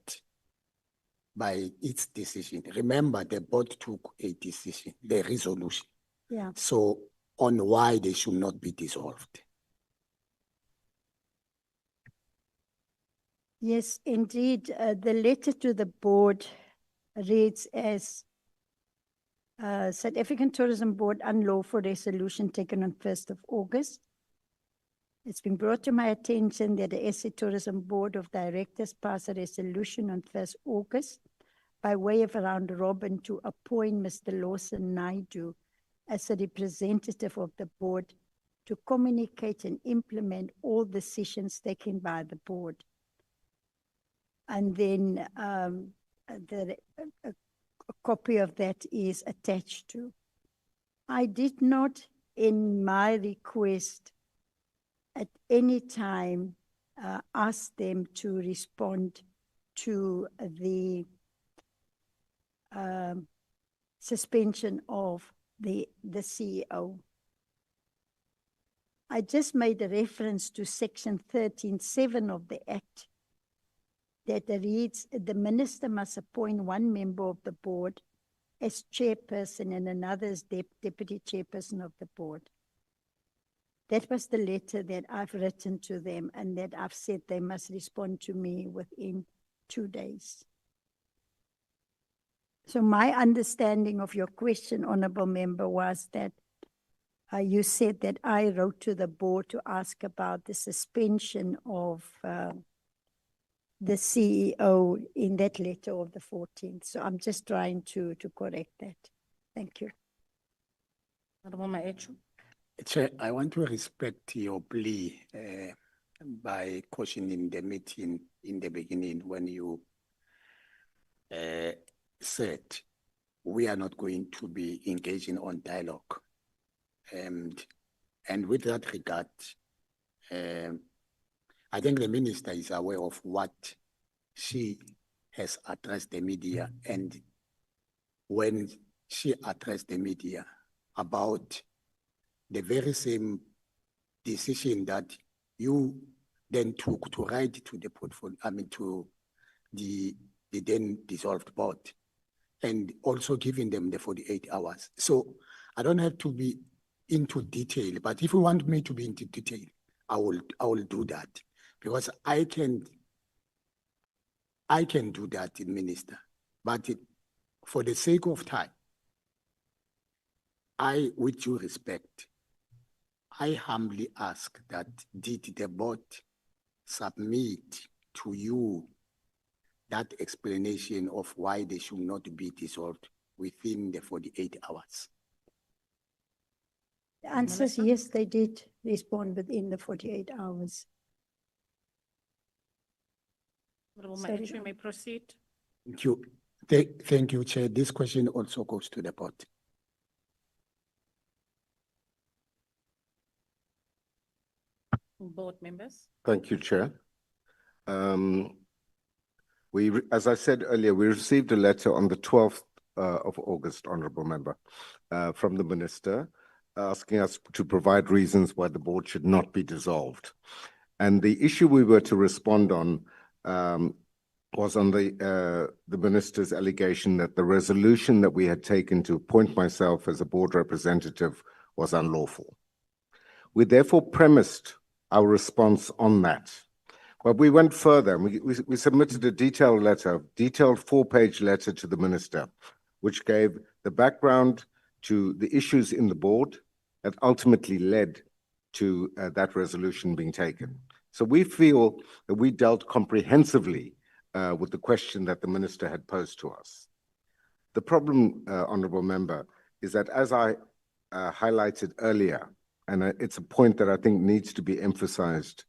[SPEAKER 7] by its decision. Remember, the board took a decision, the resolution.
[SPEAKER 6] Yeah.
[SPEAKER 7] So on why they should not be dissolved.
[SPEAKER 6] Yes, indeed. The letter to the board reads as South African Tourism Board unlawful resolution taken on 1st of August. It's been brought to my attention that the SA Tourism Board of Directors passed a resolution on 1st August by way of a round robin to appoint Mr. Lawson Naidu as a representative of the board to communicate and implement all decisions taken by the board. And then a copy of that is attached to. I did not, in my request, at any time ask them to respond to the suspension of the CEO. I just made a reference to section 13(7) of the Act that reads, the minister must appoint one member of the board as chairperson and another as deputy chairperson of the board. That was the letter that I've written to them and that I've said they must respond to me within 2 days. So my understanding of your question, Honourable Member, was that you said that I wrote to the board to ask about the suspension of the CEO in that letter of the 14th. So I'm just trying to correct that. Thank you.
[SPEAKER 3] Honourable Maechu.
[SPEAKER 7] Chair, I want to respect your plea by cautioning the meeting in the beginning when you said we are not going to be engaging on dialogue. And with that regard, I think the minister is aware of what she has addressed the media, and when she addressed the media about the very same decision that you then took to write to the portfolio, to the then dissolved board, and also giving them the 48 hours. So I don't have to be into detail, but if you want me to be into detail, I will do that, because I can do that, Minister. But for the sake of time, with due respect, I humbly ask that did the board submit to you that explanation of why they should not be dissolved within the 48 hours?
[SPEAKER 6] The answer is yes, they did respond within the 48 hours.
[SPEAKER 3] Honourable Maechu, you may proceed.
[SPEAKER 7] Thank you. Thank you, Chair. This question also goes to the board.
[SPEAKER 3] Board members.
[SPEAKER 9] Thank you, Chair. As I said earlier, we received a letter on the 12th of August, Honourable Member, from the Minister, asking us to provide reasons why the board should not be dissolved. And the issue we were to respond on was on the Minister's allegation that the resolution that we had taken to appoint myself as a board representative was unlawful. We therefore premised our response on that. But we went further. We submitted a detailed 4-page letter to the Minister, which gave the background to the issues in the board that ultimately led to that resolution being taken. So we feel that we dealt comprehensively with the question that the Minister had posed to us. The problem, Honourable Member, is that as I highlighted earlier, and it's a point that I think needs to be emphasized,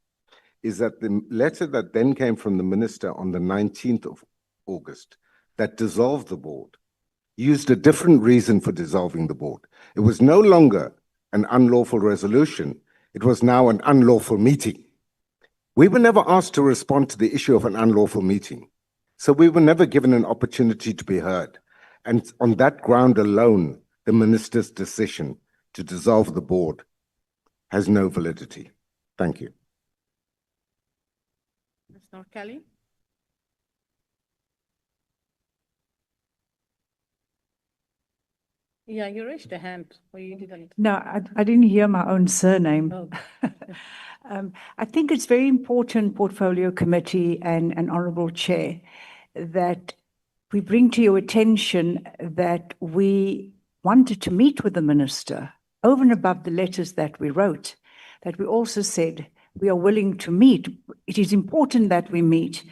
[SPEAKER 9] is that the letter that then came from the Minister on the 19th of August that dissolved the board used a different reason for dissolving the board. It was no longer an unlawful resolution. It was now an unlawful meeting. We were never asked to respond to the issue of an unlawful meeting. So we were never given an opportunity to be heard. And on that ground alone, the Minister's decision to dissolve the board has no validity. Thank you.
[SPEAKER 3] Mr. Kelly. Yeah, you raised a hand, or you didn't.
[SPEAKER 10] No, I didn't hear my own surname.
[SPEAKER 3] Oh.
[SPEAKER 10] I think it's very important, Portfolio Committee and Honourable Chair, that we bring to your attention that we wanted to meet with the Minister over and above the letters that we wrote, that we also said we are willing to meet. It is important that we meet.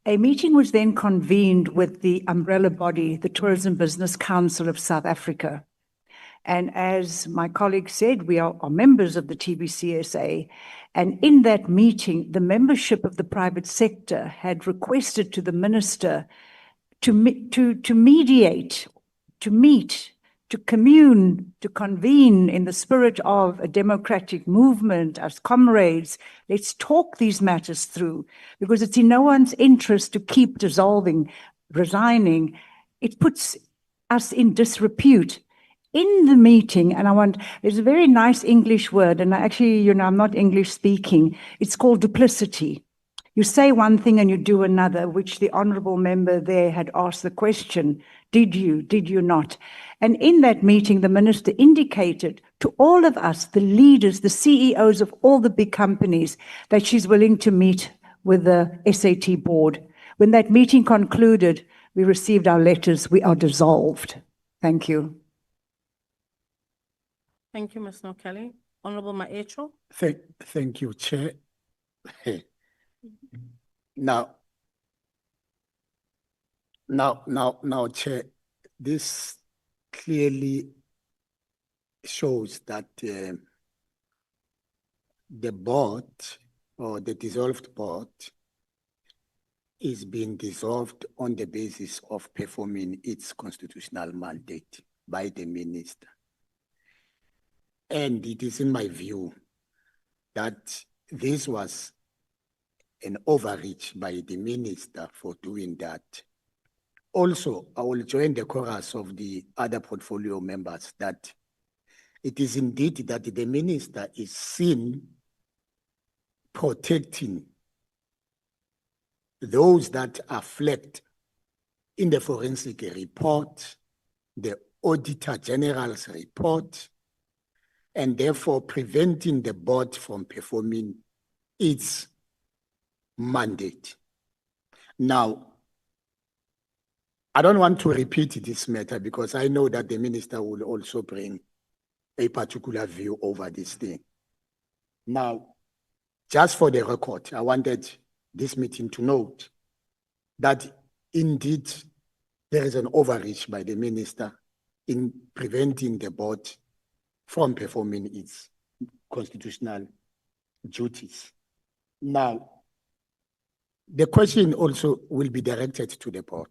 [SPEAKER 10] A meeting was then convened with the umbrella body, the Tourism Business Council of South Africa. And as my colleague said, we are members of the TBCSA. And in that meeting, the membership of the private sector had requested to the Minister to mediate, to meet, to commune, to convene in the spirit of a democratic movement as comrades. Let's talk these matters through, because it's in no one's interest to keep dissolving, resigning. It puts us in disrepute. In the meeting, and there's a very nice English word, and actually, I'm not English speaking. It's called duplicity. You say one thing and you do another, which the honourable member there had asked the question, did you not? And in that meeting, the Minister indicated to all of us, the leaders, the CEOs of all the big companies, that she's willing to meet with the SAT board. When that meeting concluded, we received our letters. We are dissolved. Thank you.
[SPEAKER 3] Thank you, Ms. Nokeli. Honorable Maecho.
[SPEAKER 7] Thank you, Chair. Now, Chair, this clearly shows that the board or the dissolved board is being dissolved on the basis of performing its constitutional mandate by the Minister. And it is in my view that this was an overreach by the Minister for doing that. Also, I will join the chorus of the other portfolio members that it is indeed that the Minister is seen protecting those that are flagged in the forensic report, the Auditor General's report, and therefore preventing the board from performing its mandate. Now, I don't want to repeat this matter because I know that the Minister will also bring a particular view over this thing. Now, just for the record, I wanted this meeting to note that indeed there is an overreach by the Minister in preventing the board from performing its constitutional duties. Now, the question also will be directed to the board.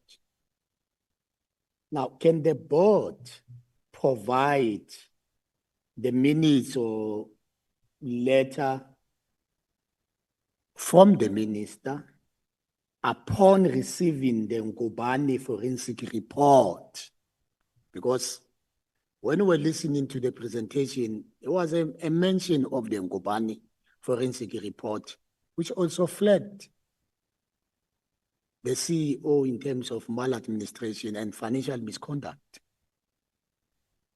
[SPEAKER 7] Now, can the board provide the minutes or letter from the Minister upon receiving the Ngobane forensic report? Because when we're listening to the presentation, there was a mention of the Ngobane forensic report, which also flagged the CEO in terms of maladministration and financial misconduct.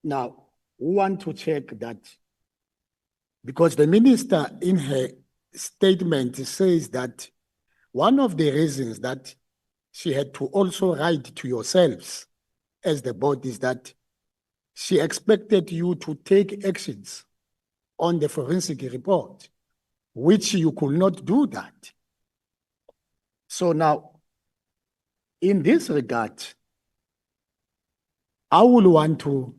[SPEAKER 7] Now, we want to check that because the Minister in her statement says that one of the reasons that she had to also write to yourselves as the board is that she expected you to take actions on the forensic report, which you could not do that. So now, in this regard, I will want to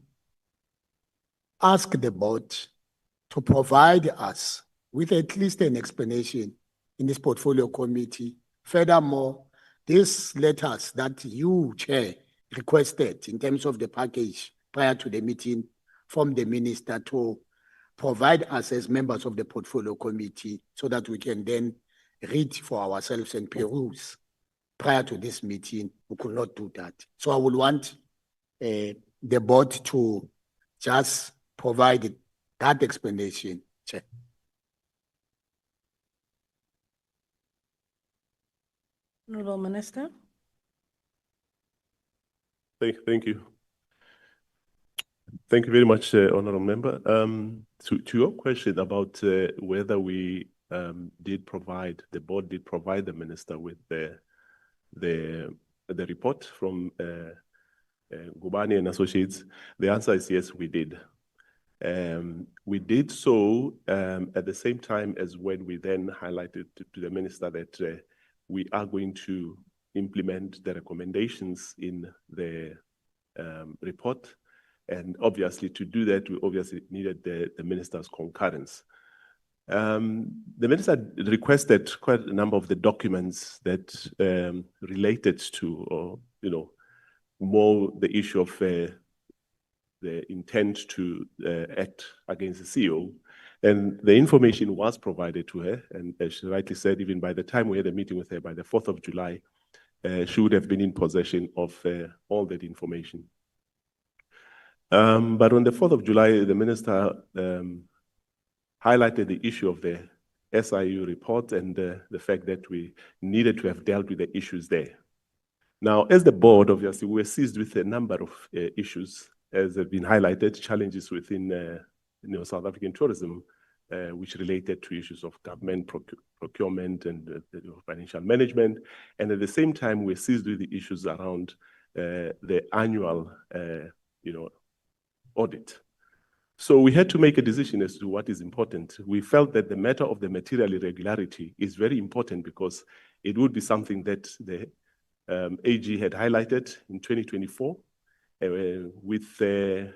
[SPEAKER 7] ask the board to provide us with at least an explanation in this portfolio committee. Furthermore, these letters that you, Chair, requested in terms of the package prior to the meeting from the Minister to provide us as members of the portfolio committee so that we can then read for ourselves and peruse. Prior to this meeting, we could not do that. So I would want the board to just provide that explanation, Chair.
[SPEAKER 3] Honourable Minister.
[SPEAKER 21] Thank you. Thank you very much, Honourable Member. To your question about whether we the board did provide the minister with the report from Gubani and Associates, the answer is yes, we did. We did so at the same time as when we then highlighted to the minister that we are going to implement the recommendations in the report. And obviously to do that, we obviously needed the minister's concurrence. The minister requested quite a number of the documents that related to, or, more the issue of the intent to act against the CEO. And the information was provided to her. And as she rightly said, even by the time we had a meeting with her, by the 4th of July, she would have been in possession of all that information. But on the 4th of July, the minister highlighted the issue of the SIU report and the fact that we needed to have dealt with the issues there. Now, as the board, obviously, we were seized with a number of issues, as have been highlighted, challenges within South African tourism, which related to issues of government procurement and financial management. And at the same time, we're seized with the issues around the annual, audit. So we had to make a decision as to what is important. We felt that the matter of the material irregularity is very important because it would be something that the AG had highlighted in 2024 with a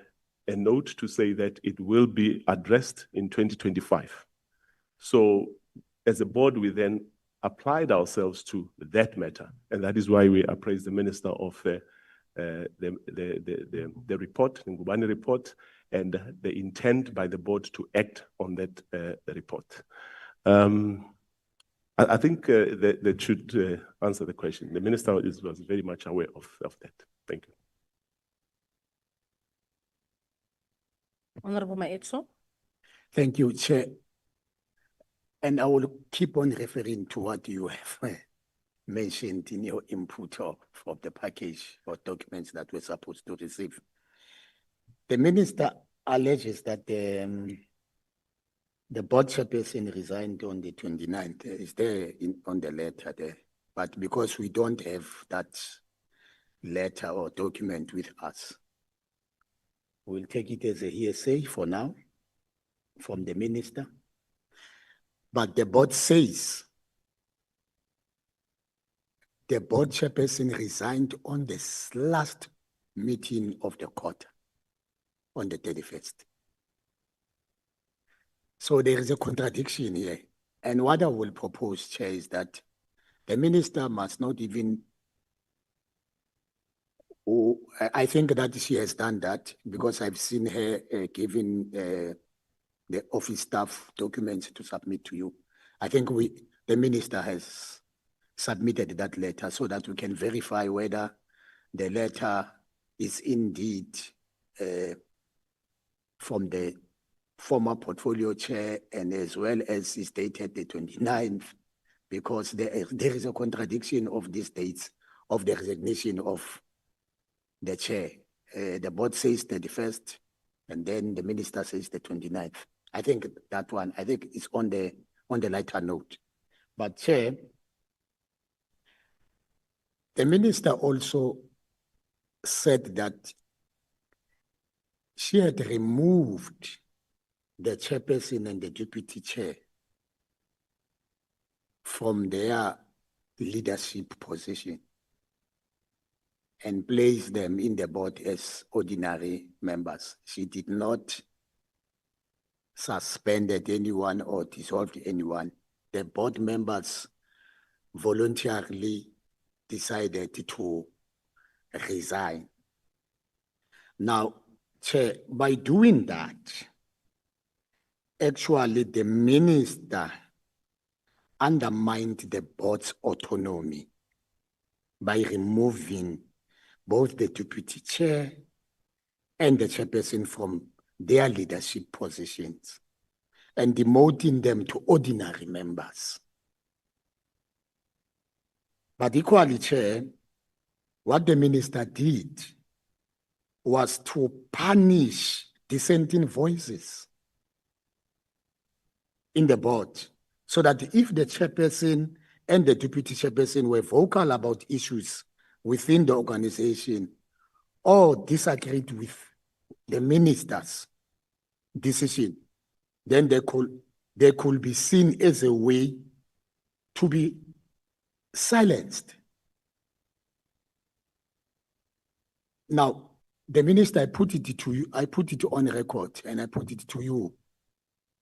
[SPEAKER 21] note to say that it will be addressed in 2025. So as a board, we then applied ourselves to that matter. And that is why we appraised the minister of the report, the Ngubane report, and the intent by the board to act on that report. I think that should answer the question. The minister was very much aware of that. Thank you.
[SPEAKER 3] Honourable Maetso.
[SPEAKER 7] Thank you, Chair. And I will keep on referring to what you have mentioned in your input of the package or documents that we're supposed to receive. The minister alleges that the board chairperson resigned on the 29th. Is there on the letter there? But because we don't have that letter or document with us, we'll take it as a hearsay for now from the minister. But the board says the board chairperson resigned on the last meeting of the court on the 31st. So there is a contradiction here. And what I will propose, Chair, is that the minister must not even, I think that she has done that because I've seen her giving the office staff documents to submit to you. I think the minister has submitted that letter so that we can verify whether the letter is indeed from the former portfolio chair and as well as is dated the 29th, because there is a contradiction of these dates of the resignation of the chair. The board says 31st and then the minister says the 29th. I think that one, I think it's on the lighter note. But Chair, the minister also said that she had removed the chairperson and the deputy chair from their leadership position and placed them in the board as ordinary members. She did not suspended anyone or dissolved anyone. The board members voluntarily decided to resign. Now, Chair, by doing that, actually the minister undermined the board's autonomy by removing both the deputy chair and the chairperson from their leadership positions and demoting them to ordinary members. But equally, Chair, what the minister did was to punish dissenting voices in the board, so that if the chairperson and the deputy chairperson were vocal about issues within the organization or disagreed with the minister's decision, then they could be seen as a way to be silenced. Now, the minister, I put it to you, I put it on record, and I put it to you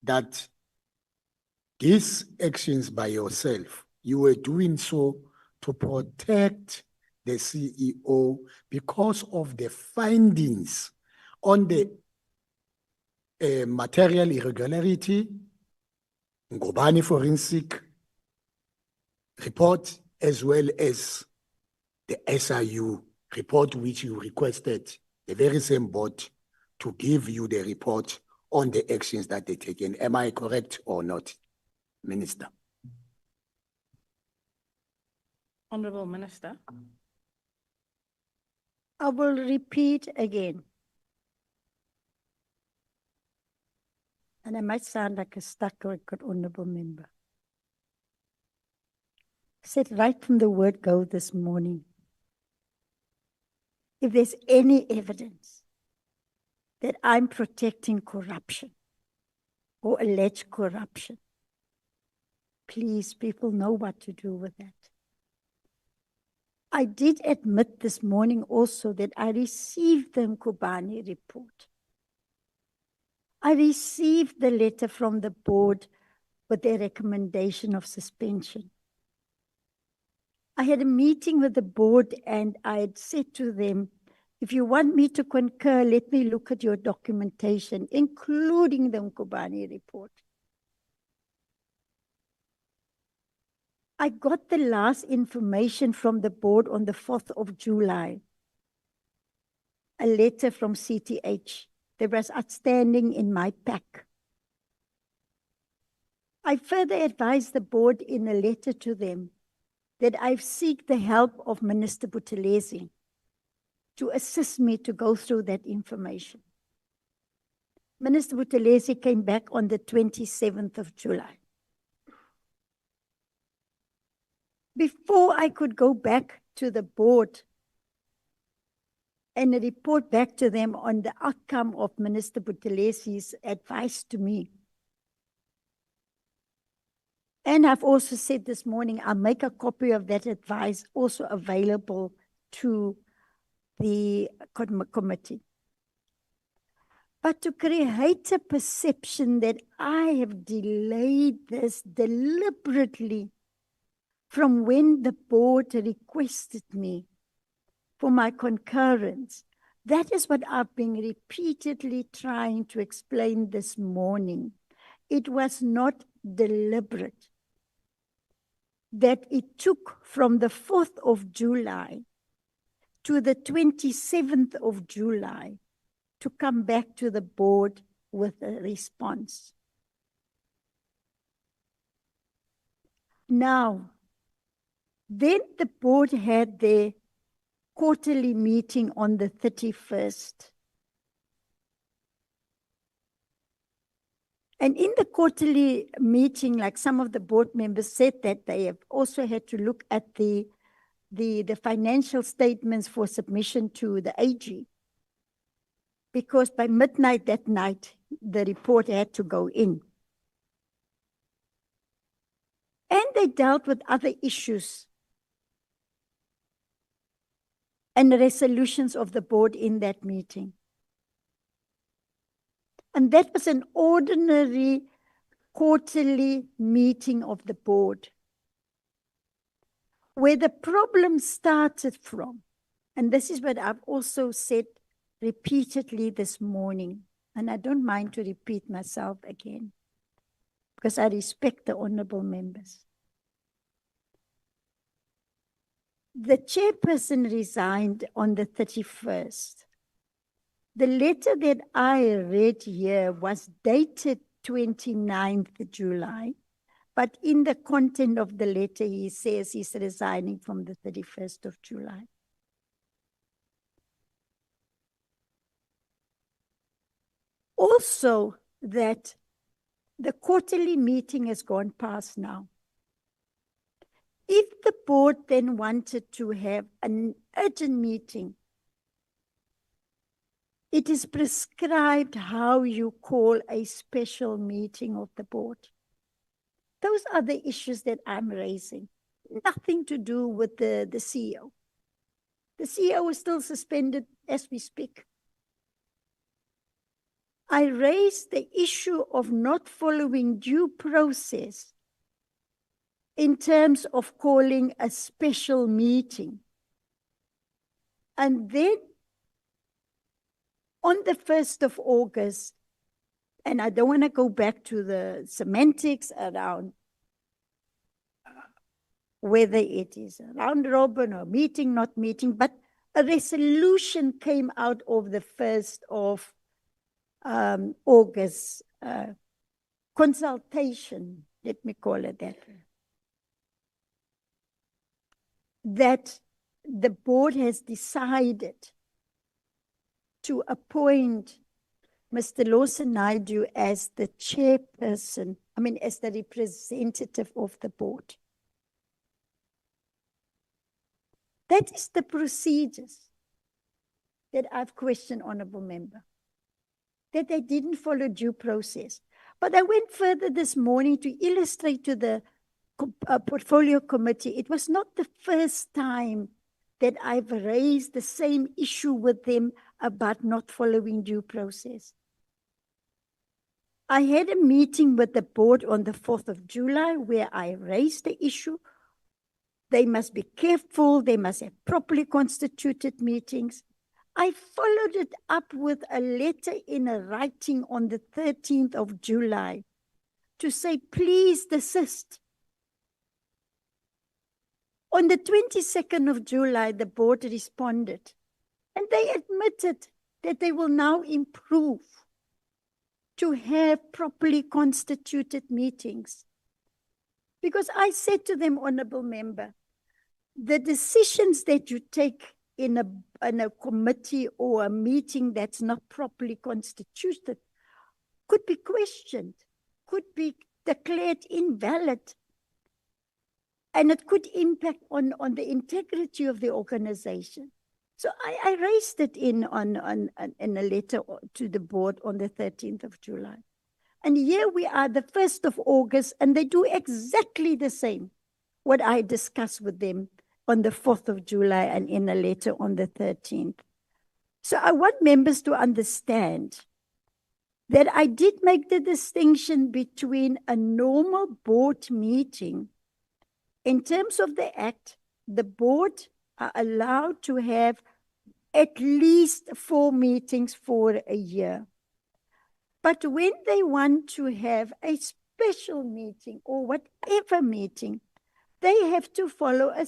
[SPEAKER 7] that these actions by yourself, you were doing so to protect the CEO because of the findings on the material irregularity, Ngobani forensic report, as well as the SIU report, which you requested the very same board to give you the report on the actions that they taken. Am I correct or not, Minister?
[SPEAKER 3] Honorable Minister.
[SPEAKER 6] I will repeat again. And I might sound like a stuck record, honorable member. I said right from the word go this morning, if there's any evidence that I'm protecting corruption or alleged corruption, please, people know what to do with that. I did admit this morning also that I received the Ngobani report. I received the letter from the board with their recommendation of suspension. I had a meeting with the board and I had said to them, if you want me to concur, let me look at your documentation, including the Ngobani report. I got the last information from the board on the 4th of July. A letter from CTH that was outstanding in my pack. I further advised the board in a letter to them that I've sought the help of Minister Buthelezi to assist me to go through that information. Minister Buthelezi came back on the 27th of July. Before I could go back to the board and report back to them on the outcome of Minister Buthelezi's advice to me. And I've also said this morning, I'll make a copy of that advice also available to the committee. But to create a perception that I have delayed this deliberately from when the board requested me for my concurrence, that is what I've been repeatedly trying to explain this morning. It was not deliberate. That it took from the 4th of July to the 27th of July to come back to the board with a response. Now, then the board had their quarterly meeting on the 31st. And in the quarterly meeting, like some of the board members said that they have also had to look at the financial statements for submission to the AG. Because by midnight that night, the report had to go in. And they dealt with other issues and the resolutions of the board in that meeting. And that was an ordinary quarterly meeting of the board. Where the problem started from, and this is what I've also said repeatedly this morning, and I don't mind to repeat myself again, because I respect the honorable members. The chairperson resigned on the 31st. The letter that I read here was dated 29th July, but in the content of the letter, he says he's resigning from the 31st of July. Also that the quarterly meeting has gone past now. If the board then wanted to have an urgent meeting, it is prescribed how you call a special meeting of the board. Those are the issues that I'm raising. Nothing to do with the CEO. The CEO is still suspended as we speak. I raised the issue of not following due process in terms of calling a special meeting. And then on the 1st of August, and I don't want to go back to the semantics around whether it is a round robin or meeting, not meeting, but a resolution came out of the 1st of August consultation, let me call it that, that the board has decided to appoint Mr. Lawson Naidu as the chairperson, as the representative of the board. That is the procedures that I've questioned, Honourable Member, that they didn't follow due process. But I went further this morning to illustrate to the portfolio committee, it was not the first time that I've raised the same issue with them about not following due process. I had a meeting with the board on the 4th of July where I raised the issue. They must be careful, they must have properly constituted meetings. I followed it up with a letter in a writing on the 13th of July to say, please desist. On the 22nd of July, the board responded and they admitted that they will now improve to have properly constituted meetings. Because I said to them, Honourable Member, the decisions that you take in a committee or a meeting that's not properly constituted could be questioned, could be declared invalid, and it could impact on the integrity of the organization. So I raised it in a letter to the board on the 13th of July. And here we are, the 1st of August, and they do exactly the same, what I discussed with them on the 4th of July and in a letter on the 13th. So I want members to understand that I did make the distinction between a normal board meeting. In terms of the Act, the board are allowed to have at least 4 meetings for a year. But when they want to have a special meeting or whatever meeting, they have to follow a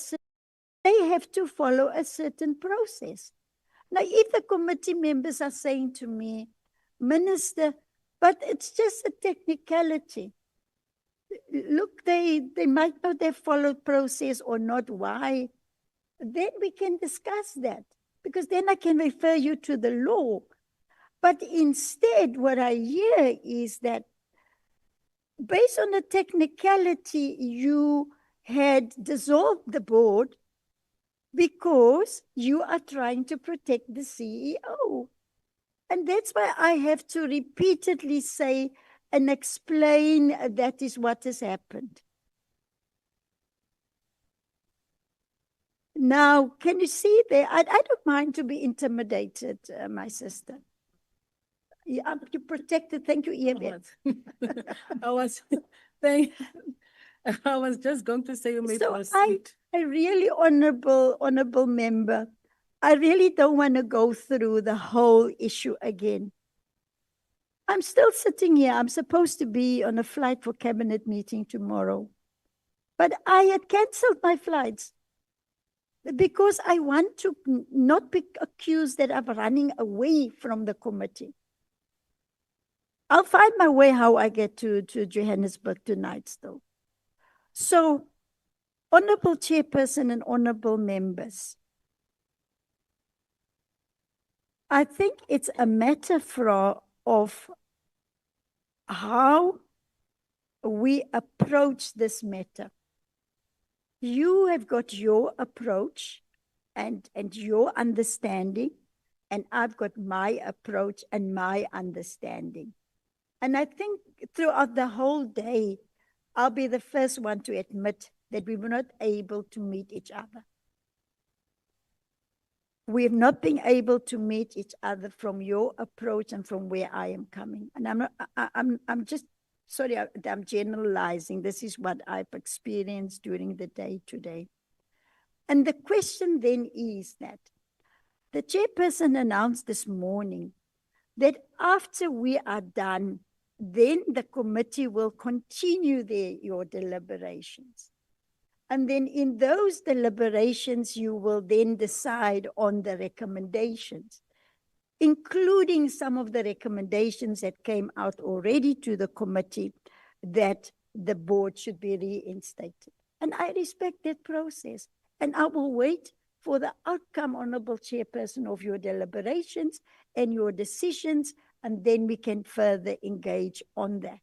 [SPEAKER 6] certain process. Now, if the committee members are saying to me, Minister, but it's just a technicality. Look, they might not have followed process or not, why? Then we can discuss that, because then I can refer you to the law. But instead, what I hear is that based on the technicality, you had dissolved the board because you are trying to protect the CEO. And that's why I have to repeatedly say and explain that is what has happened. Now, can you see there? I don't mind to be intimidated, my sister. Yeah, you protected. Thank you, Ian.
[SPEAKER 3] I was just going to say you may
[SPEAKER 6] proceed. I really, honorable member, I really don't want to go through the whole issue again. I'm still sitting here. I'm supposed to be on a flight for cabinet meeting tomorrow. But I had cancelled my flights because I want to not be accused that I'm running away from the committee. I'll find my way how I get to Johannesburg tonight still. So, Honourable Chairperson and honourable members, I think it's a matter of how we approach this matter. You have got your approach and your understanding, and I've got my approach and my understanding. And I think throughout the whole day, I'll be the first one to admit that we were not able to meet each other. We have not been able to meet each other from your approach and from where I am coming. And I'm just, sorry, I'm generalizing. This is what I've experienced during the day today. And the question then is that the chairperson announced this morning that after we are done, then the committee will continue your deliberations. And then in those deliberations, you will then decide on the recommendations, including some of the recommendations that came out already to the committee that the board should be reinstated. And I respect that process. And I will wait for the outcome, Honorable Chairperson, of your deliberations and your decisions, and then we can further engage on that.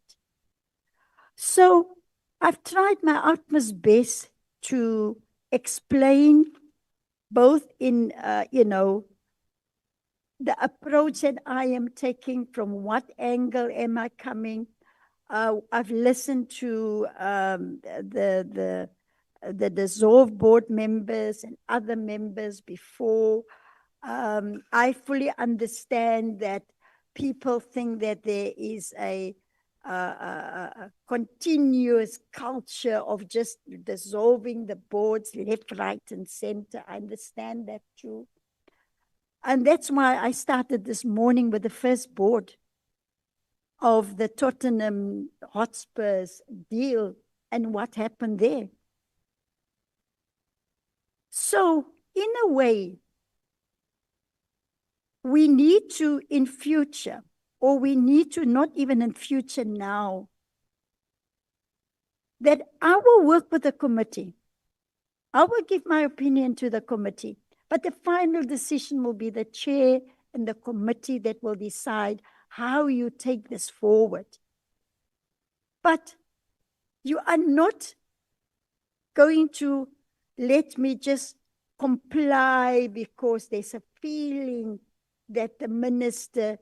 [SPEAKER 6] So I've tried my utmost best to explain both in, the approach that I am taking, from what angle am I coming. I've listened to the dissolved board members and other members before. I fully understand that people think that there is a continuous culture of just dissolving the boards left, right, and center. I understand that too. And that's why I started this morning with the first board of the Tottenham Hotspurs deal and what happened there. So, in a way, we need to, in future, or we need to, not even in future now, that I will work with the committee. I will give my opinion to the committee, but the final decision will be the chair and the committee that will decide how you take this forward. But you are not going to let me just comply because there's a feeling that the minister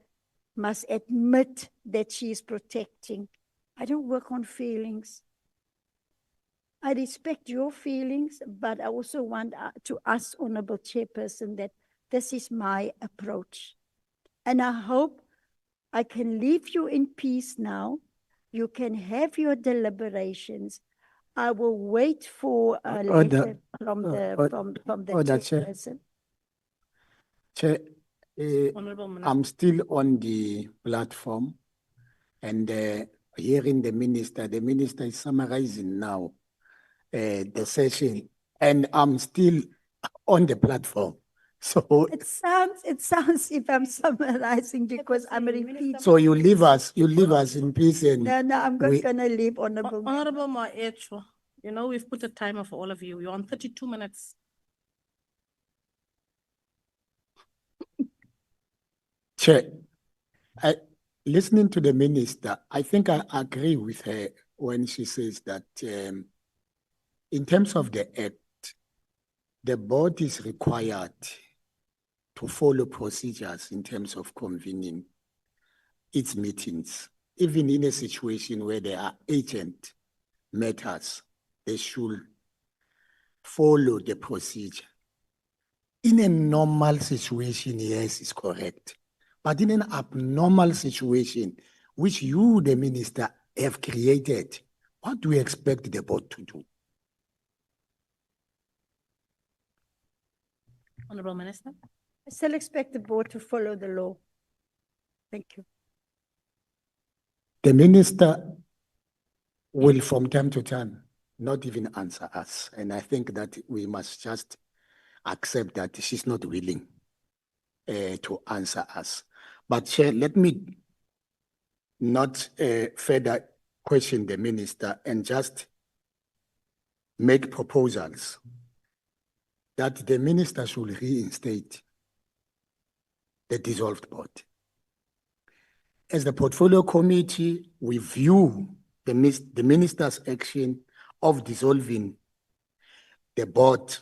[SPEAKER 6] must admit that she is protecting. I don't work on feelings. I respect your feelings, but I also want to ask Honorable Chairperson that this is my approach. And I hope I can leave you in peace now. You can have your deliberations. I will wait for a letter from the chairperson.
[SPEAKER 7] Chair, I'm still on the platform and hearing the minister. The minister is summarizing now the session, and I'm still on the platform. So
[SPEAKER 6] it sounds if I'm summarizing because I'm repeating.
[SPEAKER 7] So you leave us in peace. And
[SPEAKER 6] no, I'm going to leave, Honorable.
[SPEAKER 3] Honorable Maecho, we've put a timer for all of you. You're on 32 minutes.
[SPEAKER 7] Chair, listening to the minister, I think I agree with her when she says that in terms of the act, the board is required to follow procedures in terms of convening its meetings. Even in a situation where there are urgent matters, they should follow the procedure. In a normal situation, yes, it's correct. But in an abnormal situation, which you, the minister, have created, what do you expect the board to do?
[SPEAKER 3] Honorable Minister.
[SPEAKER 6] I still expect the board to follow the law. Thank you.
[SPEAKER 7] The minister will, from time to time, not even answer us. And I think that we must just accept that she's not willing to answer us. But Chair, let me not further question the minister and just make proposals that the minister should reinstate the dissolved board. as the portfolio committee, we view the minister's action of dissolving the board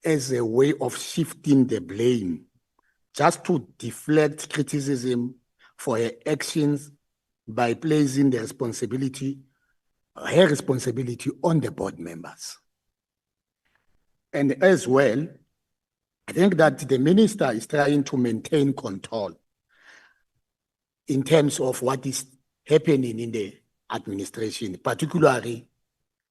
[SPEAKER 7] as a way of shifting the blame, just to deflect criticism for her actions by placing the responsibility, her responsibility on the board members. And as well, I think that the minister is trying to maintain control in terms of what is happening in the administration, particularly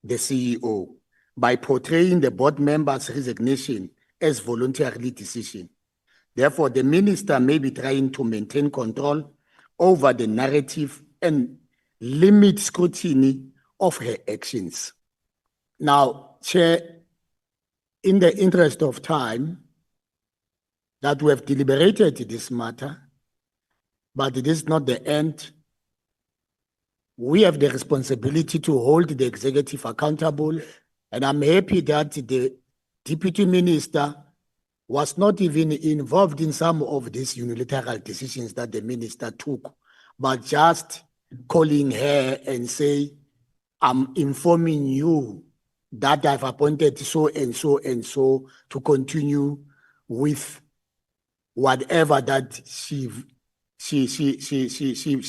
[SPEAKER 7] the CEO, by portraying the board members' resignation as voluntarily decision. Therefore, the minister may be trying to maintain control over the narrative and limit scrutiny of her actions. Now, Chair, in the interest of time, that we have deliberated this matter, but it is not the end. We have the responsibility to hold the executive accountable, and I'm happy that the deputy minister was not even involved in some of these unilateral decisions that the minister took, but just calling her and say, I'm informing you that I've appointed so and so and so to continue with whatever that she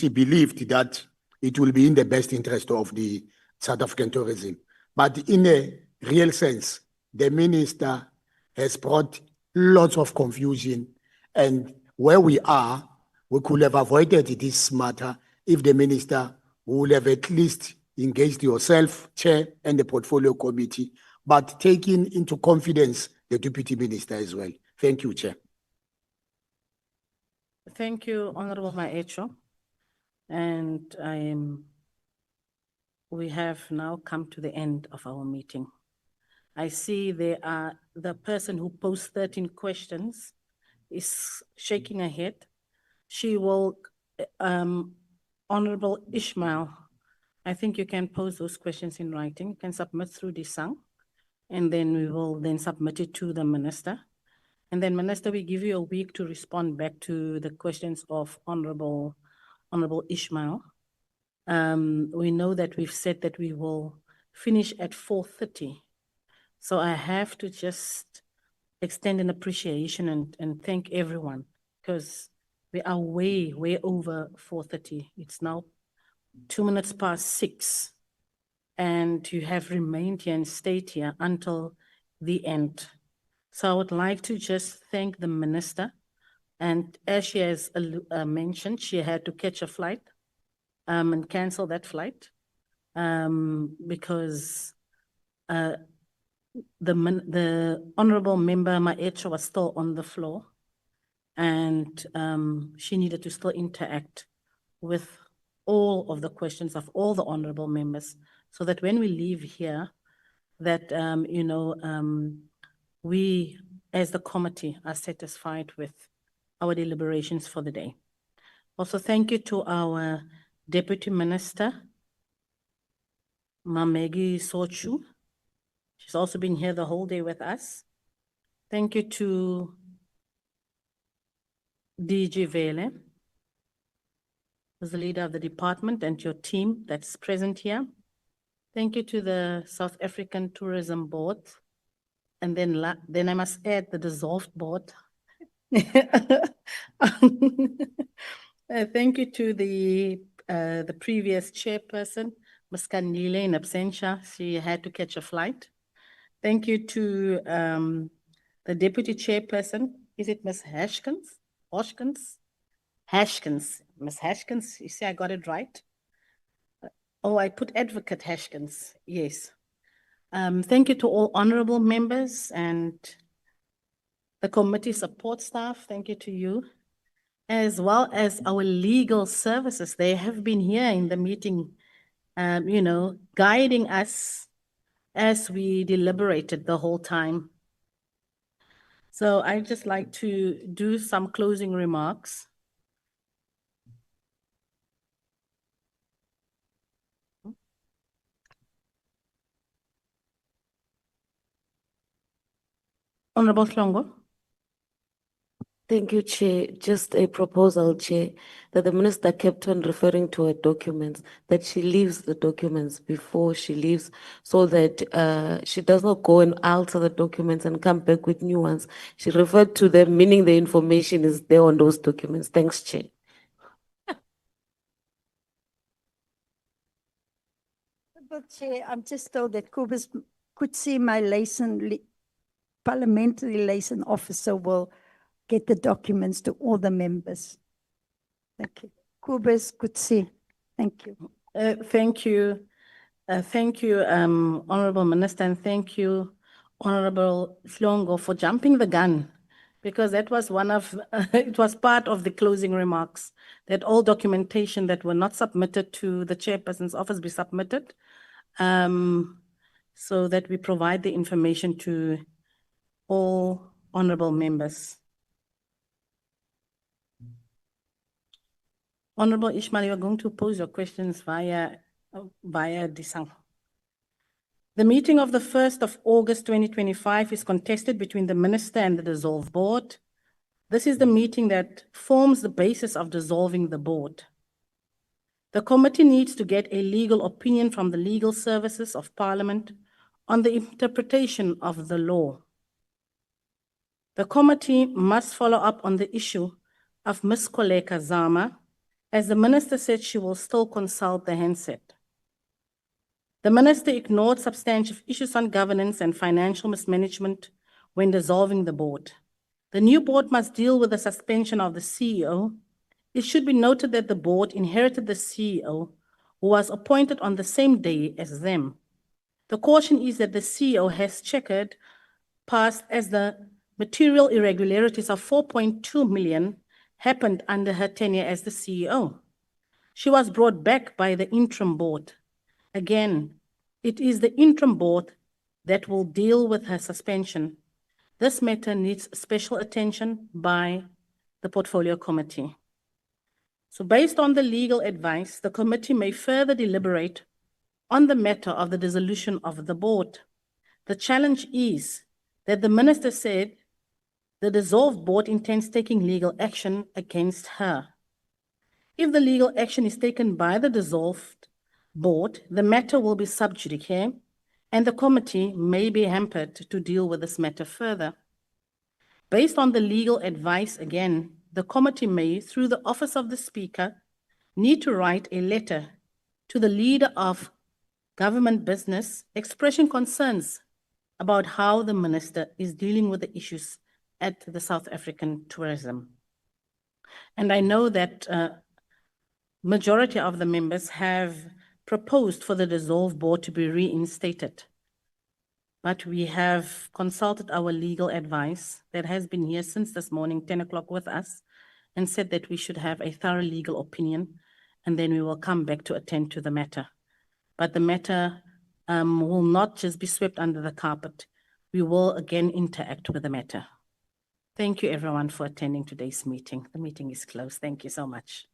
[SPEAKER 7] believed that it will be in the best interest of the South African tourism. But in a real sense, the minister has brought lots of confusion, and where we are, we could have avoided this matter if the minister would have at least engaged yourself, Chair, and the portfolio committee, but taking into confidence the deputy minister as well. Thank you, Chair.
[SPEAKER 3] Thank you, Honorable Maecho. And we have now come to the end of our meeting. I see the person who posed 13 questions is shaking her head. She will, Honorable Ishmael, I think you can pose those questions in writing. You can submit through the Sang, and then we will then submit it to the minister. And then, Minister, we give you a week to respond back to the questions of Honorable Ishmael. We know that we've said that we will finish at 4:30. So I have to just extend an appreciation and thank everyone, because we are way over 4:30. It's now 2 minutes past 6. And you have remained here and stayed here until the end. So I would like to just thank the minister. And as she has mentioned, she had to catch a flight and cancel that flight because the Honorable Member Maecho was still on the floor, and she needed to still interact with all of the questions of all the honorable members, so that when we leave here, that we as the committee are satisfied with our deliberations for the day. Also, thank you to our Deputy Minister, Mamegi Sochu. She's also been here the whole day with us. Thank you to DG Vele, who's the leader of the department, and your team that's present here. Thank you to the South African Tourism Board. And then I must add the dissolved board. Thank you to the previous chairperson, Ms. Kanile, in absentia. She had to catch a flight. Thank you to the deputy chairperson. Is it Ms. Hashkins? Hashkins. Ms. Hashkins, you see I got it right? Oh, I put Advocate Hashkins, yes. Thank you to all honorable members and the committee support staff. Thank you to you, as well as our legal services. They have been here in the meeting, guiding us as we deliberated the whole time. So I'd just like to do some closing remarks. Honorable Hlongo.
[SPEAKER 8] Thank you, Chair. Just a proposal, Chair, that the minister kept on referring to her documents, that she leaves the documents before she leaves, so that she does not go and alter the documents and come back with new ones. She referred to them, meaning the information is there on those documents. Thanks, Chair.
[SPEAKER 6] Honourable Chair, I'm just told that Kobus could see my parliamentary liaison officer will get the documents to all the members. Thank you. Kobus could see. Thank you.
[SPEAKER 3] Thank you. Thank you, Honorable Minister, and thank you, Honorable Flongo, for jumping the gun, because that was one of, it was part of the closing remarks, that all documentation that were not submitted to the chairperson's office be submitted, so that we provide the information to all honorable members. Honorable Ishmael, you are going to pose your questions via Disang. The meeting of the 1st of August 2025 is contested between the minister and the dissolved board. This is the meeting that forms the basis of dissolving the board. The committee needs to get a legal opinion from the legal services of Parliament on the interpretation of the law. The committee must follow up on the issue of Ms. Koleka Zama, as the minister said she will still consult the handset. The minister ignored substantive issues on governance and financial mismanagement when dissolving the board. The new board must deal with the suspension of the CEO. It should be noted that the board inherited the CEO, who was appointed on the same day as them. The caution is that the CEO has checkered past as the material irregularities of 4.2 million happened under her tenure as the CEO. She was brought back by the interim board. Again, it is the interim board that will deal with her suspension. This matter needs special attention by the Portfolio Committee. So based on the legal advice, the committee may further deliberate on the matter of the dissolution of the board. The challenge is that the minister said the dissolved board intends taking legal action against her. If the legal action is taken by the dissolved board, the matter will be sub judice, and the committee may be hampered to deal with this matter further. Based on the legal advice, again, the committee may, through the office of the Speaker, need to write a letter to the leader of government business expressing concerns about how the minister is dealing with the issues at the South African tourism. And I know that majority of the members have proposed for the dissolved board to be reinstated. But we have consulted our legal advice that has been here since this morning, 10 o'clock with us, and said that we should have a thorough legal opinion, and then we will come back to attend to the matter. But the matter will not just be swept under the carpet. We will again interact with the matter. Thank you everyone for attending today's meeting. The meeting is closed. Thank you so much.